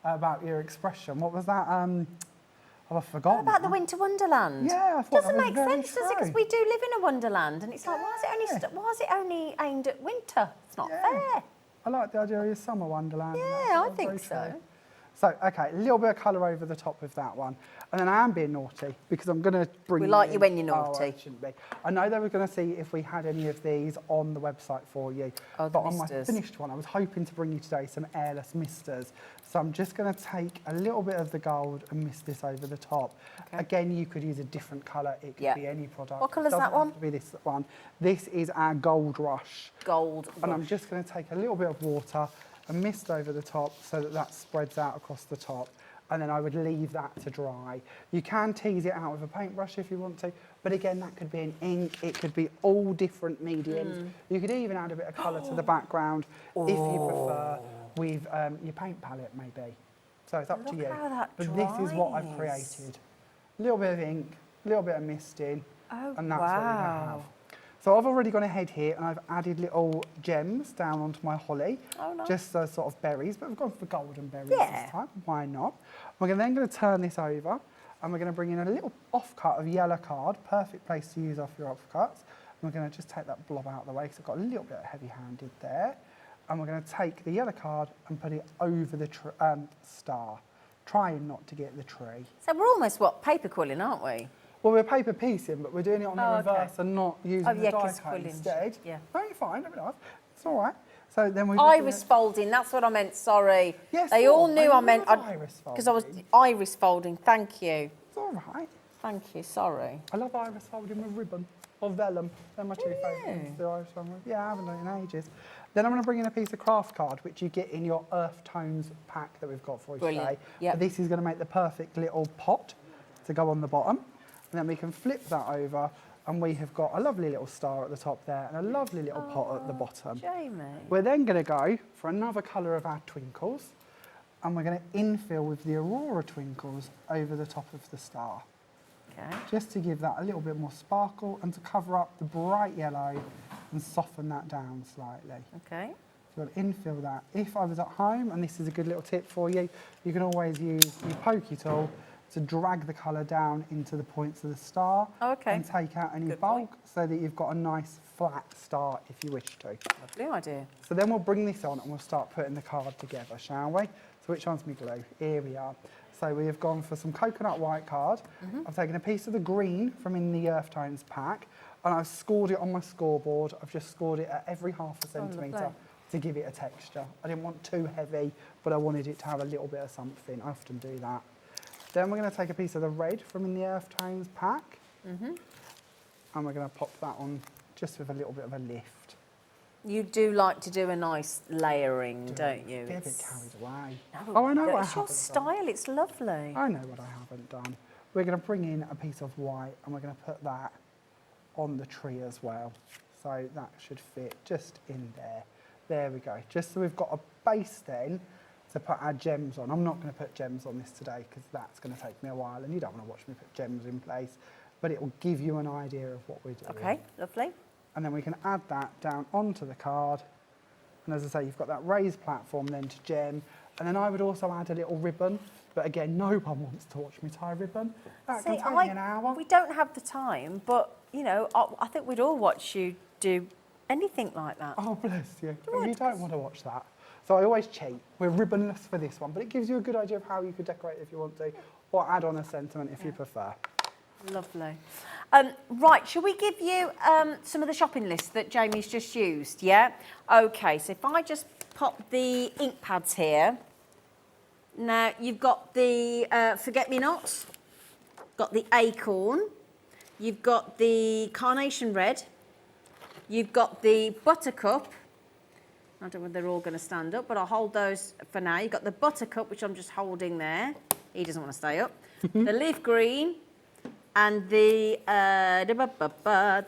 about your expression. What was that? I've forgotten. What about the Winter Wonderland? Yeah, I thought Doesn't that was make very sense, does it? Because true. we do live in a wonderland, and it's like, why is it only aimed at winter? It's not fair. I like the idea of your summer wonderland. and Yeah, that's I very think true. so. So, okay, a little bit of colour over the top of that one. And then I am being naughty because I'm going to bring We you like in- you when you're Oh, naughty. I shouldn't be. I know they were going to see if we had any of these on the website for you. Oh, the but on my misters. finished one, I was hoping to bring you today some airless misters. So I'm just going to take a little bit of the gold and mist this over the top. Okay. Again, you could use a different colour. It could Yeah. be any product. What colour's It that doesn't have one? to be this one. This is our Gold Rush. Gold. And I'm rush. just going to take a little bit of water and mist over the top so that that spreads out across the top. And then I would leave that to dry. You can tease it out with a paintbrush if you want to, but again, that could be an ink, it could be all different mediums. You could even add a bit of colour to the background if you prefer with your paint palette maybe. So it's up to Look you. how that But this is what I've dries. created. A little bit of ink, a little bit of misting, Oh, and that's what you're going to wow. have. So I've already gone ahead here and I've added little gems down onto my holly, Oh, nice. just sort of berries, but we've gone for golden berries Yeah. this time. Why not? We're then going to turn this over and we're going to bring in a little offcut of yellow card, perfect place to use off your offcuts. And we're going to just take that blob out of the way because I've got a little bit heavy-handed there. And we're going to take the yellow card and put it over the star, trying not to get the tree. So we're almost, paper quilling, aren't we? Well, we're paper piecing, but we're doing it on the Oh, okay. reverse and not using Oh, the yeah, die 'cause cut quilling, instead. yeah. No, you're fine, don't be daft. It's all right. So then we Iris folding, that's what I meant, sorry. Yes, They all I knew I meant, love iris because I was folding. iris folding, thank you. It's all right. Thank you, sorry. I love iris folding with ribbon or vellum. They're my two favourite things to do iris folding with. Yeah, I haven't done it in ages. Then I'm going to bring in a piece of craft card, which you get in your Earth Tones pack that we've got for you Brilliant, today. yep. But this is going to make the perfect little pot to go on the bottom. And then we can flip that over and we have got a lovely little star at the top there and a lovely little pot at the bottom. Jamie. We're then going to go for another colour of our twinkles and we're going to infill with the Aurora twinkles over the top of the star. Okay. Just to give that a little bit more sparkle and to cover up the bright yellow and soften that down slightly. Okay. So I'll infill that. If I was at home, and this is a good little tip for you, you can always use your pokey tool to drag the colour down into the points of the star Okay. and take out any Good bulk point. so that you've got a nice flat star if you wish to. Lovely idea. So then we'll bring this on and we'll start putting the card together, shall we? So which one's my glue? Here we are. So we have gone for some coconut white card. I've taken a piece of the green from in the Earth Tones pack and I've scored it on my scoreboard. I've just scored it at every half a centimetre lovely. to give it a texture. I didn't want too heavy, but I wanted it to have a little bit of something. I often do that. Then we're going to take a piece of the red from in the Earth Tones pack and we're going to pop that on just with a little bit of a lift. You do like to do a nice layering, don't you? Get a bit carried away. No, Oh, I know but what I it's your haven't done. style, it's lovely. I know what I haven't done. We're going to bring in a piece of white and we're going to put that on the tree as well. So that should fit just in there. There we go. Just so we've got a base then to put our gems on. I'm not going to put gems on this today because that's going to take me a while and you don't want to watch me put gems in place. But it will give you an idea of what we're doing. Okay, lovely. And then we can add that down onto the card. And as I say, you've got that raised platform then to gem. And then I would also add a little ribbon. But again, no one wants to watch me tie ribbon. That can take me an hour. We don't have the time, but, you know, I think we'd all watch you do anything like that. Oh, bless you. But you don't want to watch that. So I always cheat. We're ribbonless for this one. But it gives you a good idea of how you could decorate if you want to. Or add on a sentiment if you prefer. Lovely. Right, shall we give you some of the shopping lists that Jamie's just used, yeah? Okay, so if I just pop the ink pads here. Now, you've got the forget-me-nots, got the acorn, you've got the carnation red, you've got the buttercup. I don't know whether they're all going to stand up, but I'll hold those for now. You've got the buttercup, which I'm just holding there. He doesn't want to stay up. The leaf green and the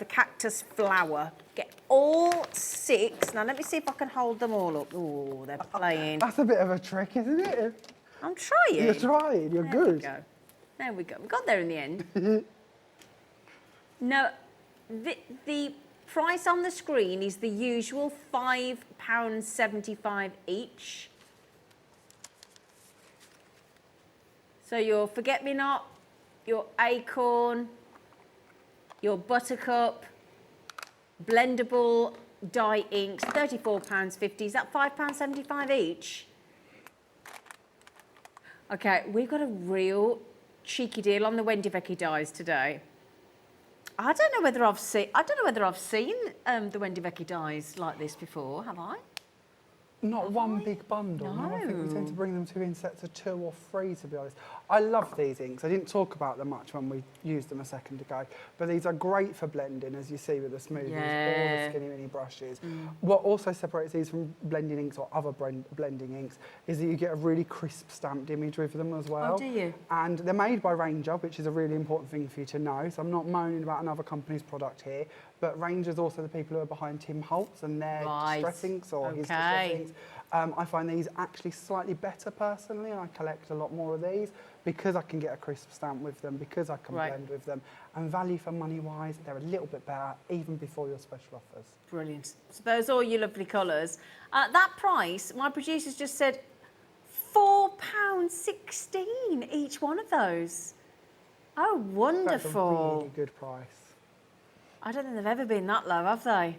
cactus flower. Get all 6. Now, let me see if I can hold them all up. Oh, they're playing. That's a bit of a trick, isn't it? I'm trying. You're trying, you're There good. we go. There we go. We got there in the end. No, the price on the screen is the usual £5.75 each. So your forget-me-not, your acorn, your buttercup, blendable dye inks, £34.50. Is that £5.75 each? Okay, we've got a real cheeky deal on the Wendy Becky dyes today. I don't know whether I've seen the Wendy Becky dyes like this before, have I? Not one big bundle. No, I think we tend No. to bring them in sets of 2 or 3, to be honest. I love these inks. I didn't talk about them much when we used them a second ago, but these are great for blending, as you see with the smoothies or the skinny mini brushes. What also separates these from blending inks or other blending inks is that you get a really crisp stamped image with them as well. Oh, do you? And they're made by Ranger, which is a really important thing for you to know. So I'm not moaning about another company's product here, but Ranger's also the people who are behind Tim Holtz and their distress inks or his distress inks. I find these actually slightly better personally, and I collect a lot more of these because I can get a crisp stamp with them, because I can blend with them. And value for money wise, they're a little bit better even before your special offers. Brilliant. So those are all your lovely colours. That price, my producers just said £4.16 each one of those. Oh, wonderful. That's a really good price. I don't think they've ever been that low, have they?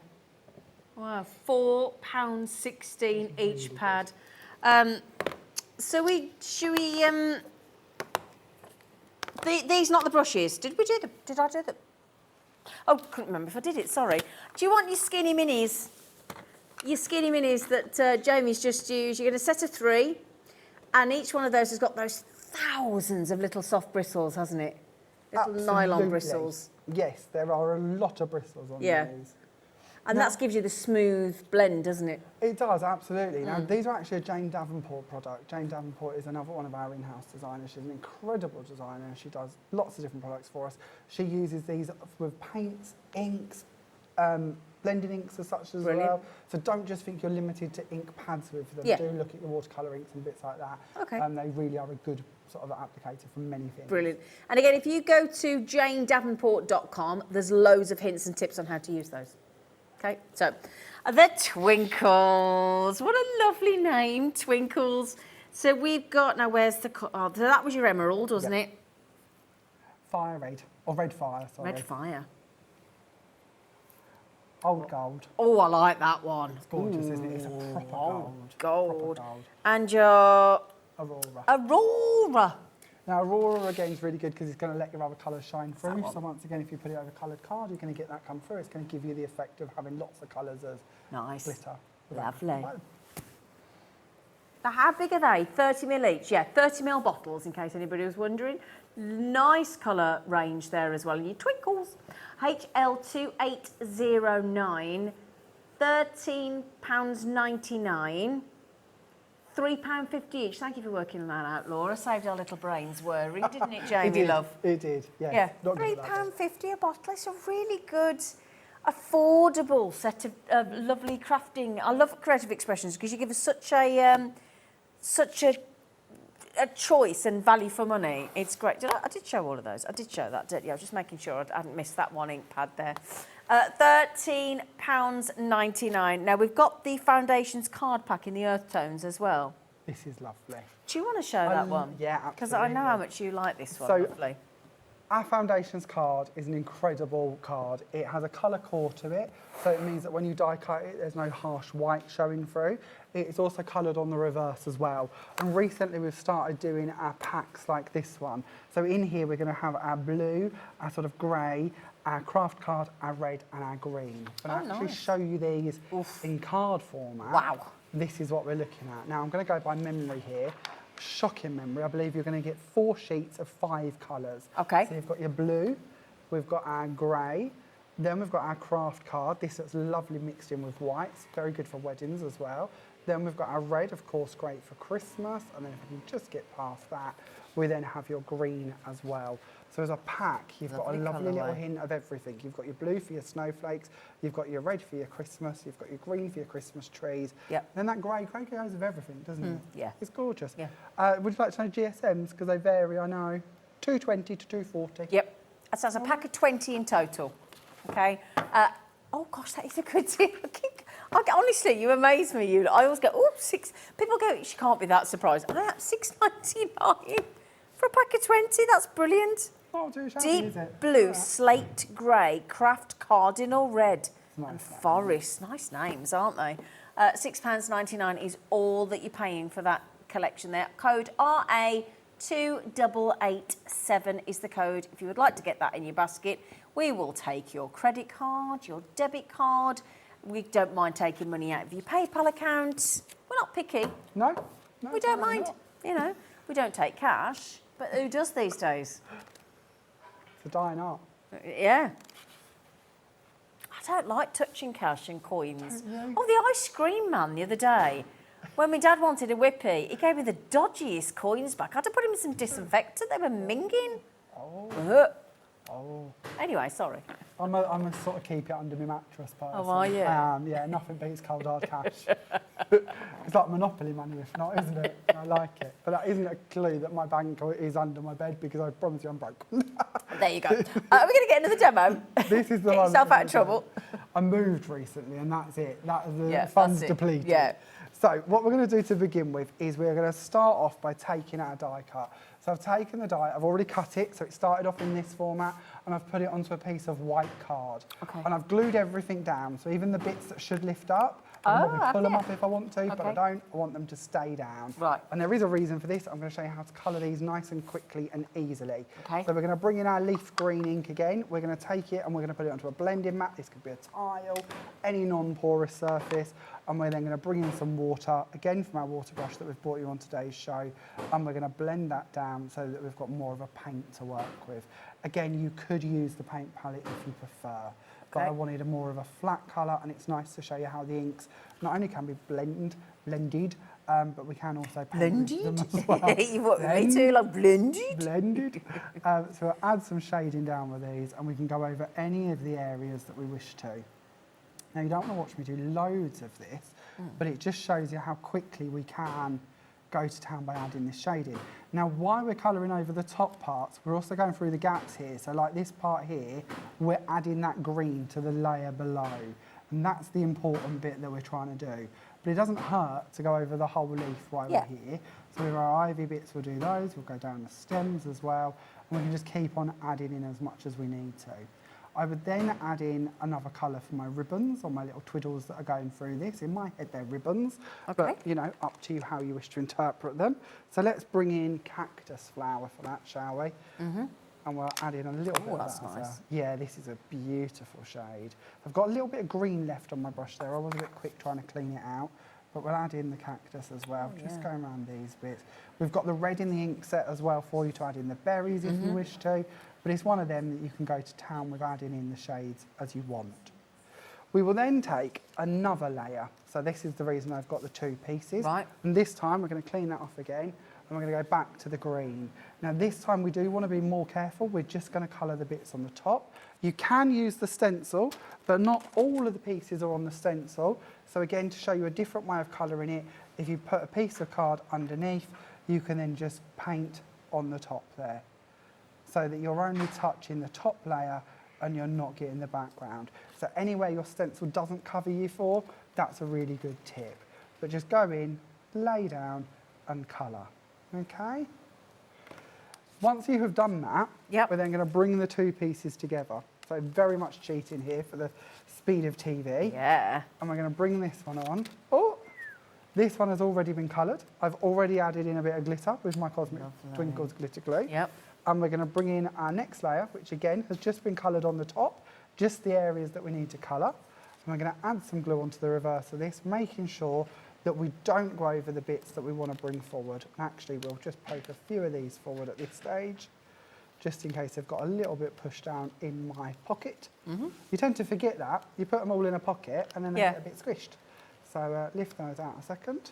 Wow, £4.16 each pad. So these not the brushes. Did we do them? Did I do them? Oh, couldn't remember if I did it, sorry. Do you want your skinny minis? Your skinny minis that Jamie's just used. You're going to set of 3, and each one of those has got those thousands of little soft bristles, hasn't it? Little nylon Absolutely. bristles. Yes, there are a lot of bristles on these. And that gives you the smooth blend, doesn't it? It does, absolutely. Now, these are actually a Jane Davenport product. Jane Davenport is another one of our in-house designers. She's an incredible designer. She does lots of different products for us. She uses these with paints, inks, blending inks as such as well. So don't just think you're limited to ink pads with them. Do look at your watercolour inks and bits like that. Okay. They really are a good sort of applicator for many things. Brilliant. And again, if you go to janedavenport.com, there's loads of hints and tips on how to use those. Okay, so the Twinkles. What a lovely name, Twinkles. So we've got, now where's the, so that was your emerald, wasn't it? Fire red, or red fire, sorry. Red fire. Old gold. Oh, I like that one. It's gorgeous, isn't it? It's a proper gold. Gold. Proper gold. And your Aurora. Aurora. Now, Aurora, again, is really good because it's going to let your other colours shine through. So once again, if you put it over a coloured card, you're going to get that come through. It's going to give you the effect of having lots of colours of glitter. Lovely. Now, how big are they? 30ml each? Yeah, 30ml bottles, in case anybody was wondering. Nice colour range there as well. And your Twinkles. HL2809, £13.99. £3.50 each. Thank you for working that out, Laura. Saved our little brains worrying, didn't it, Jamie, love? It did, yes. Yeah, £3.50 a bottle. It's a really good, affordable set of lovely crafting. I love creative expressions because you give us such a choice and value for money. It's great. I did show all of those. I did show that, didn't you? I was just making sure I hadn't missed that one ink pad there. £13.99. Now, we've got the Foundations card pack in the earth tones as well. This is lovely. Do you want to show that one? Yeah, absolutely. Because I know how much you like this one. So, lovely. Our Foundations card is an incredible card. It has a colour core to it, so it means that when you die cut it, there's no harsh white showing through. It's also coloured on the reverse as well. And recently we've started doing our packs like this one. So in here we're going to have our blue, our sort of grey, our craft card, our red and our green. But I'll actually show you these in card format. Wow. this is what we're looking at. Now I'm going to go by memory here. Shocking memory. I believe you're going to get 4 sheets of 5 colours. Okay. So you've got your blue, we've got our grey, then we've got our craft card. This looks lovely mixed in with whites, very good for weddings as well. Then we've got our red, of course, great for Christmas. And then if we can just get past that, we then have your green as well. So as a pack, you've got a lovely little hint of everything. You've got your blue for your snowflakes, you've got your red for your Christmas, you've got your green for your Christmas trees. Yep. Then that grey goes with everything, doesn't it? Yeah. It's gorgeous. Yeah. Would you like to know GSMs? Because they vary, I know. 220 to 240. Yep. So that's a pack of 20 in total. Okay. Oh gosh, that is a good deal. Honestly, you amaze me. You. I always go, oh, 6. People go, she can't be that surprised. Oh, that's $6.99 for a pack of 20. That's brilliant. Not too shabby, Deep is it? blue, Yeah. slate grey, craft cardinal red, Nice and name. forest. Nice names, aren't they? £6.99 is all that you're paying for that collection there. Code RA2887 is the code. If you would like to get that in your basket, we will take your credit card, your debit card. We don't mind taking money out of your PayPal account. We're not picky. No? We don't certainly mind. not. You know, we don't take cash, but who does these days? It's a dying art. Yeah. I don't like touching cash and coins. you? Oh, the ice cream man the other day, when my dad wanted a whippy, he gave me the dodgiest coins back. I had to put him in some disinfectant. They were minging. Oh. Oh. Anyway, sorry. I'm a sort of keep it under my mattress person. Oh, are you? Yeah, nothing beats cold hard cash. It's like Monopoly money, if not, isn't it? I like it. But that isn't a clue that my bank is under my bed because I promise you I'm broke. There you go. Are we going to get into the demo? This is the Get one. yourself out of trouble. I moved recently and that's it. That is the Yeah, funds that's it. depleted. Yeah. So what we're going to do to begin with is we're going to start off by taking our die cut. So I've taken the die, I've already cut it, so it started off in this format, and I've put it onto a piece of white card. Okay. And I've glued everything down, so even the bits that should lift up, I can probably pull them up if I want to, but I Okay. don't. I want them to stay down. Right. And there is a reason for this. I'm going to show you how to colour these nice and quickly and easily. Okay. So we're going to bring in our leaf green ink again. We're going to take it and we're going to put it onto a blending mat. This could be a tile, any non-porous surface. And we're then going to bring in some water, again from our water brush that we've brought you on today's show. And we're going to blend that down so that we've got more of a paint to work with. Again, you could use the paint palette if you prefer. But I wanted a more of a flat colour, and it's nice to show you how the inks not only can be blended, but we can also paint with them as well. You want me to, like blended? Blended. So we'll add some shading down with these, and we can go over any of the areas that we wish to. Now, you don't want to watch me do loads of this, but it just shows you how quickly we can go to town by adding this shading. Now, while we're colouring over the top parts, we're also going through the gaps here. So like this part here, we're adding that green to the layer below. And that's the important bit that we're trying to do. But it doesn't hurt to go over the whole leaf while we're here. So with our ivy bits, we'll do those. We'll go down the stems as well. And we can just keep on adding in as much as we need to. I would then add in another colour for my ribbons or my little twiddles that are going through this. In my head, they're ribbons, but, you know, up to you how you wish to interpret them. So let's bring in cactus flower for that, shall we? And we'll add in a little bit of that. That's nice. Yeah, this is a beautiful shade. I've got a little bit of green left on my brush there. I was a bit quick trying to clean it out, but we'll add in the cactus as well. Just going around these bits. We've got the red in the ink set as well for you to add in the berries if you wish to. But it's one of them that you can go to town with adding in the shades as you want. We will then take another layer. So this is the reason I've got the 2 pieces. Right. And this time we're going to clean that off again, and we're going to go back to the green. Now this time we do want to be more careful. We're just going to colour the bits on the top. You can use the stencil, but not all of the pieces are on the stencil. So again, to show you a different way of colouring it, if you put a piece of card underneath, you can then just paint on the top there, so that you're only touching the top layer and you're not getting the background. So anywhere your stencil doesn't cover you for, that's a really good tip. But just go in, lay down and colour, okay? Once you have done that, we're then going to bring the 2 pieces together. So very much cheating here for the speed of TV. Yeah. And we're going to bring this one on. Oh, this one has already been coloured. I've already added in a bit of glitter with my Cosmic Twinkles glitter glue. Yep. And we're going to bring in our next layer, which again has just been coloured on the top, just the areas that we need to colour. And we're going to add some glue onto the reverse of this, making sure that we don't go over the bits that we want to bring forward. And actually, we'll just poke a few of these forward at this stage, just in case they've got a little bit pushed down in my pocket. You tend to forget that. You put them all in a pocket and then they get a bit squished. So lift those out a second.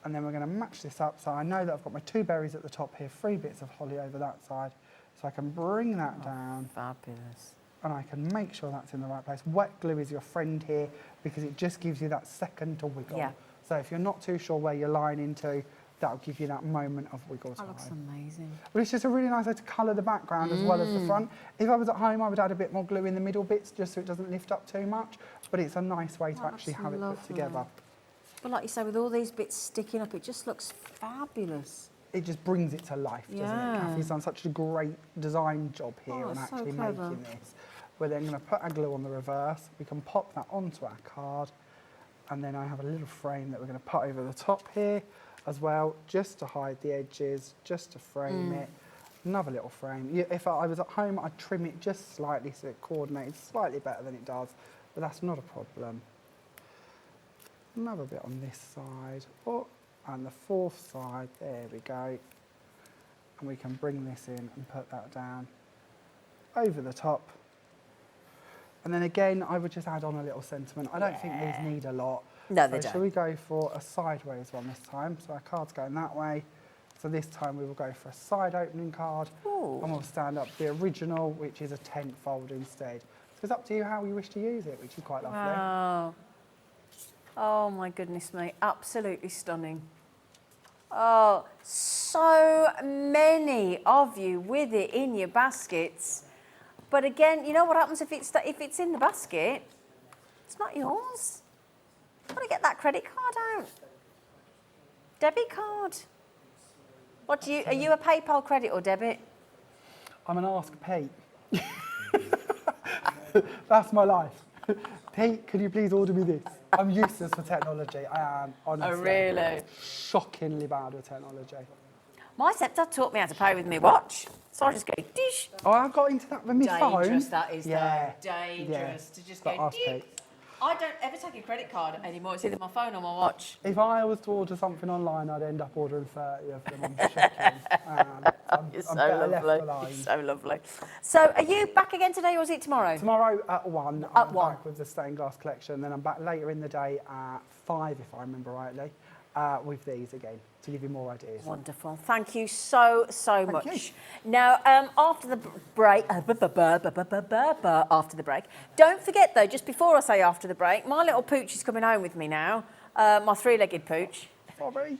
And then we're going to match this up. So I know that I've got my 2 berries at the top here, 3 bits of holly over that side. So I can bring that down. Fabulous. And I can make sure that's in the right place. Wet glue is your friend here because it just gives you that second to wiggle. Yeah. So if you're not too sure where you're lining to, that'll give you that moment of wiggle time. That looks amazing. But it's just a really nice way to colour the background as well as the front. If I was at home, I would add a bit more glue in the middle bits just so it doesn't lift up too much. But it's a nice way to actually have it put together. But like you say, with all these bits sticking up, it just looks fabulous. It just brings it to life, doesn't it? Kathy's done such a great design job here on actually making this. We're then going to put our glue on the reverse. We can pop that onto our card. And then I have a little frame that we're going to put over the top here as well, just to hide the edges, just to frame it. Another little frame. If I was at home, I'd trim it just slightly so it coordinates slightly better than it does, but that's not a problem. Another bit on this side, and the 4th side, there we go. And we can bring this in and put that down over the top. And then again, I would just add on a little sentiment. I don't think these need a lot. No, they don't. So shall we go for a sideways one this time? So our card's going that way. So this time we will go for a side opening card. Ooh. And we'll stand up the original, which is a 10th fold instead. So it's up to you how you wish to use it, which is quite lovely. Wow. Oh my goodness me, absolutely stunning. Oh, so many of you with it in your baskets. But again, you know what happens if it's in the basket? It's not yours. You've got to get that credit card out. Debit card. What do you? Are you a PayPal credit or debit? I'm an Ask Pete. That's my life. Pete, can you please order me this? I'm useless for technology. I am, honestly. Oh, really? Shockingly bad with technology. My stepdad taught me how to pay with my watch. So I just go dish. Oh, I got into that with my phone. Dangerous that is, Yeah. though. Dangerous to just But go Ask dish. Pete. I don't ever take a credit card anymore. It's either my phone or my watch. If I was to order something online, I'd end up ordering 30 of them. I'm shocking. I'm You're so better left lovely. alone. You're so lovely. So, are you back again today, or is it tomorrow? Tomorrow at 1, At I'm 1. back with the stained glass collection. Then I'm back later in the day at 5, if I remember rightly, with these again, to give you more ideas. Wonderful. Thank you so much. you. Now, after the break, after the break, don't forget though, just before I say after the break, my little pooch is coming home with me now. My 3-legged pooch. Sorry.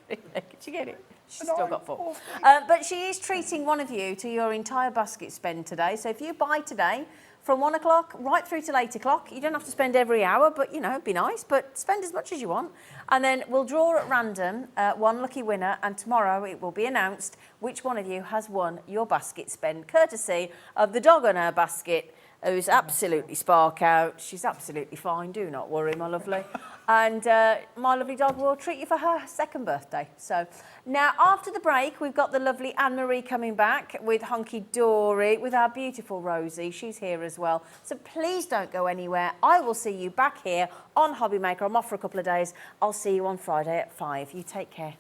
Did you get it? She's No, still got 4. awful. But she is treating one of you to your entire basket spend today. So if you buy today, from 1 o'clock right through till 8 o'clock, you don't have to spend every hour, but you know, it'd be nice, but spend as much as you want. And then we'll draw at random one lucky winner, and tomorrow it will be announced which one of you has won your basket spend, courtesy of the dog on her basket, who's absolutely spark out. She's absolutely fine, do not worry, my lovely. And my lovely dog will treat you for her 2nd birthday. So now, after the break, we've got the lovely Anne-Marie coming back with Hunkydory, with our beautiful Rosie. She's here as well. So please don't go anywhere. I will see you back here on Hobby Maker. I'm off for a couple of days. I'll see you on Friday at 5. You take care.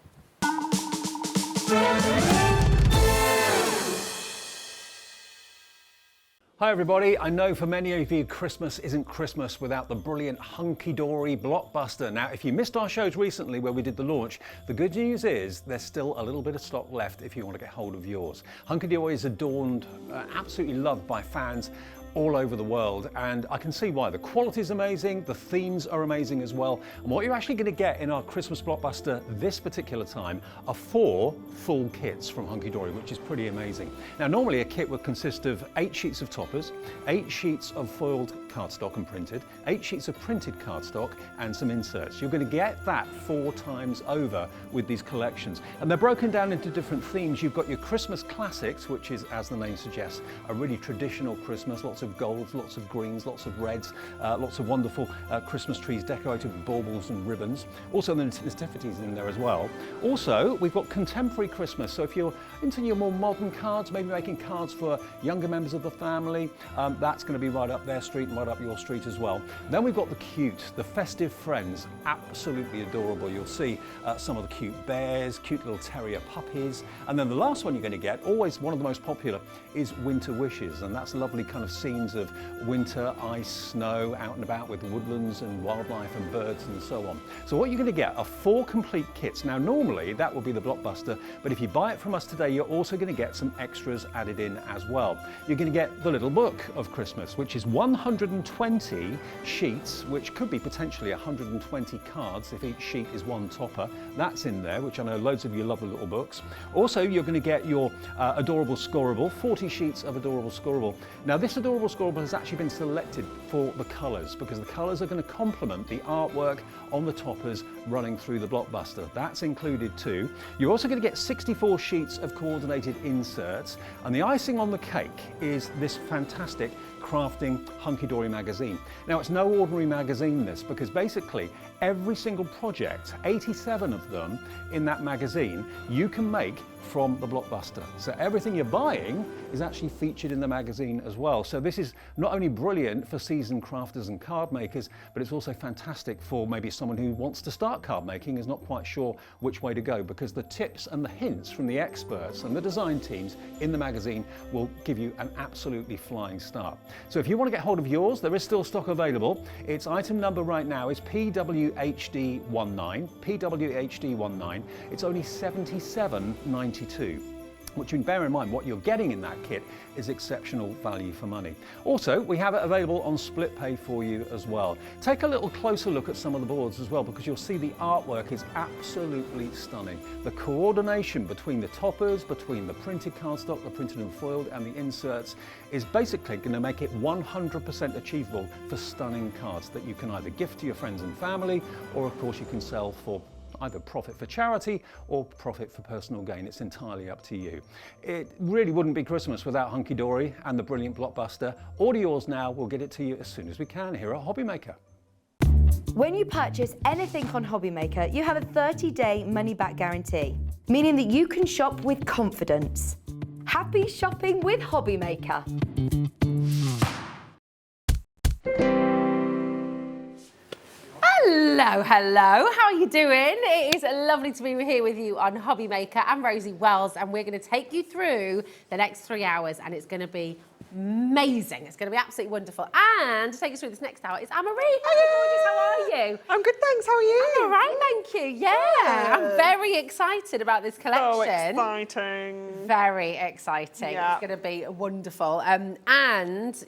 Hi everybody, I know for many of you Christmas isn't Christmas without the brilliant Hunkydory blockbuster. Now if you missed our shows recently where we did the launch, the good news is there's still a little bit of stock left if you want to get hold of yours. Hunkydory is adorned, absolutely loved by fans all over the world, and I can see why. The quality is amazing, the themes are amazing as well, and what you're actually going to get in our Christmas blockbuster this particular time are 4 full kits from Hunkydory, which is pretty amazing. Now normally a kit would consist of 8 sheets of toppers, 8 sheets of foiled cardstock and printed, 8 sheets of printed cardstock and some inserts. You're going to get that 4 times over with these collections, and they're broken down into different themes. You've got your Christmas classics, which is, as the name suggests, a really traditional Christmas, lots of golds, lots of greens, lots of reds, lots of wonderful Christmas trees decorated with baubles and ribbons. Also the nativities in there as well. Also, we've got contemporary Christmas, so if you're into your more modern cards, maybe making cards for younger members of the family, that's going to be right up their street and right right up your street as well. Then we've got the cute, the festive friends, absolutely adorable. You'll see some of the cute bears, cute little terrier puppies. And then the last one you're going to get, always one of the most popular, is winter wishes. And that's lovely kind of scenes of winter, ice, snow, out and about with woodlands and wildlife and birds and so on. So what you're going to get are 4 complete kits. Now normally that will be the blockbuster, but if you buy it from us today, you're also going to get some extras added in as well. You're going to get the little book of Christmas, which is 120 sheets, which could be potentially 120 cards if each sheet is one topper. That's in there, which I know loads of you love the little books. Also, you're going to get your adorable scoreable, 40 sheets of adorable scoreable. Now this adorable scoreable has actually been selected for the colours, because the colours are going to complement the artwork on the toppers running through the blockbuster. That's included too. You're also going to get 64 sheets of coordinated inserts, and the icing on the cake is this fantastic crafting Hunkydory magazine. Now it's no ordinary magazine this, because basically every single project, 87 of them in that magazine, you can make from the blockbuster. So everything you're buying is actually featured in the magazine as well. So this is not only brilliant for seasoned crafters and card makers, but it's also fantastic for maybe someone who wants to start card making, is not quite sure which way to go, because the tips and the hints from the experts and the design teams in the magazine will give you an absolutely flying start. So if you want to get hold of yours, there is still stock available. Its item number right now is PWHD19. PWHD19. It's only $77.92. Which you can bear in mind, what you're getting in that kit is exceptional value for money. Also, we have it available on split pay for you as well. Take a little closer look at some of the boards as well, because you'll see the artwork is absolutely stunning. The coordination between the toppers, between the printed cardstock, the printed and foiled, and the inserts is basically going to make it 100% achievable for stunning cards that you can either gift to your friends and family, or of course you can sell for either profit for charity or profit for personal gain. It's entirely up to you. It really wouldn't be Christmas without Hunkydory and the brilliant blockbuster. Order yours now. We'll get it to you as soon as we can here at Hobby Maker. When you purchase anything on Hobby Maker, you have a 30-day money-back guarantee, meaning that you can shop with confidence. Happy shopping with Hobby Maker. Hello, hello, how are you doing? It is lovely to be here with you on Hobby Maker. I'm Rosie Wells, and we're going to take you through the next 3 hours, and it's going to be amazing. It's going to be absolutely wonderful. And to take us through this next hour is Anne-Marie. Hello, gorgeous, how are you? I'm good, thanks. How are you? I'm all right, thank you. Yeah, I'm very excited about this collection. Oh, exciting. Very exciting. Yeah. It's going to be wonderful. And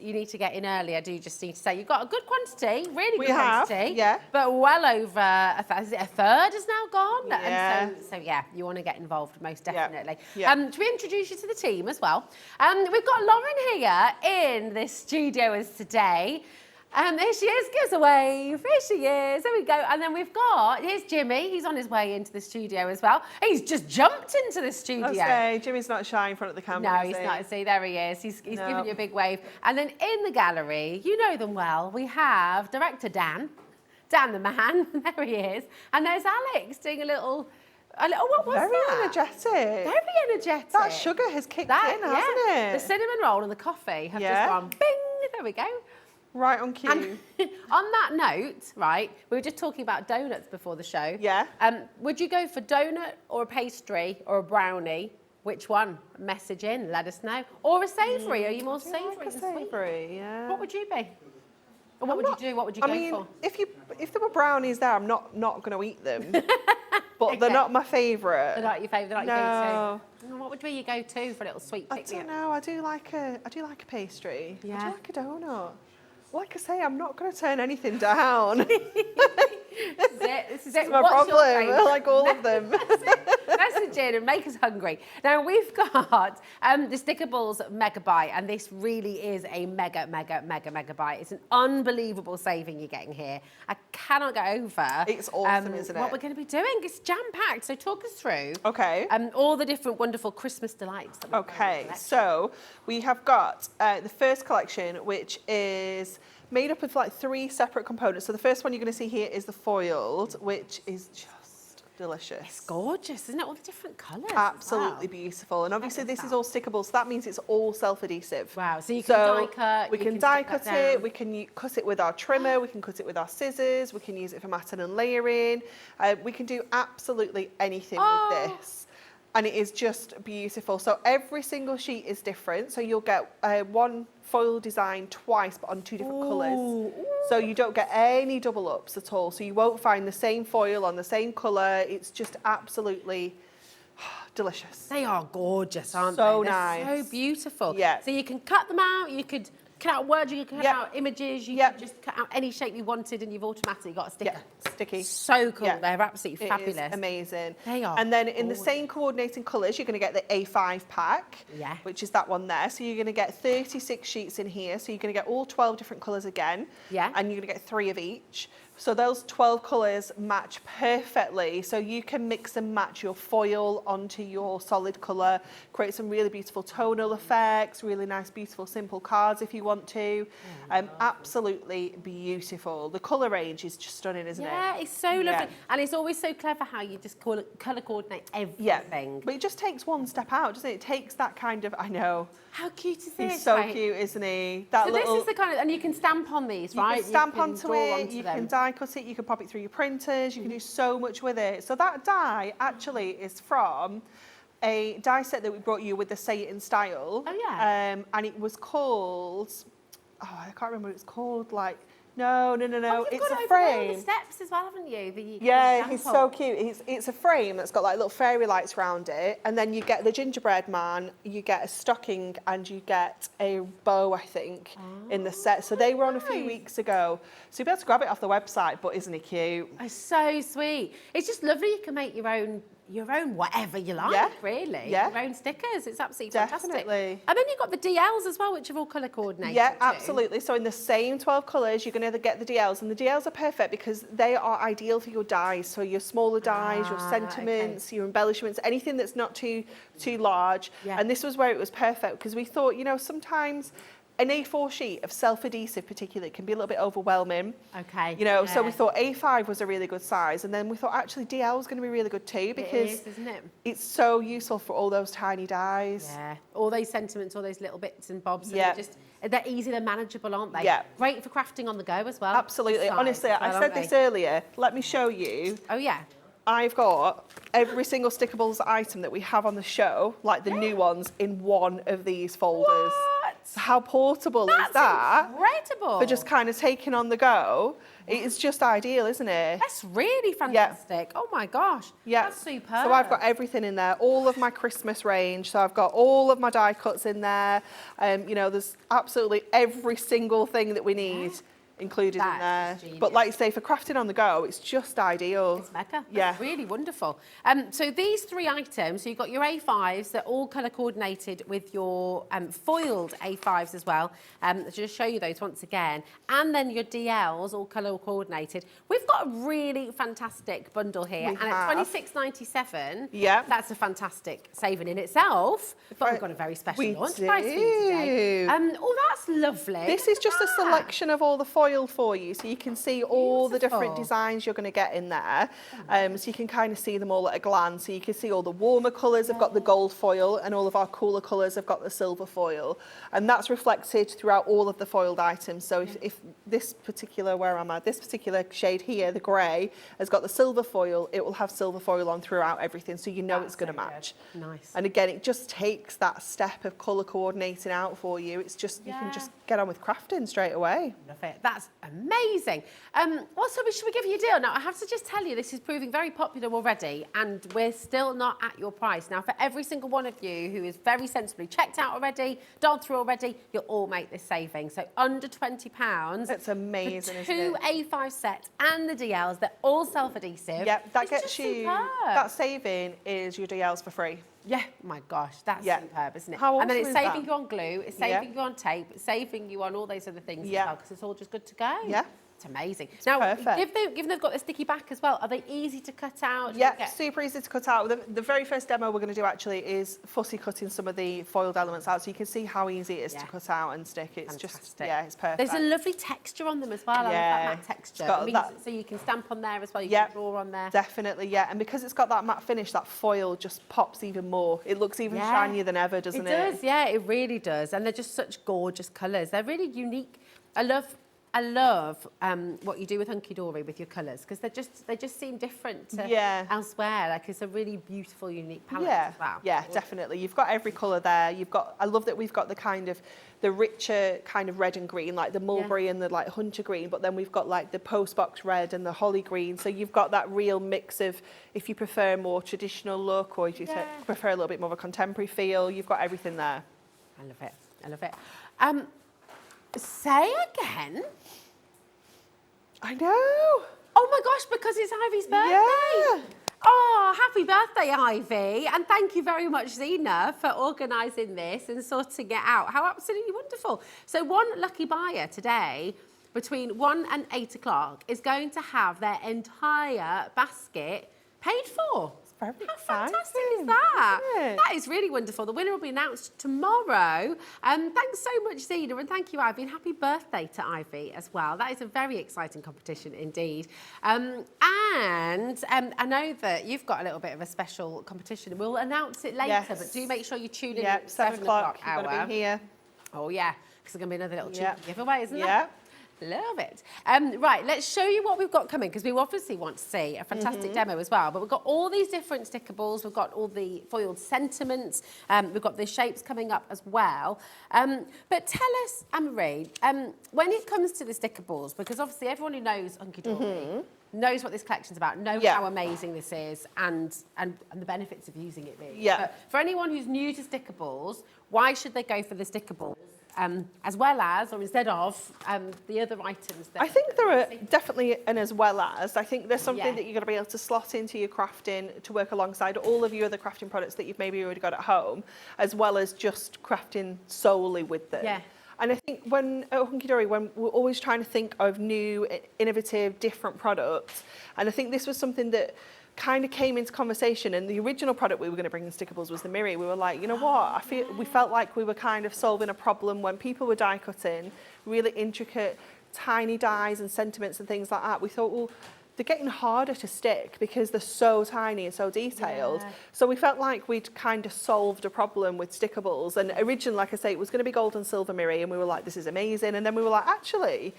you need to get in early. I do just need to say you've got a good quantity, really good quantity. Yeah. But well over a third has now gone. Yeah. And so yeah, you want to get involved most definitely. Yeah. To introduce you to the team as well. We've got Lauren here in this studio as today. Here she is, gives a wave. Here she is, there we go. And then here's Jimmy, he's on his way into the studio as well. He's just jumped into the studio. Okay, Jimmy's not shy in front of the camera. No, he's not. See, there he is. He's giving you a big wave. And then in the gallery, you know them well, we have director Dan the man, there he is. And there's Alex doing a little, what was Very that? energetic. Very energetic. That sugar has kicked in, hasn't it? The cinnamon roll and the coffee have just gone bing, there we go. Right on cue. And on that note, right, we were just talking about donuts before the show. Yeah. Would you go for donut or a pastry or a brownie? Which one? Message in, let us know. Or a savoury, are you more savoury Like a than sweet? savoury, yeah. What would you be? Or what would you do? What would you go for? If there were brownies there, I'm not going to eat them. But they're not my favourite. They're not your favourite, they're not No. your go-to. What would be your go-to for a little sweet I pick-me-up? don't know. I do like a pastry. I Yeah. do like a donut. Like I say, I'm not going to turn anything down. This is it. My What's your problem. I favourite? like all of them. Message in and make us hungry. Now we've got the Stickables Mega Buy, and this really is a mega buy. It's an unbelievable saving you're getting here. I cannot get over. It's awesome, isn't it? What we're going to be doing. It's jam-packed. So talk us through. Okay. All the different wonderful Christmas delights. That we've got in the Okay, collection. so we have got the first collection, which is made up of like 3 separate components. So the first one you're going to see here is the foiled, which is just delicious. It's gorgeous, isn't it? All the different colours. Absolutely beautiful. And obviously this is all stickable, so that means it's all self-adhesive. Wow, so you can die cut. We you can die stick that cut it, down. we can cut it with our trimmer, we can cut it with our scissors, we can use it for matting and layering. We can do absolutely anything with this. And it is just beautiful. So every single sheet is different. So you'll get one foil design twice, but on 2 different colours. So you don't get any double ups at all. So you won't find the same foil on the same colour. It's just absolutely delicious. They are gorgeous, aren't So they? They're nice. so beautiful. Yeah. So you can cut them out, you could cut out words, you can cut out images, you can just cut out any shape you wanted and you've automatically got a sticker. Yeah, sticky. So cool. Yeah. They're absolutely fabulous. It is amazing. They are And then in the gorgeous. same coordinating colours, you're going to get the A5 pack, which is that one there. So you're going to get 36 sheets in here. So you're going to get all 12 different colours again. Yeah. And you're going to get 3 of each. So those 12 colours match perfectly. So you can mix and match your foil onto your solid colour, create some really beautiful tonal effects, really nice, beautiful, simple cards if you want to. Absolutely beautiful. The colour range is just stunning, isn't it? Yeah, it's so lovely. And it's always so clever how you just colour coordinate everything. But it just takes one step out, doesn't it? It takes that kind of, I know. How cute is this? He's so cute, isn't he? That So little, this is the kind of, and you can stamp on these, you right? can stamp you can onto draw it, onto you them. can die cut it, you can pop it through your printers, you can do so much with it. So that die actually is from a die set that we brought you with the Say It in Style. Oh, yeah. And it was called, I can't remember what it's called, like, no, Oh, you've it's got a it over there on frame. the steps as well, haven't you? Yeah, he's so cute. It's a frame that's got like little fairy lights around it, and then you get the gingerbread man, you get a stocking, and you get a bow, I think, in the set. So they were on a few weeks ago. So you'll be able to grab it off the website, but isn't he cute? It's so sweet. It's just lovely. You can make your own whatever you like, really. Yeah. Your own stickers. It's absolutely Definitely. fantastic. And then you've got the DLs as well, which are all colour coordinated. Yeah, too. absolutely. So in the same 12 colours, you're going to get the DLs, and the DLs are perfect because they are ideal for your dies. So your smaller dies, your sentiments, your embellishments, anything that's not too large. Yeah. And this was where it was perfect because we thought, sometimes an A4 sheet of self-adhesive particularly can be a little bit overwhelming. Okay. So we thought A5 was a really good size, and then we thought actually DL was going to be really good too because it is, isn't it? it's so useful for all those tiny dies. Yeah. All those sentiments, all those little bits and bobs. Yeah. And they're easy, they're manageable, aren't they? Yeah. Great for crafting on the go as well. Absolutely. Size Honestly, as well, I aren't said this they? earlier. Let me show you. Oh, yeah. I've got every single Stickables item that we have on the show, like the new ones, in one of these folders. What? So how portable is that? Incredible. For just kind of taking on the go. It's just ideal, isn't it? That's really fantastic. Oh my gosh. Yeah. That's superb. So I've got everything in there, all of my Christmas range. So I've got all of my die cuts in there. There's absolutely every single thing that we need included in there. That's genius. But like you say, for crafting on the go, it's just ideal. It's mega. Yeah. That's really wonderful. So these 3 items, so you've got your A5s, they're all colour coordinated with your foiled A5s as well. Just show you those once again. And then your DLs, all colour coordinated. We've got a really fantastic bundle here. We and have. at $26.97, Yeah. that's a fantastic saving in itself. But we've got a very special We launch price for you today. That's lovely. This Look is just at a that. selection of all the foil for you, so you can see all the different Beautiful. designs you're going to get in there. So you can kind of see them all at a glance. So you can see all the warmer colours have got the gold foil, and all of our cooler colours have got the silver foil, and that's reflected throughout all of the foiled items. So if this particular, this particular shade here, the grey, has got the silver foil, it will have silver foil on throughout everything, so you know it's going to match. Nice. And again, it just takes that step of colour coordinating out for you. It's just, you can just get on with crafting straight away. Love it. That's amazing. Also, should we give you a deal? Now, I have to just tell you, this is proving very popular already, and we're still not at your price. Now, for every single one of you who is very sensibly checked out already, dialed through already, you'll all make this saving. So under £20. It's amazing, for isn't it? 2 A5 sets and the DLs, they're all self-adhesive. Yep, that It's gets just you, superb. that saving is your DLs for free. Yeah, my gosh, that's Yeah. superb, isn't it? How And then awesome it's is saving that? you on glue, it's Yeah. saving you on tape, it's saving you on all those other things Yeah. as well, because it's all just good to go. Yeah. It's amazing. Now, perfect. given they've got the sticky back as well, are they easy to cut out? Yeah, super easy to cut out. The very first demo we're going to do actually is fussy cutting some of the foiled elements out, so you can see how easy it is to cut out and stick. It's just, yeah, it's perfect. There's a lovely texture on them as well. I love that matte texture. So you can stamp on there as well, you can draw on there. Definitely, yeah. And because it's got that matte finish, that foil just pops even more. It looks even shinier than ever, doesn't it? It does, yeah, it really does. And they're just such gorgeous colours. They're really unique. I love what you do with Hunkydory with your colours, because they just seem different to elsewhere. Like, it's a really beautiful, unique palette as well. Yeah, definitely. You've got every colour there. I love that we've got the richer kind of red and green, like the mulberry and the like hunter green, but then we've got like the postbox red and the holly green. So you've got that real mix of, if you prefer a more traditional look or if you prefer a little bit more of a contemporary feel, you've got everything there. I love it. I love it. Say again. I know. Oh my gosh, because it's Ivy's birthday. Yeah. Oh, happy birthday, Ivy. And thank you very much, Zena, for organising this and sorting it out. How absolutely wonderful. So one lucky buyer today, between 1 and 8 o'clock, is going to have their entire basket paid for. Very How fantastic is that? That is really wonderful. The winner will be announced tomorrow. Thanks so much, Zena, and thank you, Ivy, and happy birthday to Ivy as well. That is a very exciting competition indeed. And I know that you've got a little bit of a special competition. We'll announce it later, but do make sure you tune in at 7 o'clock hour. You're going to be here. Oh, yeah, because there's going to be another little cheeky giveaway, isn't there? Yeah. Love it. Right, let's show you what we've got coming, because we obviously want to see a fantastic demo as well. But we've got all these different stickables. We've got all the foiled sentiments. We've got the shapes coming up as well. But tell us, Anne-Marie, when it comes to the stickables, because obviously everyone who knows Hunkydory knows what this collection's about, knows how amazing this is, and the benefits of using it, really. Yeah. But for anyone who's new to stickables, why should they go for the stickables? As well as, or instead of, the other items that... I think there are definitely an as well as. I think there's something that you're going to be able to slot into your crafting to work alongside all of your other crafting products that you've maybe already got at home, as well as just crafting solely with them. Yeah. And I think at Hunkydory, when we're always trying to think of new, innovative, different products, and I think this was something that kind of came into conversation, and the original product we were going to bring in Stickables was the mirror. We were like, you know what, we felt like we were kind of solving a problem when people were die cutting really intricate tiny dies and sentiments and things like that. We thought, well, they're getting harder to stick because they're so tiny and so detailed. So we felt like we'd kind of solved a problem with Stickables. And originally, like I say, it was going to be gold and silver mirror, and we were like, this is amazing. And then we were like, actually,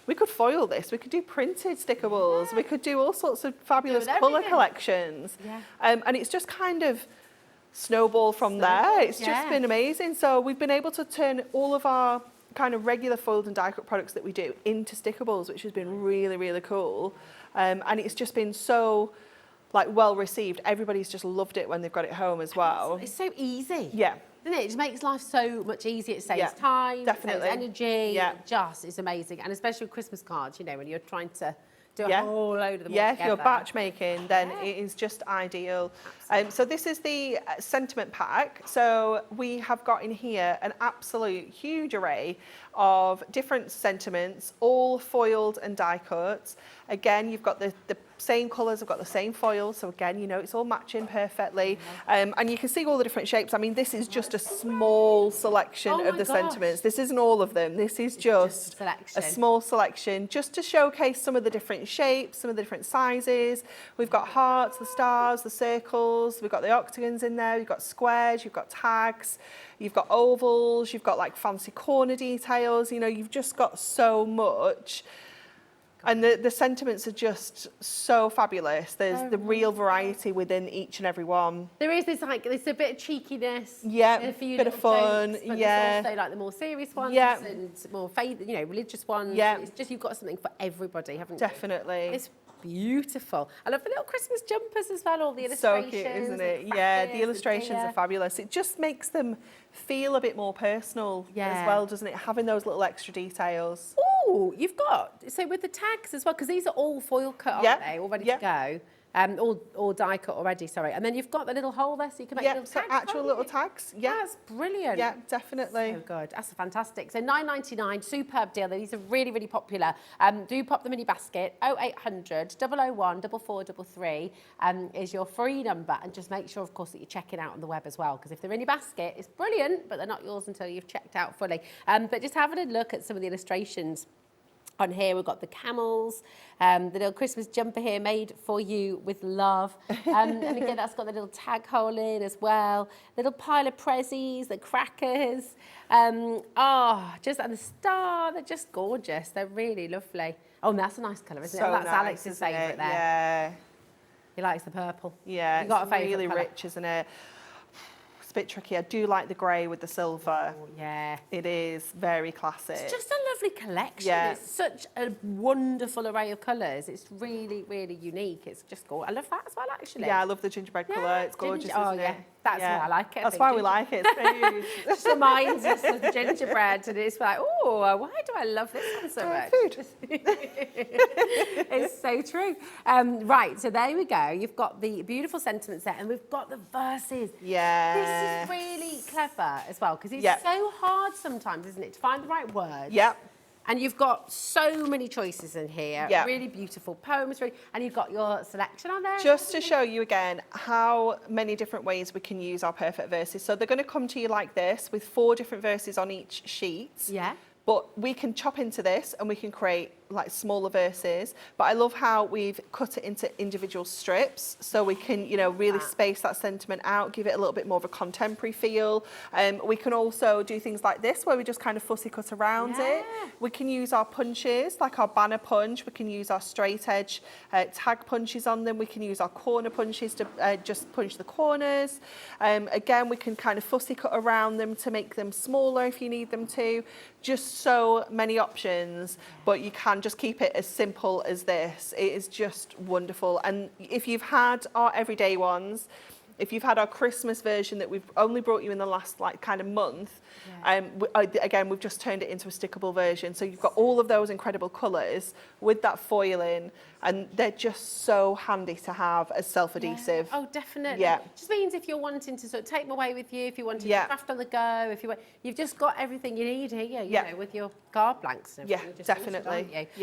we could foil this. We could do printed Stickables. We could do all sorts of fabulous colour collections. And it's just kind of snowballed from there. It's just been amazing. So we've been able to turn all of our kind of regular foiled and die cut products that we do into Stickables, which has been really, really cool. And it's just been so well received. Everybody's just loved it when they've got it home as well. It's so easy. Yeah. Isn't it? It just makes life so much easier. It saves time, definitely. It saves energy. Just, it's amazing. And especially with Christmas cards, you know, when you're trying to do a whole load of them all if you're together. batch making, then it is just ideal. So this is the sentiment pack. So we have got in here an absolute huge array of different sentiments, all foiled and die cut. Again, you've got the same colours, I've got the same foil, so again, you know, it's all matching perfectly. And you can see all the different shapes. I mean, this is just a small selection of the sentiments. This isn't all of them. This is just a small selection, just to showcase some of the different shapes, some of the different sizes. We've got hearts, the stars, the circles, we've got the octagons in there, you've got squares, you've got tags, you've got ovals, you've got like fancy corner details, you know, you've just got so much. And the sentiments are just so fabulous. There's the real variety within each and every one. There is this there's a bit of cheekiness. Yeah, bit of fun. Jokes, but there's also like the more serious ones and more religious ones. Yeah. It's just, you've got something for everybody, haven't you? Definitely. It's beautiful. I love the little Christmas jumpers as well, all the illustrations. So cute, isn't it? Yeah, the illustrations are fabulous. It just makes them feel a bit more personal as well, doesn't it? Having those little extra details. Oh, you've got, so with the tags as well, because these are all foil cut, aren't they? All ready to go. all die cut already, sorry. And then you've got the little hole there, so you can make little so tags. actual can't little you? tags. Yeah. That's brilliant. Yeah, definitely. So good. That's fantastic. So £9.99, superb deal. These are really, really popular. Do pop them in your basket. 0800 001 4433 is your free number. And just make sure, of course, that you're checking out on the web as well. Because if they're in your basket, it's brilliant, but they're not yours until you've checked out fully. But just having a look at some of the illustrations on here, we've got the camels, the little Christmas jumper here made for you with love. And again, that's got the little tag hole in as well. Little pile of prezzies, the crackers. And the star, they're just gorgeous. They're really lovely. Oh, and that's a nice colour, isn't it? Oh, that's nice, Alex's favourite there. Yeah. He likes the purple. Yeah, You got a it's favourite really colour? rich, isn't it? It's a bit tricky. I do like the grey with the silver. Oh, yeah. It is very classic. It's just a lovely collection. Yeah. It's such a wonderful array of colours. It's really, really unique. It's just gorgeous. I love that as well, actually. Yeah, I love the gingerbread colour. It's gorgeous, isn't it? That's why I like it. That's why we like it. It's food. It just reminds us of gingerbread, and it's like, oh, why do I love this one so much? Food. It's so true. Right, so there we go. You've got the beautiful sentiment set, and we've got the verses. Yeah. This is really clever as well, because it's Yeah. so hard sometimes, isn't it, to find the right words. Yep. And you've got so many choices in here. Yeah. Really beautiful poems, really, and you've got your selection on there. Just to show you again how many different ways we can use our perfect verses. So they're going to come to you like this with 4 different verses on each sheet. Yeah. But we can chop into this and we can create like smaller verses. But I love how we've cut it into individual strips so we can, you know, really space that sentiment out, give it a little bit more of a contemporary feel. We can also do things like this where we just kind of fussy cut around it. We can use our punches, like our banner punch. We can use our straight edge tag punches on them. We can use our corner punches to just punch the corners. Again, we can kind of fussy cut around them to make them smaller if you need them to. Just so many options, but you can just keep it as simple as this. It is just wonderful. And if you've had our everyday ones, if you've had our Christmas version that we've only brought you in the last like kind of month, again, we've just turned it into a stickable version. So you've got all of those incredible colours with that foiling, and they're just so handy to have as self-adhesive. Oh, definitely. Yeah. Just means if you're wanting to sort of take them away with you, if you wanted to craft on the go, if you want, you've just got everything you need here, you know, with your card blanks and everything. Yeah, Just definitely. finished, aren't you?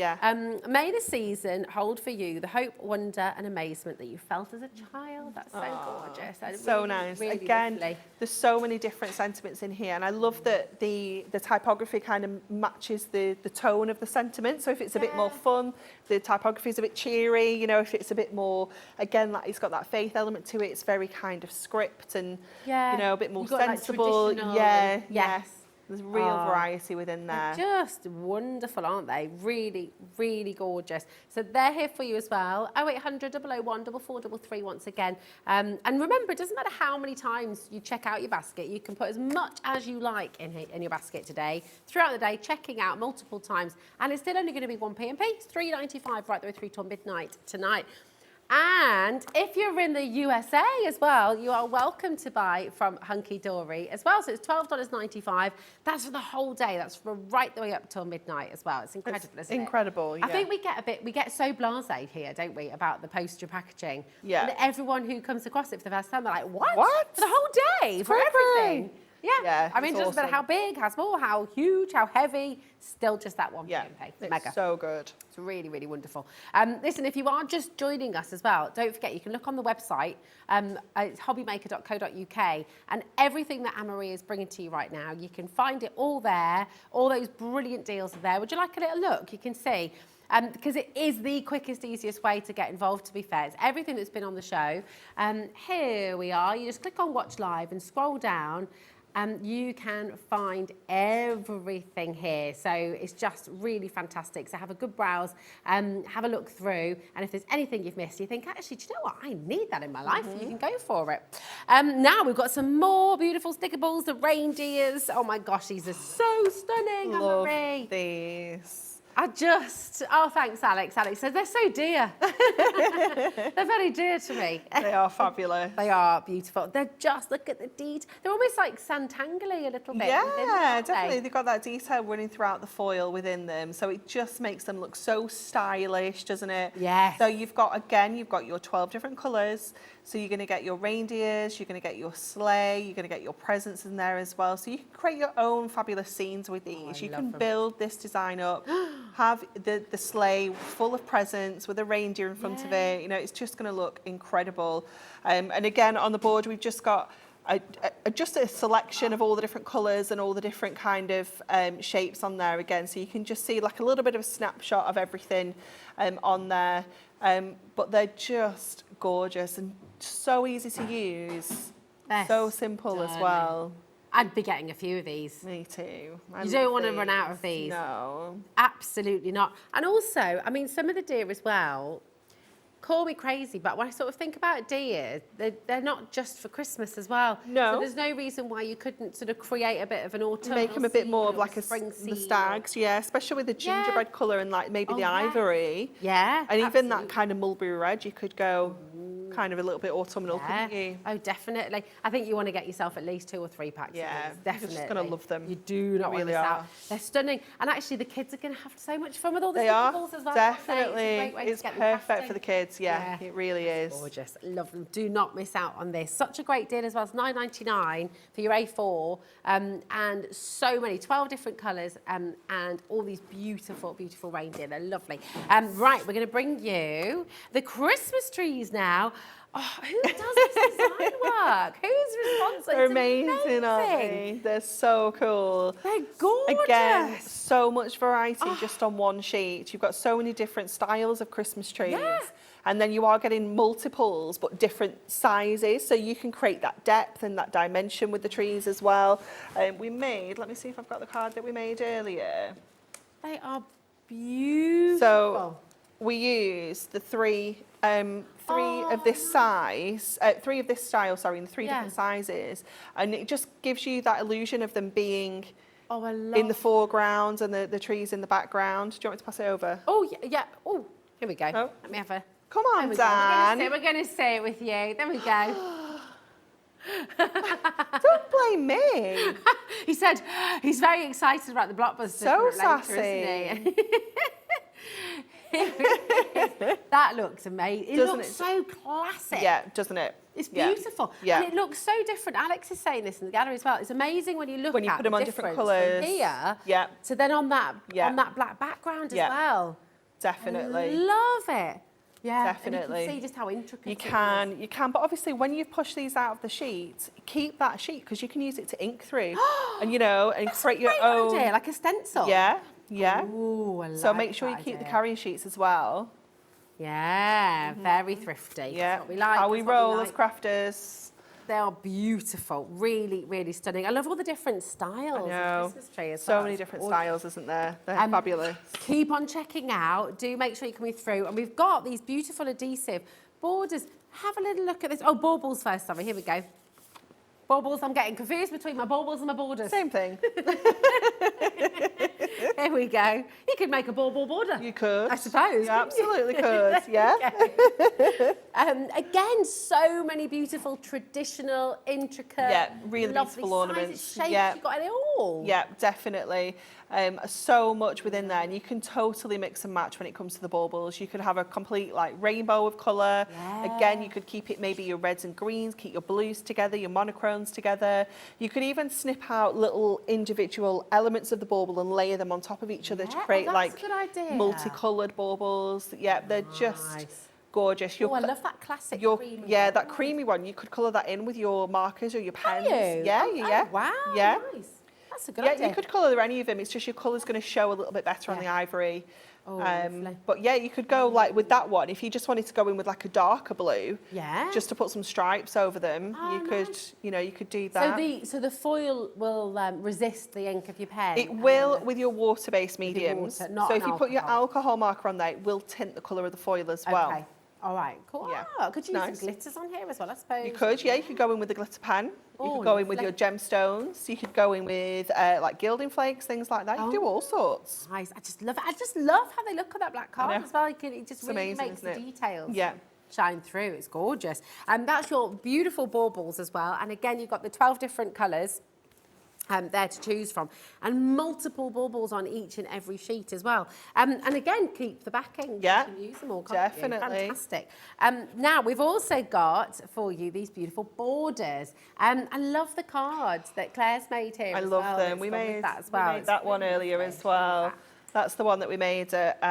Yeah. May the season hold for you the hope, wonder and amazement that you felt as a child. That's so gorgeous. That's So really, nice. really Again, lovely. there's so many different sentiments in here, and I love that the typography kind of matches the tone of the sentiment. So if it's a bit more fun, the typography is a bit cheery. You know, if it's a bit more, again, like it's got that faith element to it, it's very kind of script and you know, a bit more You've got, like, sensible. traditional. Yeah, Yes. There's real variety within there. They're just wonderful, aren't they? Really, really gorgeous. So they're here for you as well. 0800 001 4433 once again. And remember, it doesn't matter how many times you check out your basket. You can put as much as you like in your basket today, throughout the day, checking out multiple times. And it's still only going to be 1p&p. It's $3.95 right the way through till midnight tonight. And if you're in the USA as well, you are welcome to buy from Hunkydory as well. So it's $12.95. That's for the whole day. That's for right the way up till midnight as well. It's incredible, isn't it? Incredible, yeah. I think we get so blasé here, don't we, about the poster packaging. Yeah. And everyone who comes across it for the first time, they're like, what? What? For the whole day? For everything? Yeah. I mean, it it's doesn't matter how awesome. big, how small, how huge, how heavy, still just that 1p&p. It's Mega. so good. It's really, really wonderful. Listen, if you are just joining us as well, don't forget you can look on the website. It's hobbymaker.co.uk, and everything that Anne-Marie is bringing to you right now, you can find it all there. All those brilliant deals are there. Would you like a little look? You can see. Because it is the quickest, easiest way to get involved, to be fair. It's everything that's been on the show. Here we are. You just click on Watch Live and scroll down. You can find everything here. So it's just really fantastic. So have a good browse, have a look through. And if there's anything you've missed, you think, actually, do you know what? I need that in my life. You can go for it. Now we've got some more beautiful stickables, the reindeers. Oh my gosh, these are so stunning, Love Anne-Marie. these. Oh, thanks, Alex. Alex says they're so dear. They're very dear to me. They are fabulous. They are beautiful. They're just, look at the detail. They're almost like Santangly a little bit. Yeah, definitely. They've got that detail running throughout the foil within them. So it just makes them look so stylish, doesn't it? Yes. So you've got your 12 different colours. So you're going to get your reindeers, you're going to get your sleigh, you're going to get your presents in there as well. So you can create your own fabulous scenes with these. You can build this design up, have the sleigh full of presents with a reindeer in front of it. You know, it's just going to look incredible. And again, on the board, we've just got just a selection of all the different colours and all the different kind of shapes on there again. So you can just see like a little bit of a snapshot of everything on there. But they're just gorgeous and so easy to use. So simple as well. I'd be getting a few of these. Me too. You don't want to run out of these. No. Absolutely not. And also, I mean, some of the deer as well, call me crazy, but when I sort of think about deer, they're not just for Christmas as well. No. So there's no reason why you couldn't sort of create a bit of an autumn. Make them a bit more of like spring the stags, yeah, especially with the gingerbread colour and like maybe the ivory. Yeah. And even that kind of mulberry red, you could go kind of a little bit autumnal, couldn't you? Oh, definitely. I think you want to get yourself at least 2 or 3 packs Yeah, of these. Definitely. you're just going to love them. You do not want to really miss are. out. They're stunning. And actually, the kids are going to have so much fun with all the They are, stickables as well. definitely. It's It's perfect for the kids, yeah, it really is. Gorgeous. Love them. Do not miss out on this. Such a great deal as well. It's $9.99 for your A4 and so many, 12 different colours and all these beautiful, beautiful reindeer. They're lovely. Right, we're going to bring you the Christmas trees now. Oh, who does this design work? Who's responsible? They're It's amazing, aren't they? They're so cool. They're gorgeous. Again, so much variety just on one sheet. You've got so many different styles of Christmas trees. Yeah. And then you are getting multiples, but different sizes. So you can create that depth and that dimension with the trees as well. We made, let me see if I've got the card that we made earlier. They are beautiful. So we used the three of this size, 3 of this style, sorry, in 3 different sizes. And it just gives you that illusion of them being in the foreground and the trees in the background. Do you want me to pass it over? Oh, yeah. Oh, here we go. Oh. Let me have a... Come on, Dan. We're going to say it with you. There we go. Don't blame me. He said he's very excited about the blockbuster. So later, isn't he? That looks amazing. It Doesn't looks it? so classic. Yeah, doesn't it? It's beautiful. Yeah. And it looks so different. Alex is saying this in the gallery as well. It's amazing when you look When you at put them on the different difference colours. from here Yeah. to then on that black background as well. Definitely. Love it. Yeah, Definitely. And you can see just how intricate You it can, but obviously when you push these out of the sheet, keep that sheet because you can use it to ink through, and and create your own. idea, like a stencil. Yeah. Ooh, I like So make sure you that keep the idea. carrier sheets as well. Yeah, very thrifty. Yeah. That's what we like. How we that's what we roll like. as crafters. They are beautiful, really, really stunning. I love all the different styles I know. of Christmas tree as So well. many It's different gorgeous. styles, isn't there? They're fabulous. Keep on checking out. Do make sure you're coming through. And we've got these beautiful adhesive borders. Have a little look at this. Oh, baubles first, sorry. Here we go. Baubles. I'm getting confused between my baubles and my borders. Same thing. Here we go. You could make a bauble border. You could. I suppose. You absolutely could. Yeah. Again, so many beautiful, traditional, intricate, really lovely beautiful ornaments. sizes, shapes. Yeah. You've got it all. Yeah, definitely. So much within there, and you can totally mix and match when it comes to the baubles. You could have a complete like rainbow of colour. Yeah. Again, you could keep it maybe your reds and greens, keep your blues together, your monochromes together. You could even snip out little individual elements of the bauble and layer them on top of each other to Yeah, create that's like a good idea. multicoloured baubles. Yeah, they're just Nice. gorgeous. Oh, I love that classic creamy Yeah, one. that creamy one. You could colour that in with your markers or your pens. you? Yeah, Oh, yeah. oh, wow, Yeah. nice. That's a good Yeah, idea. you could colour any of them. It's just your colour's going to show a little bit better on the ivory. Oh, lovely. But yeah, you could go like with that one. If you just wanted to go in with like a darker blue, Yeah. just to put some stripes over them, Oh, you could, nice. you could do that. So the foil will resist the ink of your pen. It will with your water-based mediums. water, not So an if you put your alcohol. alcohol marker on there, it will tint the colour of the foil as well. Okay. All right, cool. Yeah. Oh, could you use Nice. some glitters on here as well, I suppose? You could, yeah. You could go in with a glitter pen. You Oh, could go in with lovely. your gemstones. You could go in with like gilding flakes, things like that. You could do all sorts. Nice. I just love it. I just love how they look on that black card know. as well. It just really amazing, makes isn't the it? details Yeah. shine through. It's gorgeous. And that's your beautiful baubles as well. And again, you've got the 12 different colours. There to choose from, and multiple baubles on each and every sheet as well. And again, keep the backing. Yeah, you can use them all. Can't you? definitely. Fantastic. Now we've also got for you these beautiful borders. I love the cards that Claire's made here. I as love well. them. It's We gone with made, that as well. we made It's that one really earlier lovely. as well. That's the one that we made at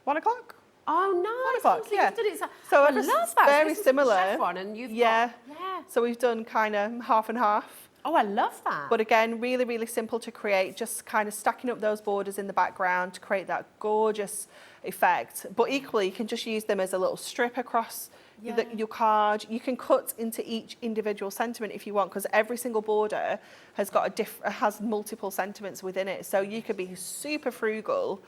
1 o'clock. Oh, nice. 1 o'clock, So yeah. you've done it So I it's love that. very This is similar. the chef one, and you've Yeah. got, yeah. So we've done kind of half and half. Oh, I love that. But again, really, really simple to create, just kind of stacking up those borders in the background to create that gorgeous effect. But equally, you can just use them as a little strip across your card. You can cut into each individual sentiment if you want, because every single border has got has multiple sentiments within it. So you could be super frugal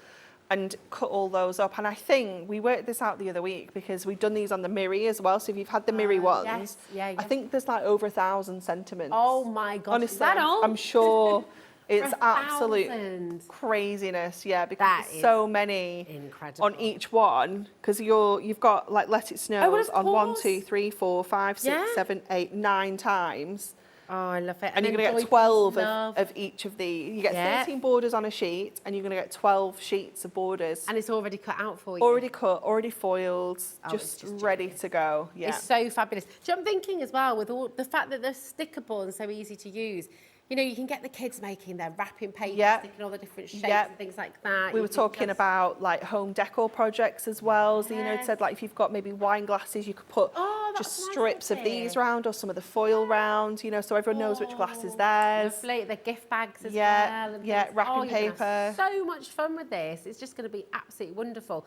and cut all those up. And I think we worked this out the other week because we've done these on the Miri as well. So if you've had the Miri ones, yes. Yeah, I think there's like over 1,000 sentiments. Oh my God. Honestly, Is that all? I'm sure it's For 1,000? absolute craziness. Yeah, because That there's is so many incredible. on each one. Because you've got like Let It Snow Oh, well, of on 1, course. 2, 3, 4, 5, 6, Yeah. 7, 8, 9 times. Oh, I love it. And you're then going to Joy, get 12 Peace, Love. of each of the. You get Yeah. 13 borders on a sheet, and you're going to get 12 sheets of borders. And it's already cut out for you. Already cut, already foiled, Oh, just it's just ready to go. Yeah. It's so fabulous. Do you know what I'm thinking as well, with all the fact that they're stickable and so easy to use? You know, you can get the kids making their wrapping paper, Yeah. sticking all the different shapes Yeah. and things like that. We You were can talking just- about like home decor projects as well. So, you know, it Yes. said like if you've got maybe wine glasses, you could put Oh, that's just a nice strips of idea. these round or some of the foil round, you know, so everyone knows which glass is theirs. Lovely. The gift bags as Yeah, well. And yeah, things. wrapping you're gonna have paper. so much fun with this. It's just going to be absolutely wonderful.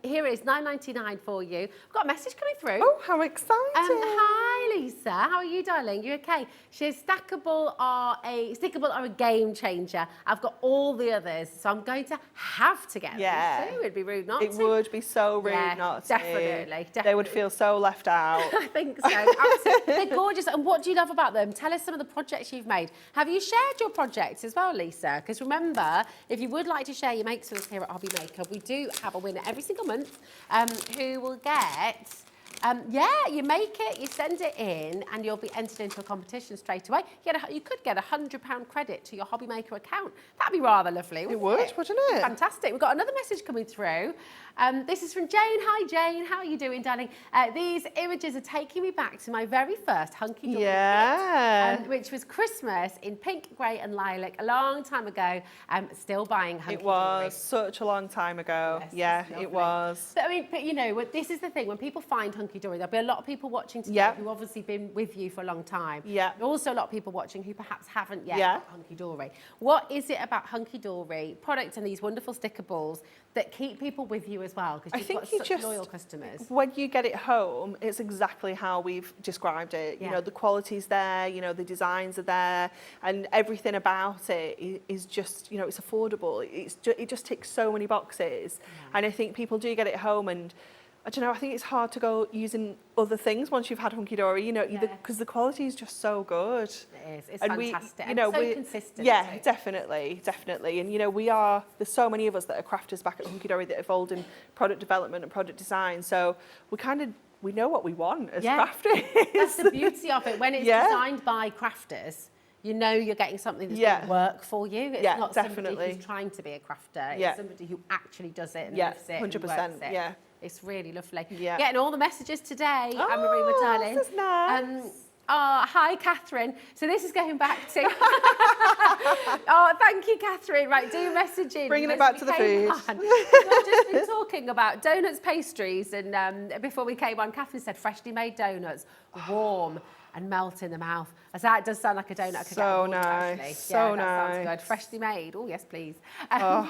Here it is, $9.99 for you. I've got a message coming through. Oh, how exciting. Hi Lisa, how are you, darling? You okay? She says Stickable are a game changer. I've got all the others, so I'm going to have to get Yeah. them too. It'd be rude not It to. would be so rude Yeah, not to. definitely, They would feel so left out. I think so. Absolutely. They're gorgeous. And what do you love about them? Tell us some of the projects you've made. Have you shared your projects as well, Lisa? Because remember, if you would like to share your makes with us here at Hobby Maker, we do have a winner every single month who will get... you make it, you send it in, and you'll be entered into a competition straight away. You could get a £100 credit to your Hobby Maker account. That'd be rather lovely, wouldn't it? Wouldn't it? Fantastic. We've got another message coming through. This is from Jane. Hi, Jane. How are you doing, darling? These images are taking me back to my very first Hunkydory Yeah. kit, which was Christmas in pink, grey and lilac a long time ago. Still buying Hunkydory. It was such a long time ago. Yes, Yeah, it's it lovely. was. But you know, this is the thing. When people find Hunkydory, there'll be a lot of people watching today Yeah. who've obviously been with you for a long time. Yeah. Also a lot of people watching who perhaps haven't yet Yeah. got Hunkydory. What is it about Hunkydory products and these wonderful stickables that keep people with you as well? Because I you've think got you such just, loyal customers. when you get it home, it's exactly how we've described it. You Yeah. know, the quality's there, you know, the designs are there, and everything about it is just, you know, it's affordable. It just ticks so many boxes. And I think people do get it home, and I don't know, I think it's hard to go using other things once you've had Hunkydory, you know, because the quality is just so good. It is. It's And fantastic. you know, and so we, consistent. yeah, too. definitely. And you know, there's so many of us that are crafters back at Hunkydory that evolved in product development and product design. So we know what we want as crafters. That's the beauty of it. When it's Yeah. designed by crafters, you know you're getting something that's Yeah. going to work for you. It's Yeah, not definitely. somebody who's trying to be a crafter. Yeah. It's somebody who actually does it and Yeah, lives it 100%, and works it. yeah. It's really lovely. Yeah. Getting all the messages today, Oh, Anne-Marie, my darling. this is nice. Hi, Catherine. So this is going back to... thank you, Catherine. Right, do message in. Bringing it Because back to we the came food. on. We've just been talking about donuts, pastries, and before we came on, Catherine said freshly made donuts, warm and melt in the mouth. So it does sound like a donut. I could get So on board with, nice, actually. so yeah, that nice. sounds good. Freshly made. Oh, yes, please. Oh.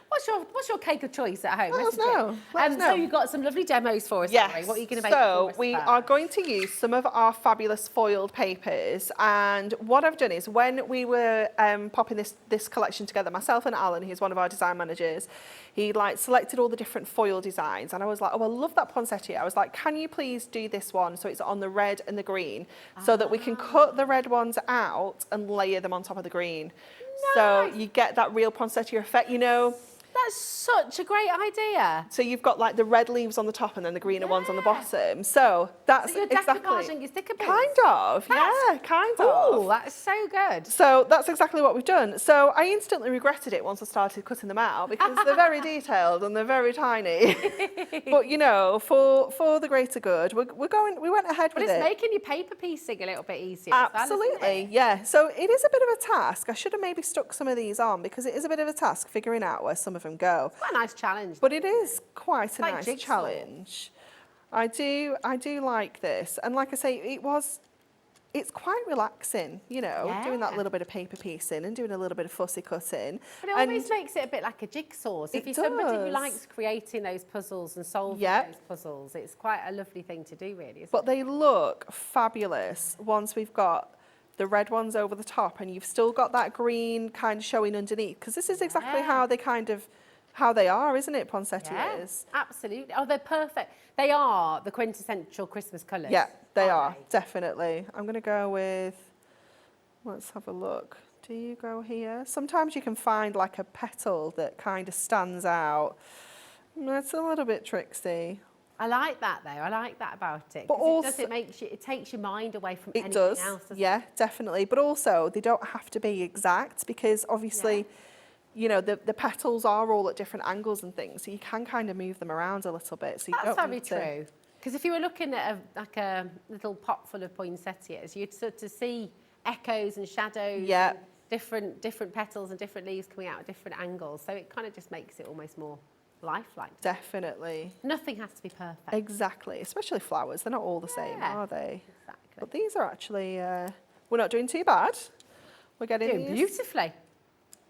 What's your cake of choice at home? Let us Message it. know. Let us know. So you've got some lovely demos for us, Mary. What are you going to make for So us we first? are going to use some of our fabulous foiled papers, and what I've done is when we were popping this collection together, myself and Alan, who's one of our design managers, he like selected all the different foil designs, and I was like, oh, I love that poinsettia. I was like, can you please do this one so it's on the red and the green, so that we can cut the red ones out and layer them on top of the green. So you get that real poinsettia effect, you know. That's such a great idea. So you've got like the red leaves on the top and then the greener ones on the bottom. So that's So you're decoupaging your Stickables. kind of, yeah, kind Oh, of. that's so good. So that's exactly what we've done. So I instantly regretted it once I started cutting them out because they're very detailed and they're very tiny. But you know, for the greater good, we went ahead But with it's it. making your paper piecing a little bit easier. as well, isn't Absolutely, it? yeah. So it is a bit of a task. I should have maybe stuck some of these on because it is a bit of a task figuring out where some of them go. Quite a nice challenge. But it is quite a like nice jigsaw. challenge. I do like this, and like I say, it's quite relaxing, you know, doing that Yeah. little bit of paper piecing and doing a little bit of fussy cutting. But it And always makes it a bit like a jigsaw. So if It you're somebody who does. likes creating those puzzles and solving Yep. those puzzles, it's quite a lovely thing to do, really, isn't but they look fabulous once we've got the red ones over the top, and you've still got that green kind of showing underneath, because this is exactly Yeah. how they are, isn't it, Yeah, poinsettias? absolutely. Oh, they're perfect. They are the quintessential Christmas colours. Yeah, they aren't are, definitely. I'm going to go with, let's have a look. Do you go here? Sometimes you can find like a petal that kind of stands out. It's a little bit tricksy. I like that, though. I like that about it. But 'Cause also- it takes your mind away from It anything does, else, doesn't yeah, it? definitely. But also, they don't have to be exact because obviously, you know, the petals are all at different angles and things, so you can kind of move them around a little bit. So you That's don't very need to, true. Because if you were looking at a little pot full of poinsettias, you'd sort of see echoes and shadows, Yeah. and different petals and different leaves coming out at different angles. So it kind of just makes it almost more lifelike. Definitely. Nothing has to be perfect. Exactly, especially flowers. They're not all the same, Yeah. are they? Exactly. But these are actually, we're not doing too bad. We're Doing beautifully.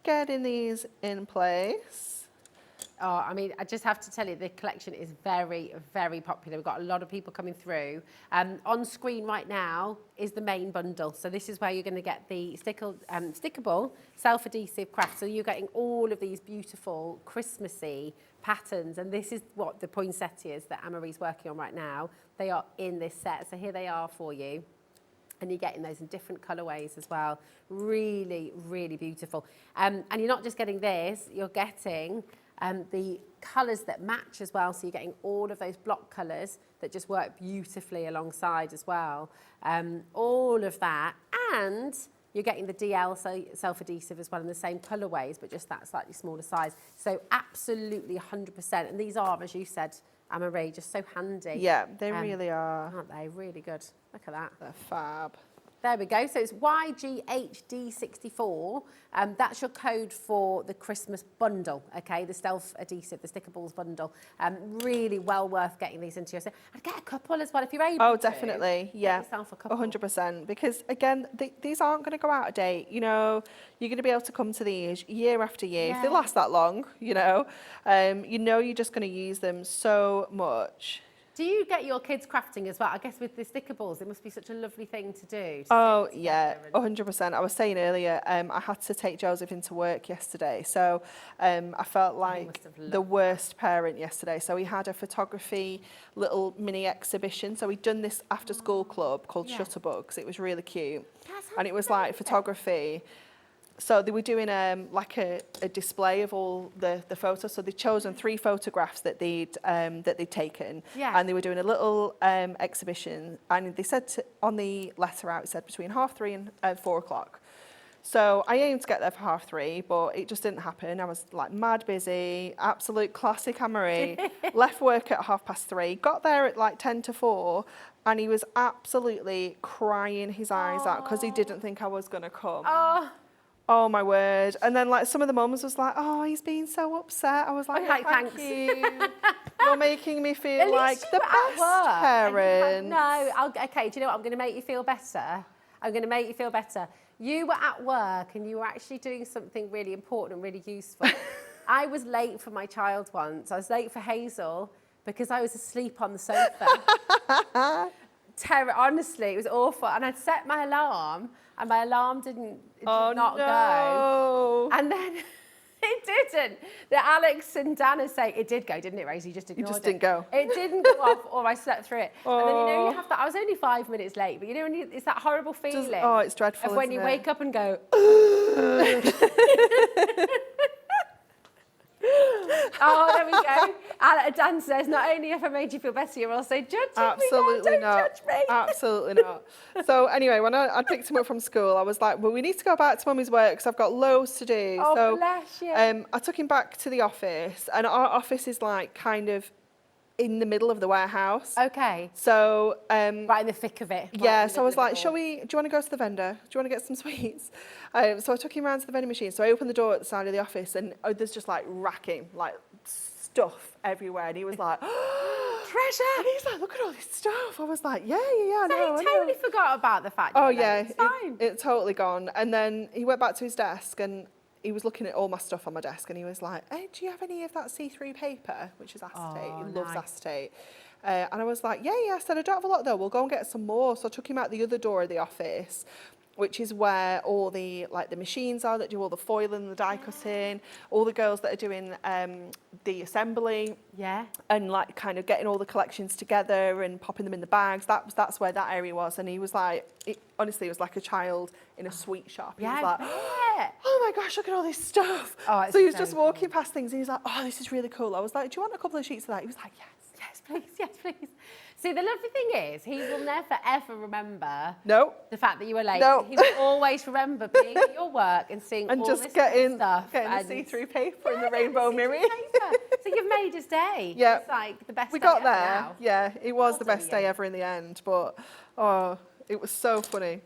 getting these in place. Oh, I mean, I just have to tell you, the collection is very, very popular. We've got a lot of people coming through. On screen right now is the main bundle. So this is where you're going to get the stickable self-adhesive craft. So you're getting all of these beautiful Christmassy patterns. And this is what the poinsettias that Anne-Marie's working on right now. They are in this set. So here they are for you. And you're getting those in different colourways as well. Really, really beautiful. And you're not just getting this, you're getting the colours that match as well. So you're getting all of those block colours that just work beautifully alongside as well. All of that. And you're getting the DL self-adhesive as well in the same colourways, but just that slightly smaller size. So absolutely 100%. And these are, as you said, Anne-Marie, just so handy. Yeah, they really are. Aren't they? Really good. Look at that. They're fab. There we go. So it's YGHD64. That's your code for the Christmas bundle, okay? The self-adhesive, the Stickables bundle. Really well worth getting these into your set. I'd get a couple as well if you're able Oh, to. definitely. Yeah. Get yourself a couple. 100%. Because again, these aren't going to go out of date. You know, you're going to be able to come to these year after year. If they Yeah. last that long, you know you're just going to use them so much. Do you get your kids crafting as well? I guess with the Stickables, it must be such a lovely thing to do. Oh, yeah, 100%. I was saying earlier, I had to take Joseph into work yesterday. So I felt like must have the worst parent yesterday. So he had a photography little mini exhibition. So he'd done this after school club called Shutterbugs. It was really cute. And it was like photography. So they were doing like a display of all the photos. So they'd chosen 3 photographs that they'd taken, and they were doing a little exhibition. And they said on the letter out, it said between 3:30 and 4 o'clock. So I aimed to get there for 3:30, but it just didn't happen. I was like mad busy, absolute classic Anne-Marie. Left work at 3:30, got there at like 10 to 4, and he was absolutely crying his eyes out because he didn't think I was going to come. Oh my word. And then like some of the mums was like, oh, he's being so upset. I was like, Okay, thank thanks. you. You're making me feel At least like you the were at best work and you had- parent. No, okay, do you know what? I'm going to make you feel better. I'm going to make you feel better. You were at work and you were actually doing something really important and really useful. I was late for my child once. I was late for Hazel because I was asleep on the sofa. Honestly, it was awful. And I'd set my alarm and my alarm did not go. And then it didn't. Alex and Dana say it did go, didn't it, Rosie? You just ignored it. It just didn't go. It didn't go off, or I slept through it. And then you have that. I was only 5 minutes late, but when it's that horrible feeling. It's dreadful. Of when you wake up and go. Oh, there we go. Dan says, not only have I made you feel better, you're also judging Absolutely me now. Don't judge me. Absolutely not. So anyway, when I picked him up from school, I was like, well, we need to go back to Mummy's work because I've got loads to do. Oh, so, bless you. I took him back to the office, and our office is like kind of in the middle of the warehouse. Okay. So right in the thick of it. Yeah, so I was like, do you want to go to the vendor? Do you want to get some sweets? So I took him around to the vending machine. So I opened the door at the side of the office, and there's just like racking, like stuff everywhere. And he was like, treasure! And he's like, look at all this stuff. I was like, yeah. So he totally forgot about the fact. Oh yeah, it's fine. It's totally gone. And then he went back to his desk and he was looking at all my stuff on my desk, and he was like, hey, do you have any of that see-through paper, which is acetate? He loves acetate. And I was like, yeah. I said, I don't have a lot though. We'll go and get some more. So I took him out the other door of the office, which is where all the machines are that do all the foiling, the die cutting, all the girls that are doing the assembly. Yeah. And like kind of getting all the collections together and popping them in the bags. That's where that area was. And he was like, honestly, it was like a child in a sweet shop. He was like, oh my gosh, look at all this stuff. Oh, so he was just walking past things and he's like, oh, this is really cool. I was like, do you want a couple of sheets of that? He was like, yes. Yes, please. See, the lovely thing is, he will never, ever remember the fact that you were late. No. He will always remember being at your work and seeing and all just this getting stuff. The see-through paper and the rainbow mirror. So you've made his day. Yeah. It's like the best We day got ever there. now. Yeah, it was the best day ever in the end. But, it was so funny.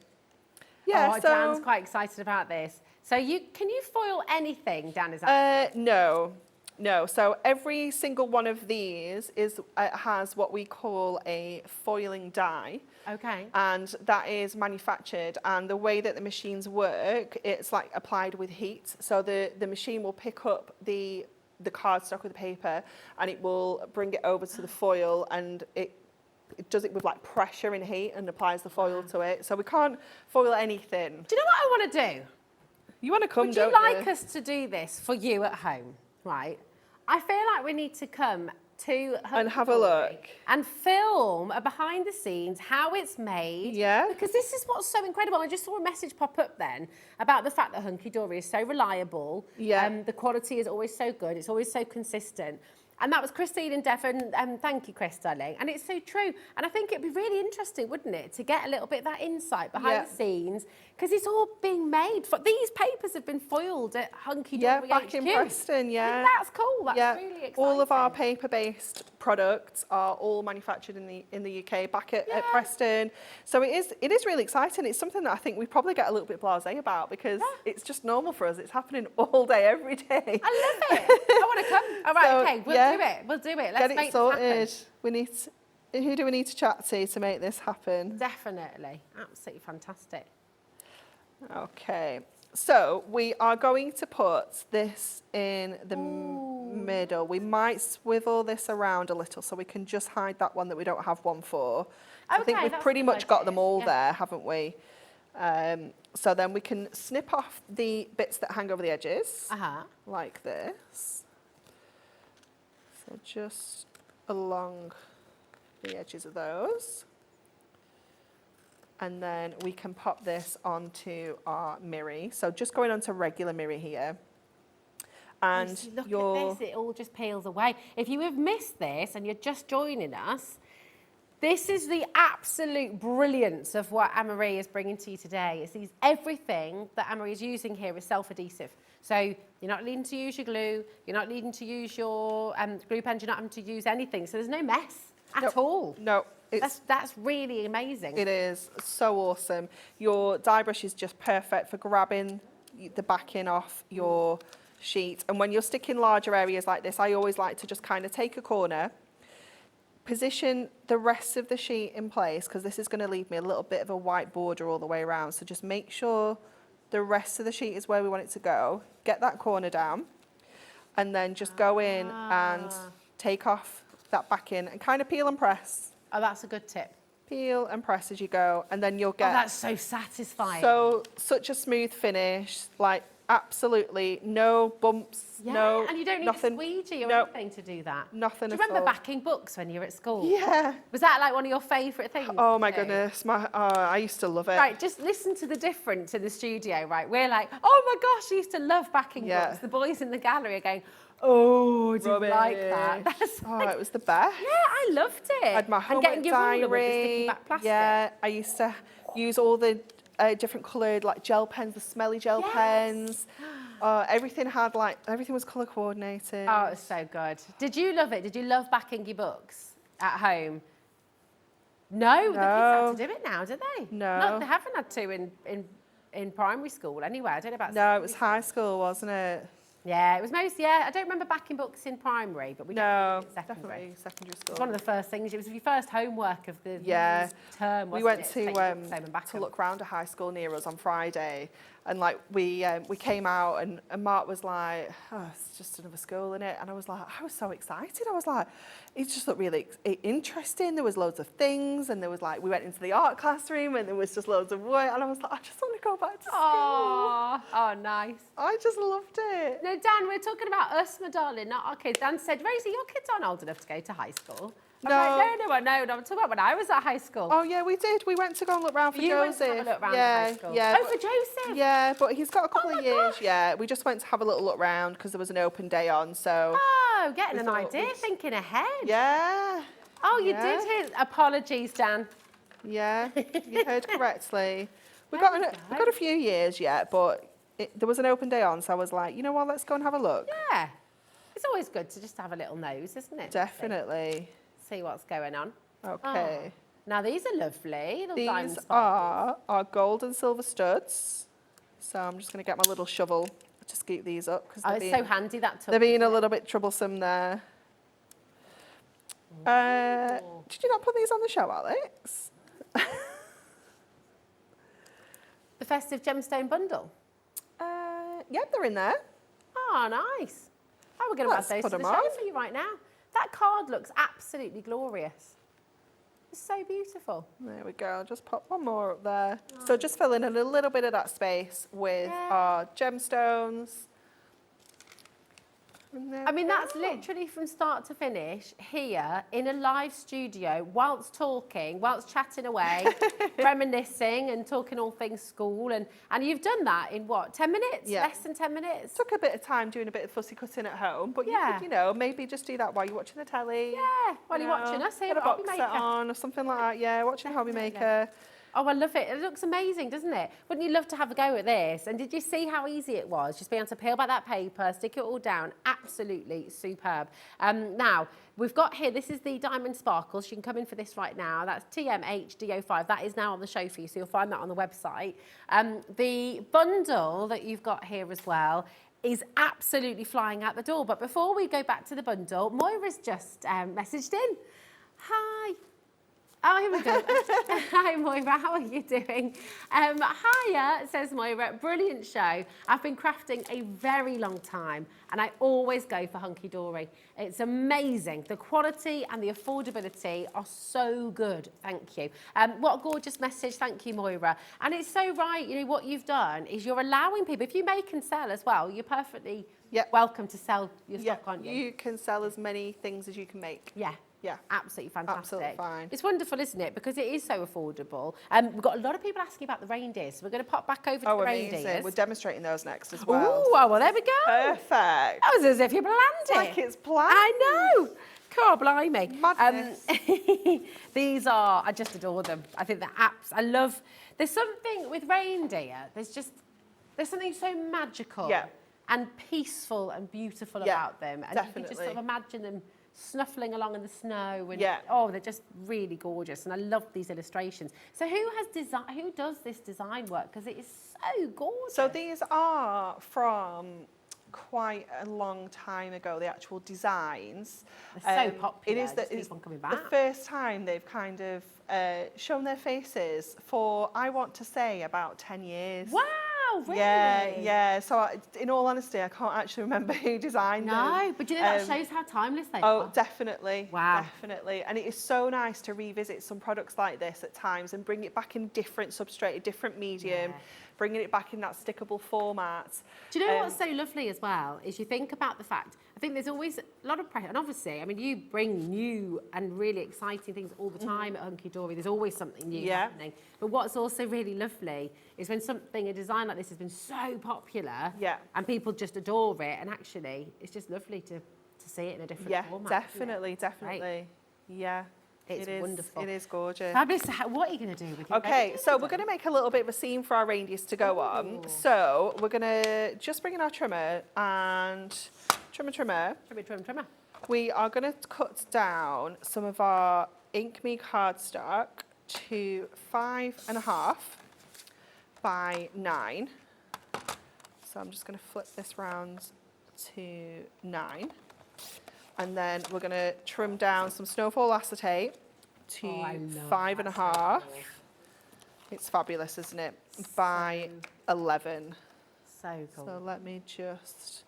Yeah, so Dan's quite excited about this. So can you foil anything, Dan? Is that No. So every single one of these has what we call a foiling die. Okay. And that is manufactured. And the way that the machines work, it's like applied with heat. So the machine will pick up the cardstock with the paper, and it will bring it over to the foil, and it does it with like pressure and heat and applies the foil to it. So we can't foil anything. Do you know what I want to do? You want to come, Would you don't like us to do this for you at home, right? I feel like we need to come to and have a look and film a behind the scenes, how it's made. Yeah. Because this is what's so incredible. I just saw a message pop up then about the fact that Hunkydory is so reliable. Yeah. The quality is always so good. It's always so consistent. And that was Christine and Devon. Thank you, Chris, darling. And it's so true. And I think it'd be really interesting, wouldn't it, to get a little bit of that insight behind the scenes, because it's all being made. These papers have been foiled at Hunkydory. Yeah, back in Preston, I think that's cool. That's really exciting. All of our paper-based products are all manufactured in the UK, back at Preston. So it is really exciting. It's something that I think we probably get a little bit blasé about, because it's just normal for us. It's happening all day, every day. I love it. I want to come. All right, okay, we'll do it. Let's make it sorted. Who do we need to chat to make this happen? Definitely. Absolutely fantastic. Okay. So we are going to put this in the middle. We might swivel this around a little so we can just hide that one that we don't have one for. I think we've pretty much got them all there, haven't we? So then we can snip off the bits that hang over the edges, like this. So just along the edges of those. And then we can pop this onto our mirror. So just going onto regular mirror here. And look at this, it all just peels away. If you have missed this and you're just joining us, this is the absolute brilliance of what Anne-Marie is bringing to you today. It's everything that Anne-Marie is using here is self-adhesive. So you're not needing to use your glue, you're not needing to use your glue pen, you're not having to use anything. So there's no mess at all. No. That's really amazing. It is so awesome. Your die brush is just perfect for grabbing the backing off your sheet. And when you're sticking larger areas like this, I always like to just kind of take a corner, position the rest of the sheet in place, because this is going to leave me a little bit of a white border all the way around. So just make sure the rest of the sheet is where we want it to go. Get that corner down, and then just go in and take off that backing and kind of peel and press. Oh, that's a good tip. Peel and press as you go, and then you'll Oh, get that's so satisfying. such a smooth finish, like absolutely no bumps, yeah, no and you don't need nothing, a squeegee or no, anything to do that. nothing Do you at remember all. backing books when you were at school? Yeah. Was that like one of your favourite things? Oh my to do? goodness, I used to love it. Right, just listen to the difference in the studio, right? We're like, oh my gosh, I used to love backing Yeah. books. The boys in the gallery are going, oh, I didn't Rubbish. like that. That's Oh, it was the best. yeah, I loved it. I had my and homework getting your ruler with the sticky diary. back plastic. Yeah, I used to use all the different coloured like gel pens, the smelly gel Yes. pens. Everything was colour coordinated. Oh, it was so good. Did you love it? Did you love backing your books at home? No, the kids have to do it now, do they? No. They haven't had to in primary school anyway. I don't know about No, it was secondary high school, wasn't it? Yeah, it was most, yeah. I don't remember backing books in primary, but we No, definitely did it in secondary. definitely secondary school. It was one of the first things. It was your first homework of the term, wasn't we went it? to Take your books home and back to 'em. look round a high school near us on Friday, and like we came out, and Mark was like, "Oh, it's just another school, innit?" And I was so excited. I was like, it just looked really interesting. There was loads of things, and there was like we went into the art classroom, and there was just loads of work, and I was like, I just want to go back to school. Oh, nice. I just loved it. No, Dan, we're talking about us, my darling, not our kids. Dan said, Rosie, your kids aren't old enough to go to high school. I'm like, no, I'm talking about when I was at high school. Oh yeah, we did. We went to go and look round for You Joseph. went to have a look round yeah, at high school. yeah. Oh, for Joseph? Yeah, but he's got a couple my of years. gosh. Yeah, we just went to have a little look round because there was an open day on. So Oh, getting We an thought idea, we'd- thinking ahead. yeah, Oh, you Yeah. did hear. Apologies, Dan. yeah, you heard correctly. We've There got we we've go. got a few years yet, but there was an open day on, so I was like, you know what, let's go and have a look. Yeah. It's always good to just have a little nose, isn't it? Definitely. See what's going on. Okay. Oh. Now, these are lovely. Little diamond These sparkles. are our gold and silver studs. So I'm just going to get my little shovel to scoop these up because Oh, it's so handy, that tool. they're being a little bit troublesome there. Did you not put these on the show, Alex? The festive gemstone bundle. Yeah, they're in there. Oh, nice. Oh, we're going to add Let's those put to the them show on. for you right now. That card looks absolutely glorious. It's so beautiful. There we go. I'll just pop one more up there. So just fill in a little bit of that space with our gemstones. And there I mean, we that's go. literally from start to finish here in a live studio, whilst talking, whilst chatting away, reminiscing and talking all things school. And you've done that in what, 10 minutes? Yeah. Less than 10 minutes? Took a bit of time doing a bit of fussy cutting at home, but Yeah. you could, you know, maybe just do that while you're watching the telly. Yeah, while you you're know, watching us here put a at Hobby box Maker. set on or something like that. Yeah, watching Hobby Definitely. Maker. Oh, I love it. It looks amazing, doesn't it? Wouldn't you love to have a go at this? And did you see how easy it was? Just being able to peel back that paper, stick it all down. Absolutely superb. Now, we've got here, this is the Diamond Sparkles. You can come in for this right now. That's TMHDO5. That is now on the show for you, so you'll find that on the website. The bundle that you've got here as well is absolutely flying out the door. But before we go back to the bundle, Moira's just messaged in. Hi. Oh, here we go. Hi, Moira. How are you doing? Hiya, says Moira. Brilliant show. I've been crafting a very long time, and I always go for Hunkydory. It's amazing. The quality and the affordability are so good. Thank you. What a gorgeous message. Thank you, Moira. And it's so right. You know, what you've done is you're allowing people, if you make and sell as well, you're perfectly welcome to sell your stock, aren't you? You can sell as many things as you can make. Yeah. Yeah. Absolutely fantastic. Absolutely fine. It's wonderful, isn't it? Because it is so affordable. We've got a lot of people asking about the reindeers, so we're going to pop back over to the amazing. reindeers. We're demonstrating those next as well. Ooh, well, there we go. Perfect. That was as if you planned it. Like it's planned. I know. God, blimey. Madness. These are, I just adore them. I think they're apps. I love, there's something with reindeer, there's something so magical and peaceful and beautiful about them. And you can just sort of imagine them snuffling along in the snow, and oh, they're just really gorgeous, and I love these illustrations. So who does this design work? Because it is so gorgeous. So these are from quite a long time ago, the actual designs. They're so popular, It is just the, keep on coming the back. first time they've kind of shown their faces for, I want to say, about 10 years. Wow, really? Yeah. So in all honesty, I can't actually remember who designed them. No, but do you know that shows how timeless they Oh, are? definitely. Wow. Definitely. And it is so nice to revisit some products like this at times and bring it back in different substrate, a different medium, Yeah. bringing it back in that stickable format. Do you know what's so lovely as well is you think about the fact, I think there's always a lot of pressure, and obviously, I mean, you bring new and really exciting things all the time at Hunkydory. There's always something new happening. But what's also really lovely is when a design like this has been so popular and people just adore it, and actually, it's just lovely to see it in a different format. Definitely. Right. Yeah. It's It is wonderful. It is gorgeous. Fabulous. So what are you going to do with it? Okay, so we're going to make a little bit of a scene for our reindeers to go on. So we're going to just bring in our trimmer and trimmer. Trimmer. We are going to cut down some of our Ink Me cardstock to 5.5 by 9. So I'm just going to flip this round to 9. And then we're going to trim down some snowfall acetate to 5.5. It's fabulous, isn't it? By 11. So cool. So let me just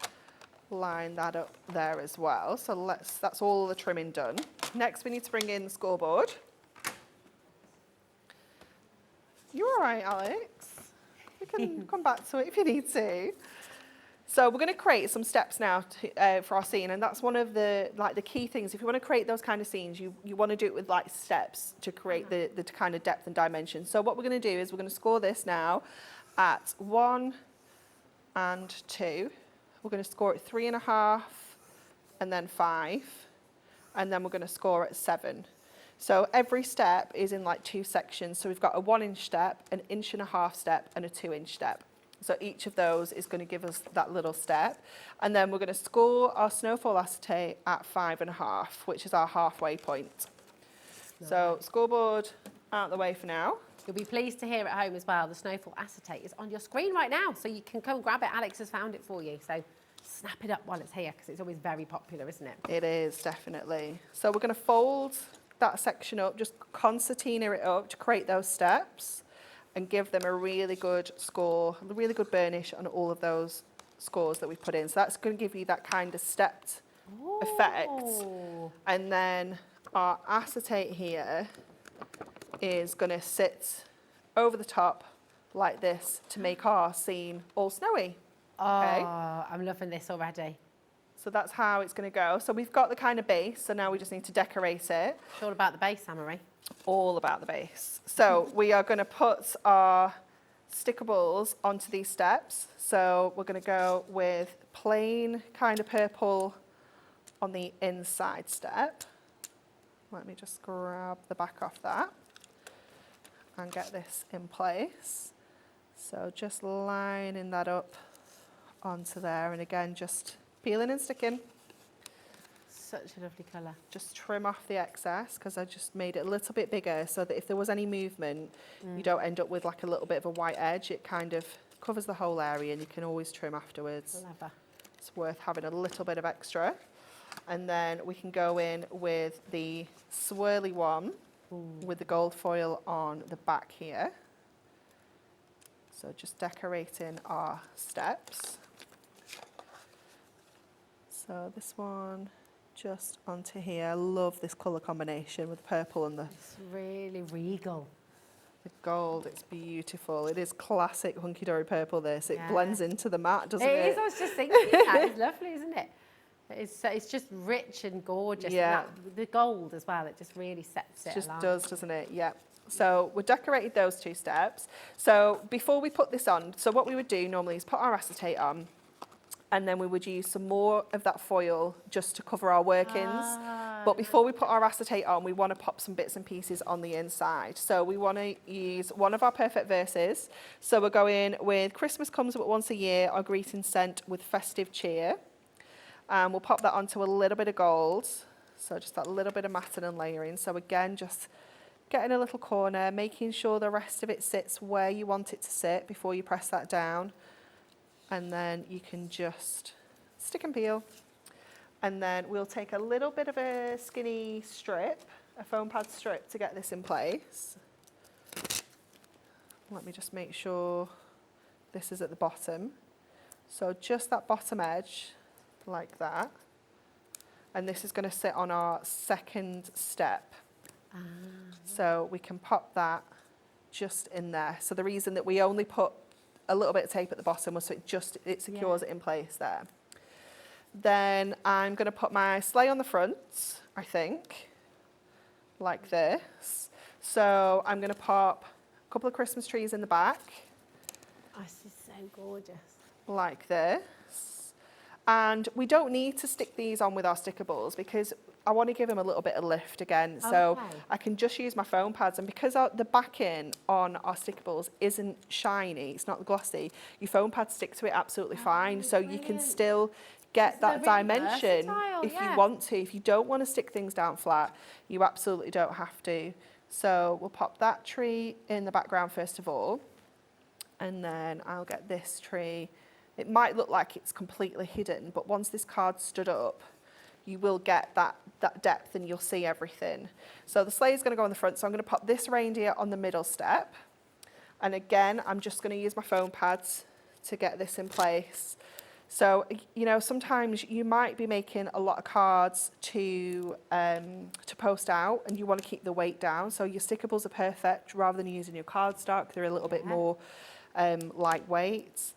line that up there as well. So that's all the trimming done. Next, we need to bring in the scoreboard. You're all right, Alex. We can come back to it if you need to. So we're going to create some steps now for our scene, and that's one of the key things. If you want to create those kind of scenes, you want to do it with like steps to create the kind of depth and dimension. So what we're going to do is we're going to score this now at 1 and 2. We're going to score at 3.5 and then 5, and then we're going to score at 7. So every step is in like 2 sections. So we've got a 1-inch step, an 1.5-inch step, and a 2-inch step. So each of those is going to give us that little step. And then we're going to score our snowfall acetate at 5.5, which is our halfway point. So scoreboard out of the way for now. You'll be pleased to hear at home as well, the snowfall acetate is on your screen right now, so you can come and grab it. Alex has found it for you, so snap it up while it's here, because it's always very popular, isn't it? It is, definitely. So we're going to fold that section up, just concertina it up to create those steps and give them a really good score, a really good burnish on all of those scores that we've put in. So that's going to give you that kind of stepped effect. And then our acetate here is going to sit over the top like this to make our scene all snowy. Okay. Oh, I'm loving this already. So that's how it's going to go. So we've got the kind of base, so now we just need to decorate it. It's all about the base, Anne-Marie. All about the base. So we are going to put our stickables onto these steps. So we're going to go with plain kind of purple on the inside step. Let me just grab the back off that and get this in place. So just lining that up onto there, and again just peeling and sticking. Such a lovely colour. Just trim off the excess, because I just made it a little bit bigger so that if there was any movement, you don't end up with like a little bit of a white edge. It kind of covers the whole area, and you can always trim afterwards. Clever. It's worth having a little bit of extra. And then we can go in with the swirly one with the gold foil on the back here. So just decorating our steps. So this one just onto here. I love this colour combination with purple and the It's really regal. gold. It's beautiful. It is classic Hunkydory purple, this. It Yeah. blends into the mat, doesn't it? It is, I was just thinking that. It's lovely, isn't it? It's just rich and gorgeous. Yeah. And that, the gold as well, it just really sets it Just alive. does, doesn't it? Yeah. So we decorated those 2 steps. So before we put this on, so what we would do normally is put our acetate on, and then we would use some more of that foil just to cover our workings. But before we put our acetate on, we want to pop some bits and pieces on the inside. So we want to use one of our perfect verses. So we're going with Christmas Comes But Once a Year, our greeting scent with festive cheer. And we'll pop that onto a little bit of gold. So just that little bit of matting and layering. So again, just getting a little corner, making sure the rest of it sits where you want it to sit before you press that down. And then you can just stick and peel. And then we'll take a little bit of a skinny strip, a foam pad strip, to get this in place. Let me just make sure this is at the bottom. So just that bottom edge, like that. And this is going to sit on our second step. So we can pop that just in there. So the reason that we only put a little bit of tape at the bottom was so it secures it in place there. Then I'm going to put my sleigh on the front, I think, like this. So I'm going to pop a couple of Christmas trees in the back. Oh, this is so gorgeous. Like this. And we don't need to stick these on with our Stickables because I want to give them a little bit of lift again. So I can just use my foam pads. And because the backing on our Stickables isn't shiny, it's not glossy, your foam pads stick to it absolutely fine. So you can still get that dimension if you want to. If you don't want to stick things down flat, you absolutely don't have to. So we'll pop that tree in the background first of all. And then I'll get this tree. It might look like it's completely hidden, but once this card stood up, you will get that depth and you'll see everything. So the sleigh is going to go on the front, so I'm going to pop this reindeer on the middle step. And again, I'm just going to use my foam pads to get this in place. So, you know, sometimes you might be making a lot of cards to post out and you want to keep the weight down. So your Stickables are perfect rather than using your cardstock. They're a little bit more lightweight.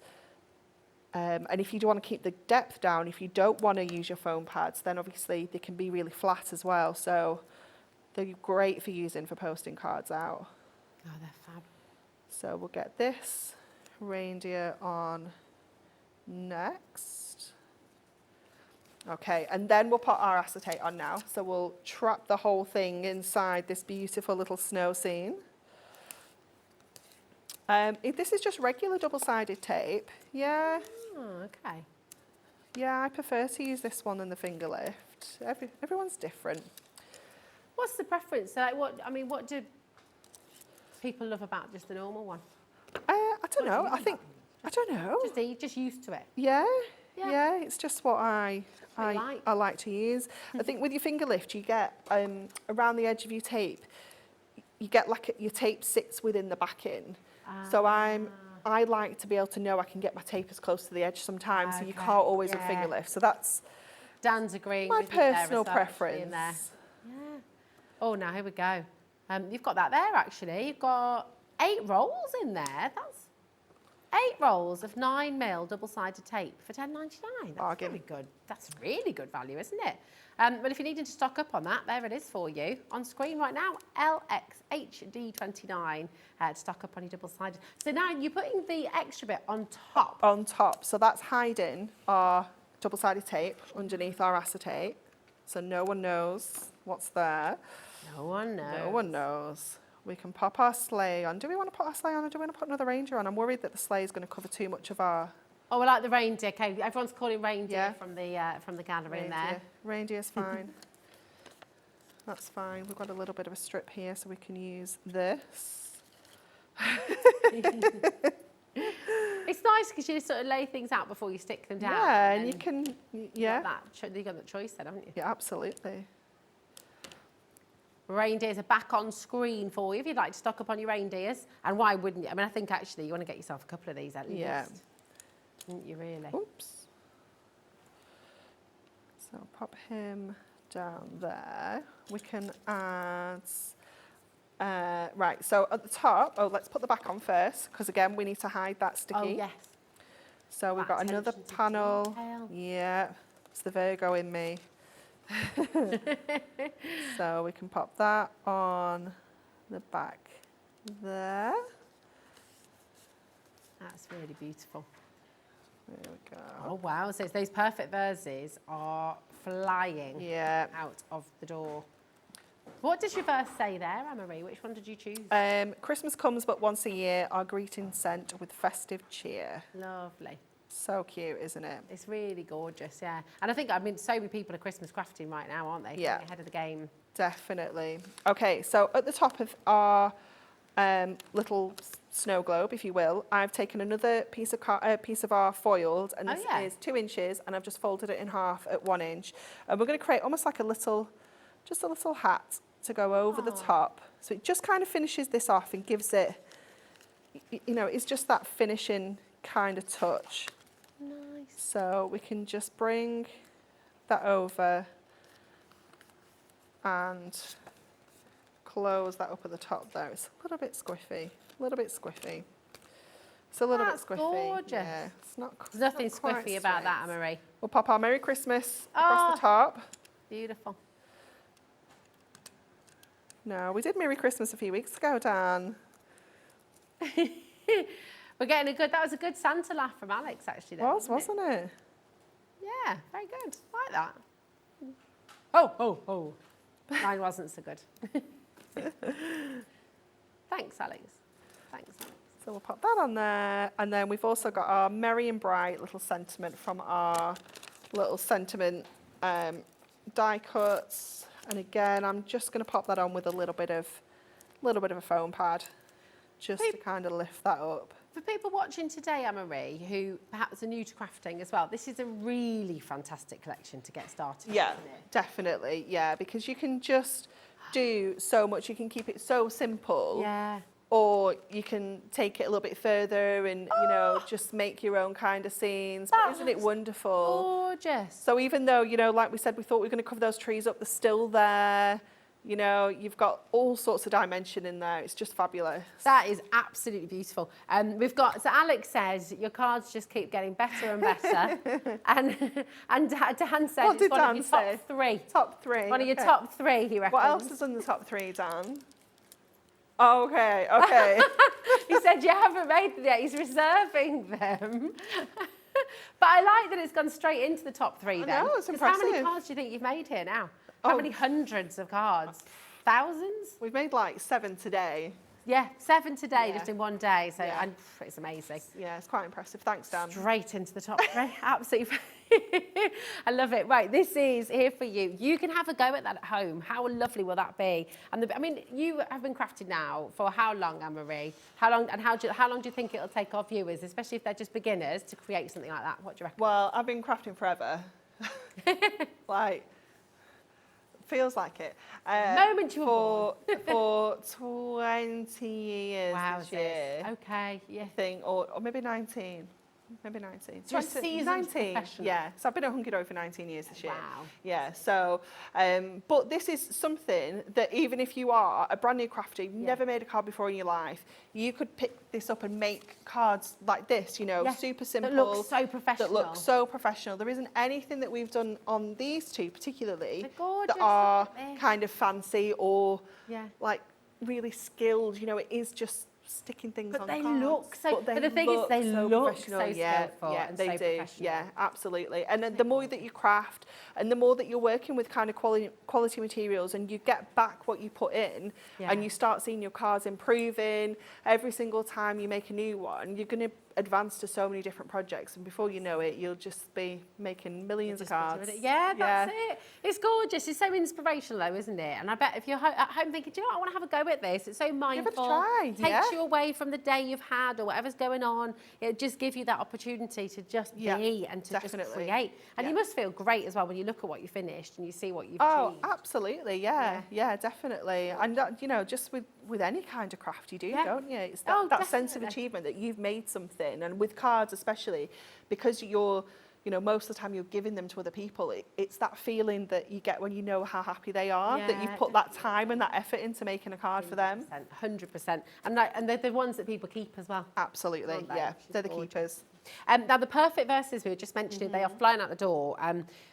And if you do want to keep the depth down, if you don't want to use your foam pads, then obviously they can be really flat as well. So they're great for using for posting cards out. Oh, they're fab. So we'll get this reindeer on next. Okay, and then we'll put our acetate on now. So we'll trap the whole thing inside this beautiful little snow scene. This is just regular double-sided tape. Yeah. Oh, okay. Yeah, I prefer to use this one than the finger lift. Everyone's different. What's the preference? Like, what do people love about just the normal one? I don't know. I don't know. Just used to it. Yeah. It's just what I like to use. I think with your finger lift, you get around the edge of your tape, you get like your tape sits within the backing. So I like to be able to know I can get my tape as close to the edge sometimes, so you can't always with finger lift. So that's Dan's agreeing my with you there as personal well, preference. in there. Yeah. Oh, now here we go. You've got that there actually. You've got 8 rolls in there. That's 8 rolls of 9mm double-sided tape for £10.99. That's very good. That's really good value, isn't it? But if you needed to stock up on that, there it is for you. On screen right now, LXHD29 to stock up on your double-sided. So now you're putting the extra bit on top. On top. So that's hiding our double-sided tape underneath our acetate. So no one knows what's there. No one knows. No one knows. We can pop our sleigh on. Do we want to put our sleigh on or do we want to put another reindeer on? I'm worried that the sleigh is going to cover too much of our... Oh, we like the reindeer. Okay, everyone's calling reindeer from the gallery in there. Reindeer's fine. That's fine. We've got a little bit of a strip here, so we can use this. It's nice because you sort of lay things out before you stick them down. Yeah, and you can, you got that choice then, haven't you? Yeah, absolutely. Reindeers are back on screen for you if you'd like to stock up on your reindeers. And why wouldn't you? I mean, I think actually you want to get yourself a couple of these at least. Yeah. Wouldn't you really? Oops. So pop him down there. We can add... right, so at the top, let's put the back on first, because again, we need to hide that sticky. Oh, yes. So we've got another panel. Yeah, it's the Virgo in me. So we can pop that on the back there. That's really beautiful. There we go. Oh, wow. So those perfect verses are flying out of the door. What does your verse say there, Anne-Marie? Which one did you choose? Christmas comes but once a year, our greeting sent with festive cheer. Lovely. So cute, isn't it? It's really gorgeous, yeah. And I think, so many people are Christmas crafting right now, aren't they? Yeah. Ahead of the game. Definitely. Okay, so at the top of our little snow globe, if you will. I've taken another piece of our foiled, and this is 2 inches, and I've just folded it in half at 1 inch. And we're going to create almost like a little hat to go over the top. So it just kind of finishes this off and gives it, you know, it's just that finishing kind of touch. Nice. So we can just bring that over and close that up at the top there. It's a little bit squiffy, a little bit squiffy. It's a little bit squiffy. Gorgeous. Yeah, it's not. There's nothing not quite squiffy about that, straight. Anne-Marie. We'll pop our Merry Christmas across the top. Beautiful. No, we did Merry Christmas a few weeks ago, Dan. We're getting that was a good Santa laugh from Alex, actually. Then, Wasn't it? Yeah, very good. Like that. Oh. Mine wasn't so good. Thanks, Alex. So we'll pop that on there. And then we've also got our Merry and Bright little sentiment from our little sentiment die cuts. And again, I'm just going to pop that on with a little bit of a foam pad, just to kind of lift that up. For people watching today, Anne-Marie, who perhaps are new to crafting as well, this is a really fantastic collection to get started. Yeah, isn't it? definitely. Yeah, because you can just do so much. You can keep it so simple. Yeah. Or you can take it a little bit further and, you know, just make your own kind of scenes. But isn't it wonderful? Gorgeous. So even though, you know, like we said, we thought we were going to cover those trees up, they're still there. You know, you've got all sorts of dimension in there. It's just fabulous. That is absolutely beautiful. We've got, so Alex says, your cards just keep getting better and better. and Dan said What it's did one Dan of your say? top 3. Top 3. One of your top 3, he reckons. What else is in the top 3, Dan? Oh, okay. He said you haven't made them yet. He's reserving them. But I like that it's gone straight into the top 3 then. I know, it's 'Cause how many impressive. cards do you think you've made here now? How many hundreds of cards? Thousands? We've made like 7 today. Yeah, 7 today, Yeah. just in one day. So Yeah. it's amazing. Yeah, it's quite impressive. Thanks, Dan. Straight into the top 3. Absolutely. I love it. Right, this is here for you. You can have a go at that at home. How lovely will that be? And I mean, you have been crafting now for how long, Anne-Marie? How long do you think it'll take our viewers, especially if they're just beginners, to create something like that? What do you reckon? Well, I've been crafting forever. Like, feels like it. Moment you were for 20 years Wow, this year. Okay, yeah. I think, or maybe 19. Maybe 19. So a seasoned professional. Yeah. So I've been at Hunkydory for 19 years this year. Wow. Yeah. So, but this is something that even if you are a brand new crafter, you've never made a card before in your life, you could pick this up and make cards like this, you know, super simple. That looks so professional. That look so professional. There isn't anything that we've done on these two particularly They're gorgeous, that are aren't they? kind of fancy or Yeah. like really skilled. You know, it is just sticking things But on they cards. look so- but the thing is, they look professional. so Yeah, skillful yeah, and they so do. professional. Yeah, absolutely. And then the more that you craft and the more that you're working with kind of quality materials and you get back what you put in and you start seeing your cards improving every single time you make a new one, you're going to advance to so many different projects, and before you know it, you'll just be making millions of cards. Yeah, that's it. It's gorgeous. It's so inspirational, though, isn't it? And I bet if you're at home thinking, do you know what, I want to have a go at this. It's so mindful. Give it a try. Takes you away from the day you've had or whatever's going on. It'll just give you that opportunity to just be and to just create. And you must feel great as well when you look at what you finished and you see what you've achieved. Oh, absolutely. Yeah, definitely. And you know, just with any kind of craft you do, don't you? It's that sense of achievement that you've made something. And with cards especially, because you're, you know, most of the time you're giving them to other people, it's that feeling that you get when you know how happy they are, that you've put that time and that effort into making a card for them. 100%. And they're the ones that people keep as well. Absolutely, yeah. They're the keepers. Now, the perfect verses we were just mentioning, they are flying out the door.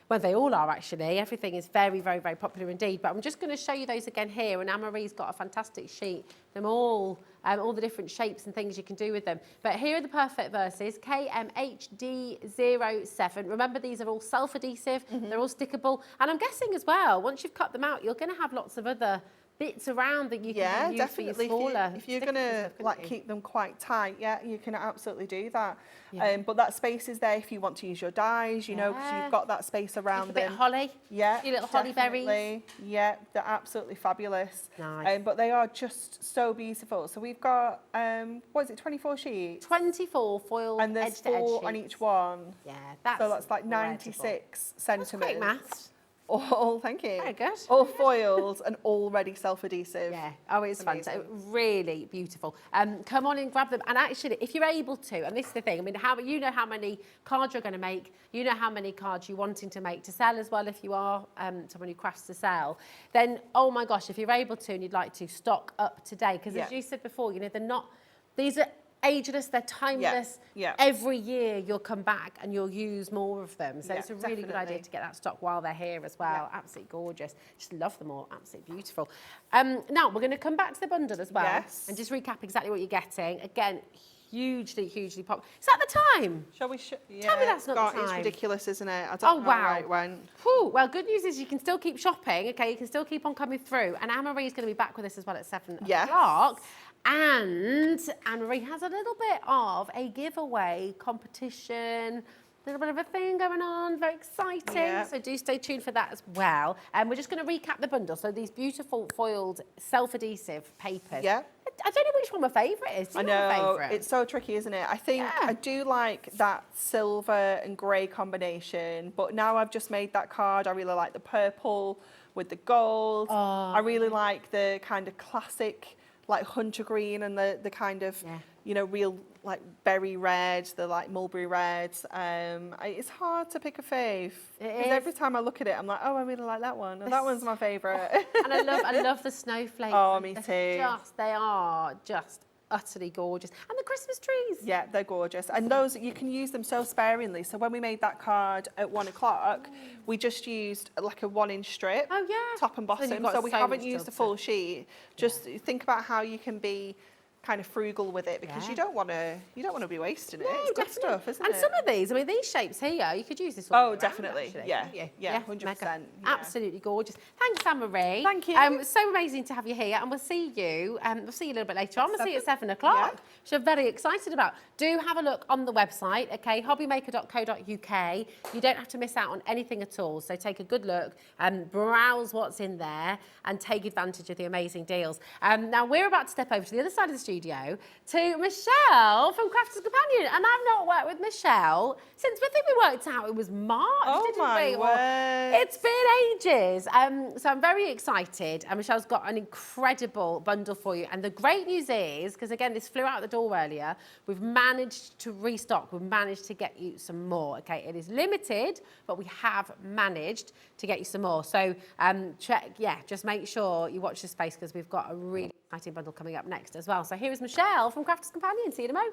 Well, they all are, actually. Everything is very, very, very popular indeed. But I'm just going to show you those again here. And Anne-Marie's got a fantastic sheet. Them all the different shapes and things you can do with them. But here are the perfect verses. KMHD07. Remember, these are all self-adhesive. They're all stickable. And I'm guessing as well, once you've cut them out, you're going to have lots of other bits around that you can Yeah, use definitely. for your smaller If you're stickers going and to stuff, couldn't like you? keep them quite tight, yeah, you can absolutely do that. Yeah. But that space is there if you want to use your dies, you know, because Yeah. you've got that space Keep around a bit them. of holly. Yeah, Your little holly berries. definitely. Yeah, they're absolutely fabulous. Nice. But they are just so beautiful. So we've got, what is it, 24 sheets? 24 foiled And there's edge-to-edge 4 on sheets. each one. Yeah, that's So that's like incredible. 96 That's centimetres. great maths. All, thank you. Very good. All foiled and already self-adhesive. Yeah, oh, it's fun. So Amazing. really beautiful. Come on and grab them. And actually, if you're able to, and this is the thing, I mean, you know how many cards you're going to make, you know how many cards you're wanting to make to sell as well if you are someone who crafts to sell, then, oh my gosh, if you're able to and you'd like to, stock up today. Because as Yeah. you said before, you know, these are ageless, they're timeless. yeah. Every year you'll come back and you'll use more of them. So Yeah, it's a really good idea definitely. to get that stock while they're here as well. Yeah. Absolutely gorgeous. Just love them all. Absolutely beautiful. Now we're going to come back to the bundle as well. Yes. And just recap exactly what you're getting. Again, hugely popular. Is that the time? Shall we? Yeah, Tell me that's not the God, It's time. ridiculous, isn't it? I don't Oh, know wow. how it went. Whew. Well, good news is you can still keep shopping, okay? You can still keep on coming through. And Anne-Marie's going to be back with us as well at 7 Yes. o'clock. And Anne-Marie has a little bit of a giveaway competition, a little bit of a thing going on, very exciting. Yeah. So do stay tuned for that as well. And we're just going to recap the bundle. So these beautiful foiled self-adhesive papers. Yeah. I don't know which one my favourite is. Do I you have a know, favourite? it's so tricky, isn't it? I think Yeah. I do like that silver and grey combination, but now I've just made that card. I really like the purple with the gold. Oh. I really like the kind of classic, like hunter green and the kind of, Yeah. you know, real like berry red, the like mulberry red. It's hard to pick a fave. It is. Every time I look at it, I'm like, oh, I really like that one. And that one's my favourite. And I love the snowflakes. Oh, me They're too. They are just utterly gorgeous. And the Christmas trees. Yeah, they're gorgeous. And those, you can use them so sparingly. So when we made that card at 1 o'clock, we just used like a 1-inch strip, Oh, yeah. top and So then bottom. you've got So we so haven't much used a still full sheet. Just think about how you can be kind of frugal with it, because Yeah. you don't want to be wasting it. No, It's good definitely. stuff, isn't and it? some of these, I mean, these shapes here, you could use this one. Oh, year round, definitely. actually, Yeah. couldn't you? Yeah, 100%. mega. Yeah. Absolutely gorgeous. Thanks, Anne-Marie. Thank you. So amazing to have you here, and we'll see you. We'll see you a little bit later on. We'll see you at 7 o'clock. Yeah. Which I'm very excited about. Do have a look on the website, okay? hobbymaker.co.uk. You don't have to miss out on anything at all. So take a good look and browse what's in there and take advantage of the amazing deals. Now we're about to step over to the other side of the studio to Michelle from Crafters Companion, and I've not worked with Michelle since, I think we worked out it was March, Oh, didn't my we? Or- word. It's been ages. So I'm very excited, and Michelle's got an incredible bundle for you. And the great news is, because again, this flew out the door earlier, we've managed to restock. We've managed to get you some more, okay? It is limited, but we have managed to get you some more. So just make sure you watch this space, because we've got a really exciting bundle coming up next as well. So here is Michelle from Crafters Companion. See you in a mo.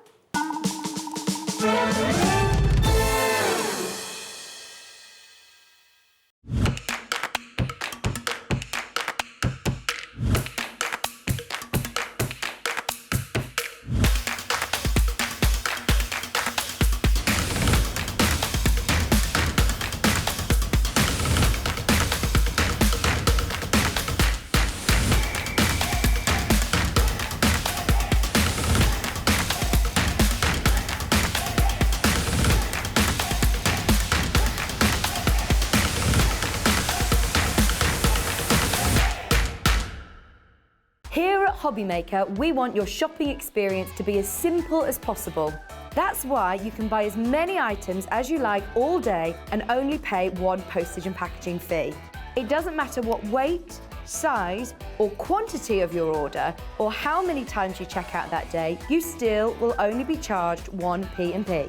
Here at Hobbymaker, we want your shopping experience to be as simple as possible. That's why you can buy as many items as you like all day and only pay one postage and packaging fee. It doesn't matter what weight, size or quantity of your order or how many times you check out that day, you still will only be charged one P&P.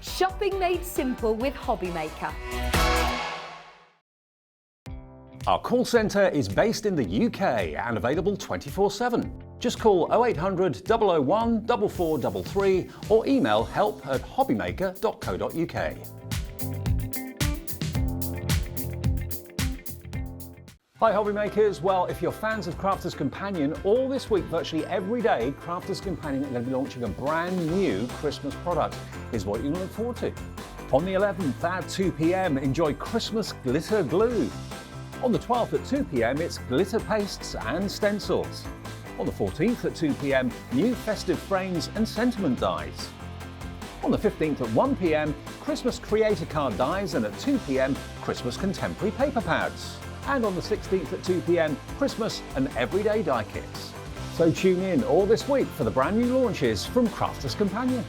Shopping made simple with Hobbymaker. Our call centre is based in the UK and available 24/7. Just call 0800 001 4433 or email help@hobbymaker.co.uk. Hi Hobby Makers, well if you're fans of Crafters Companion, all this week virtually every day Crafters Companion are going to be launching a brand new Christmas product. Here's what you can look forward to. On the 11th at 2 PM, enjoy Christmas glitter glue. On the 12th at 2 p.m, it's glitter pastes and stencils. On the 14th at 2 p.m, new festive frames and sentiment dies. On the 15th at 1 p.m, Christmas creator card dies, and at 2 p.m, Christmas contemporary paper pads. And on the 16th at 2 p.m, Christmas and everyday die kits. So tune in all this week for the brand new launches from Crafters Companion.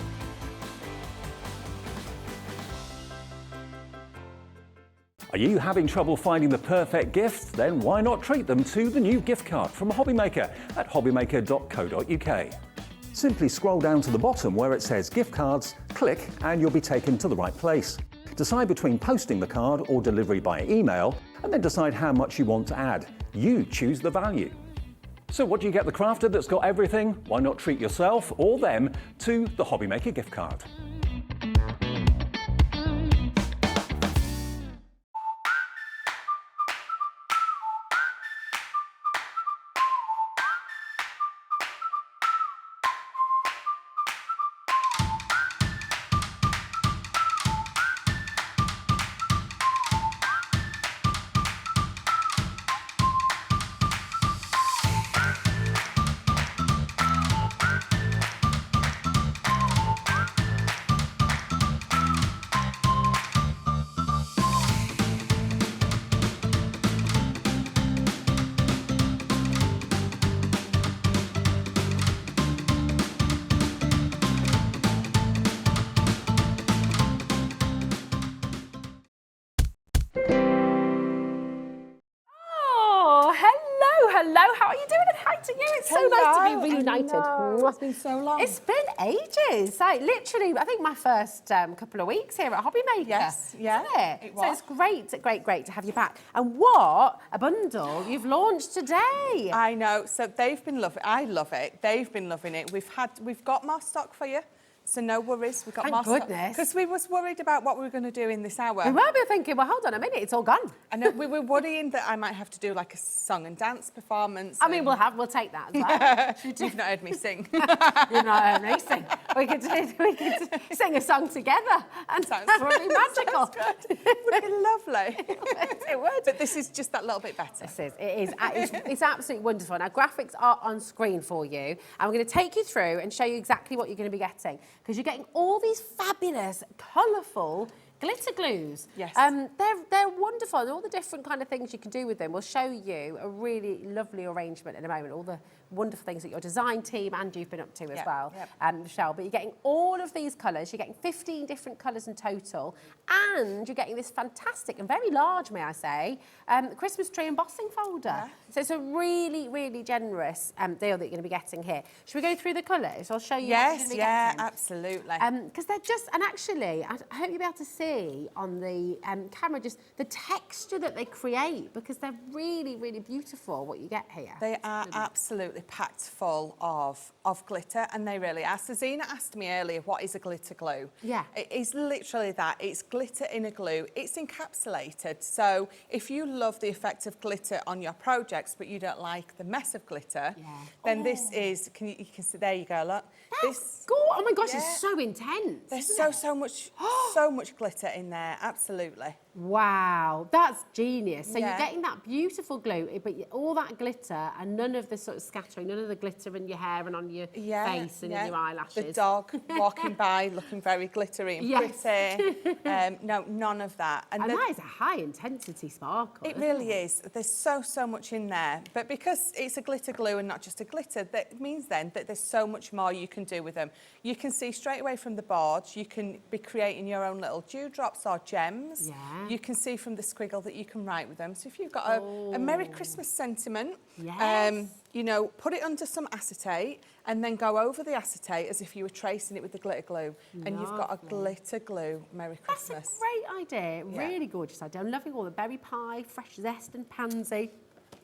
Are you having trouble finding the perfect gift? Then why not treat them to the new gift card from Hobbymaker at hobbymaker.co.uk. Simply scroll down to the bottom where it says gift cards, click and you'll be taken to the right place. Decide between posting the card or delivery by email, and then decide how much you want to add. You choose the value. So what do you get the crafter that's got everything? Why not treat yourself or them to the Hobbymaker gift card? Hello, how are you doing? And hi to you. It's so nice to be reunited. It's been so long. It's been ages. Like literally, I think my first couple of weeks here at Hobbymaker. Yes, yeah, isn't it? it So was. it's great to have you back. And what a bundle you've launched today. I know. So they've been loving it. I love it. They've been loving it. We've got more stock for you. So no worries, we've got Thank more stock. goodness. Because we was worried about what we were going to do in this hour. We were thinking, well, hold on a minute, it's all gone. And we were worrying that I might have to do like a song and dance performance. I mean, we'll take that as well. You've not heard me sing. You've not heard me sing. We could sing a song together, and that would be magical. It would be lovely. It would. But this is just that little bit better. It's absolutely wonderful. Our graphics are on screen for you, and we're going to take you through and show you exactly what you're going to be getting, because you're getting all these fabulous, colourful glitter glues. Yes. They're wonderful, and all the different kind of things you can do with them. We'll show you a really lovely arrangement in a moment, all the wonderful things that your design team and you've been up to as well, Michelle. But you're getting all of these colours. You're getting 15 different colours in total, and you're getting this fantastic and very large, may I say, Christmas tree embossing folder. Yeah. So it's a really, really generous deal that you're going to be getting here. Should we go through the colours? I'll show you. Yes, yeah, absolutely. Because they're just, and actually, I hope you'll be able to see on the camera just the texture that they create, because they're really, really beautiful what you get here. They are absolutely packed full of glitter, and they really are. So Zena asked me earlier, what is a glitter glue? Yeah. It is literally that. It's glitter in a glue. It's encapsulated. So if you love the effect of glitter on your projects, but you don't like the mess of glitter, then this is, you can see, there you go, look. That's cool. Oh my gosh, it's so intense. There's so much glitter in there, absolutely. Wow, that's genius. So Yeah. you're getting that beautiful glue, but all that glitter and none of the sort of scattering, none of the glitter in your hair and on your face and in your eyelashes. The dog walking by looking very glittery and pretty. No, none of that. And that is a high intensity sparkle. It really is. There's so much in there. But because it's a glitter glue and not just a glitter, that means then that there's so much more you can do with them. You can see straight away from the board, you can be creating your own little dewdrops or gems. Yeah. You can see from the squiggle that you can write with them. So if you've got a Merry Christmas sentiment, you know, put it under some acetate and then go over the acetate as if you were tracing it with the glitter glue. And you've got a glitter glue Merry Christmas. That's a great idea. Really gorgeous idea. I'm loving all the berry pie, fresh zest and pansy.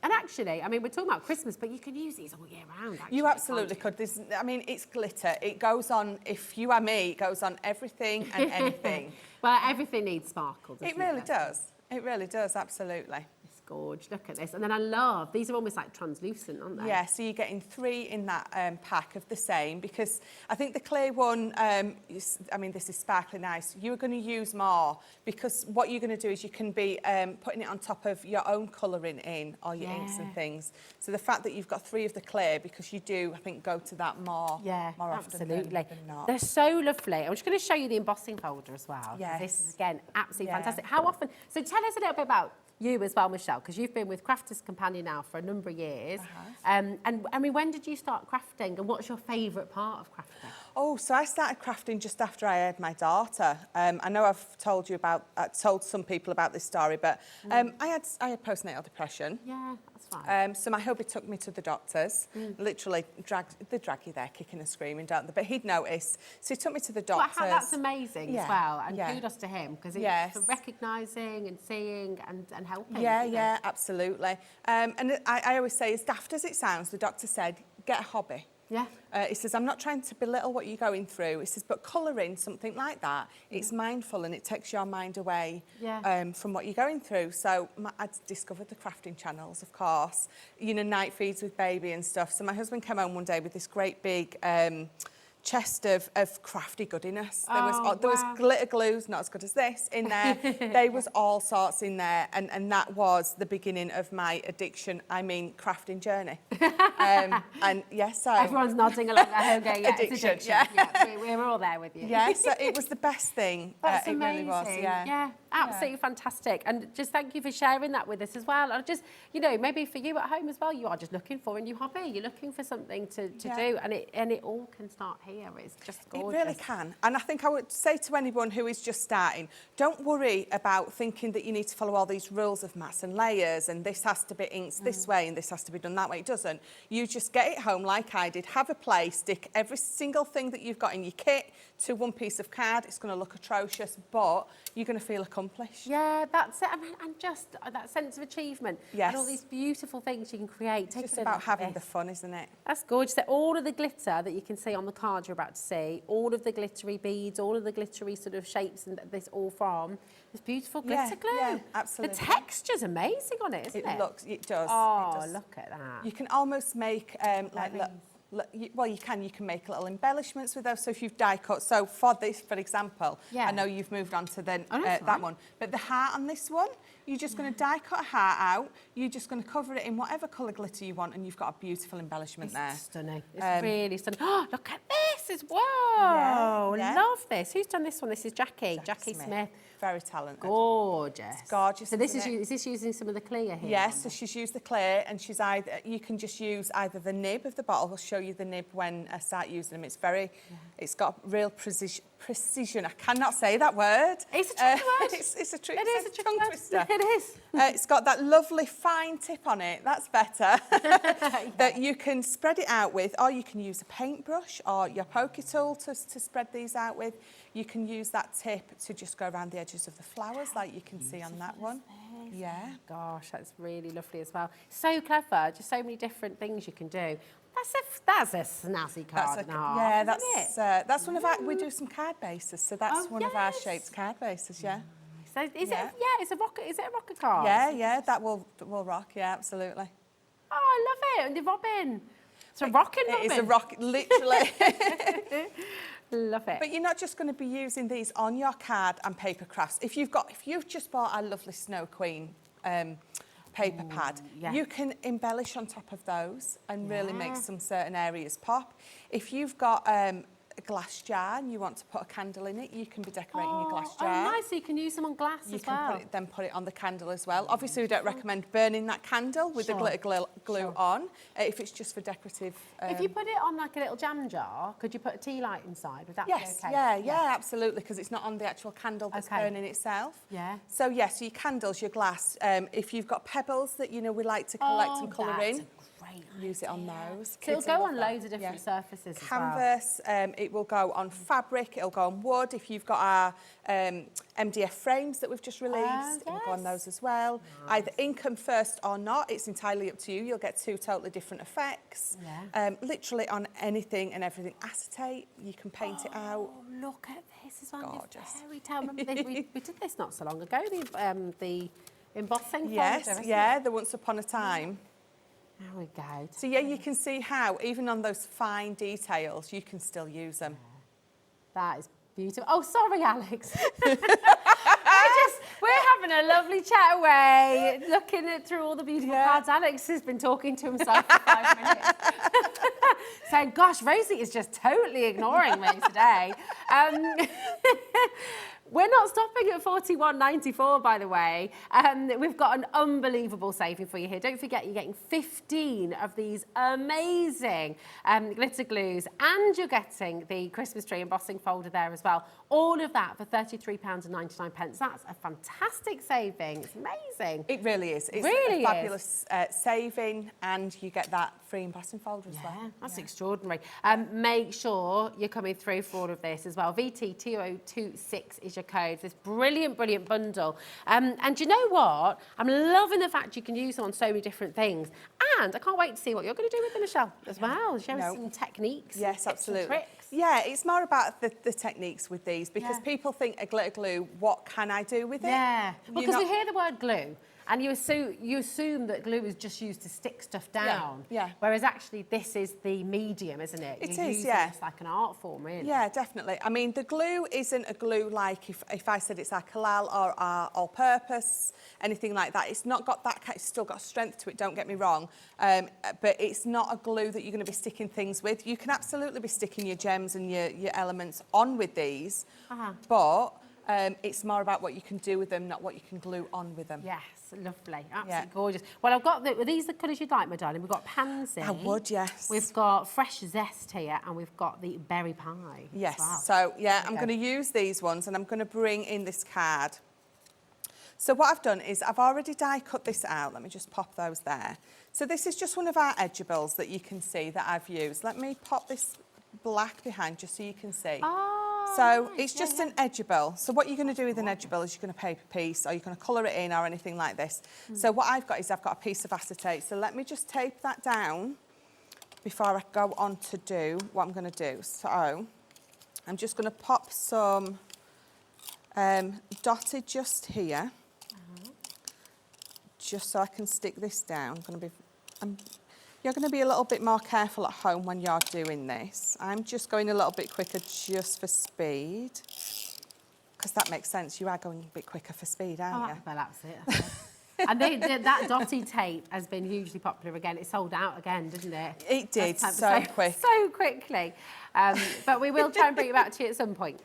And actually, I mean, we're talking about Christmas, but you can use these all year round, actually. You absolutely could. I mean, it's glitter. It goes on, if you are me, it goes on everything and anything. Well, everything needs sparkle, doesn't it? It really does. It really does, absolutely. It's gorgeous. Look at this. And then I love, these are almost like translucent, aren't they? Yeah, so you're getting 3 in that pack of the same, because I think the clear one, I mean, this is sparkly nice. You're going to use more, because what you're going to do is you can be putting it on top of your own colouring in, or your inks and things. So the fact that you've got 3 of the clear, because you do, I think, go to that more often absolutely. than not. They're so lovely. I'm just going to show you the embossing folder as well. Yes. This is, again, absolutely fantastic. How often, so tell us a little bit about you as well, Michelle, because you've been with Crafters Companion now for a number of years. And I mean, when did you start crafting, and what's your favourite part of crafting? Oh, so I started crafting just after I had my daughter. I know I've told some people about this story, but I had postnatal depression. Yeah, that's fine. So my hubby took me to the doctors. Literally, they drag you there, kicking and screaming, don't they? But he'd noticed, so he took me to the doctors. But that's amazing as well, and yeah. kudos to him, because it's for recognising and seeing and helping. Yeah, absolutely. And I always say, as daft as it sounds, the doctor said, get a hobby. Yeah. He says, I'm not trying to belittle what you're going through. He says, but colouring, something like that, it's mindful and it takes your mind away from what you're going through. So I discovered the crafting channels, of course, you know, night feeds with baby and stuff. So my husband came home one day with this great big chest of crafty goodiness. There was glitter glues, not as good as this, in there. There was all sorts in there, and that was the beginning of my addiction, crafting journey. And yes, so everyone's nodding along their home going, yeah, it's addiction. Yeah. We're all there with you. Yeah, so it was the best thing. That's it amazing. really was, Yeah, absolutely fantastic. And just thank you for sharing that with us as well. And just, you know, maybe for you at home as well, you are just looking for a new hobby. You're looking for something to do, and it all can start here. It's just gorgeous. It really can. And I think I would say to anyone who is just starting, don't worry about thinking that you need to follow all these rules of mass and layers, and this has to be inked this way and this has to be done that way. It doesn't. You just get it home like I did, have a play, stick every single thing that you've got in your kit to one piece of card. It's going to look atrocious, but you're going to feel accomplished. Yeah, that's it. I mean, and just that sense of achievement. Yes. And all these beautiful things you can create. It's just about having the fun, isn't it? That's gorgeous. So all of the glitter that you can see on the card you're about to see, all of the glittery beads, all of the glittery sort of shapes, and this all from this beautiful glitter glue. Yeah, absolutely. The texture's amazing on it, isn't it? It does. Oh, it does. look at that. You can almost make you can make little embellishments with those. So if you've die cut, so for this, for example, I know you've moved on to that one, but the heart on this one, you're just going to die cut a heart out. You're just going to cover it in whatever colour glitter you want, and you've got a beautiful embellishment there. Stunning. It's really stunning. Oh, look at this as well. Love this. Who's done this one? This is Jackie Smith. Very talented. Gorgeous. It's gorgeous. So is this using some of the clear here? Yes, so she's used the clear, and you can just use either the nib of the bottle. We'll show you the nib when I start using them. It's got real precision. I cannot say that word. It's a tricky word. It's a trick. It is a tricky tongue word. twister. It is. It's got that lovely fine tip on it. That's better. That you can spread it out with, or you can use a paintbrush or your poker tool to spread these out with. You can use that tip to just go around the edges of the flowers, like you can see on that one. Yeah. Gosh, that's really lovely as well. So clever. Just so many different things you can do. That's a snazzy card. That's one of our. We do some card bases, so that's one of our shaped card bases. Yeah. So it's a rocket. Is it a rocket card? Yeah, that will rock. Yeah, absolutely. Oh, I love it. And the robin. It's a rocking robin. It is a rocket, literally. Love it. But you're not just going to be using these on your card and paper crafts. If you've just bought our lovely Snow Queen paper pad, you can embellish on top of those and really make some certain areas pop. If you've got a glass jar and you want to put a candle in it, you can be decorating your glass jar. Oh, nice. So you can use them on glass as well. You can put it on the candle as well. Obviously, we don't recommend burning that candle with the glitter glue on if it's just for decorative. If you put it on like a little jam jar, could you put a tea light inside? Would that be okay? Yeah, absolutely, because it's not on the actual candle that's burning itself. Yeah. So, yes, your candles, your glass. If you've got pebbles that, we like to collect and colour in, use it on those. So it'll go on loads of different surfaces Canvas, as well. It will go on fabric, it'll go on wood. If you've got our MDF frames that we've just released, it will go on those as well. Nice. Either ink them first or not, it's entirely up to you. You'll get 2 totally different effects. Literally on anything and everything. Acetate, you can paint it out. Look at this as well. Gorgeous. Fairy tale. Remember we did this not so long ago. embossing folder, Yes, isn't yeah, it? the Once Upon a Time. There we go. So yeah, you can see how even on those fine details, you can still use them. That is beautiful. Oh, sorry, Alex. We're having a lovely chat away, looking through all the beautiful cards. Alex has been talking to himself for 5 minutes. Saying, gosh, Rosie is just totally ignoring me today. We're not stopping at $41.94, by the way. We've got an unbelievable saving for you here. Don't forget, you're getting 15 of these amazing glitter glues, and you're getting the Christmas tree embossing folder there as well. All of that for £33.99. That's a fantastic saving. It's amazing. It really is. It's really a fabulous saving, and you get that free embossing folder as well. That's extraordinary. Make sure you're coming through for all of this as well. VT2026 is your code. This brilliant, brilliant bundle. And you know what? I'm loving the fact you can use them on so many different things. And I can't wait to see what you're going to do with them, Michelle, as well. Show us some techniques. Yes, tips and absolutely. tricks. Yeah, it's more about the techniques with these, because people think a glitter glue, what can I do with it? Yeah, You're because not- we hear the word glue and you assume that glue is just used to stick stuff down. yeah. Whereas actually this is the medium, isn't it? It You're is, using yeah. It's like an art form, really. Yeah, definitely. I mean, the glue isn't a glue like if I said it's like halal or all-purpose, anything like that. It's not got that, it's still got strength to it, don't get me wrong. But it's not a glue that you're going to be sticking things with. You can absolutely be sticking your gems and your elements on with these, but it's more about what you can do with them, not what you can glue on with them. Yes, lovely, absolutely gorgeous. Well, I've got are these the colours you'd like, my darling? We've got pansy. I would, yes. We've got fresh zest here, and we've got the berry pie. Yes, as well. so yeah, I'm going to use these ones, and I'm going to bring in this card. So what I've done is I've already die cut this out. Let me just pop those there. So this is just one of our edgeables that you can see that I've used. Let me pop this black behind just so you can see. So it's just an edgeable. So what you're going to do with an edgeable is you're going to paper piece, or you're going to colour it in, or anything like this. So what I've got is I've got a piece of acetate. So let me just tape that down before I go on to do what I'm going to do. So I'm just going to pop some dotted just here, just so I can stick this down. You're going to be a little bit more careful at home when you're doing this. I'm just going a little bit quicker just for speed, because that makes sense. You are going a bit quicker for speed, aren't you? Well, that's it. And that dotty tape has been hugely popular again. It sold out again, didn't it? It did, so quick. So quickly. But we will try and bring it back to you at some point.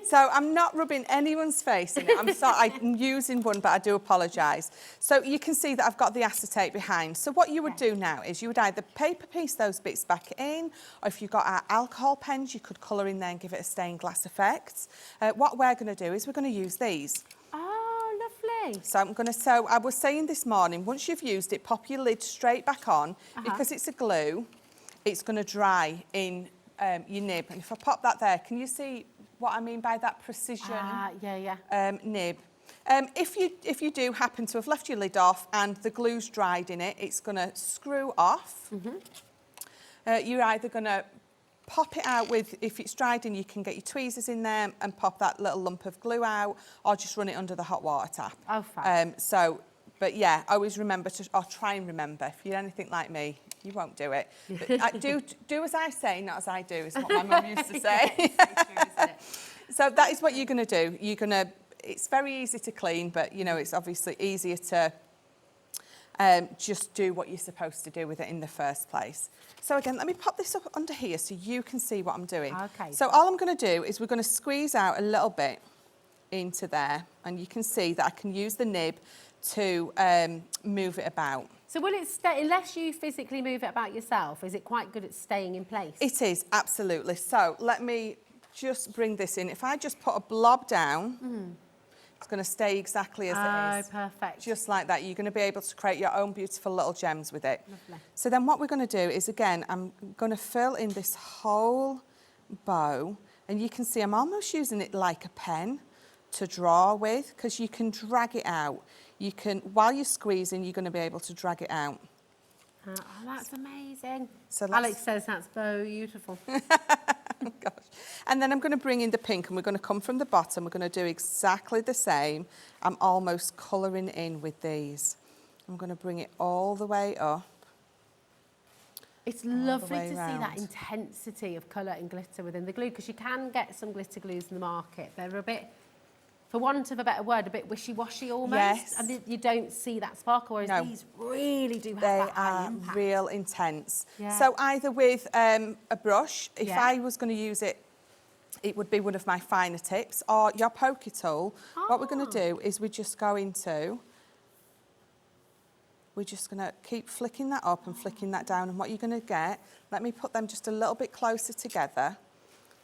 So I'm not rubbing anyone's face in it. I'm sorry, I'm using one, but I do apologise. So you can see that I've got the acetate behind. So what you would do now is you would either paper piece those bits back in, or if you've got our alcohol pens, you could colour in there and give it a stained glass effect. What we're going to do is we're going to use these. Oh, lovely. So I was saying this morning, once you've used it, pop your lid straight back on, because it's a glue, it's going to dry in your nib. And if I pop that there, can you see what I mean by that precision nib? If you do happen to have left your lid off and the glue's dried in it, it's going to screw off. You're either going to pop it out with, if it's dried in, you can get your tweezers in there and pop that little lump of glue out, or just run it under the hot water tap. Oh, fine. But yeah, always remember to, or try and remember, if you're anything like me, you won't do it. But do as I say, not as I do, is what my mum used to say. It's true, isn't it? So that is what you're going to do. It's very easy to clean, but you know, it's obviously easier to just do what you're supposed to do with it in the first place. So again, let me pop this up under here so you can see what I'm doing. Okay. So all I'm going to do is we're going to squeeze out a little bit into there, and you can see that I can use the nib to move it about. So will it stay, unless you physically move it about yourself, is it quite good at staying in place? It is, absolutely. So let me just bring this in. If I just put a blob down, it's going to stay exactly as it is. Oh, perfect. Just like that. You're going to be able to create your own beautiful little gems with it. Lovely. So then what we're going to do is, again, I'm going to fill in this whole bow, and you can see I'm almost using it like a pen to draw with, because you can drag it out. You can, while you're squeezing, you're going to be able to drag it out. Oh, that's amazing. So Alex says that's beautiful. Gosh. And then I'm going to bring in the pink and we're going to come from the bottom. We're going to do exactly the same. I'm almost colouring in with these. I'm going to bring it all the way up. It's lovely to see that intensity of colour and glitter within the glue, because you can get some glitter glues in the market. They're a bit, for want of a better word, a bit wishy-washy almost. Yes. And you don't see that sparkle, whereas these really do have that high impact. They are real intense. Yeah. So either with a brush, if I was going to use it, it would be one of my finer tips, or your pokey tool. What we're going to do is we're just going to keep flicking that up and flicking that down, and what you're going to get, let me put them just a little bit closer together.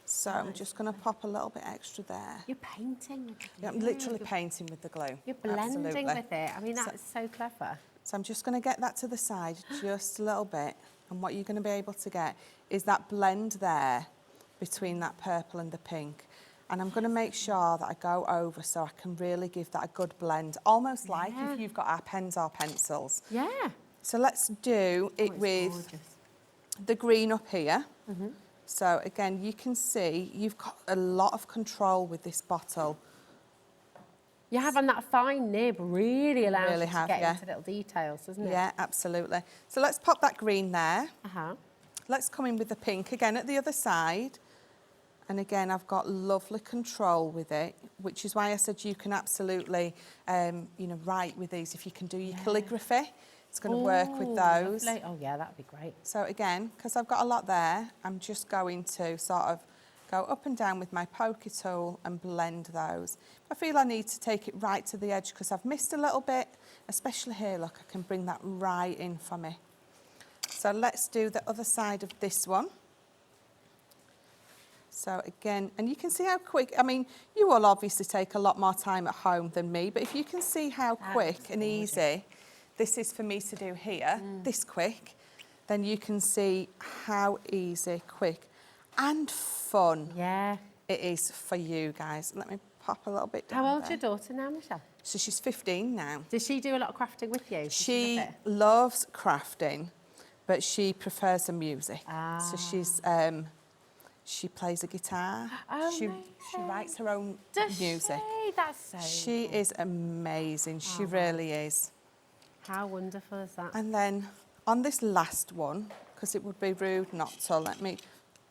So I'm just going to pop a little bit extra there. You're painting with the glue. Yeah, I'm literally painting with the glue. You're blending Absolutely. with it. I mean, that's so clever. So I'm just going to get that to the side just a little bit, and what you're going to be able to get is that blend there between that purple and the pink. And I'm going to make sure that I go over so I can really give that a good blend, almost like if you've got our pens or pencils. Yeah. So let's do it with the green up here. So again, you can see you've got a lot of control with this bottle. You having that fine nib really allows Really you have, to get yeah. into little details, doesn't it? Yeah, absolutely. So let's pop that green there. Uh-huh. Let's come in with the pink again at the other side. And again, I've got lovely control with it, which is why I said you can absolutely, you know, write with these. If you can do your calligraphy, it's going to work with those. Lovely. Oh, yeah, that'd be great. So again, because I've got a lot there, I'm just going to sort of go up and down with my pokey tool and blend those. I feel I need to take it right to the edge because I've missed a little bit, especially here, look, I can bring that right in for me. So let's do the other side of this one. So again, and you can see how quick, I mean, you will obviously take a lot more time at home than me, but if you can see how quick and easy this is for me to do here, this quick, then you can see how easy, quick and fun it is for you guys. Let me pop a little bit down. How old's your daughter now, Michelle? So she's 15 now. Does she do a lot of crafting with you? She loves crafting, but she prefers the music. So she's she plays a guitar. She writes her own music. That's so She is amazing. She really is. How wonderful is that? And then on this last one, because it would be rude not to,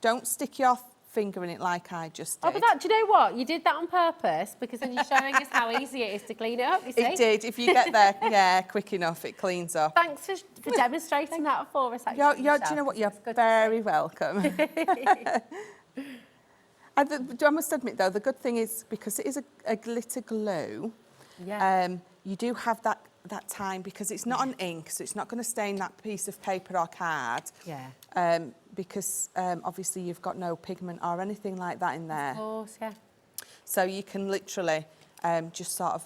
don't stick your finger in it like I just did. Oh, but that, do you know what? You did that on purpose because then you're showing us how easy it is to clean it up, you see? It did. If you get there, quick enough, it cleans up. Thanks for demonstrating that for us, actually. Do you know what? You're very welcome. I must admit, though, the good thing is, because it is a glitter glue, you do have that time, because it's not an ink, so it's not going to stain that piece of paper or card. Because obviously you've got no pigment or anything like that in there. Of course, yeah. So you can literally just sort of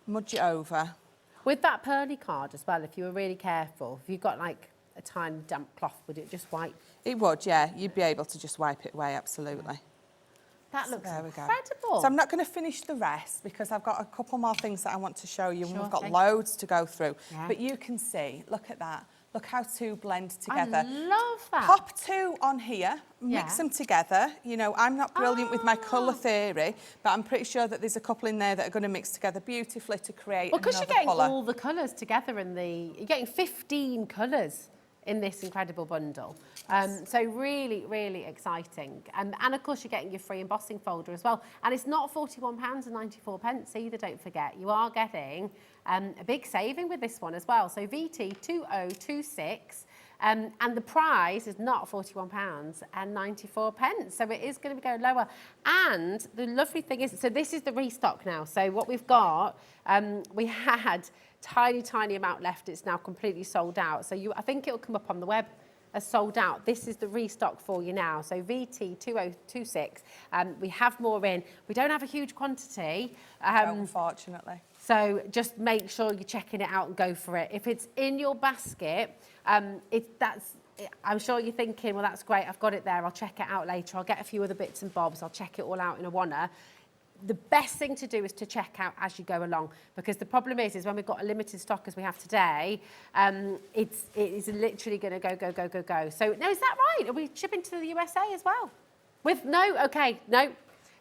mudge it over. With that pearly card as well, if you were really careful, if you've got like a tiny damp cloth, would it just wipe? It would, yeah. You'd be able to just wipe it away, absolutely. That looks there we go. incredible. So I'm not going to finish the rest because I've got a couple more things that I want to show you, and we've got loads to go through. But you can see, look at that. Look how two blend together. I love that. Pop two on here, mix them together. You know, I'm not brilliant with my colour theory, but I'm pretty sure that there's a couple in there that are going to mix together beautifully to create another colour. Because you're getting all the colours together you're getting 15 colours in this incredible bundle. So really, really exciting. And of course, you're getting your free embossing folder as well. And it's not £41.94 either, don't forget. You are getting a big saving with this one as well. So VT2026, and the price is not £41.94. So it is going to go lower. And the lovely thing is, so this is the restock now. So what we've got, we had tiny amount left. It's now completely sold out. So I think it'll come up on the web as sold out. This is the restock for you now. So VT2026. We have more in. We don't have a huge quantity. Unfortunately. So just make sure you're checking it out and go for it. If it's in your basket, I'm sure you're thinking, well, that's great. I've got it there. I'll check it out later. I'll get a few other bits and bobs. I'll check it all out in a wanna. The best thing to do is to check out as you go along, because the problem is when we've got a limited stock as we have today, it is literally going to go. So, no, is that right? Are we shipping to the USA as well? Okay, no.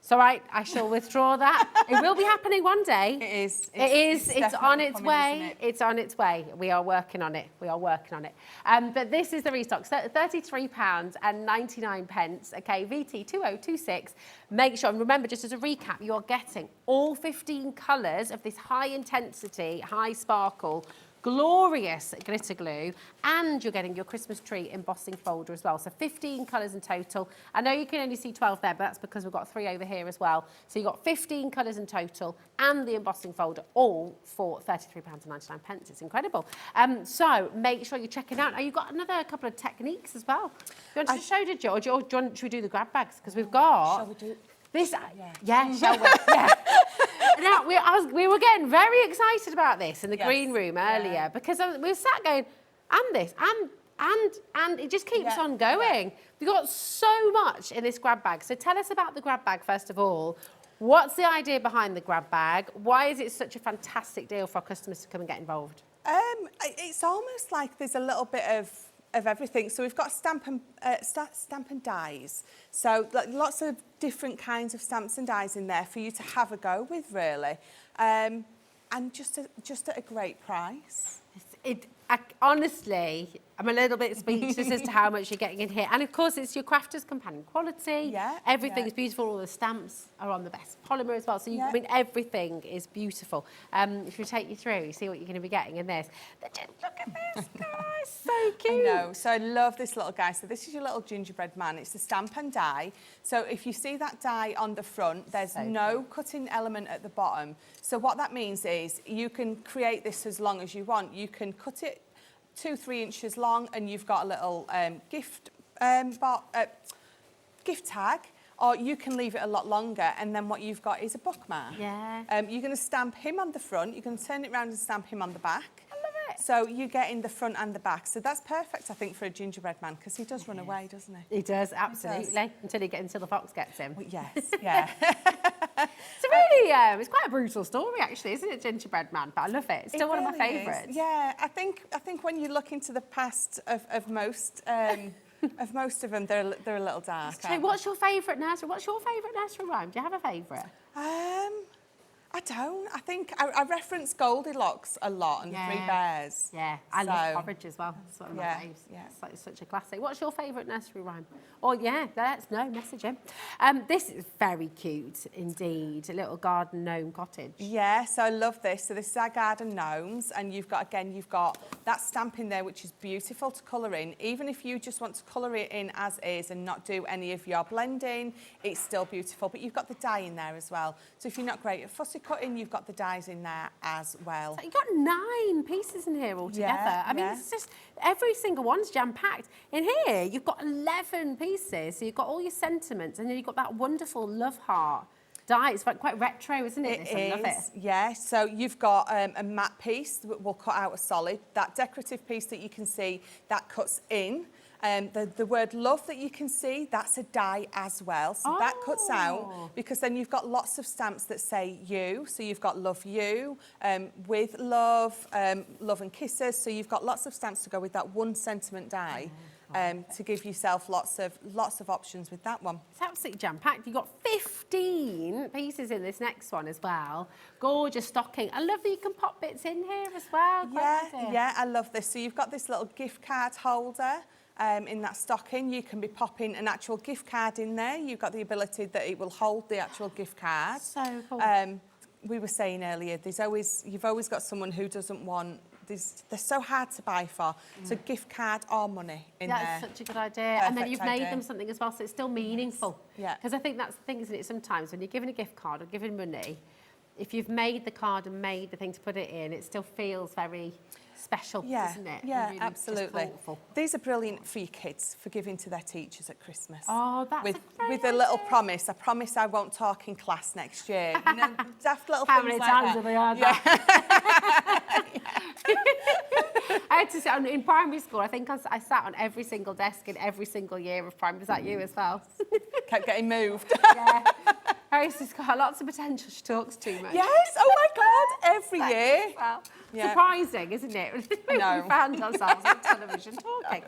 It's all right, I shall withdraw that. It will be happening one day. It is. It's on its coming, way. isn't it? It's on its way. We are working on it. But this is the restock. So £33.99. Okay, VT2026. Make sure, and remember, just as a recap, you are getting all 15 colours of this high intensity, high sparkle, glorious glitter glue, and you're getting your Christmas tree embossing folder as well. So 15 colours in total. I know you can only see 12 there, but that's because we've got 3 over here as well. So you've got 15 colours in total and the embossing folder, all for £33.99. It's incredible. So make sure you check it out. Now, you've got another couple of techniques as well. You want to show, did you? Or should we do the grab bags? Because we've got... Shall we do... This, yeah, shall we? Yeah. Now, we were getting very excited about this in the green room earlier because we were sat going, and this, and it just keeps on going. We've got so much in this grab bag. So tell us about the grab bag, first of all. What's the idea behind the grab bag? And is it such a fantastic deal for our customers to come and get involved? It's almost like there's a little bit of everything. So we've got stamp and dies. So lots of different kinds of stamps and dies in there for you to have a go with, really, and just at a great price. Honestly, I'm a little bit speechless as to how much you're getting in here. And of course, it's your crafter's companion quality. Yeah. Everything's beautiful. All the stamps are on the best polymer as well. So, I mean, everything is beautiful. If we take you through, you see what you're going to be getting in this. Look at this, guys. So cute. I know. So I love this little guy. So this is your little gingerbread man. It's a stamp and die. So if you see that die on the front, there's no cutting element at the bottom. So what that means is you can create this as long as you want. You can cut it 2-3 inches long, and you've got a little gift tag, or you can leave it a lot longer, and then what you've got is a bookmark. Yeah. You're going to stamp him on the front. You're going to turn it around and stamp him on the back. I love it. So you get in the front and the back. So that's perfect, I think, for a gingerbread man, because he does run away, doesn't he? He does, absolutely. Until the fox gets him. Well, yes, yeah. It's really, it's quite a brutal story, actually, isn't it, Gingerbread Man? But I love it. It's still one of my favourites. Yeah, I think when you look into the past of most of them, they're a little dark. So what's your favourite nursery? What's your favourite nursery rhyme? Do you have a favourite? I don't. I think I reference Goldilocks a lot and the Three Bears. Yeah, I love Porridge as well. It's one of my faves. Yeah. It's such a classic. What's your favourite nursery rhyme? Oh, message him. This is very cute indeed. A little garden gnome cottage. Yeah, so I love this. So this is our garden gnomes, and you've got that stamp in there, which is beautiful to colour in. Even if you just want to colour it in as is and not do any of your blending, it's still beautiful. But you've got the die in there as well. So if you're not great at fussy cutting, you've got the dies in there as well. So you've got 9 pieces in here altogether. Yeah, I mean, it's just every single one's jam-packed. In here, you've got 11 pieces. So you've got all your sentiments, and then you've got that wonderful love heart die. It's quite retro, isn't it? I love it. Yeah, so you've got a matte piece that will cut out a solid. That decorative piece that you can see, that cuts in. The word love that you can see, that's a die as well. So that cuts out, because then you've got lots of stamps that say you. So you've got love you, with love, love and kisses. So you've got lots of stamps to go with that one sentiment die. To give yourself lots of options with that one. It's absolutely jam-packed. You've got 15 pieces in this next one as well. Gorgeous stocking. I love that you can pop bits in here as well. Yeah, I love this. So you've got this little gift card holder in that stocking. You can be popping an actual gift card in there. You've got the ability that it will hold the actual gift card. So cool. We were saying earlier, you've always got someone who doesn't want. They're so hard to buy for. So gift card or money in there. That's such a good idea. And then you've made them something as well, so it's still meaningful. Yeah. Because I think that's the thing, isn't it? Sometimes when you're given a gift card or given money, if you've made the card and made the thing to put it in, it still feels very special, doesn't it? Yeah, really absolutely. These are brilliant for your kids, for giving to their teachers at Christmas. Oh, that's with a little promise. I promise I won't talk in class next year. You know, daft little How things many like times that. have they heard that? I had to sit in primary school. I think I sat on every single desk in every single year of primary. Was that you as well? Kept getting moved. Yeah. Harris has got lots of potential. She talks too much. Yes. Oh my God. Every year. Well. Yeah. Surprising, isn't it? I know. We found ourselves on television talking.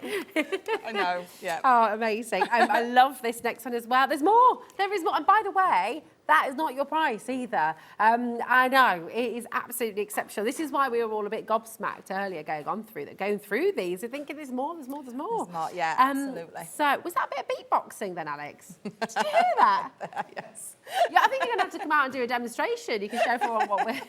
I know, yeah. Oh, amazing. I love this next one as well. There's more. There is more. And by the way, that is not your price either. I know, it is absolutely exceptional. This is why we were all a bit gobsmacked earlier going through these. We're thinking there's more. There's more, yeah, absolutely. So, was that a bit of beatboxing then, Alex? Did you hear that? Yes. Yeah, I think you're going to have to come out and do a demonstration. You can show everyone what we're...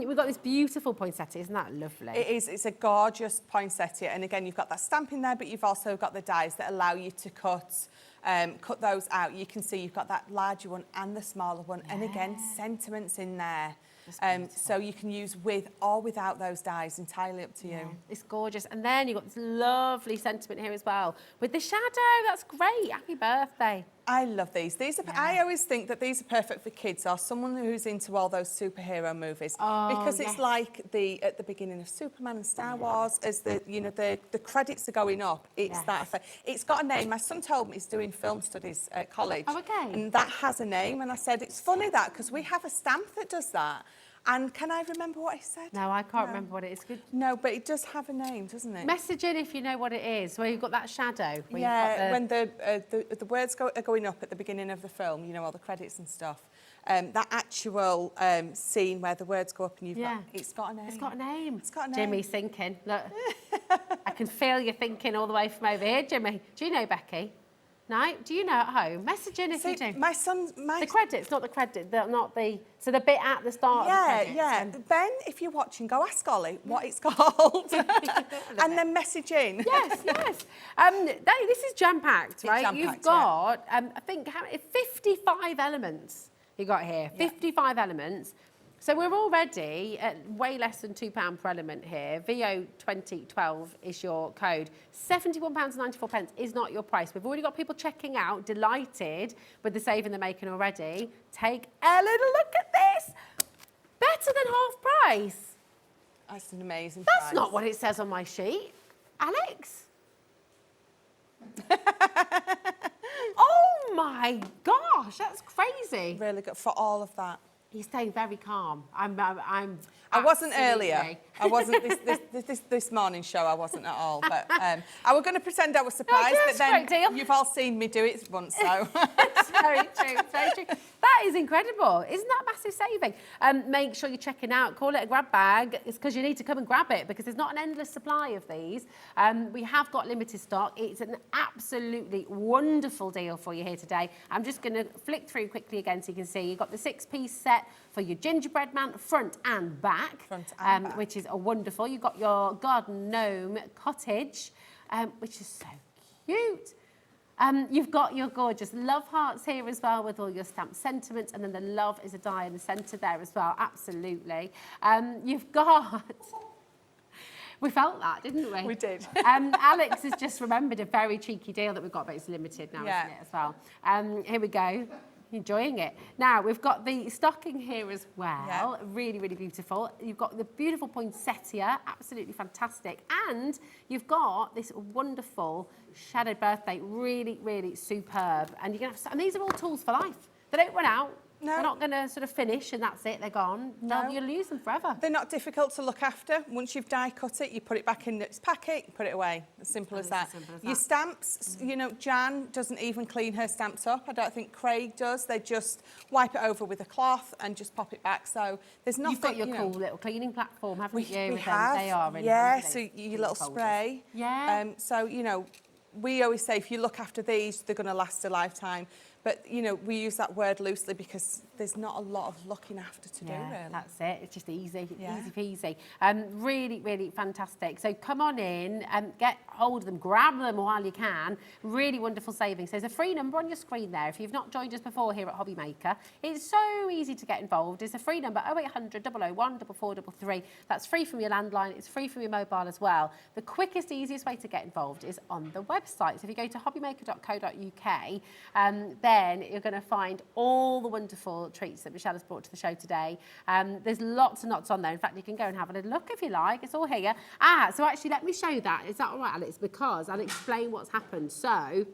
We've got this beautiful poinsettia, isn't that lovely? It is, it's a gorgeous poinsettia. And again, you've got that stamp in there, but you've also got the dies that allow you to cut those out. You can see you've got that larger one and the smaller one. Yeah. And again, sentiments in there. So you can use with or without those dies, entirely up to you. It's gorgeous. And then you've got this lovely sentiment here as well with the shadow. That's great. Happy birthday. I love these. These are, I always think that these are perfect for kids or someone who's into all those superhero movies, because it's like at the beginning of Superman and Star Wars, as the credits are going up. It's that effect. It's got a name. My son told me he's doing film studies at college. Oh, okay. And that has a name. And I said, it's funny that, because we have a stamp that does that. And can I remember what he said? No, I can't remember what it is. Good. No, but it does have a name, doesn't it? Message in if you know what it is, where you've got that shadow. Where Yeah, when the words are going up at the beginning of the film, you know, all the credits and stuff. That actual scene where the words go up and you've got, it's got a name. It's got a name. It's got a name. Jimmy's thinking. Look, I can feel you thinking all the way from over here, Jimmy. Do you know Becky? No? Do you know at home? Message in if you do. My son... The credits, not the credit, not the... So the bit at the start of the credits. Yeah. Ben, if you're watching, go ask Ollie what it's called. And then message in. Yes. This is jam-packed, right? Jam-packed, You've got, I think, 55 elements you got here. 55 elements. So we're already at way less than £2 per element here. VO2012 is your code. £71.94 is not your price. We've already got people checking out, delighted with the saving they're making already. Take a little look at this. Better than half price. That's an amazing price. That's not what it says on my sheet. Alex? Oh my gosh, that's crazy. Really good for all of that. He's staying very calm. I wasn't earlier. I wasn't this morning show. I wasn't at all. But I was going to pretend I was surprised. But then you've all seen me do it once, so. It's very true. It's very true. That is incredible. Isn't that a massive saving? Make sure you're checking out. Call it a grab bag. It's because you need to come and grab it because there's not an endless supply of these. We have got limited stock. It's an absolutely wonderful deal for you here today. I'm just going to flick through quickly again so you can see. You've got the 6-piece set for your gingerbread man, front and back, which is wonderful. You've got your garden gnome cottage, which is so cute. You've got your gorgeous love hearts here as well with all your stamped sentiments, and then the love is a die in the centre there as well, absolutely. You've got... We felt that, didn't we? We did. Alex has just remembered a very cheeky deal that we've got, but it's limited now, isn't it, as well? Here we go. Enjoying it. Now, we've got the stocking here as well. Yeah. Really, really beautiful. You've got the beautiful poinsettia, absolutely fantastic. And you've got this wonderful shadowed birthday, really, really superb. And you're gonna have, and these are all tools for life. They don't run out. No. They're not going to sort of finish and that's it, they're gone. No. You'll lose them forever. They're not difficult to look after. Once you've die cut it, you put it back in its packet, you put it away. As simple as that. Your stamps, you know, Jan doesn't even clean her stamps up. I don't think Craig does. They just wipe it over with a cloth and just pop it back. So there's nothing. You've got your cool little cleaning platform, haven't you? We have. They are really so your little spray. Yeah. So, you know, we always say if you look after these, they're going to last a lifetime. But, you know, we use that word loosely because there's not a lot of looking after to do, really. That's it. It's just easy, easy peasy. Really, really fantastic. So come on in and get hold of them, grab them while you can. Really wonderful savings. There's a free number on your screen there. If you've not joined us before here at Hobby Maker, it's so easy to get involved. It's a free number, 0800 001 4433. That's free from your landline. It's free from your mobile as well. The quickest, easiest way to get involved is on the website. So if you go to hobbymaker.co.uk, then you're going to find all the wonderful treats that Michelle has brought to the show today. There's lots and lots on there. In fact, you can go and have a little look if you like. It's all here. So actually, let me show that. Is that all right, Alex? Because I'll explain what's happened. So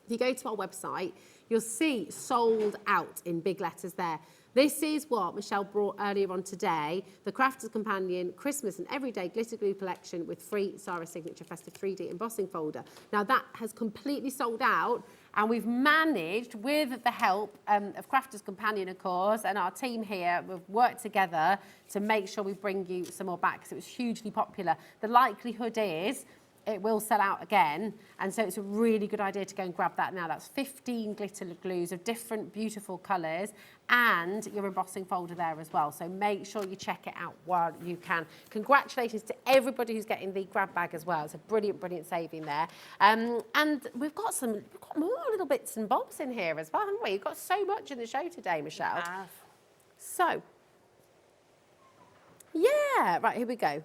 if you go to our website, you'll see sold out in big letters there. This is what Michelle brought earlier on today, the Crafter's Companion Christmas and Everyday Glitter Glue Collection with free Sarah Signature Festive 3D embossing folder. Now that has completely sold out, and we've managed, with the help of Crafter's Companion, of course, and our team here, we've worked together to make sure we bring you some more back because it was hugely popular. The likelihood is it will sell out again, and so it's a really good idea to go and grab that now. That's 15 glitter glues of different beautiful colours and your embossing folder there as well. So make sure you check it out while you can. Congratulations to everybody who's getting the grab bag as well. It's a brilliant, brilliant saving there. And we've got more little bits and bobs in here as well, haven't we? We've got so much in the show today, Michelle. We have. So, yeah, right, here we go.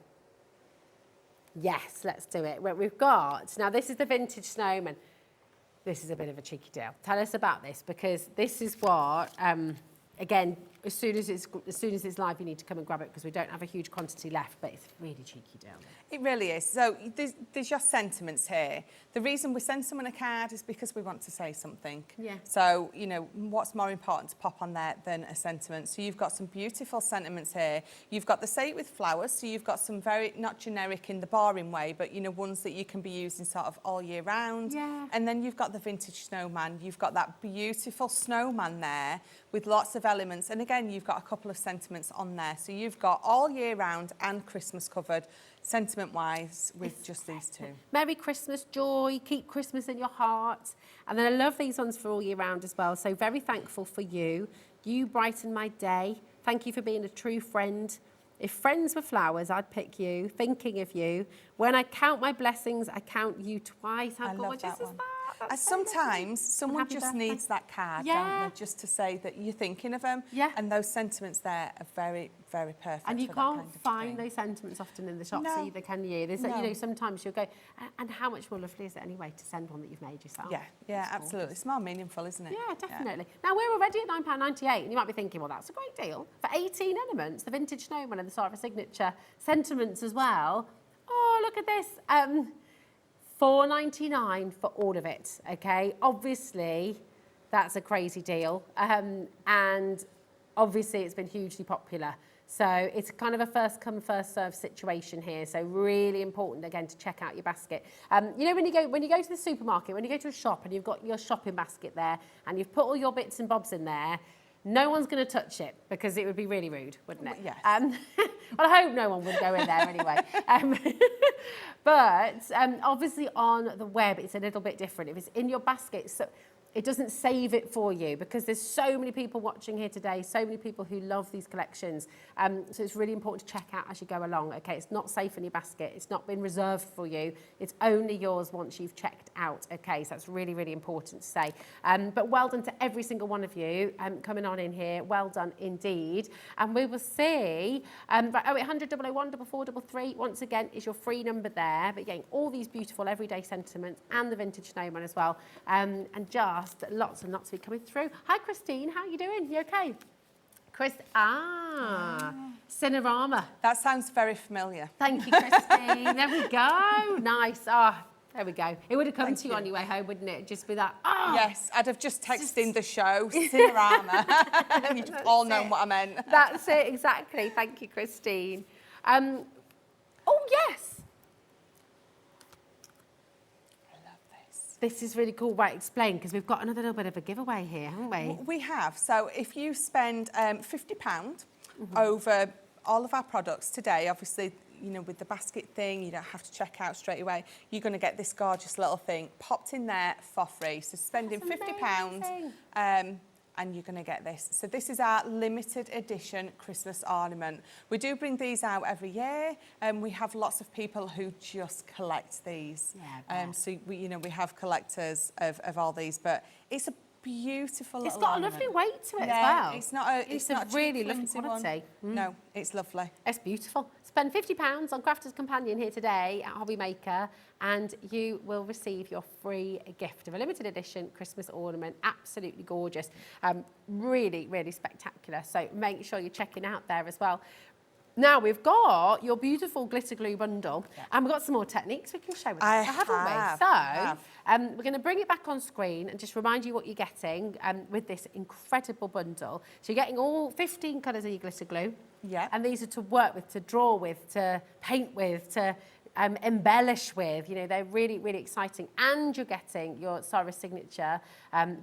Yes, let's do it. We've got, now this is the vintage snowman. This is a bit of a cheeky deal. Tell us about this, because this is what, again, as soon as it's live, you need to come and grab it because we don't have a huge quantity left, but it's a really cheeky deal. It really is. So there's your sentiments here. The reason we send someone a card is because we want to say something. Yeah. So, you know, what's more important to pop on there than a sentiment? So you've got some beautiful sentiments here. You've got the Say It with flowers. So you've got some very, not generic in the boring way, but, you know, ones that you can be using sort of all year round. Yeah. And then you've got the vintage snowman. You've got that beautiful snowman there with lots of elements. And again, you've got a couple of sentiments on there. So you've got all year round and Christmas covered, sentiment-wise, with just these two. Merry Christmas, joy, keep Christmas in your heart. And then I love these ones for all year round as well. So very thankful for you. You brighten my day. Thank you for being a true friend. If friends were flowers, I'd pick you, thinking of you. When I count my blessings, I count you twice. How gorgeous is that? That's so Sometimes lovely. someone Happy just birthday. needs that card, Yeah. don't they? Just to say that you're thinking of them. Yeah. And those sentiments there are very, very perfect. And you for that can't kind of find thing. those sentiments often in the shops No. either, can you? There's, No. you know, sometimes you'll go, and how much more lovely is it anyway to send one that you've made yourself? Yeah, yeah, It's absolutely. gorgeous. It's more meaningful, isn't it? Yeah, definitely. Now, we're already at £9.98, and you might be thinking, well, that's a great deal. For 18 elements, the vintage snowman and the Sarah Signature sentiments as well. Oh, look at this. $4.99 for all of it, okay? Obviously, that's a crazy deal. And obviously, it's been hugely popular. So it's kind of a first come, first serve situation here. So really important, again, to check out your basket. You know, when you go to the supermarket, when you go to a shop and you've got your shopping basket there and you've put all your bits and bobs in there, no one's going to touch it because it would be really rude, wouldn't it? Yes. Well, I hope no one would go in there anyway. But obviously on the web, it's a little bit different. If it's in your basket, so it doesn't save it for you because there's so many people watching here today, so many people who love these collections. So it's really important to check out as you go along. Okay, it's not safe in your basket. It's not been reserved for you. It's only yours once you've checked out. Okay, so that's really, really important to say. But well done to every single one of you coming on in here. Well done indeed. And we will see, right, 0800 001 443, once again, is your free number there. But getting all these beautiful everyday sentiments and the vintage snowman as well. And just lots and lots of you coming through. Hi, Christine. How are you doing? You okay? Cinerama. That sounds very familiar. Thank you, Christine. There we go. Nice. Ah, there we go. It would have come Thank to you you. on your way home, wouldn't it? Just be that. Oh, Yes, I'd have just texted in the show, Cinerama. You'd all known what I meant. that's it, exactly. Thank you, Christine. Oh, yes. This is really cool. Right, explain, because we've got another little bit of a giveaway here, haven't we? We have. So if you spend £50 over all of our products today, obviously, you know, with the basket thing, you don't have to check out straight away. You're going to get this gorgeous little thing popped in there for free. So spending £50 and you're going to get this. So this is our limited edition Christmas ornament. We do bring these out every year, and we have lots of people who just collect these. Yeah, so we have collectors of all these, but it's a beautiful It's little got ornament. a lovely weight to it Yeah, as well. it's not a It's not a cheap, really lovely flimsy one. quality. No, it's lovely. It's beautiful. Spend £50 on Crafter's Companion here today at Hobby Maker, and you will receive your free gift of a limited edition Christmas ornament. Absolutely gorgeous. Really, really spectacular. So make sure you're checking out there as well. Now we've got your beautiful glitter glue bundle, and we've got some more techniques we can show with I this, haven't have, we? I So we're going to bring it back on screen and just remind you what you're getting with this incredible bundle. So you're getting all 15 colours of your glitter glue. Yeah. And these are to work with, to draw with, to paint with, to embellish with. You know, they're really, really exciting. And you're getting your Sarah's signature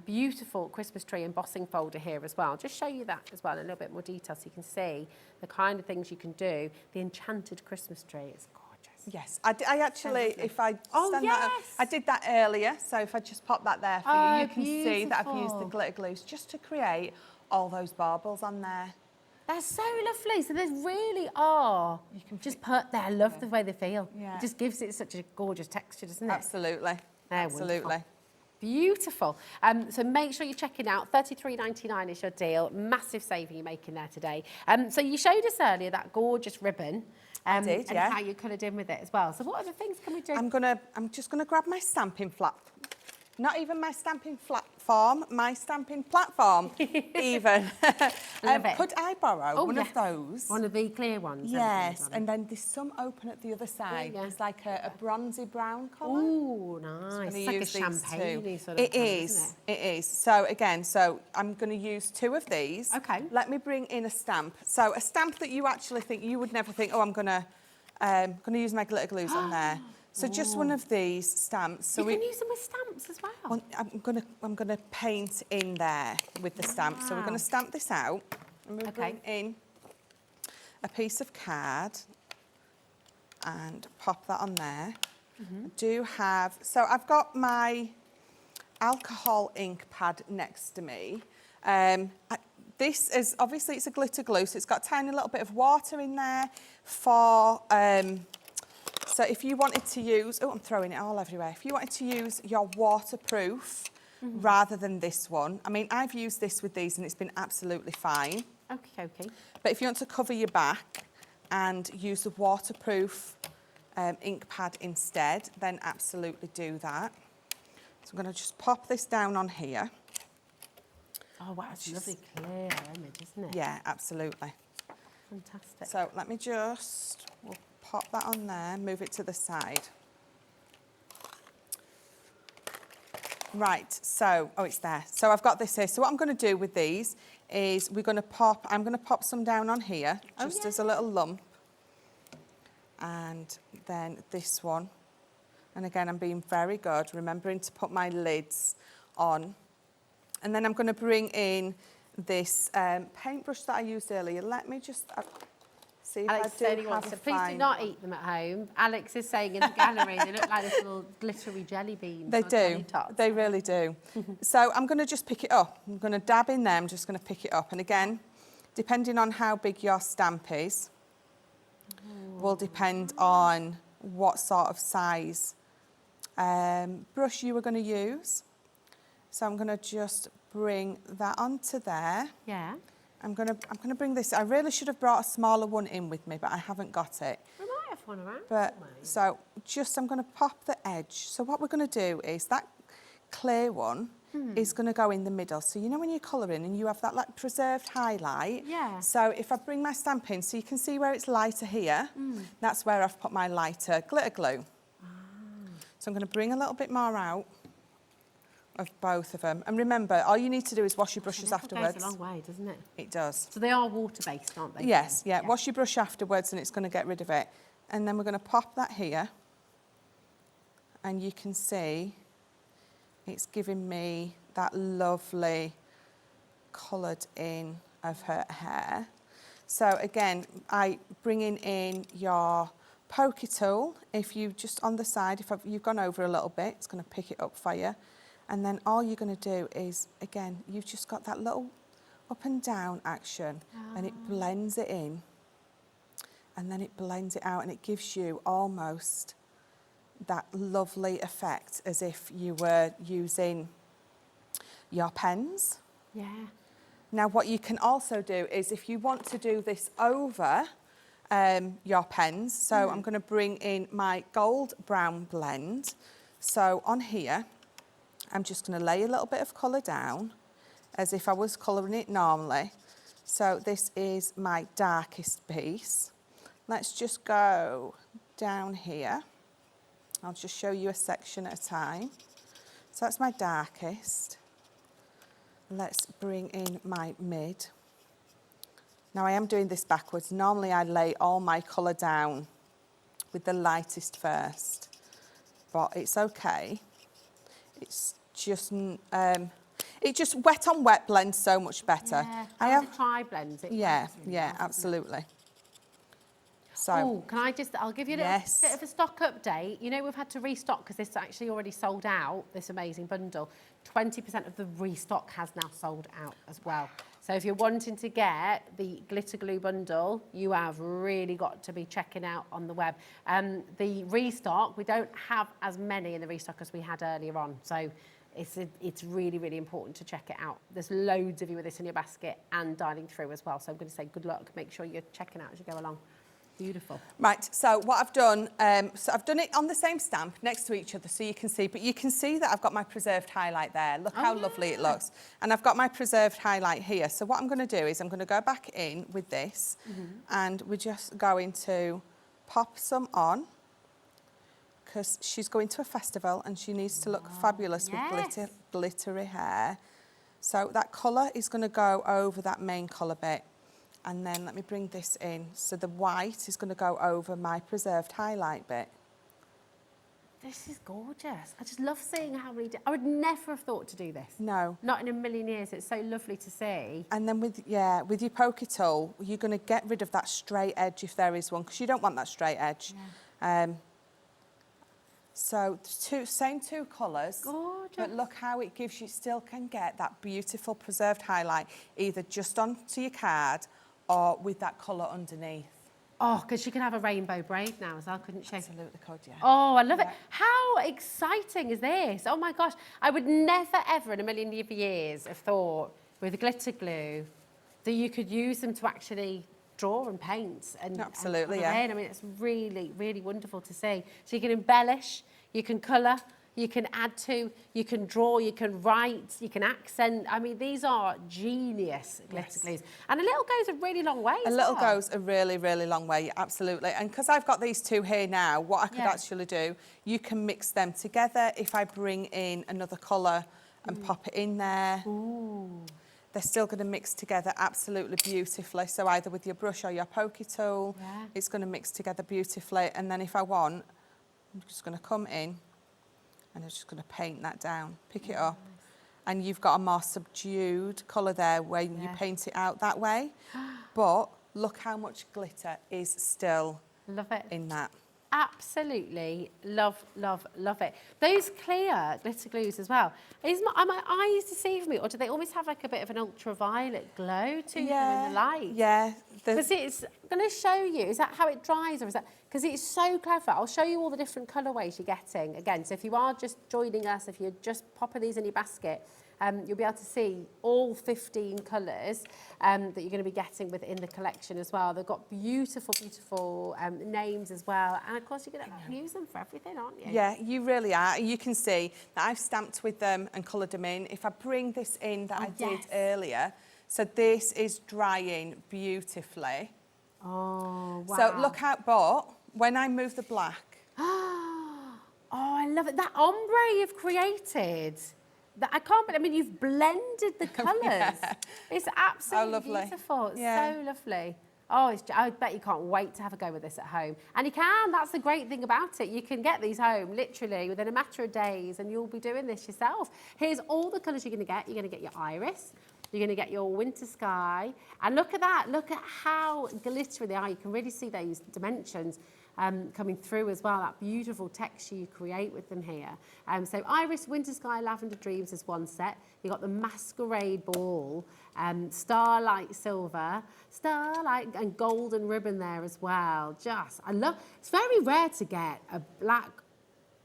beautiful Christmas tree embossing folder here as well. I'll just show you that as well in a little bit more detail so you can see the kind of things you can do. The enchanted Christmas tree is gorgeous. Yes, I actually, if I Oh, stand that up, yes. I did that earlier, so if I just pop that there for Oh, you, you can see that I've used the beautiful. glitter glues just to create all those baubles on there. They're so lovely. So they really are. You can just put there. I love the way they feel. Yeah. It just gives it such a gorgeous texture, doesn't it? Absolutely, They're absolutely. wonderful. Beautiful. So make sure you're checking out. $33.99 is your deal. Massive saving you're making there today. So you showed us earlier that gorgeous ribbon. I did, and yeah. how you coloured in with it as well. So what other things can we do? I'm just gonna grab my stamping flat. Not even my stamping platform, my stamping platform, even. Love it. Could I borrow one yes. of those? One of the clear ones. Yes, and then there's some open at the other side. yeah. It's like a bronzy brown colour. Oh, nice. It's like a champagne sort of It colour, is, isn't it is. So again, I'm going to use 2 of these. Okay. Let me bring in a stamp. So a stamp that you actually think, you would never think, oh, I'm going to use my glitter glues on there. So just one of these stamps. So you can use them with stamps as well. well, I'm gonna paint in there with the stamp. So we're going to stamp this out. And we'll bring in a piece of card and pop that on there. I do have, so I've got my alcohol ink pad next to me. This is, obviously it's a glitter glue, so it's got a tiny little bit of water in there for, so if you wanted to use, oh, I'm throwing it all everywhere. If you wanted to use your waterproof rather than this one, I mean, I've used this with these and it's been absolutely fine. Okay. But if you want to cover your back and use the waterproof ink pad instead, then absolutely do that. So I'm going to just pop this down on here. Oh, wow, it's a lovely clear image, isn't it? Yeah, absolutely. Fantastic. So let me just, we'll pop that on there, move it to the side. Right, so, oh, it's there. So I've got this here. So what I'm going to do with these is I'm going to pop some down on here, just as a little lump. And then this one. And again, I'm being very good, remembering to put my lids on. And then I'm going to bring in this paintbrush that I used earlier. Let me just see if Alex I said do he have wants a to. Please do fine not one. eat them at home. Alex is saying in the gallery they look like little glittery jelly beans. They or jelly do. tots. They really do. So I'm going to just pick it up. I'm going to dab in there. I'm just going to pick it up. And again, depending on how big your stamp is, will depend on what sort of size brush you were going to use. So I'm going to just bring that onto there. Yeah. I'm going to bring this. I really should have brought a smaller one in with me, but I haven't got it. We might have one around. But so just I'm going to pop the edge. So what we're going to do is that clear one is going to go in the middle. So you know when you're colouring and you have that like preserved highlight? Yeah. So if I bring my stamp in, so you can see where it's lighter here, that's where I've put my lighter glitter glue. So I'm going to bring a little bit more out of both of them. And remember, all you need to do is wash your brushes afterwards. It goes a long way, doesn't it? It does. So they are water-based, aren't they? Yes, yeah. Wash your brush afterwards and it's going to get rid of it. And then we're going to pop that here. And you can see it's giving me that lovely coloured in of her hair. So again, bringing in your pokey tool, if you just on the side, if you've gone over a little bit, it's going to pick it up for you. And then all you're going to do is, again, you've just got that little up and down action and it blends it in. And then it blends it out and it gives you almost that lovely effect as if you were using your pens. Yeah. Now, what you can also do is if you want to do this over your pens, so I'm going to bring in my gold brown blend. So on here, I'm just going to lay a little bit of colour down as if I was colouring it normally. So this is my darkest piece. let's just go down here. I'll just show you a section at a time. So that's my darkest. Let's bring in my mid. Now I am doing this backwards. Normally I lay all my colour down with the lightest first, but it's okay. It's just, it just wet on wet blends so much better. Yeah, I have tri-blends. Yeah, absolutely. So, oh, can I just, I'll give you a little bit of a stock update. You know, we've had to restock because this actually already sold out, this amazing bundle. 20% of the restock has now sold out as well. So if you're wanting to get the glitter glue bundle, you have really got to be checking out on the web. The restock, we don't have as many in the restock as we had earlier on. So it's really, really important to check it out. There's loads of you with this in your basket and dialing through as well. So I'm going to say good luck. Make sure you're checking out as you go along. Beautiful. Right, so what I've done, so I've done it on the same stamp next to each other so you can see, but you can see that I've got my preserved highlight there. Look how lovely it looks. And I've got my preserved highlight here. So what I'm going to do is I'm going to go back in with this and we're just going to pop some on because she's going to a festival and she needs to look fabulous with glittery hair. So that colour is going to go over that main colour bit. And then let me bring this in. So the white is going to go over my preserved highlight bit. This is gorgeous. I just love seeing how many... I would never have thought to do this. No. Not in a million years. It's so lovely to see. And then with your poker tool, you're going to get rid of that straight edge if there is one, because you don't want that straight edge. Yeah. So same two colours. Gorgeous. But look how it gives you, still can get that beautiful preserved highlight, either just onto your card or with that colour underneath. Oh, because she can have a rainbow braid now as well, couldn't she? Absolutely could, yeah. Oh, I love it. How exciting is this? Oh my gosh. I would never, ever in a million years have thought with glitter glue that you could use them to actually draw and paint. And absolutely, and yeah. I mean, it's really, really wonderful to see. So you can embellish, you can colour, you can add to, you can draw, you can write, you can accent. I mean, these are genius glitter glues. And a little goes a really long way as little well. goes a really, really long way, absolutely. And because I've got these two here now, what I could actually do, you can mix them together. If I bring in another colour and pop it in there, they're still going to mix together absolutely beautifully. So either with your brush or your pokey tool, it's going to mix together beautifully. And then if I want, I'm just going to come in and I'm just going to paint that down, pick it up. And you've got a more subdued colour there when you paint it out that way. But look how much glitter is still in that. Absolutely love, love, love it. Those clear glitter glues as well. Are my eyes deceive me, or do they always have like a bit of an ultraviolet glow to them in the light? Yeah. Because it's going to show you, is that how it dries, or is that, because it's so clever. I'll show you all the different colourways you're getting. Again, so if you are just joining us, if you're just popping these in your basket, you'll be able to see all 15 colours that you're going to be getting within the collection as well. They've got beautiful, beautiful names as well. And of course, you're going to use them for everything, aren't you? Yeah, you really are. You can see that I've stamped with them and coloured them in. If I bring this in that I did earlier, so this is drying beautifully. Oh, wow. So look out, but when I move the black. Oh, I love it. That ombre you've created. I can't believe, I mean, you've blended the colours. It's absolutely beautiful. It's so lovely. Oh, I bet you can't wait to have a go with this at home. And you can, that's the great thing about it. You can get these home literally within a matter of days and you'll be doing this yourself. Here's all the colours you're going to get. You're going to get your iris. You're going to get your winter sky. And look at that. Look at how glittery they are. You can really see those dimensions coming through as well, that beautiful texture you create with them here. So Iris, Winter Sky, Lavender Dreams is one set. You've got the Masquerade Ball, Starlight Silver, Starlight and Golden Ribbon there as well. It's very rare to get a black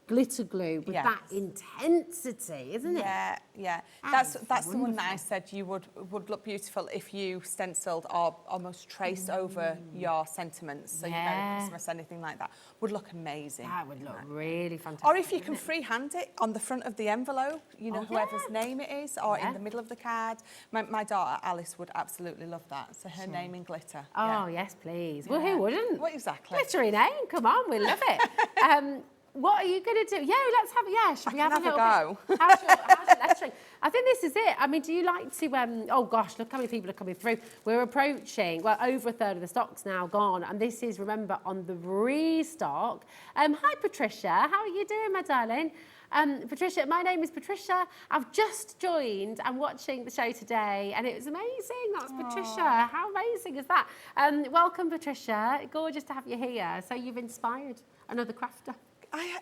glitter glue with Yes. that intensity, isn't it? Yeah, yeah. That That's is the one that I wonderful. said you would look beautiful if you stenciled or almost traced over your sentiments. So Yeah. you Merry Christmas, anything like that. Would look amazing. That would look really fantastic. Or if you can wouldn't it? freehand it on the front of the envelope, you know, Oh, whoever's yeah. name it is, or Yeah. in the middle of the card. My daughter Alice would absolutely love that. So her name in glitter. Oh, yes, please. Well, Yeah. who wouldn't? Well, exactly. Glittering name, come on, we love it. What are you going to do? Yeah, let's have, should we I have can a little have a bit? How's your lettering? I think this is it. I mean, do you like to, oh gosh, look how many people are coming through. We're approaching, well, over a third of the stock's now gone. And this is, remember, on the restock. Hi, Patricia. How are you doing, my darling? Patricia, my name is Patricia. I've just joined. I'm watching the show today and it was amazing. That was Patricia. How amazing is that? Welcome, Patricia. Gorgeous to have you here. So you've inspired another crafter.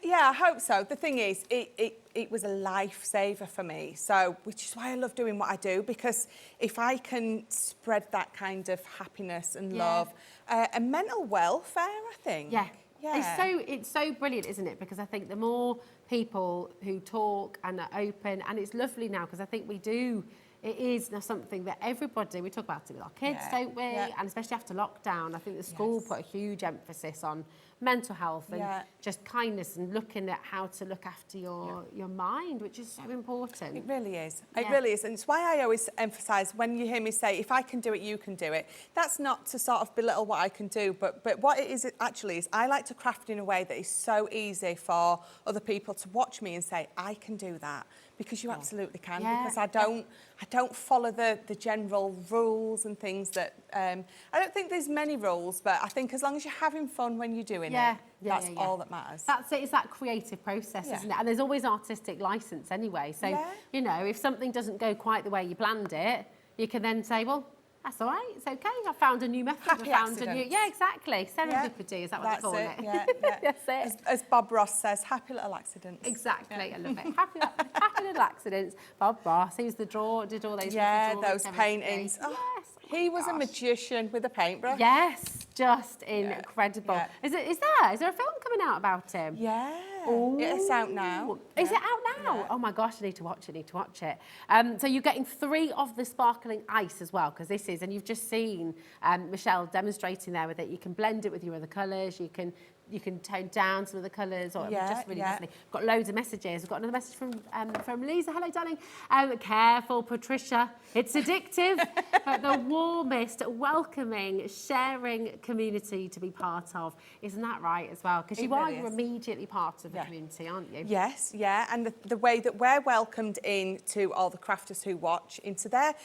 Yeah, I hope so. The thing is, it was a lifesaver for me. So, which is why I love doing what I do, because if I can spread that kind of happiness and love and mental welfare, I think. Yeah. Yeah. It's so brilliant, isn't it? Because I think the more people who talk and are open, and it's lovely now because I think it is now something that everybody, we talk about it with our kids, don't we? Yeah. And especially after lockdown, I think the school put a huge emphasis on mental health and just kindness and looking at how to look after your mind, which is so important. It really is. It Yeah. really is. And it's why I always emphasise when you hear me say, if I can do it, you can do it. That's not to sort of belittle what I can do, but what it is actually is I like to craft in a way that is so easy for other people to watch me and say, I can do that. Because you absolutely can, because I don't follow the general rules and things that, I don't think there's many rules, but I think as long as you're having fun when you're doing it, that's all that matters. That's it, it's that creative process, isn't it? And there's always artistic license anyway. So, you know, if something doesn't go quite the way you planned it, you can then say, well, that's all right, it's okay. I found a new method. Happy I found accidents. Yeah, exactly. Serendipity, is that what they call it? Yeah, That's it. As Bob Ross says, happy little accidents. Exactly, I love it. Happy little accidents. Bob Ross, he was did all those little those drawings, paintings. everything. Oh, Yes. he was a magician with a paintbrush. Yes, just incredible. Yeah. Is there a film coming out about him? Yeah. It's out now. Is it out now? Yeah. Oh my gosh, I need to watch it, so you're getting 3 of the sparkling ice as well, because this is, and you've just seen Michelle demonstrating there with it. You can blend it with your other colours, you can tone down some of the colours, or just really lovely. We've got loads of messages. We've got another message from Lisa. Hello, darling. Careful, Patricia. It's addictive, but the warmest, welcoming, sharing community to be part of. Isn't that right as well? Because you're immediately part of the community, aren't you? Yes, yeah, and the way that we're welcomed into all the crafters who watch into their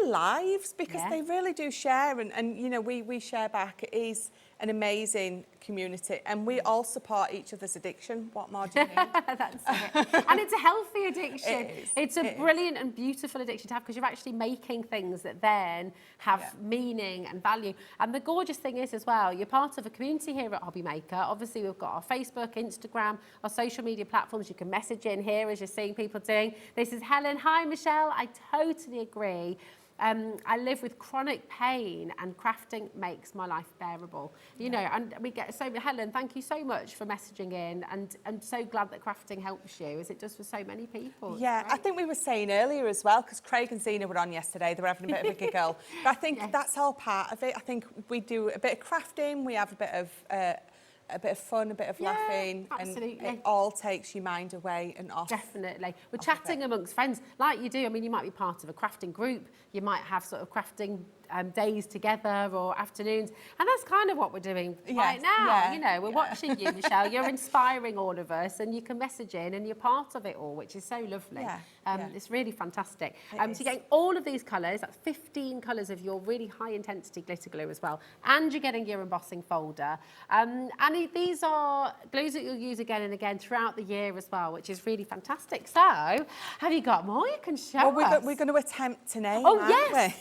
lives, because they really do share, and you know, we share back. It is an amazing community, and we all support each other's addiction. What more do you need? That's it. And it's a healthy addiction. It is. It's a brilliant and beautiful addiction to have, because you're actually making things that then have meaning and value. And the gorgeous thing is as well, you're part of a community here at Hobbymaker. Obviously, we've got our Facebook, Instagram, our social media platforms. You can message in here as you're seeing people doing. This is Helen. Hi, Michelle. I totally agree. I live with chronic pain and crafting makes my life bearable. You know, and we get so, Helen, thank you so much for messaging in, and I'm so glad that crafting helps you, as it does for so many people. Yeah, I think we were saying earlier as well, because Craig and Zena were on yesterday, they were having a bit of a giggle. But I think that's all part of it. I think we do a bit of crafting, we have a bit of fun, a bit of laughing, absolutely. and it all takes your mind away and off. Definitely. We're chatting amongst friends like you do. I mean, you might be part of a crafting group. You might have sort of crafting days together or afternoons. And that's kind of what we're doing right now. Yeah, you know, we're watching you, Michelle. You're inspiring all of us, and you can message in and you're part of it all, which is so lovely. It's really fantastic. So you're getting all of these colours. That's 15 colours of your really high intensity glitter glue as well. And you're getting your embossing folder. And these are glues that you'll use again and again throughout the year as well, which is really fantastic. So, have you got more you can show us? We're going to attempt to name, Oh, aren't yes.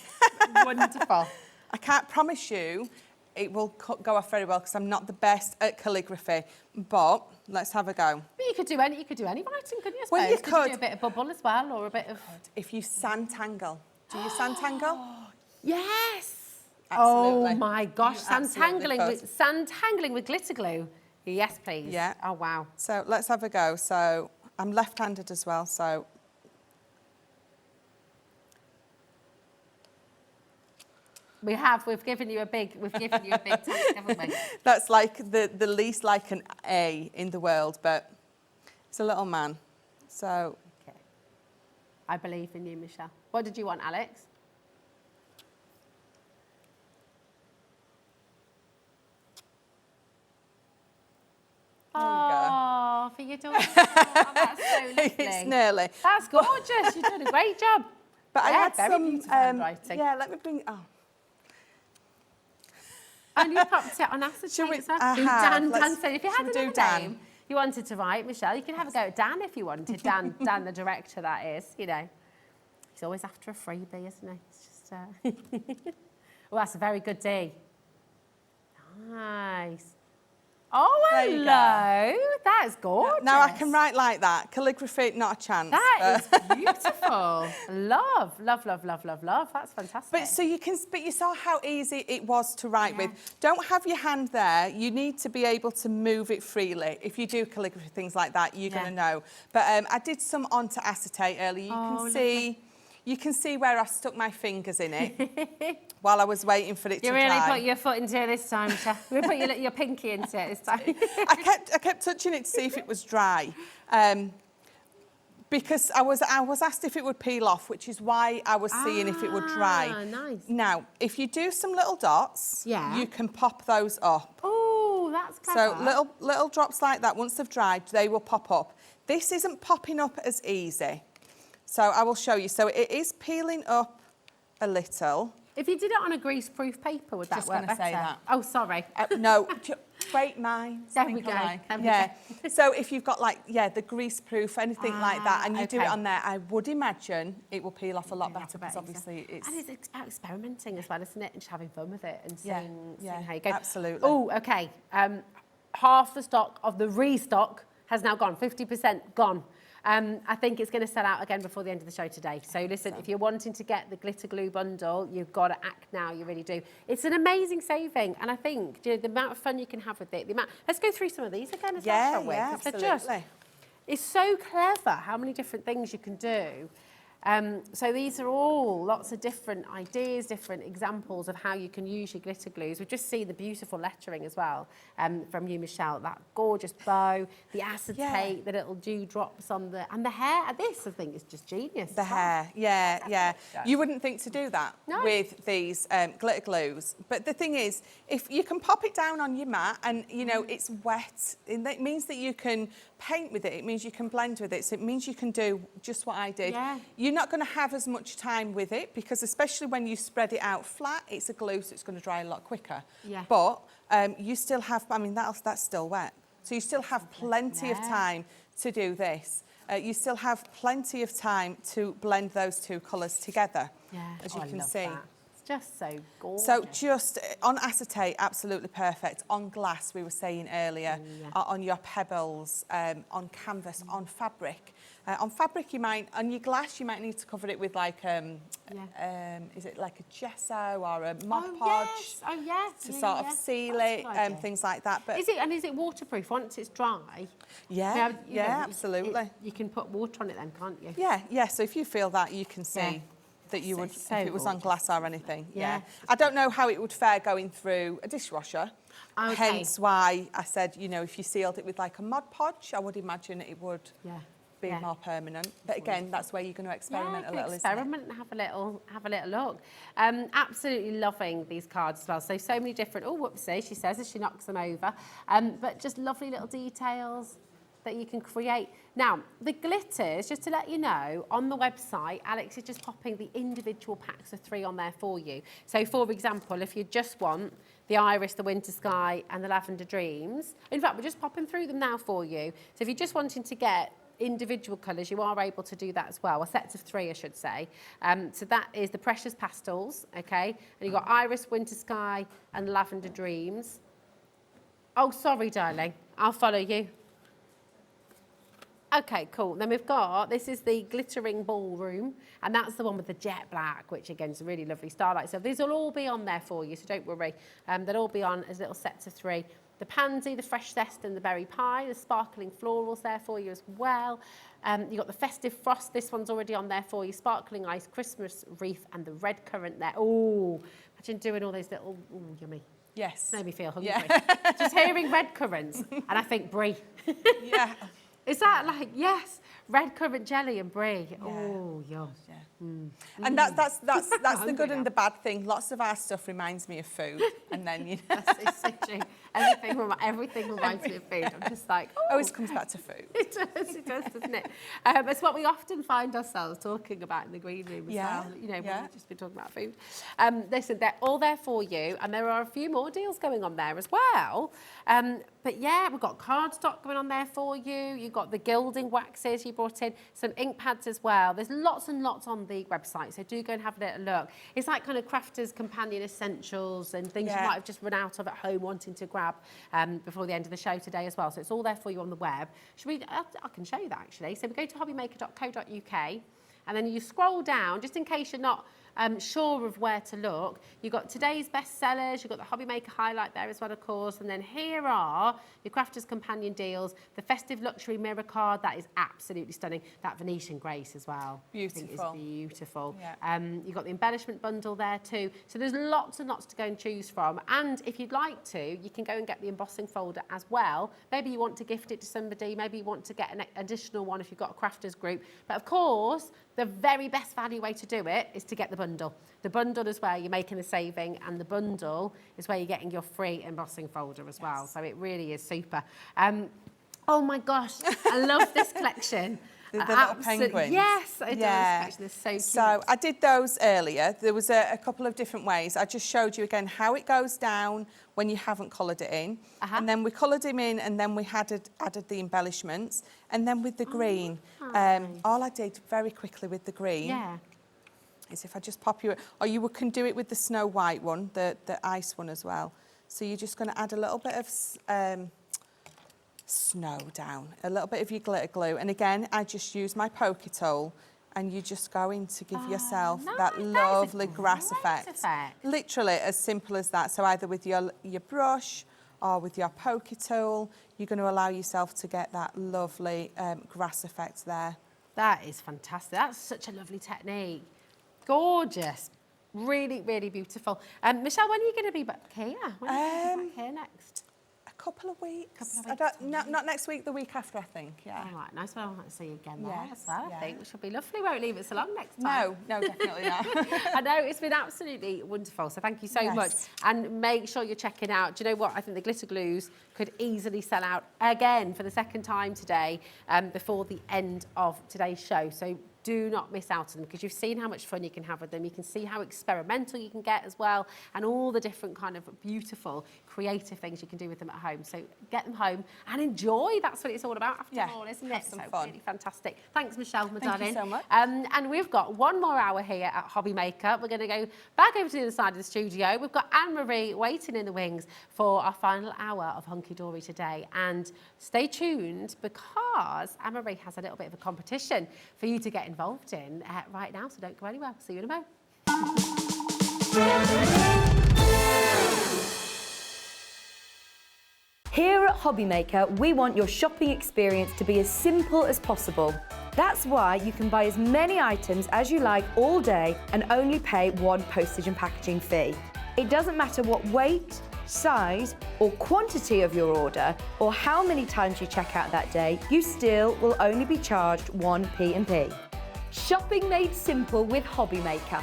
we? Wonderful. I can't promise you it will go off very well, because I'm not the best at calligraphy, but let's have a go. But you could do any writing, couldn't you? I Well, you suppose? Could could. do a bit of bubble as well, or a bit of... If you sand-tangle. Do you sand-tangle? Yes. Absolutely. Oh my gosh, You absolutely sand tangling with glitter glue. Yes, please. Yeah. Oh, wow. So let's have a go. So I'm left-handed as well, so. We've given you a big task, haven't we? That's like the least like an A in the world, but it's a little man. So. Okay. I believe in you, Michelle. What did you want, Alex? There you go. Oh, for your daughter. Oh, that's so lovely. It's nearly. That's gorgeous. You're doing a great job. But I Yeah, had very some. beautiful handwriting. Yeah, let me bring. Oh. And you popped it on acetate Shall we- as well. I Do have. Dan Let's- said, if you shall had we do another Dan? name you wanted to write, Michelle, you can have a go at Dan if you wanted. Dan, the director, that is, you know. He's always after a freebie, isn't he? It's just, well, that's a very good D. Nice. Oh, There you hello. That is gorgeous. Now I can write like that. Calligraphy, not a chance. That but- is beautiful. Love. That's fantastic. But so you can, but you saw how easy it was to write with. Don't have your hand there. You need to be able to move it freely. If you do calligraphy things like that, you're going to know. But I did some onto acetate earlier. You can see where I stuck my fingers in it while I was waiting for it to dry. You really put your foot into it this time, Michelle. You put your pinky into it this time. I kept touching it to see if it was dry. Because I was asked if it would peel off, which is why I was seeing if it would dry. Nice. Now, if you do some little dots, Yeah. you can pop those up. Oh, that's clever. So little drops like that, once they've dried, they will pop up. This isn't popping up as easy. So I will show you. So it is peeling up a little. If you did it on a grease-proof paper, would that Just work gonna better? say that. Oh, sorry. No, great minds. There we think go. alike. There we Yeah. go. So if you've got like, the grease-proof, anything like that, and you do it okay. on there, I would imagine it will peel off a lot Peel better off a because bit obviously it's... And it's about experimenting as well, isn't it? And just having fun with it and Yeah, seeing yeah, how you go. absolutely. Oh, okay. Half the stock of the restock has now gone, 50% gone. I think it's going to sell out again before the end of the show today. So listen, if you're wanting to get the glitter glue bundle, you've got to act now. You really do. It's an amazing saving, and I think the amount of fun you can have with it. Let's go through some of these again as well, shall we? Yeah, 'Cause they're absolutely. it's so clever how many different things you can do. So these are all lots of different ideas, different examples of how you can use your glitter glues. We've just seen the beautiful lettering as well from you, Michelle. That gorgeous bow, the acetate, the little dewdrops on and the hair. This, I think, is just genius. The hair, yeah. You wouldn't think to do that with these glitter glues. But the thing is, if you can pop it down on your mat and, you know, it's wet, it means that you can paint with it. It means you can blend with it. So it means you can do just what I did. Yeah. You're not going to have as much time with it because especially when you spread it out flat, it's a glue, so it's going to dry a lot quicker. Yeah. But you still have, I mean, that's still wet. So you still have plenty of time to do this. You still have plenty of time to blend those two colours together, as you I can love see. that. It's just so gorgeous. So just on acetate, absolutely perfect. On glass, we were saying earlier, on your pebbles, on canvas, on fabric. On fabric, you might, on your glass, you might need to cover it with like, is it like a gesso or a Mod Podge? Oh, yes. To sort of seal it, things like that. But Is it waterproof once it's dry? yeah, You know, absolutely. You can put water on it then, can't you? Yeah. So if you feel that, you can see that you would, It's so if it was on gorgeous. glass or anything. Yeah. I don't know how it would fare going through a dishwasher. Okay. Hence why I said, you know, if you sealed it with like a Mod Podge, I would imagine it would be more permanent. But again, that's where you're going to experiment a little, isn't it? Experiment and have a little look. Absolutely loving these cards as well. So many different. Oh, whoopsie, she says as she knocks them over. But just lovely little details that you can create. Now, the glitters, just to let you know, on the website, Alex is just popping the individual packs of 3 on there for you. So, for example, if you just want the Iris, the Winter Sky, and the Lavender Dreams, in fact, we're just popping through them now for you. So, if you're just wanting to get individual colours, you are able to do that as well, or sets of 3, I should say. So that is the Precious Pastels, okay? And you've got Iris, Winter Sky, and Lavender Dreams. Oh, sorry, darling. I'll follow you. Okay, cool. Then we've got, this is the Glittering Ballroom, and that's the one with the jet black, which again is a really lovely starlight. So these will all be on there for you, so don't worry. They'll all be on as little sets of 3. the pansy, the fresh zest and the berry pie, the sparkling florals there for you as well. You've got the festive frost, this one's already on there for you, sparkling ice, Christmas wreath and the red currant there. Oh, imagine doing all those little, ooh, yummy. Yes. Made me feel hungry. Yeah. Just hearing red currants and I think brie. Yeah. Is that like, yes, red currant jelly and brie. Yeah. Oh, yum. Yeah. And that's the good and the bad thing. Lots of our stuff reminds me of food, and then you know. It's so true. Everything reminds me of food. I'm just like, oh. Always comes back to food. It does, doesn't it? It's what we often find ourselves talking about in the green room as well. You know, we've just been talking about food. Listen, they're all there for you, and there are a few more deals going on there as well. But yeah, we've got cardstock going on there for you. You've got the gilding waxes you brought in, some ink pads as well. There's lots and lots on the website, so do go and have a little look. It's like kind of crafters' companion essentials and things you might have just run out of at home wanting to grab before the end of the show today as well. So it's all there for you on the web. I can show you that actually. So we go to hobbymaker.co.uk and then you scroll down, just in case you're not sure of where to look. You've got today's bestsellers, you've got the Hobby Maker highlight there as well, of course, and then here are your Crafters Companion deals, the Festive Luxury Mirror card, that is absolutely stunning, that Venetian Grace as well. Beautiful. I think is beautiful. Yeah. You've got the embellishment bundle there too, so there's lots and lots to go and choose from, and if you'd like to, you can go and get the embossing folder as well. Maybe you want to gift it to somebody, maybe you want to get an additional one if you've got a crafters group, but of course, the very best value way to do it is to get the bundle. The bundle is where you're making a saving, and the bundle is where you're getting your free embossing folder as well. So it really is super. Oh my gosh, I love this collection. The little penguins. Yes, I do. This collection is so cute. So I did those earlier. There was a couple of different ways. I just showed you again how it goes down when you haven't coloured it in. And then we coloured him in, and then we added the embellishments. And then with the green, all I did very quickly with the green is if I just pop you, or you can do it with the Snow White one, the ice one as well. So you're just going to add a little bit of snow down, a little bit of your glitter glue, and again I just use my poker tool, and you're just going to give yourself that lovely grass effect. Literally as simple as that. So either with your brush or with your poker tool, you're going to allow yourself to get that lovely grass effect there. That is fantastic. That's such a lovely technique. Gorgeous. Really, really beautiful. Michelle, when are you going to be back here? When are you going to be back here next? A couple of weeks. Not next week, the week after, I think. Yeah. All right, nice. Well, I want to see you again there Yes, as well. yeah. I think which will be lovely. Won't leave it so long next time. No, definitely not. I know, it's been absolutely wonderful. So thank you so much. And make sure you're checking out. Do you know what? I think the glitter glues could easily sell out again for the second time today before the end of today's show. So do not miss out on them, because you've seen how much fun you can have with them. You can see how experimental you can get as well, and all the different kind of beautiful, creative things you can do with them at home. So get them home and enjoy. That's what it's all about after all, isn't it? Some fun. Really fantastic. Thanks, Michelle, my darling. Thank you so much. And we've got one more hour here at Hobby Maker. We're going to go back over to the other side of the studio. We've got Anne-Marie waiting in the wings for our final hour of Hunkydory today. And stay tuned, because Anne-Marie has a little bit of a competition for you to get involved in right now, so don't go anywhere. See you in a moment. Here at Hobby Maker, we want your shopping experience to be as simple as possible. That's why you can buy as many items as you like all day and only pay one postage and packaging fee. It doesn't matter what weight, size or quantity of your order, or how many times you check out that day, you still will only be charged one P&P. Shopping made simple with Hobby Maker.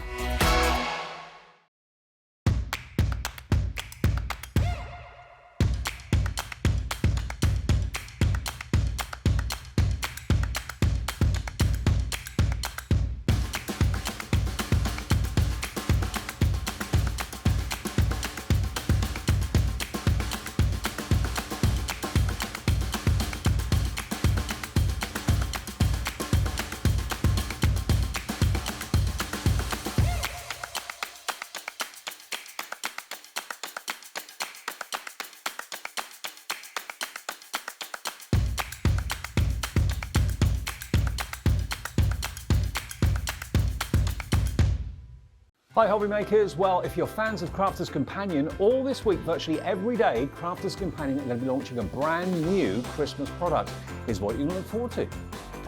Hi hobby makers, well if you're fans of Crafters Companion, all this week virtually every day Crafters Companion are going to be launching a brand new Christmas product. Here's what you can look forward to.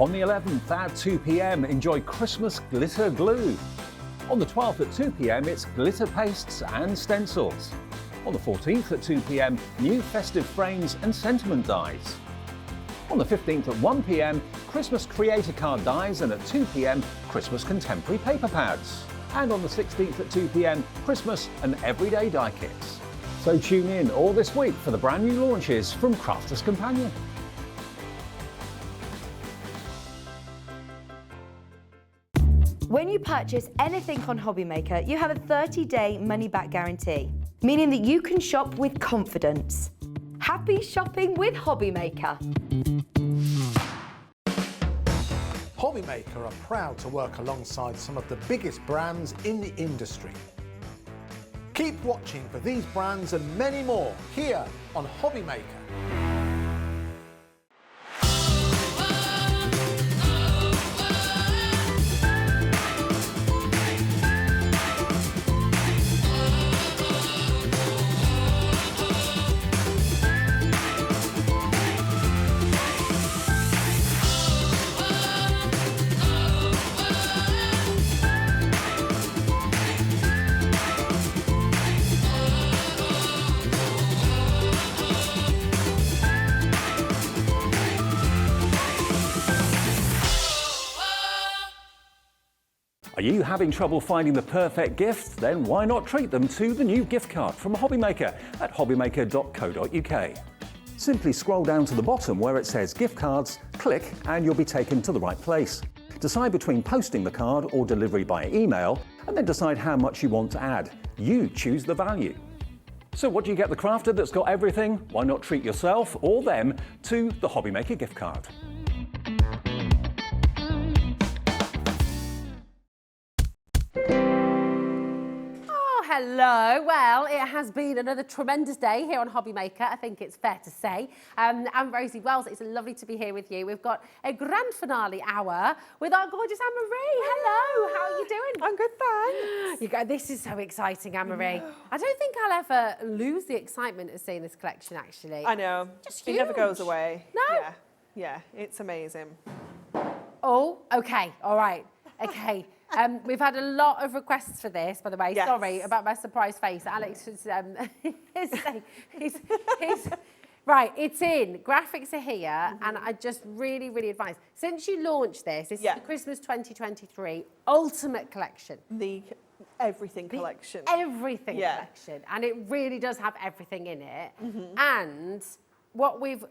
On the 11th at 2 p.m, enjoy Christmas glitter glue. On the 12th at 2 p.m, it's glitter pastes and stencils. On the 14th at 2 p.m, new festive frames and sentiment dies. On the 15th at 1 p.m, Christmas creator card dies, and at 2 p.m, Christmas contemporary paper pads. And on the 16th at 2 p.m, Christmas and everyday die kits. So tune in all this week for the brand new launches from Crafters Companion. When you purchase anything on Hobby Maker, you have a 30-day money-back guarantee, meaning that you can shop with confidence. Happy shopping with Hobby Maker. Hobby Maker are proud to work alongside some of the biggest brands in the industry. Keep watching for these brands and many more here on Hobby Maker. Are you having trouble finding the perfect gift? Then why not treat them to the new gift card from Hobby Maker at hobbymaker.co.uk. Simply scroll down to the bottom where it says gift cards, click and you'll be taken to the right place. Decide between posting the card or delivery by email, and then decide how much you want to add. You choose the value. So what do you get the crafter that's got everything? Why not treat yourself or them to the Hobby Maker gift card? Hello. Well, it has been another tremendous day here on Hobby Maker, I think it's fair to say. I'm Rosie Wells. It's lovely to be here with you. We've got a grand finale hour with our gorgeous Anne-Marie. Hello. How are you doing? I'm good, thanks. You go, this is so exciting, Anne-Marie. I don't think I'll ever lose the excitement of seeing this collection, actually. I know. Just it never goes huge. away. No? Yeah, it's amazing. Oh, okay. All right. Okay. We've had a lot of requests for this, by the way. Yes. Sorry about my surprise face. Alex is right, it's in. Graphics are here, and I just really, really advise. Since you launched this is the Christmas 2023 Ultimate Collection. The Everything Collection. Everything Collection. And it really does have everything in it. And what we've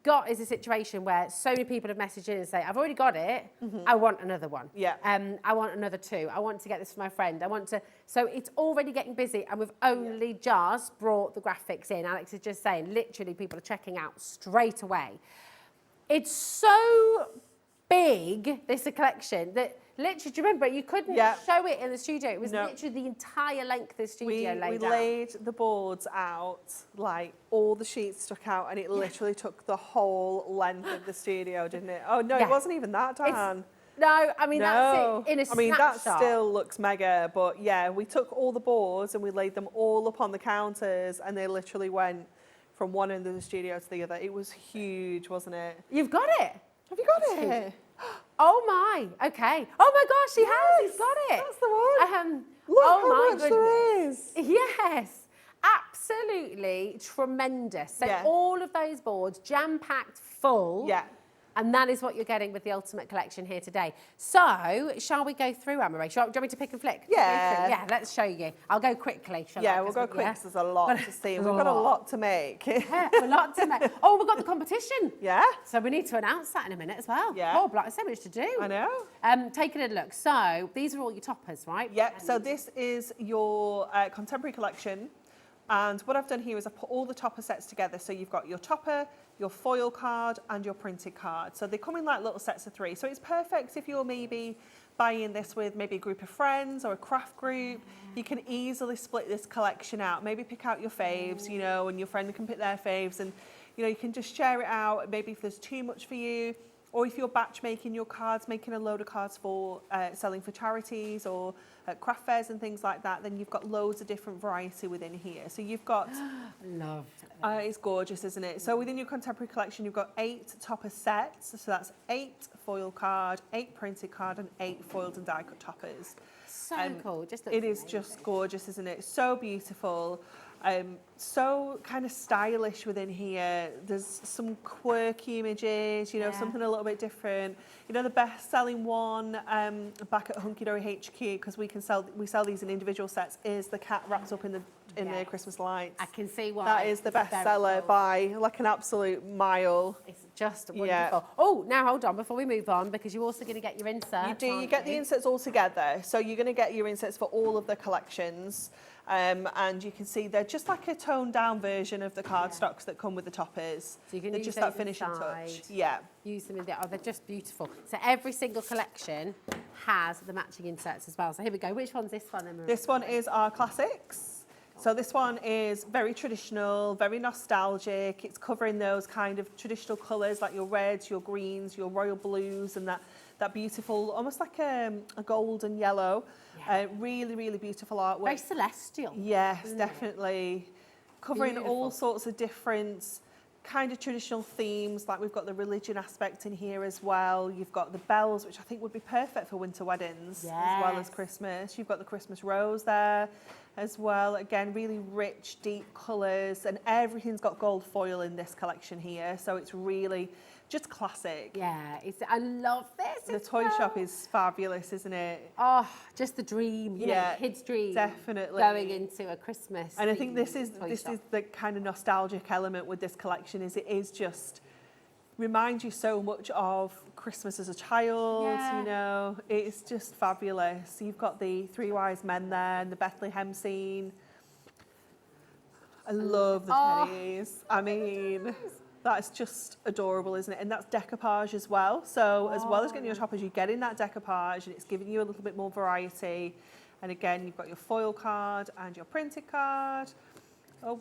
got is a situation where so many people have messaged in and say, I've already got it, I want another one. I want another two. I want to get this for my friend. So it's already getting busy, and we've only just brought the graphics in. Alex is just saying, literally people are checking out straight away. It's so big, this collection, that literally, do you remember, you couldn't show it in the studio. It was literally the entire length of the studio laid out. We laid the boards out, like all the sheets stuck out, and it literally took the whole length of the studio, didn't it? Oh, no, it wasn't even that, Dan. No, I mean, that's it in a snapshot. I mean, that still looks mega, but yeah, we took all the boards and we laid them all up on the counters, and they literally went from one end of the studio to the other. It was huge, wasn't it? You've got it. Have you got it? Oh my, okay. Oh my gosh, he has, he's got it. That's the one. Look how much there is. Yes, absolutely tremendous. So all of those boards jam-packed full. Yeah. And that is what you're getting with the Ultimate Collection here today. So, shall we go through, Anne-Marie? Do you want me to pick and flick? Yeah. Yeah, let's show you. I'll go quickly, shall I? Yeah, we'll go quick because there's a lot to see. We've got a lot to make. Yeah, a lot to make. Oh, we've got the competition. Yeah. So we need to announce that in a minute as well. Yeah. Oh, there's so much to do. I know. Taking a look. So, these are all your toppers, right? Yep, so this is your contemporary collection. And what I've done here is I've put all the topper sets together. So you've got your topper, your foil card, and your printed card. So they come in like little sets of 3. So it's perfect if you're maybe buying this with maybe a group of friends or a craft group. You can easily split this collection out. Maybe pick out your faves, you know, and your friend can pick their faves. And, you know, you can just share it out. Maybe if there's too much for you, or if you're batch making your cards, making a load of cards for selling for charities or craft fairs and things like that, then you've got loads of different variety within here. So you've got... Love. it's gorgeous, isn't it? So within your contemporary collection, you've got 8 topper sets. So that's 8 foil card, 8 printed card, and 8 foiled and die cut toppers. So cool. Just it is just gorgeous, isn't it? So beautiful. So kind of stylish within here. There's some quirky images, you know, something a little bit different. You know, the best-selling one back at Hunkydory HQ, because we sell these in individual sets, is the cat wrapped up in the Christmas lights. I can see why. That is the bestseller by like an absolute mile. It's just wonderful. Oh, now hold on before we move on, because you're also going to get your inserts. You do. You get the inserts all together. So you're going to get your inserts for all of the collections. And you can see they're just like a toned down version of the cardstocks that come with the toppers. So you can they're use just those that finishing inside, touch. Yeah. Use them in there. Oh, they're just beautiful. So every single collection has the matching inserts as well. So here we go. Which one's this one, Emma? This one is our classics. So this one is very traditional, very nostalgic. It's covering those kind of traditional colours like your reds, your greens, your royal blues, and that beautiful, almost like a gold and yellow. Really, really beautiful artwork. Very celestial. Yes, definitely. Covering all sorts of different kind of traditional themes, like we've got the religion aspect in here as well. You've got the bells, which I think would be perfect for winter weddings, as well as Christmas. You've got the Christmas rose there as well. Again, really rich, deep colours, and everything's got gold foil in this collection here, so it's really just classic. Yeah, I love this. The toy shop is fabulous, isn't it? Oh, just the dream, you know, kids' dream. Definitely. Going into a Christmas. And I think this is the kind of nostalgic element with this collection, is it is just reminds you so much of Christmas as a child, you know. It's just fabulous. You've got the 3 wise men there and the Bethlehem scene. I love the teddies. I mean, that's just adorable, isn't it? And that's decoupage as well. So as well as getting your toppers, you get in that decoupage, and it's giving you a little bit more variety. And again, you've got your foil card and your printed card. Oh,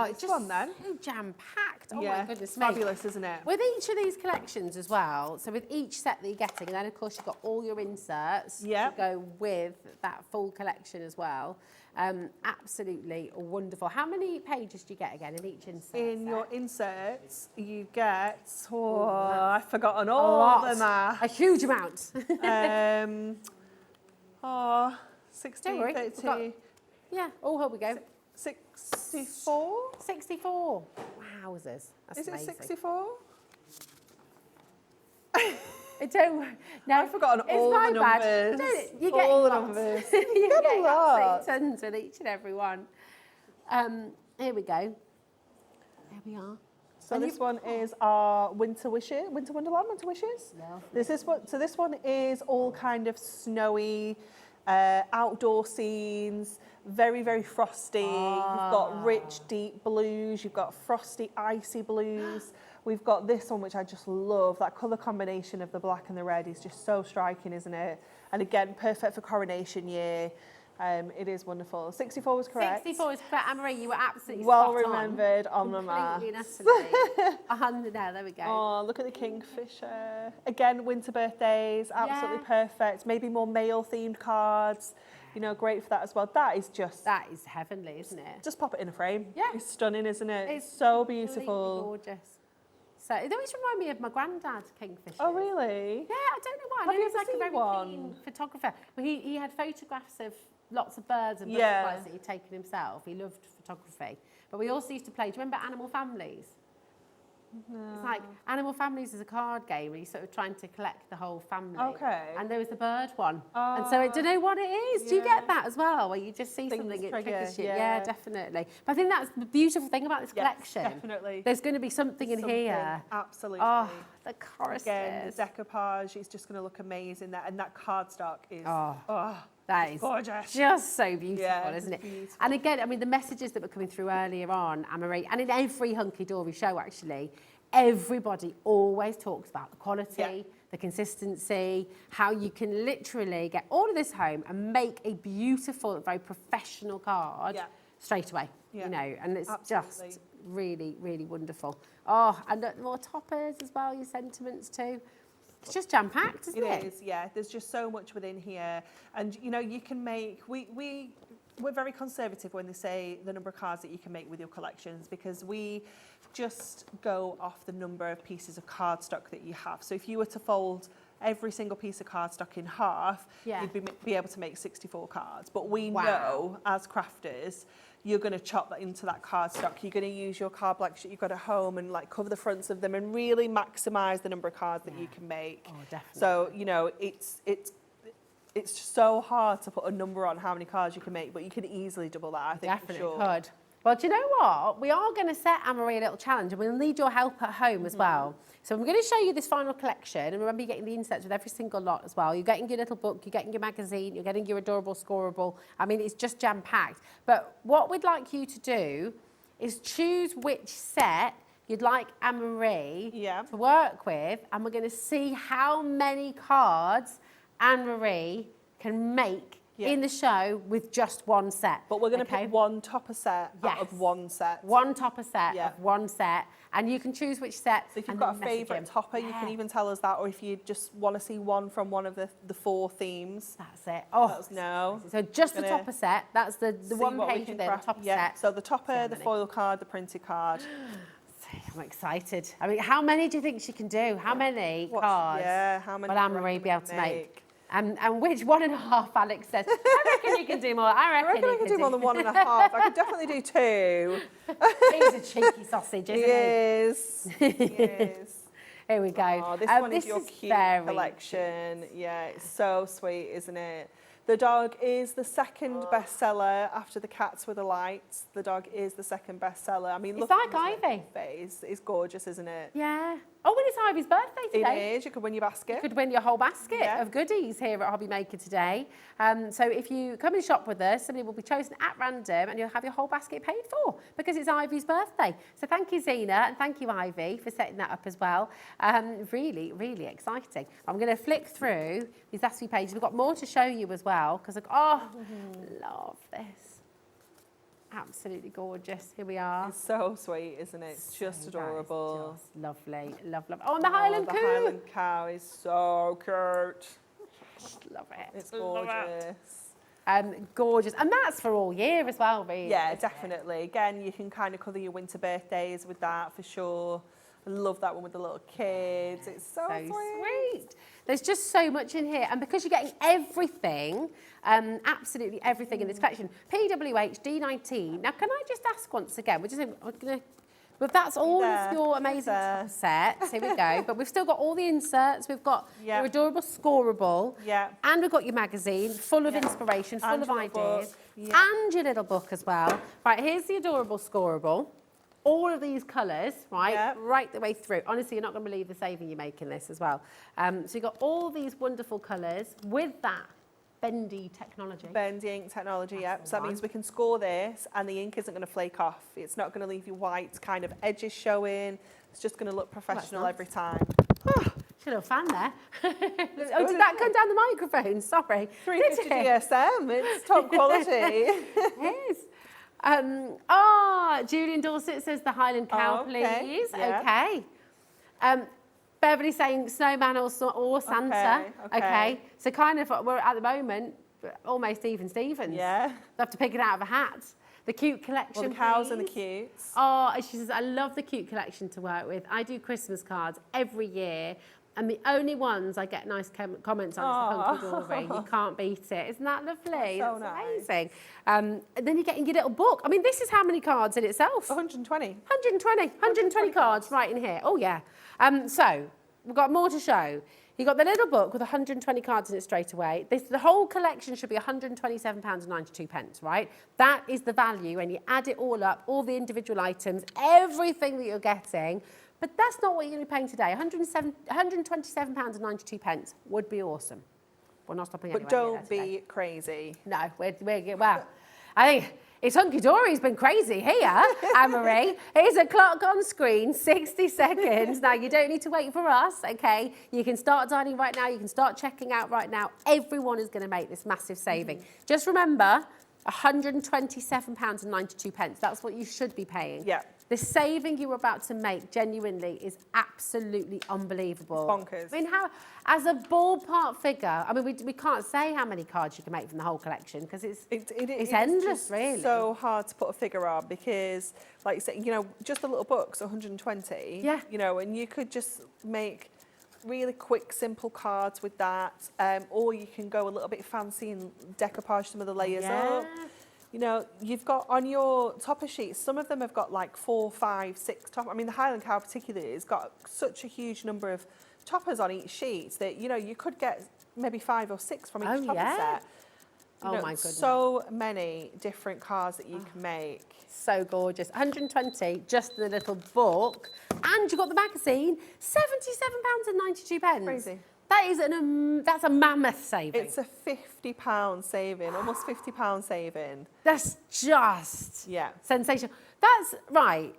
it's just one then. So jam-packed. Oh my goodness me. Fabulous, isn't it? With each of these collections as well, so with each set that you're getting, and then of course you've got all your inserts to go with that full collection as well. Absolutely wonderful. How many pages do you get again in each insert? In your inserts, you get, I've forgotten all the math. A huge amount. 60, 30. Yeah, oh, here we go. 64? 64. Wowzers. That's Is it amazing. 64? No, I've forgotten all the numbers. You're getting all the lots. numbers. You're getting lots. tons with each and every one. Here we go. There we are. So this one is our Winter Wishes, Winter Wonderland, Winter Wishes. So this one is all kind of snowy, outdoor scenes, very, very frosty. You've got rich, deep blues. You've got frosty, icy blues. We've got this one, which I just love. That colour combination of the black and the red is just so striking, isn't it? And again, perfect for coronation year. It is wonderful. 64 was correct. 64 is correct. Anne-Marie, you were absolutely well spot remembered on the math. Completely and utterly. 100 there we go. Oh, look at the kingfisher. Again, winter birthdays, absolutely perfect. Maybe more male-themed cards. You know, great for that as well. That is heavenly, isn't it? Just pop it in a frame. Yeah. It's stunning, isn't it? It's so beautiful. Gorgeous. So it always reminds me of my granddad, kingfisher. Oh, really? Yeah, I don't know why. Have I know you he's ever like a seen very one? keen photographer. Well, he had photographs of lots of birds and butterflies that he'd taken himself. He loved photography. But we also used to play, do you remember Animal Families? No. It's like Animal Families is a card game where you're sort of trying to collect the whole family. Okay. And there was the bird one. And so I don't know what it is. Do you get that as well, where you just see Things something, it trigger, triggers you? yeah. Definitely. But I think that's the beautiful thing about this collection. Definitely. There's going to be something in here. Absolutely. Oh, the chorus. Again, the decoupage is just going to look amazing. And that cardstock is that is gorgeous. Just so beautiful, isn't it? Beautiful. And again, I mean, the messages that were coming through earlier on, Anne-Marie, and in every Hunkydory show, actually, everybody always talks about the quality, the consistency, how you can literally get all of this home and make a beautiful, very professional card straight away, Yeah, you know, and it's absolutely. just really, really wonderful. Oh, and more toppers as well, your sentiments too. It's just jam-packed, isn't it? It is, yeah. There's just so much within here. And, you know, you can make... We're very conservative when they say the number of cards that you can make with your collections, because we just go off the number of pieces of cardstock that you have. So if you were to fold every single piece of cardstock in half, you'd be able to make 64 cards. But we know, as crafters, you're going to chop that into that cardstock. You're going to use your card blanks that you've got at home and like cover the fronts of them and really maximise the number of cards that you can make. Oh, definitely. So, you know, it's so hard to put a number on how many cards you can make, but you can easily double that, I think, Definitely for sure. could. Well, do you know what? We are going to set Anne-Marie a little challenge, and we'll need your help at home as well. So I'm going to show you this final collection, and remember you're getting the inserts with every single lot as well. You're getting your little book, you're getting your magazine, you're getting your adorable scoreable. I mean, it's just jam-packed. But what we'd like you to do is choose which set you'd like Anne-Marie to work with, and we're going to see how many cards Anne-Marie can make in the show with just one set. But we're going to pick one topper set out of one set. One topper set of one set, and you can choose which set. So if you've got a favourite topper, you can even tell us that, or if you just want to see one from one of the 4 themes. That's it. Oh, let us know. So just the topper set. That's the one page there, the topper set. So the topper, the foil card, the printed card. I'm excited. I mean, how many do you think she can do? How many cards how many will Anne-Marie be able to make? And which 1.5, Alex says? I reckon you can do more. I reckon I can do more than 1.5. I could definitely do 2. He's a cheeky sausage, isn't he? He is. Here we go. Oh, this one is your cute collection. Yeah, it's so sweet, isn't it? The dog is the second bestseller after The Cats with the Lights. The dog is the second bestseller. I mean, it's look like Ivy. It's gorgeous, isn't it? Yeah. Oh, and it's Ivy's birthday today. It is. You could win your basket. You could win your whole basket of goodies here at Hobby Maker today. So if you come and shop with us, somebody will be chosen at random and you'll have your whole basket paid for because it's Ivy's birthday. So thank you, Zena, and thank you, Ivy, for setting that up as well. Really, really exciting. I'm going to flick through these last few pages. We've got more to show you as well because, love this. Absolutely gorgeous. Here we are. It's so sweet, isn't it? It's just adorable. Just lovely. Love. Oh, and the Highland Coo. The Highland cow is so cute. Just love it. It's gorgeous. Gorgeous. And that's for all year as well, really. Yeah, definitely. Again, you can kind of colour your winter birthdays with that for sure. I love that one with the little kids. It's so sweet. There's just so much in here. And because you're getting everything, absolutely everything in this collection, PWH D19. Now, can I just ask once again, but that's all of your amazing top sets. Here we go. But we've still got all the inserts. We've got your adorable scoreable. And we've got your magazine full of inspiration, full of ideas. And your little book as well. Right, here's the adorable scoreable. All of these colours, right the way through. Honestly, you're not going to believe the saving you're making this as well. So you've got all these wonderful colours with that bendy technology. Bendy ink technology, So that means we can score this and the ink isn't going to flake off. It's not going to leave you white kind of edges showing. It's just going to look professional every time. A little fan there. Did that come down the microphone? Sorry. 350 DSM, it's top quality. It is. Julian Dorset says the Highland Cow, please. Okay. Beverly saying snowman or Santa. Okay. So kind of, we're at the moment, almost even Stevens. Yeah. We'll have to pick it out of a hat. The cute collection, the cows and the cutes. Oh, she says, I love the cute collection to work with. I do Christmas cards every year. And the only ones I get nice comments on is the Hunkydory. You can't beat it. Isn't that lovely? That's nice. Amazing. And then you're getting your little book. I mean, this is how many cards in itself? 120. 120 cards right in here. Oh, yeah. So we've got more to show. You've got the little book with 120 cards in it straight away. The whole collection should be £127.92, right? That is the value, and you add it all up, all the individual items, everything that you're getting. But that's not what you're going to be paying today. £127.92 would be awesome. We're not stopping anywhere. But don't be crazy. No, well, I think it's Hunkydory's been crazy here, Anne-Marie. Here's a clock on screen, 60 seconds. Now, you don't need to wait for us, okay? You can start dining right now. You can start checking out right now. Everyone is going to make this massive saving. Just remember, £127.92. That's what you should be paying. Yeah. The saving you're about to make genuinely is absolutely unbelievable. Bonkers. I mean, how, as a ballpark figure, I mean, we can't say how many cards you can make from the whole collection because it's endless, just really. So hard to put a figure on because, like you say, you know, just the little book's 120. Yeah. You know, and you could just make really quick, simple cards with that, or you can go a little bit fancy and decoupage some of the layers up. You know, you've got on your topper sheets, some of them have got like 4, 5, 6 top. I mean, the Highland Cow particularly has got such a huge number of toppers on each sheet that, you know, you could get maybe 5 or 6 from each topper set. You know, my goodness. So many different cards that you can make. So gorgeous. 120, just the little book. And you've got the magazine, £77.92. Crazy. That is that's a mammoth saving. It's a £50 saving, almost £50 saving. That's just sensational. That's right.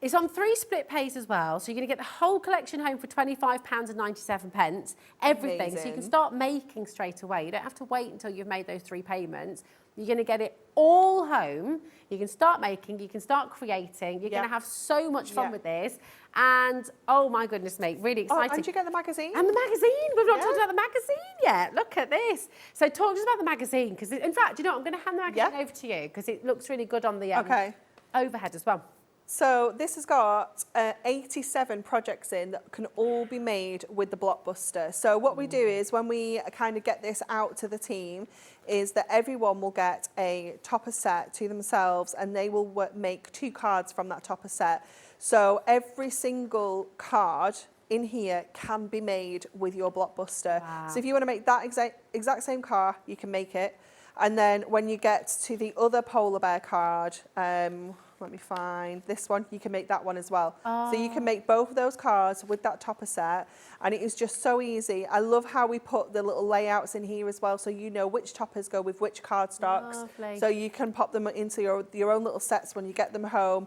It's on 3 split pays as well, so you're going to get the whole collection home for £25.97, everything. Amazing. So you can start making straight away. You don't have to wait until you've made those 3 payments. You're going to get it all home. You can start making, you can start creating. You're going to have so much fun with this. And, oh my goodness me, really exciting. Oh, and you get the magazine? And the magazine. We've not talked about the magazine yet. Look at this. So talk to us about the magazine, because in fact, you know what, I'm going to hand the magazine over to you, because it looks really good on the overhead as well. So this has got 87 projects in that can all be made with the Blockbuster. So what we do is when we kind of get this out to the team is that everyone will get a topper set to themselves and they will make 2 cards from that topper set. So every single card in here can be made with your Blockbuster. Wow. So if you want to make that exact same card, you can make it. And then when you get to the other polar bear card, let me find this one, you can make that one as well. So you can make both of those cards with that topper set, and it is just so easy. I love how we put the little layouts in here as well, so you know which toppers go with which cardstocks. Lovely. So you can pop them into your own little sets when you get them home.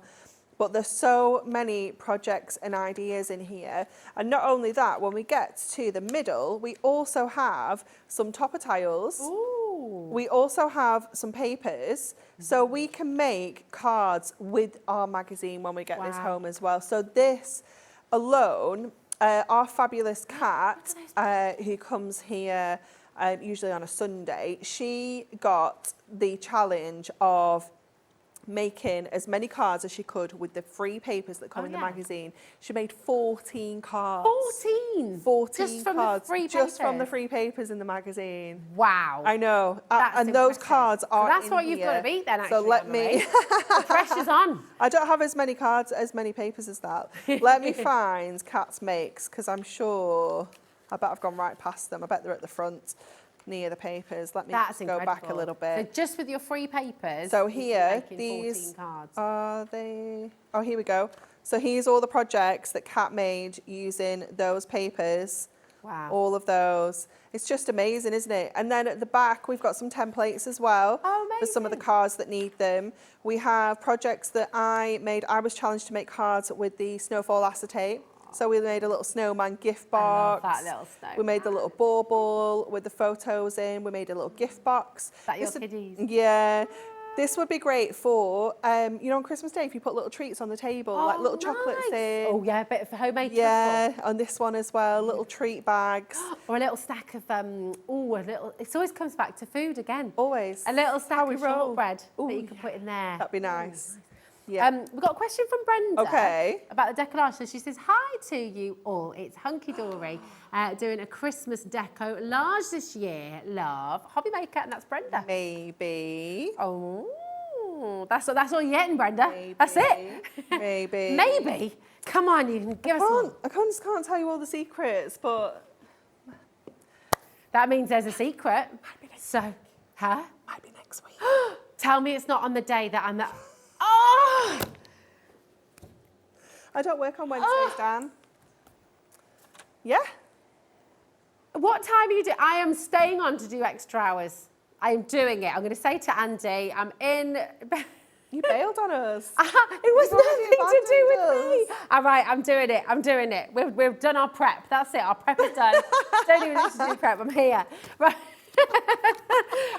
But there's so many projects and ideas in here. And not only that, when we get to the middle, we also have some topper tiles. Ooh. We also have some papers. So we can make cards with our magazine when we get this home as well. So this alone, our fabulous Kat, who comes here usually on a Sunday, she got the challenge of making as many cards as she could with the free papers that come in the magazine. She made 14 cards. 14? 14 just from cards. The free just from the free papers in the magazine. Wow. I know. That's and those cards are that's in what you've here. got to beat then, actually. So let me... The pressure's on. I don't have as many cards, as many papers as that. Let me find Kat's makes, because I'm sure... I bet I've gone right past them. I bet they're at the front. Near the papers. Let me go back a little bit. So just with your free papers, so here, these 14 cards. Are they? Oh, here we go. So here's all the projects that Kat made using those papers. Wow. All of those. It's just amazing, isn't it? And then at the back, we've got some templates as well for some of the cards that need them. We have projects that I made. I was challenged to make cards with the snowfall acetate. So we made a little snowman gift box. I love that little snowman. We made the little bauble with the photos in. We made a little gift box. Is that your kiddies? Yeah. This would be great for, you know, on Christmas Day, if you put little treats on the table, like little chocolates in. Oh, yeah, a bit of homemade chocolate. On this one as well, little treat bags. Or a little stack of, it always comes back to food again. Always. A little stack of shortbread Ooh, that you can put in there. That'd be nice. Yeah. We've got a question from Brenda about the decollage. So she says, hi to you all. It's Hunkydory doing a Christmas deco large this year. Love. Hobby maker, and that's Brenda. Maybe. Oh, that's all you're getting, Brenda. Maybe. That's it. Maybe. Maybe. Come on, you can give us one. I can't tell you all the secrets, but... That means there's a secret. So, Might be next week. Tell me it's not on the day that I'm at... Oh! I don't work on Wednesdays, Dan. Yeah? What time are you doing? I am staying on to do extra hours. I am doing it. I'm going to say to Andy, I'm in... You bailed on us. It was nothing to do with me. All right, I'm doing it. I'm doing it. We've done our prep. That's it. Our prep is done. Don't even need to do prep. I'm here. Right.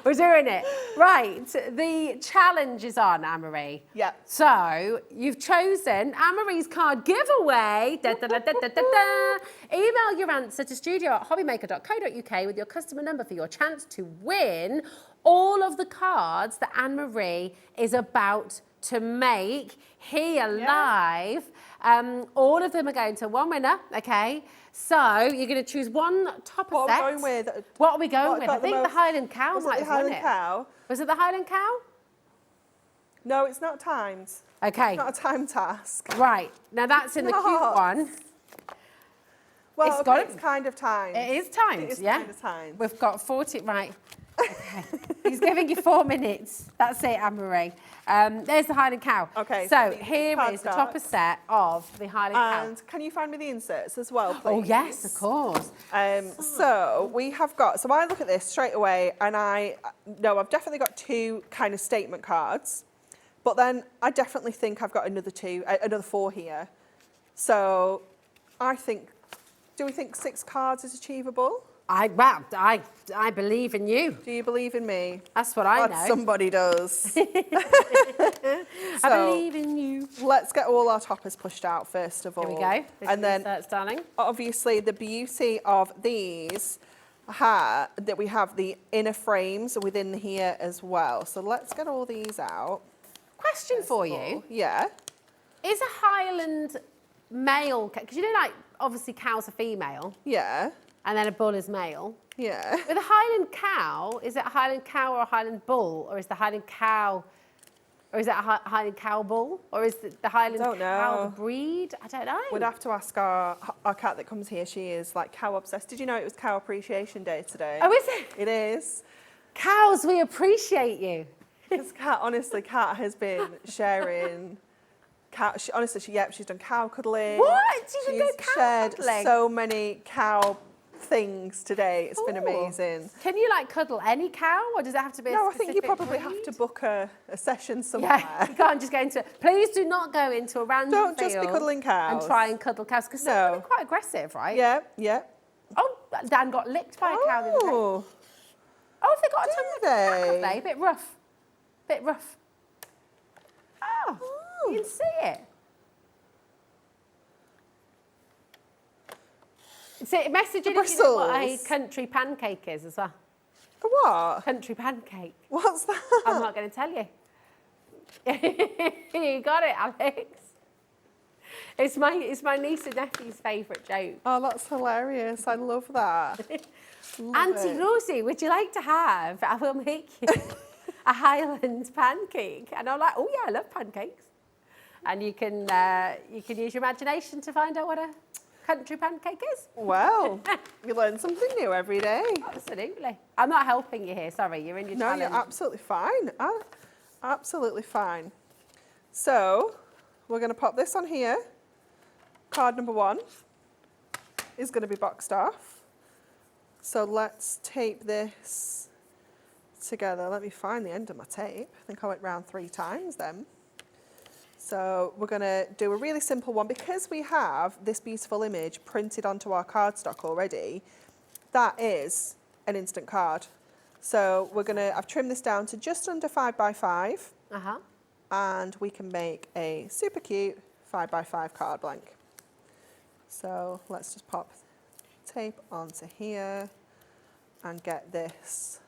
We're doing it. Right, the challenge is on, Anne-Marie. Yeah. So, you've chosen Anne-Marie's card giveaway. Da, da, da, da, da, da, da. Email your answer to studio@hobbymaker.co.uk with your customer number for your chance to win all of the cards that Anne-Marie is about to make here live. All of them are going to one winner, okay? So you're going to choose one topper What set. are we going with? What are we going What with? got I the think the most- Highland Cow Was it might the have won Highland it. Cow? Was it the Highland Cow? No, it's not timed. Okay. It's not a time task. Right. Now that's in the cute not. one. Well, It's okay, got- it's kind of timed. It is timed, It is yeah? kind of timed. We've got 40, right. Okay. He's giving you 4 minutes. That's it, Anne-Marie. There's the Highland Cow. Okay, So so the here card is the starts. topper set of the Highland Cow. And can you find me the inserts as well, please? Oh, yes, of course. So we have got, so I look at this straight away and I know I've definitely got 2 kind of statement cards, but then I definitely think I've got another 4 here. So I think, do we think 6 cards is achievable? I believe in you. Do you believe in me? That's what I God, know. somebody does. I So, believe in you. Let's get all our toppers pushed out first of all. Here we go. This And then inserts, darling. obviously the beauty of these that we have the inner frames within here as well. So let's get all these out. Question for you. Yeah. Is a Highland male, because you know, like, obviously cows are female, Yeah. and then a bull is male. Yeah. With a Highland cow, is it a Highland cow or a Highland bull? Or is the Highland cow, or is it a Highland cow bull? Or is the Highland Don't cow know. the breed? I don't know. We'd have to ask our cat that comes here. She is like cow obsessed. Did you know it was Cow Appreciation Day today? Oh, is it? It is. Cows, we appreciate you. Because Cat has been sharing. She's done cow cuddling. What? She's done cow shared cuddling? so many cow things today. It's been Ooh. amazing. Can you like cuddle any cow, or does it have to be a No, I think you specific probably have breed? to book a session somewhere. Yeah, you can't just go into. Please do not go into a random Don't just be field cuddling cows. and try and cuddle cows because some No. are quite aggressive, right? Yeah, yeah. Oh, Dan got licked by a cow the other day. Oh, Oh, have they got a tongue do they? have they? Bit rough. Bit rough. Oh, you can see it. See, message it if you know what a bristles. country pancake is as well. a what? Country pancake. What's that? I'm not going to tell you. You got it, Alex. It's my niece and nephew's favourite joke. Oh, that's hilarious. I love that. Love Auntie it. Rosie, would you like to have? I will make you a Highland pancake. And I'm like, oh yeah, I love pancakes. And you can use your imagination to find out what a country pancake is. Well, you learn something new every day. Absolutely. I'm not helping you here. Sorry, you're in your No, challenge. you're absolutely fine. Absolutely fine. So, we're going to pop this on here. Card number 1 is going to be boxed off. So let's tape this together. Let me find the end of my tape. I think I went round 3 times then. So we're going to do a really simple one. Because we have this beautiful image printed onto our cardstock already, that is an instant card. So I've trimmed this down to just under 5 by 5. Uh-huh. And we can make a super cute 5 by 5 card blank. So let's just pop tape onto here and get this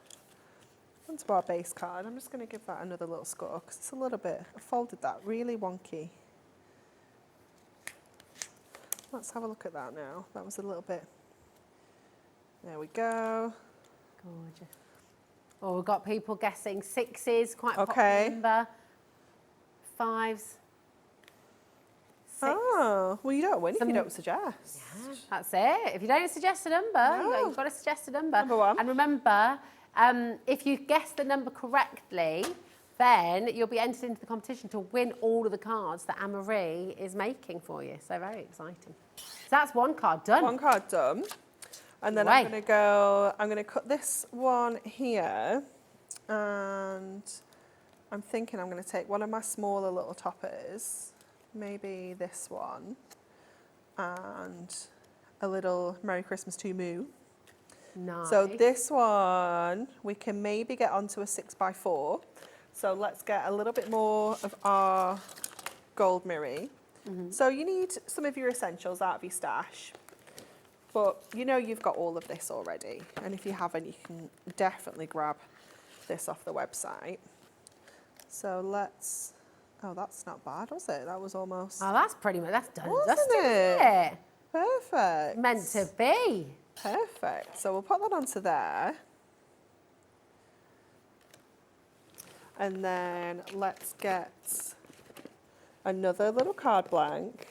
onto our base card. I'm just going to give that another little score because it's a little bit, I folded that really wonky. Let's have a look at that now. That was a little bit, there we go. Gorgeous. Oh, we've got people guessing 6s, quite a Okay. popular number. 5s. 6. Oh, well you don't win if Some- you don't suggest. That's it. If you don't suggest a number, No. you've got to suggest a number. Number 1. And remember, if you guess the number correctly, then you'll be entered into the competition to win all of the cards that Anne-Marie is making for you. So very exciting. So that's one card done. One card done. And then Away. I'm going to cut this one here. And I'm thinking I'm going to take one of my smaller little toppers, maybe this one, and a little Merry Christmas to Moo. Nice. So this one, we can maybe get onto a 6x4. So let's get a little bit more of our gold mirror. So you need some of your essentials out of your stash, but you know you've got all of this already. And if you haven't, you can definitely grab this off the website. So let's, oh, that's not bad, was it? That was almost... Oh, that's pretty much, that's done. Wasn't Dusted, it? isn't it? Perfect. Meant to be. Perfect. So we'll put that onto there. And then let's get another little card blank.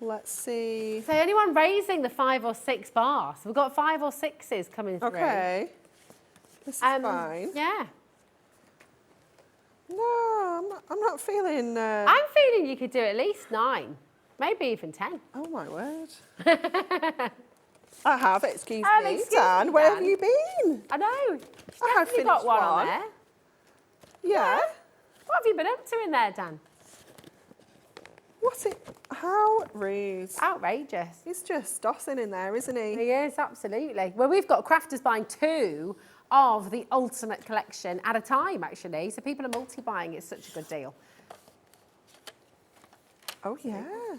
Let's see. So anyone raising the 5 or 6 bar? So we've got 5 or 6s coming through. Okay. This is fine. Yeah. No, I'm not feeling... I'm feeling you could do at least 9, maybe even 10. Oh, my word. I have, excuse me. Excuse Dan, me, where Dan. have you been? I know. I have Definitely got finished one on one. there. Yeah. What have you been up to in there, Dan? What's it? How rude. Outrageous. He's just dossing in there, isn't he? He is, absolutely. Well, we've got crafters buying 2 of the Ultimate Collection at a time, actually. So people are multi-buying. It's such a good deal. Oh, yeah.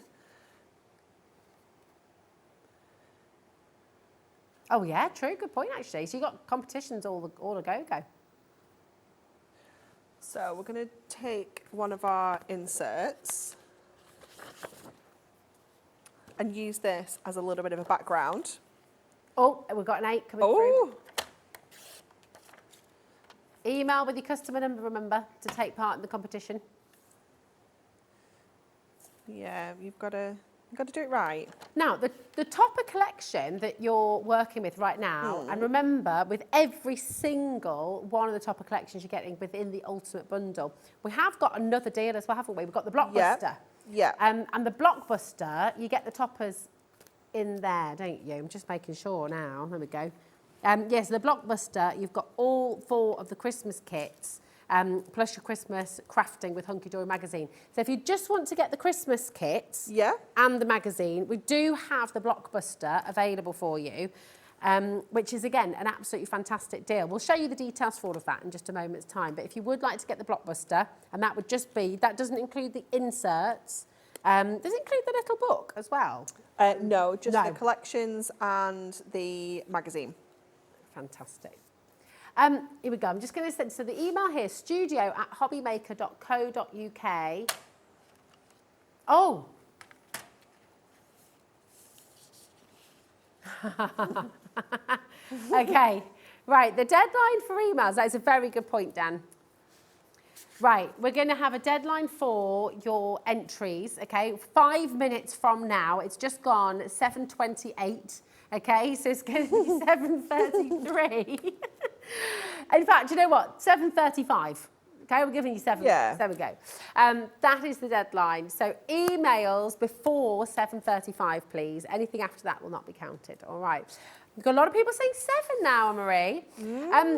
Oh, yeah, true. Good point, actually. So you've got competitions all a go-go. So we're going to take one of our inserts and use this as a little bit of a background. Oh, we've got an 8 coming Oh, through. Email with your customer number, remember, to take part in the competition. yeah, you've got to do it right. Now, the topper collection that you're working with right now, and remember, with every single one of the topper collections you're getting within the Ultimate Bundle, we have got another deal as well, haven't we? We've got the Blockbuster. Yeah. And the Blockbuster, you get the toppers in there, don't you? I'm just making sure now. There we go. Yes, the Blockbuster, you've got all 4 of the Christmas kits, plus your Christmas crafting with Hunkydory magazine. So if you just want to get the Christmas kits and the magazine, we do have the Blockbuster available for you, which is, again, an absolutely fantastic deal. We'll show you the details for all of that in just a moment's time. But if you would like to get the Blockbuster, and that would just be, that doesn't include the inserts. Does it include the little book as well? No, just the collections and the magazine. Fantastic. Here we go. I'm just going to send, so the email here, studio@hobbymaker.co.uk. Oh. Okay. Right, the deadline for emails, that's a very good point, Dan. Right, we're going to have a deadline for your entries, okay? 5 minutes from now, it's just gone 7:28, okay? So it's going to be 7:33. In fact, you know what? 7:35. Okay, we're giving you 7 minutes. There we go. That is the deadline. So emails before 7:35, please. Anything after that will not be counted. All right. We've got a lot of people saying 7 now, Anne-Marie.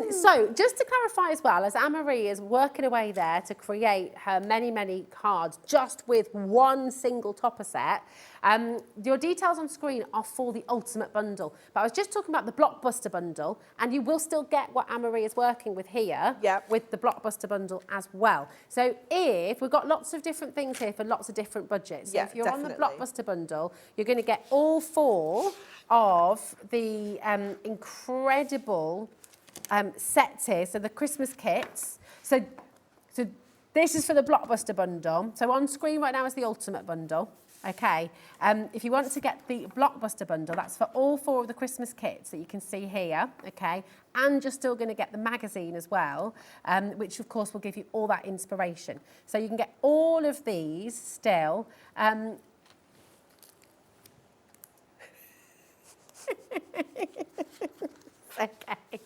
So just to clarify as well, as Anne-Marie is working away there to create her many, many cards just with one single topper set, your details on screen are for the Ultimate Bundle. But I was just talking about the Blockbuster Bundle, and you will still get what Anne-Marie is working with here with the Blockbuster Bundle as well. So if we've got lots of different things here for lots of different budgets. So if you're on the Blockbuster Bundle, you're going to get all 4 of the incredible sets here, so the Christmas kits. So this is for the Blockbuster Bundle. So on screen right now is the Ultimate Bundle. Okay, if you want to get the Blockbuster Bundle, that's for all 4 of the Christmas kits that you can see here, okay? And you're still going to get the magazine as well, which of course will give you all that inspiration. So you can get all of these still. Okay.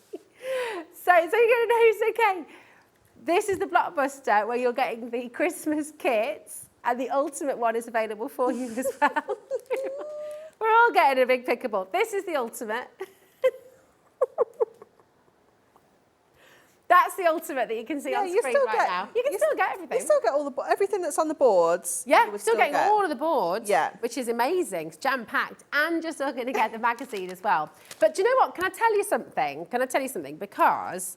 So you're going to know it's okay. This is the Blockbuster where you're getting the Christmas kits, and the Ultimate one is available for you as well. We're all getting a big pickable. This is the Ultimate. That's the ultimate that you can see on you screen still right get- now. You can still get everything. You still get everything that's on the boards. Yeah, you would still getting get. all of the boards, Yeah. which is amazing. It's jam-packed, and you're still going to get the magazine as well. But do you know what? Can I tell you something? Because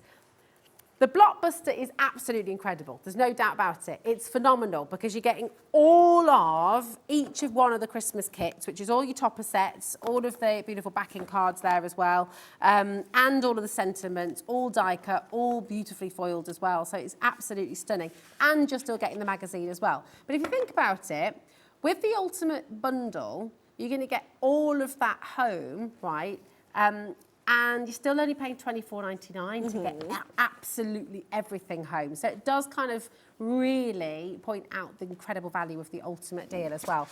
the Blockbuster is absolutely incredible. There's no doubt about it. It's phenomenal because you're getting all of each of one of the Christmas kits, which is all your topper sets, all of the beautiful backing cards there as well, and all of the sentiments, all die cut, all beautifully foiled as well. So it's absolutely stunning. And you're still getting the magazine as well. But if you think about it, with the Ultimate Bundle, you're going to get all of that home, right? And you're still only paying $24.99 to get absolutely everything home. So it does kind of really point out the incredible value of the ultimate deal as well.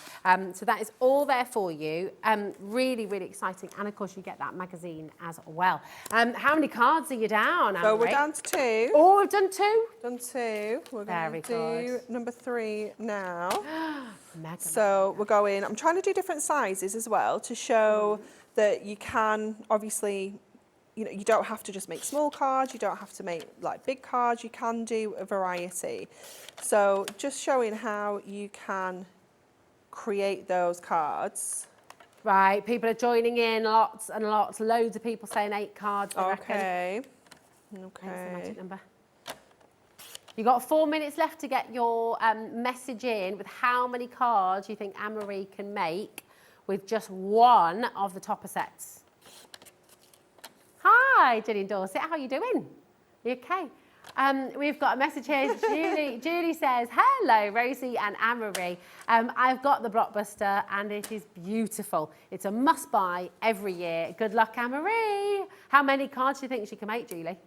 So that is all there for you. Really, really exciting. And of course, you get that magazine as well. How many cards are you down, So we're Anne-Marie? down to 2. Oh, we've done 2. Done 2. We're going to do good. number 3 now. Mega. So we're going, I'm trying to do different sizes as well to show that you can, obviously, you don't have to just make small cards, you don't have to make like big cards, you can do a variety. So just showing how you can create those cards. Right, people are joining in, lots and lots, loads of people saying 8 cards, I reckon. Okay. There's the Okay. magic number. You've got 4 minutes left to get your message in with how many cards you think Anne-Marie can make with just one of the topper sets. Hi, Gillian Dorset, how are you doing? You okay? We've got a message here. Julie says, hello, Rosie and Anne-Marie. I've got the Blockbuster and it is beautiful. It's a must-buy every year. Good luck, Anne-Marie. How many cards do you think she can make, Julie?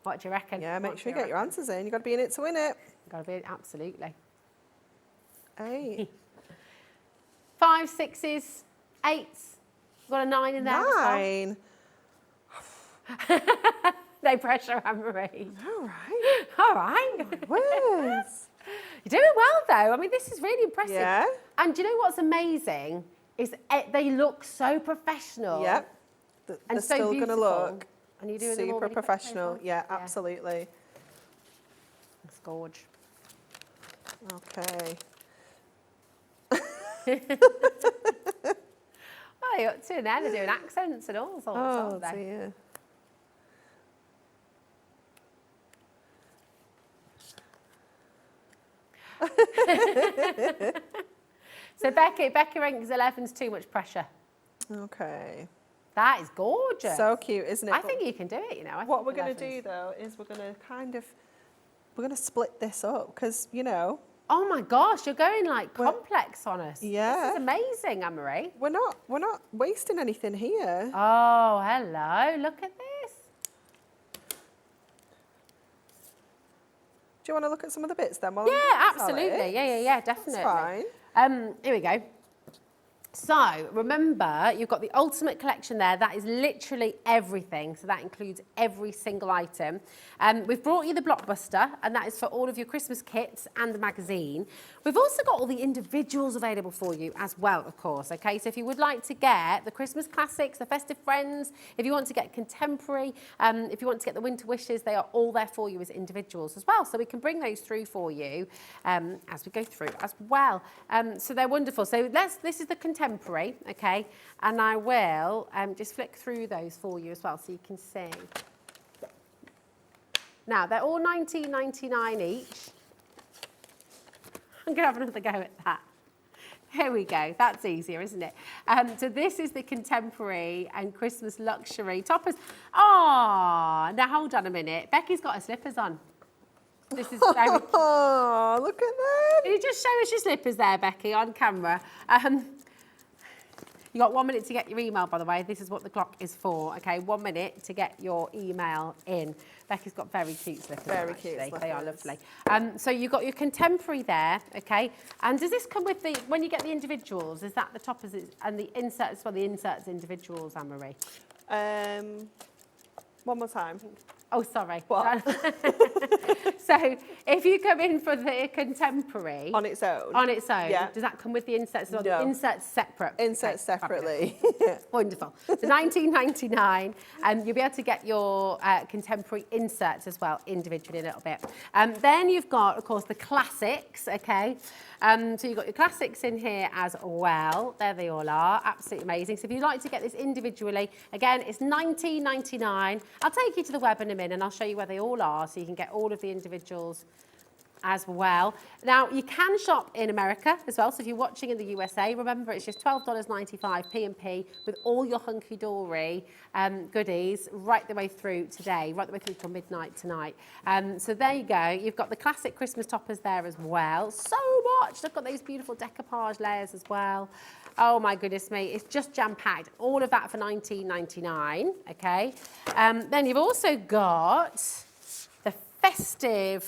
What do you reckon? Yeah, make What sure do you get your answers in. You've got to be in it to win it. Got to be, absolutely. 8. 5, 6s, 8s. Got a 9 in there as well. 9. No pressure, Anne-Marie. All right. All right. Words. You're doing well, though. I mean, this is really impressive. Yeah. And do you know what's amazing? Is they look so professional. Yep. And They're so still going to beautiful. look And you're doing them all super really quick professional. as well. Yeah, absolutely. It's gorge. Okay. What are they up to now? They're doing accents and all sorts, Oh, aren't they? dear. So Becky ranks 11's too much pressure. Okay. That is gorgeous. So cute, isn't it? I think you can do it, you know. What we're going to do, though, is we're going to split this up because, Oh my gosh, you're going like complex on us. Yeah. This is amazing, Anne-Marie. we're not wasting anything here. Oh, hello. Look at this. Do you want to look at some of the bits then? While Yeah, I'm absolutely. Alex? Yeah, definitely. That's fine. Here we go. So remember, you've got the Ultimate Collection there. That is literally everything. So that includes every single item. We've brought you the Blockbuster, and that is for all of your Christmas kits and the magazine. We've also got all the individuals available for you as well, of course. Okay, so if you would like to get the Christmas classics, the festive friends, if you want to get contemporary, if you want to get the winter wishes, they are all there for you as individuals as well. So we can bring those through for you as we go through as well. So they're wonderful. So this is the contemporary, okay, and I will just flick through those for you as well so you can see. Now, they're all $19.99 each. I'm going to have another go at that. Here we go. That's easier, isn't it? So this is the contemporary and Christmas luxury toppers. Oh, now hold on a minute. Becky's got her slippers on. This is very cute. Oh, look at that. Can you just show us your slippers there, Becky, on camera? You got 1 minute to get your email, by the way. This is what the clock is for, okay? 1 minute to get your email in. Becky's got very cute slippers. Very cute actually. They are slippers. lovely. So you've got your contemporary there, okay? And does this come with when you get the individuals, is that the toppers and the inserts, well, the inserts individuals, Anne-Marie? One more time. Oh, sorry. What? So if you come in for the contemporary On its own. yeah. Does that come with the inserts? Or No. the inserts separate? Inserts separately. Wonderful. So £19.99, and you'll be able to get your contemporary inserts as well, individually a little bit. Then you've got, of course, the classics, okay? So you've got your classics in here as well. There they all are, absolutely amazing. So if you'd like to get this individually, again, it's £19.99. I'll take you to the web in a minute and I'll show you where they all are so you can get all of the individuals as well. Now, you can shop in America as well. So if you're watching in the USA, remember it's just $12.95 P&P with all your Hunkydory goodies right the way through today, right the way through till midnight tonight. So there you go. You've got the classic Christmas toppers there as well. So much. Look at those beautiful decoupage layers as well. Oh my goodness me, it's just jam-packed. All of that for $19.99, okay? Then you've also got the festive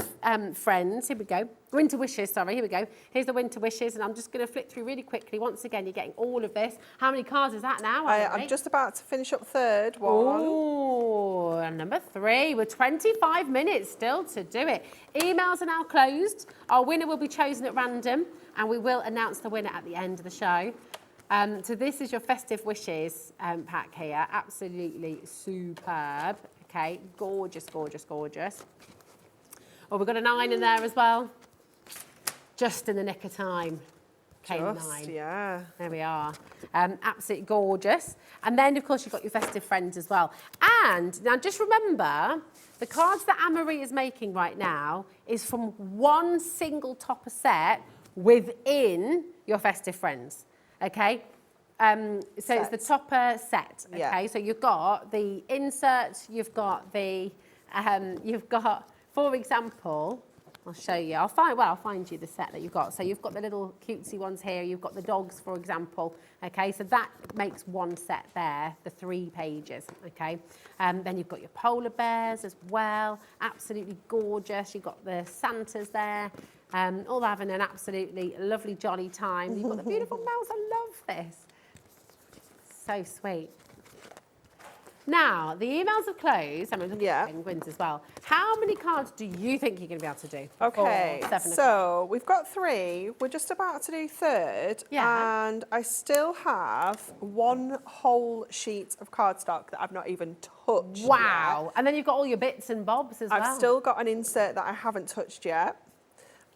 friends. Here we go. Winter wishes, sorry, here we go. Here's the winter wishes, and I'm just going to flip through really quickly. Once again, you're getting all of this. How many cards is that now? I'm just about to finish up third one. Oh, and number 3, with 25 minutes still to do it. Emails are now closed. Our winner will be chosen at random, and we will announce the winner at the end of the show. So this is your festive wishes pack here. Absolutely superb. Okay, gorgeous, gorgeous, gorgeous. Oh, we've got a 9 in there as well. Just in the nick of time. Okay, 9. Yeah. There we are. Absolutely gorgeous. And then, of course, you've got your festive friends as well. And now just remember, the cards that Anne-Marie is making right now is from one single topper set within your festive friends. Okay? So it's the topper set. Okay? Yeah. So you've got the insert, you've got the, for example, I'll show you. I'll find you the set that you've got. So you've got the little cutesy ones here. You've got the dogs, for example. Okay, so that makes one set there, the 3 pages. Okay, then you've got your polar bears as well. Absolutely gorgeous. You've got the Santas there, all having an absolutely lovely jolly time. You've got the beautiful mouse. I love this. So sweet. Now, the emails have closed. I'm going to look at penguins as well. How many cards do you think you're going to be able to do? Okay, so we've got 3. We're just about to do third. Yeah. And I still have 1 whole sheet of cardstock that I've not even touched Wow. yet. And then you've got all your bits and bobs as well. I've still got an insert that I haven't touched yet.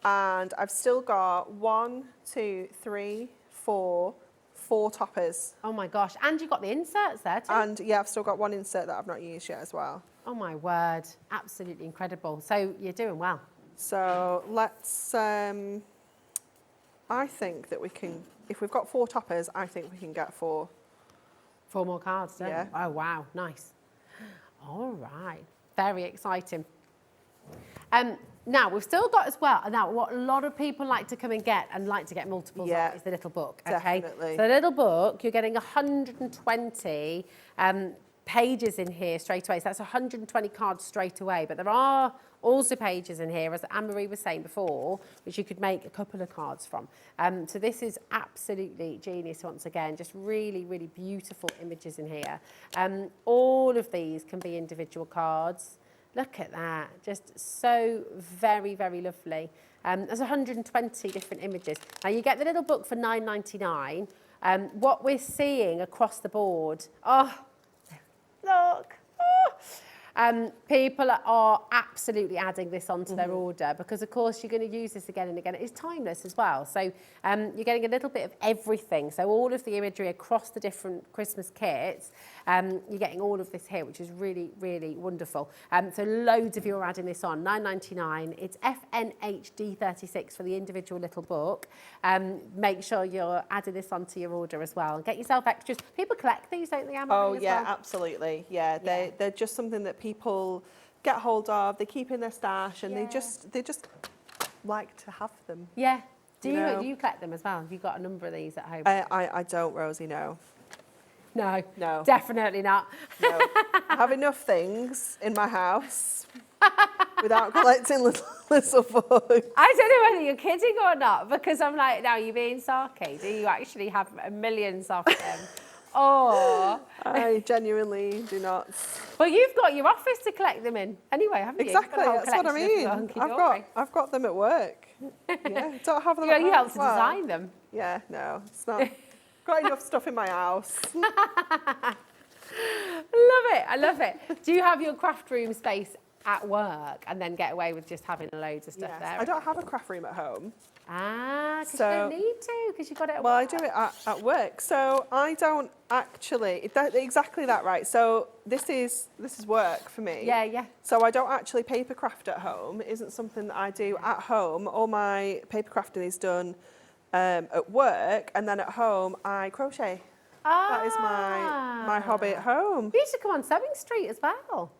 And I've still got 1, 2, 3, 4 toppers. Oh my gosh. And you've got the inserts there too. And yeah, I've still got 1 insert that I've not used yet as well. Oh my word. Absolutely incredible. So you're doing well. So let's, I think that we can, if we've got 4 toppers, I think we can get 4. 4 more cards, don't Yeah. we? Oh wow, nice. All right. Very exciting. Now, we've still got as well, now what a lot of people like to come and get multiples of is the little book, okay? Definitely. So the little book, you're getting 120 pages in here straight away. So that's 120 cards straight away. But there are also pages in here, as Anne-Marie was saying before, which you could make a couple of cards from. So this is absolutely genius once again. Just really, really beautiful images in here. All of these can be individual cards. Look at that, just so very, very lovely. There's 120 different images. Now you get the little book for $9.99. What we're seeing across the board, look. People are absolutely adding this onto their order because, of course, you're going to use this again and again. It's timeless as well. So you're getting a little bit of everything. So all of the imagery across the different Christmas kits, you're getting all of this here, which is really, really wonderful. So loads of you are adding this on. $9.99. It's FNHD36 for the individual little book. Make sure you're adding this onto your order as well. Get yourself extras. People collect these, don't they, Anne-Marie, as well? Absolutely. Yeah, they're just something that people get hold of, they keep in their stash, and they just like to have them. Yeah. Do you collect them as well? Have you got a number of these at home? I don't, Rosie, no. No. No. Definitely not. No. I have enough things in my house without collecting little books. I don't know whether you're kidding or not, because I'm like, now you're being sarky. Do you actually have millions of them? Or I I genuinely do not. Well, you've got your office to collect them in anyway, haven't you? Exactly, You've got a whole that's what I collection mean. of Hunkydory. I've got them at work. Yeah, don't have them You at only home help as to well. design them. Yeah, no, it's not. Got enough stuff in my house. I love it. Do you have your craft room space at work and then get away with just having loads of stuff there? I don't have a craft room at home. Ah, because So- you don't need to, because you've got it at Well, I work. do it at work, so I don't actually. Exactly that, right? So this is work for me. Yeah. So I don't actually paper craft at home. It isn't something that I do at home. All my paper crafting is done at work, and then at home I crochet. That is my hobby at home. You should come on Sewing Street as well.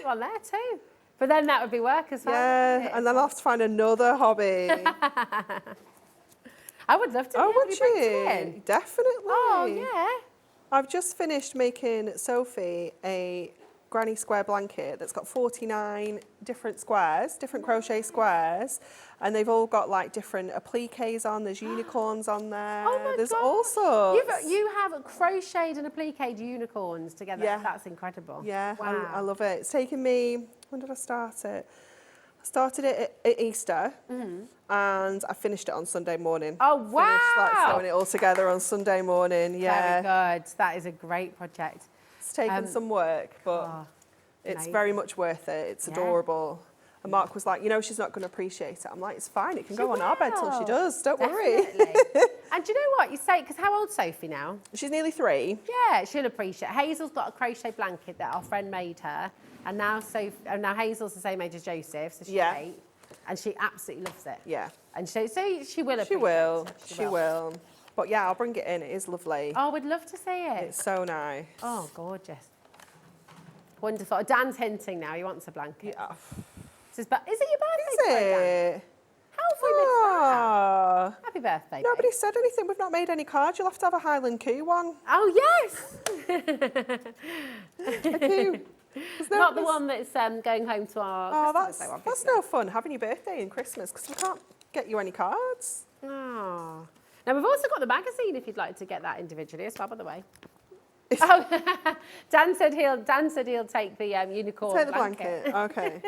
You're on there too. But then that would be work as well. Yeah, wouldn't it? and then I'll have to find another hobby. I would love to. Oh, be would able to bring you? some in. Definitely. Oh, yeah. I've just finished making Sophie a granny square blanket that's got 49 different squares, different crochet squares, and they've all got like different appliques on. There's unicorns on there. Oh my There's God. all sorts. You have crocheted and appliqued unicorns together. Yeah. That's incredible. Yeah, Wow. I love it. It's taken me, when did I start it? I started it at Easter, and I finished it on Sunday morning. Oh, Finished like wow. sewing it all together on Sunday morning. Yeah, Very good. That is a great project. it's taken some work, but it's amazing. very much worth it. It's Yeah. adorable. And Mark was like, you know, she's not going to appreciate it. I'm like, it's fine. It can go on our bed till she will. does. Don't worry. Definitely. And do you know what? You say, because how old's Sophie now? She's nearly 3. Yeah, she'll appreciate it. Hazel's got a crochet blanket that our friend made her. And now now Hazel's the same age as Joseph, so she's 8. And she absolutely loves it. Yeah. And so she will appreciate She will. it. She will. But yeah, I'll bring it in. It is lovely. Oh, we'd love to see it. It's so nice. Oh, gorgeous. Wonderful. Dan's hinting now. He wants a blanket. Yeah. Is it your birthday Is today, Dan? it? How have we missed that? Ah. Happy birthday, babe. Nobody said anything. We've not made any cards. You'll have to have a Highland Coo one. Oh, yes! A Coo. Not the one that's going home to our Oh, customers, that's though, that's obviously. no fun having your birthday and Christmas because we can't get you any cards. Oh. Now, we've also got the magazine if you'd like to get that individually as well, by the way. Oh, Dan said he'll take the unicorn Take the blanket. Okay.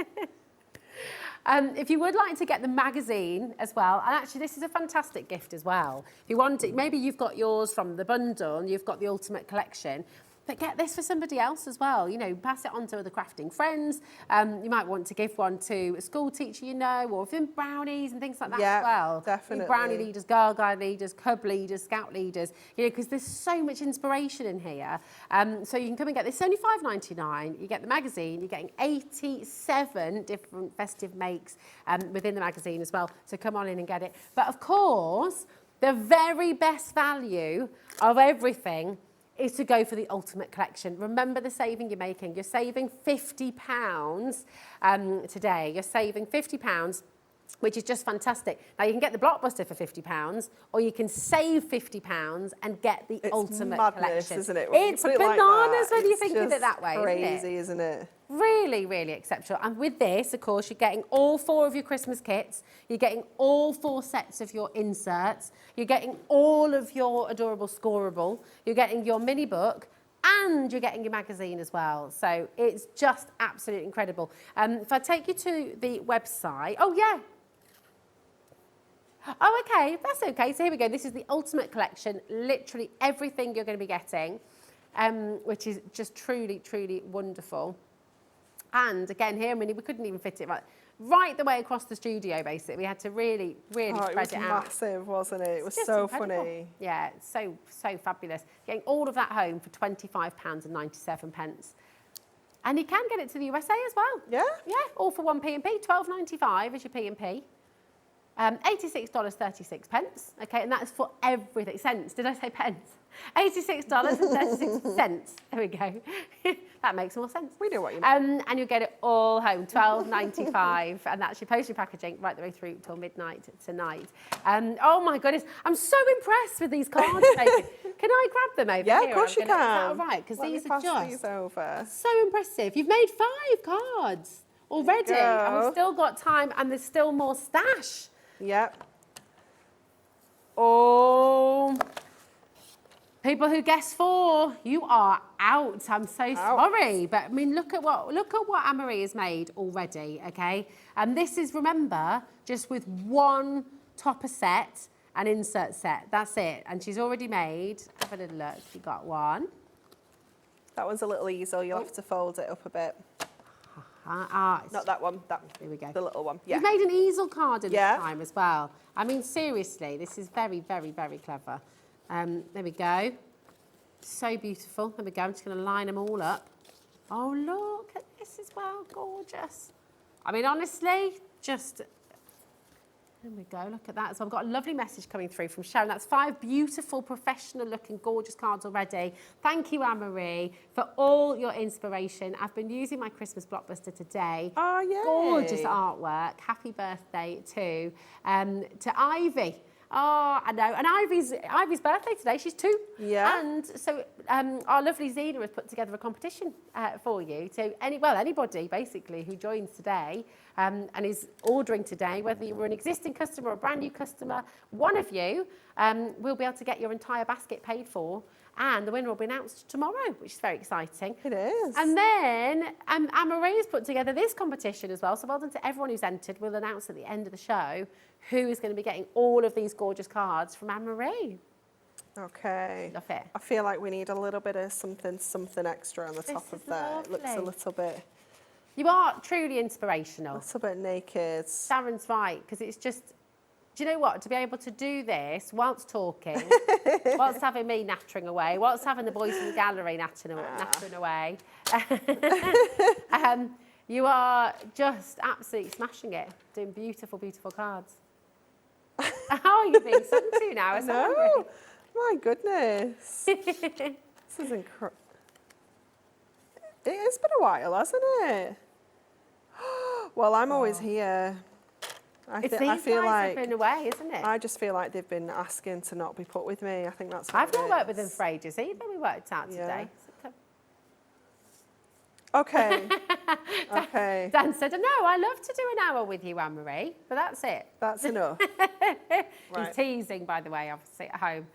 If you would like to get the magazine as well, and actually this is a fantastic gift as well. If you want it, maybe you've got yours from the bundle and you've got the ultimate collection, but get this for somebody else as well. You know, pass it on to other crafting friends. You might want to give one to a school teacher you know, or even brownies and things like that Yeah, as well. definitely. Brownie leaders, Girl Guide leaders, Cub leaders, Scout leaders, you know, because there's so much inspiration in here. So you can come and get this. It's only $5.99. You get the magazine. You're getting 87 different festive makes within the magazine as well. So come on in and get it. But of course, the very best value of everything is to go for the ultimate collection. Remember the saving you're making. You're saving £50 today. You're saving £50, which is just fantastic. Now, you can get the blockbuster for £50, or you can save £50 and get the ultimate madness, collection. isn't it? When you It's put it like bananas that, when you it's think of it just that way, crazy, isn't it? isn't it? Really, really exceptional. And with this, of course, you're getting all 4 of your Christmas kits. You're getting all 4 sets of your inserts. You're getting all of your adorable scoreable. You're getting your mini book. And you're getting your magazine as well. So it's just absolutely incredible. If I take you to the website. Oh, yeah. Oh, okay. That's okay. So here we go. This is the ultimate collection. Literally everything you're going to be getting, which is just truly, truly wonderful. And again, here, I mean, we couldn't even fit it right the way across the studio, basically. We had to really, really Oh, it spread was it out. massive, wasn't it? It was Just so incredible. funny. Yeah, it's so fabulous. Getting all of that home for £25.97. And you can get it to the USA as well. Yeah? Yeah, all for one P&P. $12.95 is your P&P. $86.36. Okay, and that is for everything. Cents, did I say pence? $86.36. There we go. That makes more sense. We know what you mean. And you'll get it all home, $12.95, and that's your postage packaging right the way through till midnight tonight. Oh my goodness, I'm so impressed with these cards. Megan. Can I grab them over Yeah, here? of course you Is that can. all right? Because Let me these are pass just these over. so impressive. You've made 5 cards already, and go. we've still got time, and there's still more stash. Yep. Oh, People who guessed 4, you are out. I'm so sorry, but I mean, look at what Anne-Marie has made already. Okay, and this is, remember, just with one topper set and insert set. That's it, and she's already made. Have a little look. You got one. That one's a little easel. You'll have to fold it up a bit. Not that one. That. Here we go. The little one. Yeah. You've made an easel card in this time as well. I mean, seriously, this is very, very, very clever. There we go. So beautiful. There we go. I'm just going to line them all up. Oh, look at this as well. Gorgeous. I mean, honestly, just... There we go. Look at that. So I've got a lovely message coming through from Sharon. That's 5 beautiful, professional-looking, gorgeous cards already. Thank you, Anne-Marie, for all your inspiration. I've been using my Christmas blockbuster today. Oh, yeah. Gorgeous artwork. Happy birthday to Ivy. Oh, I know. And Ivy's birthday today. She's 2. Yeah. And so our lovely Zena has put together a competition for you. So anybody basically who joins today and is ordering today, whether you were an existing customer or a brand new customer, one of you will be able to get your entire basket paid for. And the winner will be announced tomorrow, which is very exciting. It is. And then Anne-Marie has put together this competition as well. So well done to everyone who's entered. We'll announce at the end of the show who is going to be getting all of these gorgeous cards from Anne-Marie. Okay. Love it. I feel like we need a little bit of something extra on the top of there. It looks a little bit... You are truly inspirational. A little bit naked. Sharon's right, because it's just... Do you know what? To be able to do this whilst talking, whilst having me nattering away, whilst having the boys in the gallery nattering away, you are just absolutely smashing it, doing beautiful, beautiful cards. How are you being sung to now? No, my goodness. This is incredible. It has been a while, hasn't it? Well, I'm always here. I feel like been away, isn't it? I just feel like they've been asking to not be put with me. I think that's what I've not worked with them for ages either. We worked out today. Okay. Okay. Dan said, no, I love to do an hour with you, Anne-Marie, but that's it. That's enough. He's teasing, by the way, obviously, at home.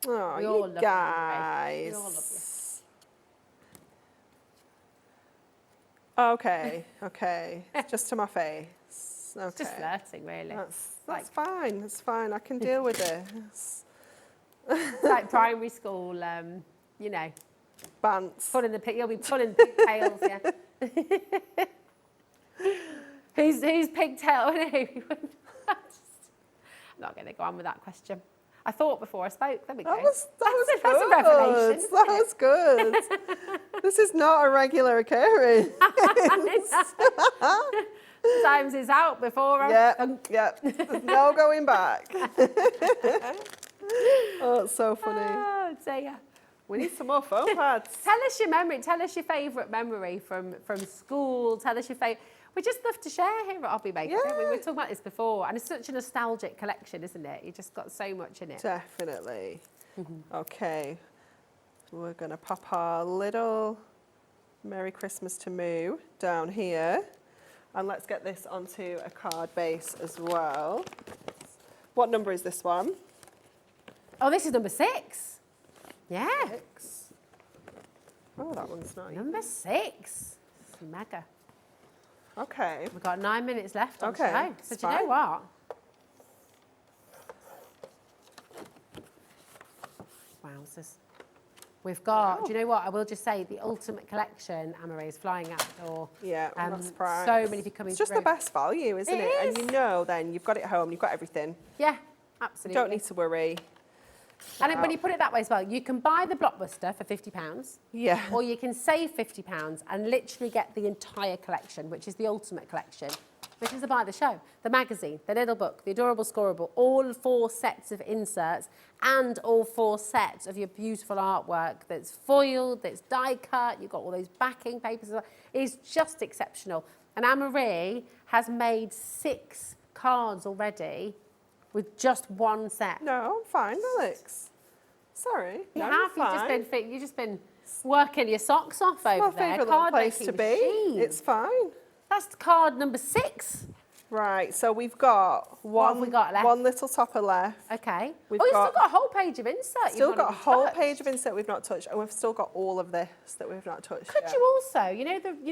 Oh, We all you love guys. We all love you. Okay, okay. Just to my face. Okay. It's just flirting, really. That's fine. That's fine. I can deal with this. It's like primary school, you know. Bants. You'll be pulling pigtails, yeah. Who's pigtail? I'm not going to go on with that question. I thought before I spoke. There we go. That was good. That's a revelation. That was good. This is not a regular occurrence. Sometimes it's out before I'm Yep. There's no going back. Oh, it's so funny. Oh, dear. We need some more foam pads. Tell us your memory. Tell us your favourite memory from school. Tell us your favourite. We just love to share here at Hobby Maker. Yeah. We were talking about this before, and it's such a nostalgic collection, isn't it? You just got so much in it. Definitely. Okay. We're going to pop our little Merry Christmas to Moo down here. And let's get this onto a card base as well. What number is this one? Oh, this is number 6. Yeah. 6. Oh, that one's nice. Number 6. It's mega. Okay. We've got 9 minutes left on Okay, show. So it's do you know what? Wowzers. We've got, do you know what? I will just say the ultimate collection, Anne-Marie, is flying out the door. Yeah, I'm not surprised. So many people coming It's just through. the best value, isn't it? And you know then you've got it home, you've got everything. Yeah, You absolutely. don't need to worry. And when you put it that way as well, you can buy the blockbuster for £50, Yeah. or you can save £50 and literally get the entire collection, which is the ultimate collection, which is the Buy the Show, the magazine, the little book, the adorable scoreable, all 4 sets of inserts, and all 4 sets of your beautiful artwork that's foiled, that's die cut. You've got all those backing papers. It's just exceptional. And Anne-Marie has made 6 cards already with just 1 set. No, I'm fine, Alex. Sorry. You no, have. you're You've just been working your socks off over my there. favourite little place to making be. machine. It's fine. That's card number 6. Right, so we've got What have we got left? one little topper left. Okay. We've You've still got- got a whole page of insert. Still you've got not a even whole touched. page of insert we've not touched, and we've still got all of this that we've not touched Could yet. you also, you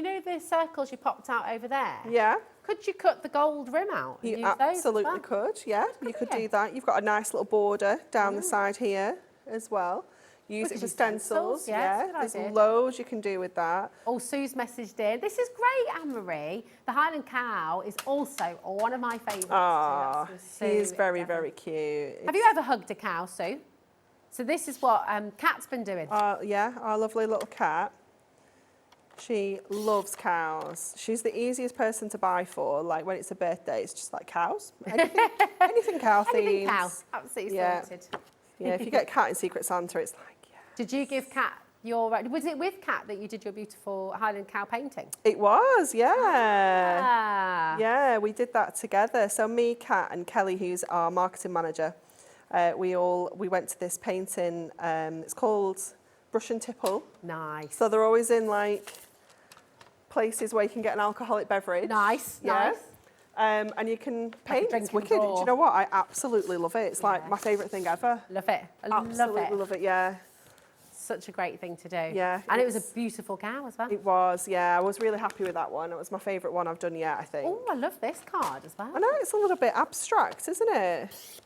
know the circles you popped out over there? Yeah, Could you cut the gold rim out? And you use those as absolutely well? could. Yeah, you could do you? that. You've got a nice little border down the side here as well. Use We it could for do stencils, stencils. yeah, Yeah, that's a good there's idea. loads you can do with that. Oh, Sue's messaged in. This is great, Anne-Marie. The Highland Cow is also one of my favourites. Ah, too. That's from he's Sue very, Devon. very cute. Have you ever hugged a cow, Sue? So this is what Kat's been doing. Yeah, our lovely little cat. She loves cows. She's the easiest person to buy for. Like when it's a birthday, it's just like cows. Anything cow themed. Anything cow, absolutely Yeah. sorted. Yeah, if you get Cat in Secret Santa, it's like, yeah. Did you give Kat your... Was it with Kat that you did your beautiful Highland Cow painting? It was, yeah. Ah. Yeah, we did that together. So me, Kat, and Kelly, who's our marketing manager, we went to this painting. It's called Brush and Tipple. Nice. So they're always in like places where you can get an alcoholic beverage. Nice, Yeah. nice. And you can paint. drink It's and wicked. Do draw. you know what? I absolutely love it. It's like my favourite thing ever. Love it. I Absolutely love it. love it. Yeah. Such a great thing to do. Yeah, And it was it's- a beautiful cow as well. It was. Yeah, I was really happy with that one. It was my favourite one I've done yet, I think. Oh, I love this card as well. I know it's a little bit abstract, isn't it?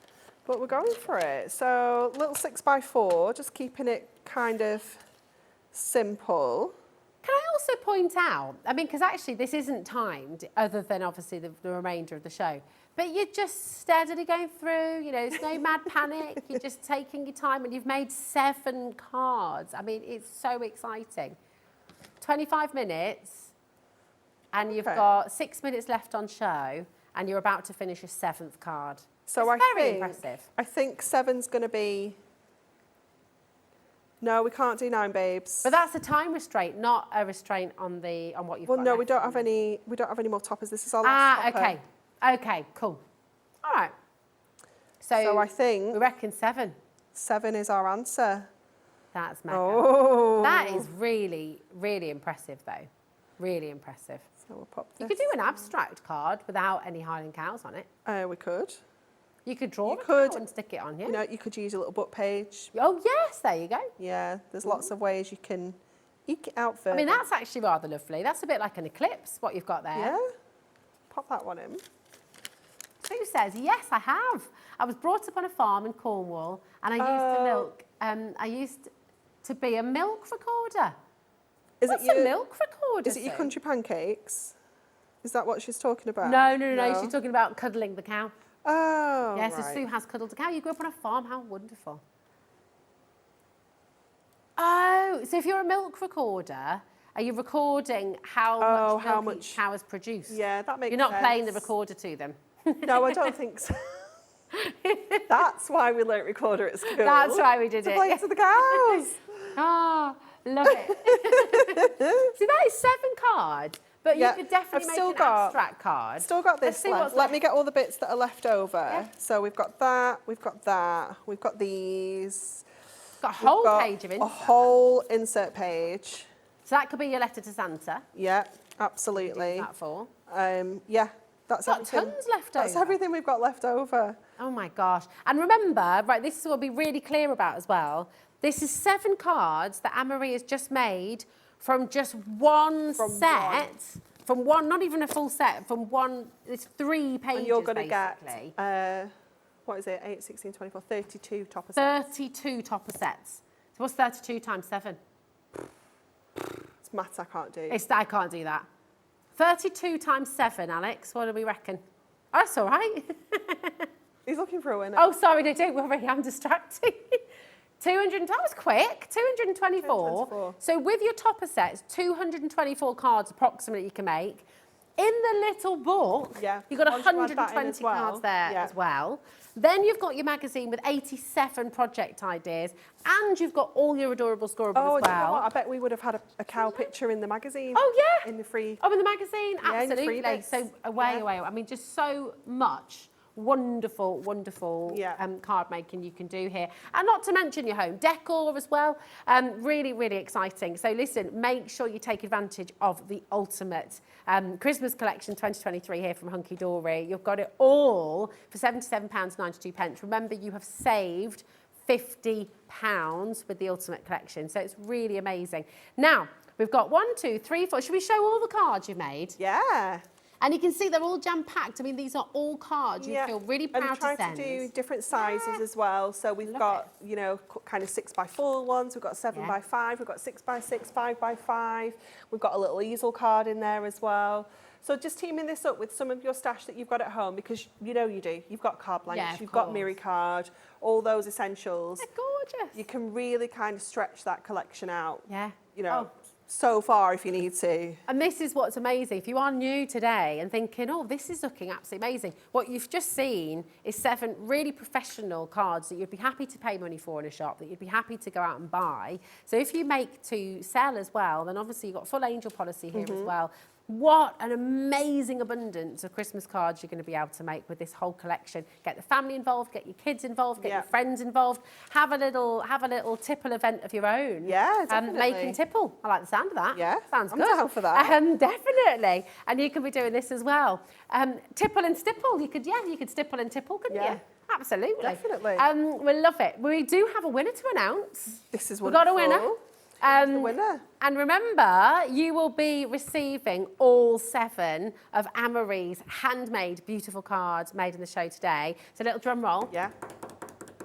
But we're going for it. So little 6x4, just keeping it kind of simple. Can I also point out, I mean, because actually this isn't timed, other than obviously the remainder of the show, but you're just steadily going through, you know, there's no mad panic, you're just taking your time, and you've made 7 cards. I mean, it's so exciting. 25 minutes, and you've Okay. got 6 minutes left on show, and you're about to finish your 7th card. So It's I very think, impressive. I think 7's going to be... No, we can't do 9, babes. But that's a time restraint, not a restraint on what you've Well, got no, we left don't on have there. any. We don't have any more toppers. This is our last topper. okay. Okay, cool. All right. So I think we reckon 7. 7 is our answer. That's mega. Oh. That is really, really impressive, though. Really impressive. So we'll pop You this. could do an abstract card without any Highland cows on it. We could. You could draw You a could. cow and stick it on, yeah? You know, you could use a little book page. Oh, yes, there you go. Yeah, there's lots of ways you can eke it out further. I mean, that's actually rather lovely. That's a bit like an eclipse, what you've got there. Yeah. Pop that one in. Sue says, yes, I have. I was brought up on a farm in Cornwall, and I used to milk. I used to be a milk recorder. Is What's it your, a milk recorder? Is it your Sue? country pancakes? Is that what she's talking about? No. She's talking about cuddling the cow. Oh, Yeah, so right. Sue has cuddled a cow. You grew up on a farm. How wonderful. Oh, so if you're a milk recorder, are you recording how much how milk much- each cow has produced? Yeah, that makes You're not playing the sense. recorder to them. No, I don't think so. That's why we learnt recorder at school. That's why we did to it. play to the cows. Ah, love it. See, that is 7 cards, but Yeah, you could definitely I've make still an got- abstract card. Still got Let's this see left. what's Let me get all the bits that are left over. Yeah. So we've got that, we've got that, we've got these. Got a whole Got page of a insert. whole insert page. So that could be your letter to Santa. Yeah, absolutely. That for. Yeah, that's Got everything. tons left That's over. everything we've got left over. Oh my gosh. And remember, right, this is what we'll be really clear about as well. This is 7 cards that Anne-Marie has just made from just one set. From one, not even a full set, from one, it's 3 pages And you're going to basically. get, what is it, 8, 16, 24, 32 topper sets. 32 topper sets. So what's 32 times 7? It's maths I can't do. I can't do that. 32 times 7, Alex, what do we reckon? Oh, that's all right. He's looking for a winner. Oh, sorry, no, don't worry, I'm distracted. 200, that was quick, 224. 224. So with your topper sets, 224 cards approximately you can make. In the little book, Yeah, you've got once you add that in 120 as well, cards there yeah. as well. Then you've got your magazine with 87 project ideas, and you've got all your adorable scorables Oh, as do you know well. what? I bet we would have had a cow picture in the magazine. Oh, yeah. In the free. Oh, in the magazine? Yeah, in the Absolutely. free bits. So away, Yeah. away. I mean, just so much wonderful, wonderful Yeah. card making you can do here. And not to mention your home decor as well. Really, really exciting. So listen, make sure you take advantage of the ultimate Christmas collection 2023 here from Hunkydory. You've got it all for £77.92. Remember, you have saved £50 with the ultimate collection. So it's really amazing. Now, we've got 1, 2, 3, 4. Should we show all the cards you've made? Yeah. And you can see they're all jam-packed. I mean, these are all cards you feel really proud to send. And trying to do different sizes as well. So we've got, you know, kind of 6x4 ones. We've got 7x5. We've got 6x6, 5x5. We've got a little easel card in there as well. So just teaming this up with some of your stash that you've got at home, because you know you do. You've got card blankets, you've got Miri card, all those essentials. They're gorgeous. You can really kind of stretch that collection out. Yeah. You know, so far if you need to. And this is what's amazing. If you are new today and thinking, oh, this is looking absolutely amazing, what you've just seen is 7 really professional cards that you'd be happy to pay money for in a shop, that you'd be happy to go out and buy. So if you make to sell as well, then obviously you've got full angel policy here as well. What an amazing abundance of Christmas cards you're going to be able to make with this whole collection. Get the family involved, get your kids involved, get your friends involved. Have a little tipple event of your own. Yeah, definitely. Making tipple. I like the sound of that. Yeah, sounds I'm good. down for that. Definitely. And you can be doing this as well. Tipple and stipple. You could stipple and tipple, couldn't you? Absolutely. Definitely. We love it. We do have a winner to announce. This is We've wonderful. got a winner. The winner. And remember, you will be receiving all 7 of Anne-Marie's handmade beautiful cards made in the show today. So a little drum roll. Yeah.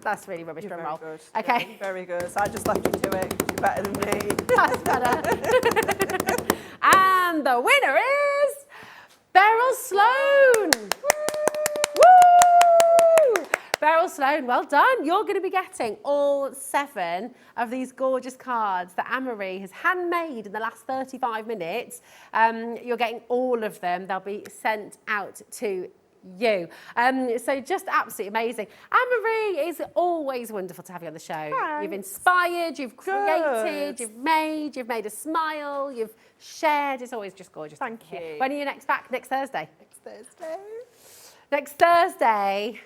That's really rubbish drum roll. Good. Okay. Yeah, very good. So I just left you to it. You're better than me. That's better. And the winner is Beryl Sloan. Woo! Beryl Sloan, well done. You're going to be getting all 7 of these gorgeous cards that Anne-Marie has handmade in the last 35 minutes. You're getting all of them. They'll be sent out to you. So just absolutely amazing. Anne-Marie, is always wonderful to have you on the show. Thanks. You've inspired, you've created, you've made us smile, you've shared. It's always just gorgeous. Thank you. When are you next back? Next Thursday? Next Thursday. Next Thursday.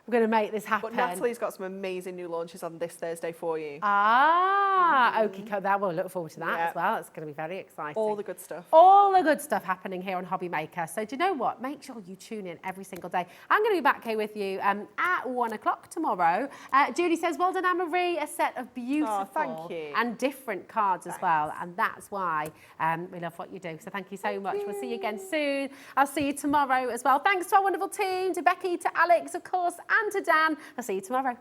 I'm going to make this happen. But Natalie's got some amazing new launches on this Thursday for you. Okay, that we'll look forward to that as well. It's going to be very exciting. All the good stuff. All the good stuff happening here on Hobby Maker. So do you know what? Make sure you tune in every single day. I'm going to be back here with you at 1 o'clock tomorrow. Julie says, well done, Anne-Marie. A set of beautiful thank you. and different cards as well. And that's why we love what you do. So thank you so much. We'll see you again soon. I'll see you tomorrow as well. Thanks to our wonderful team, to Becky, to Alex, of course, and to Dan. I'll see you tomorrow.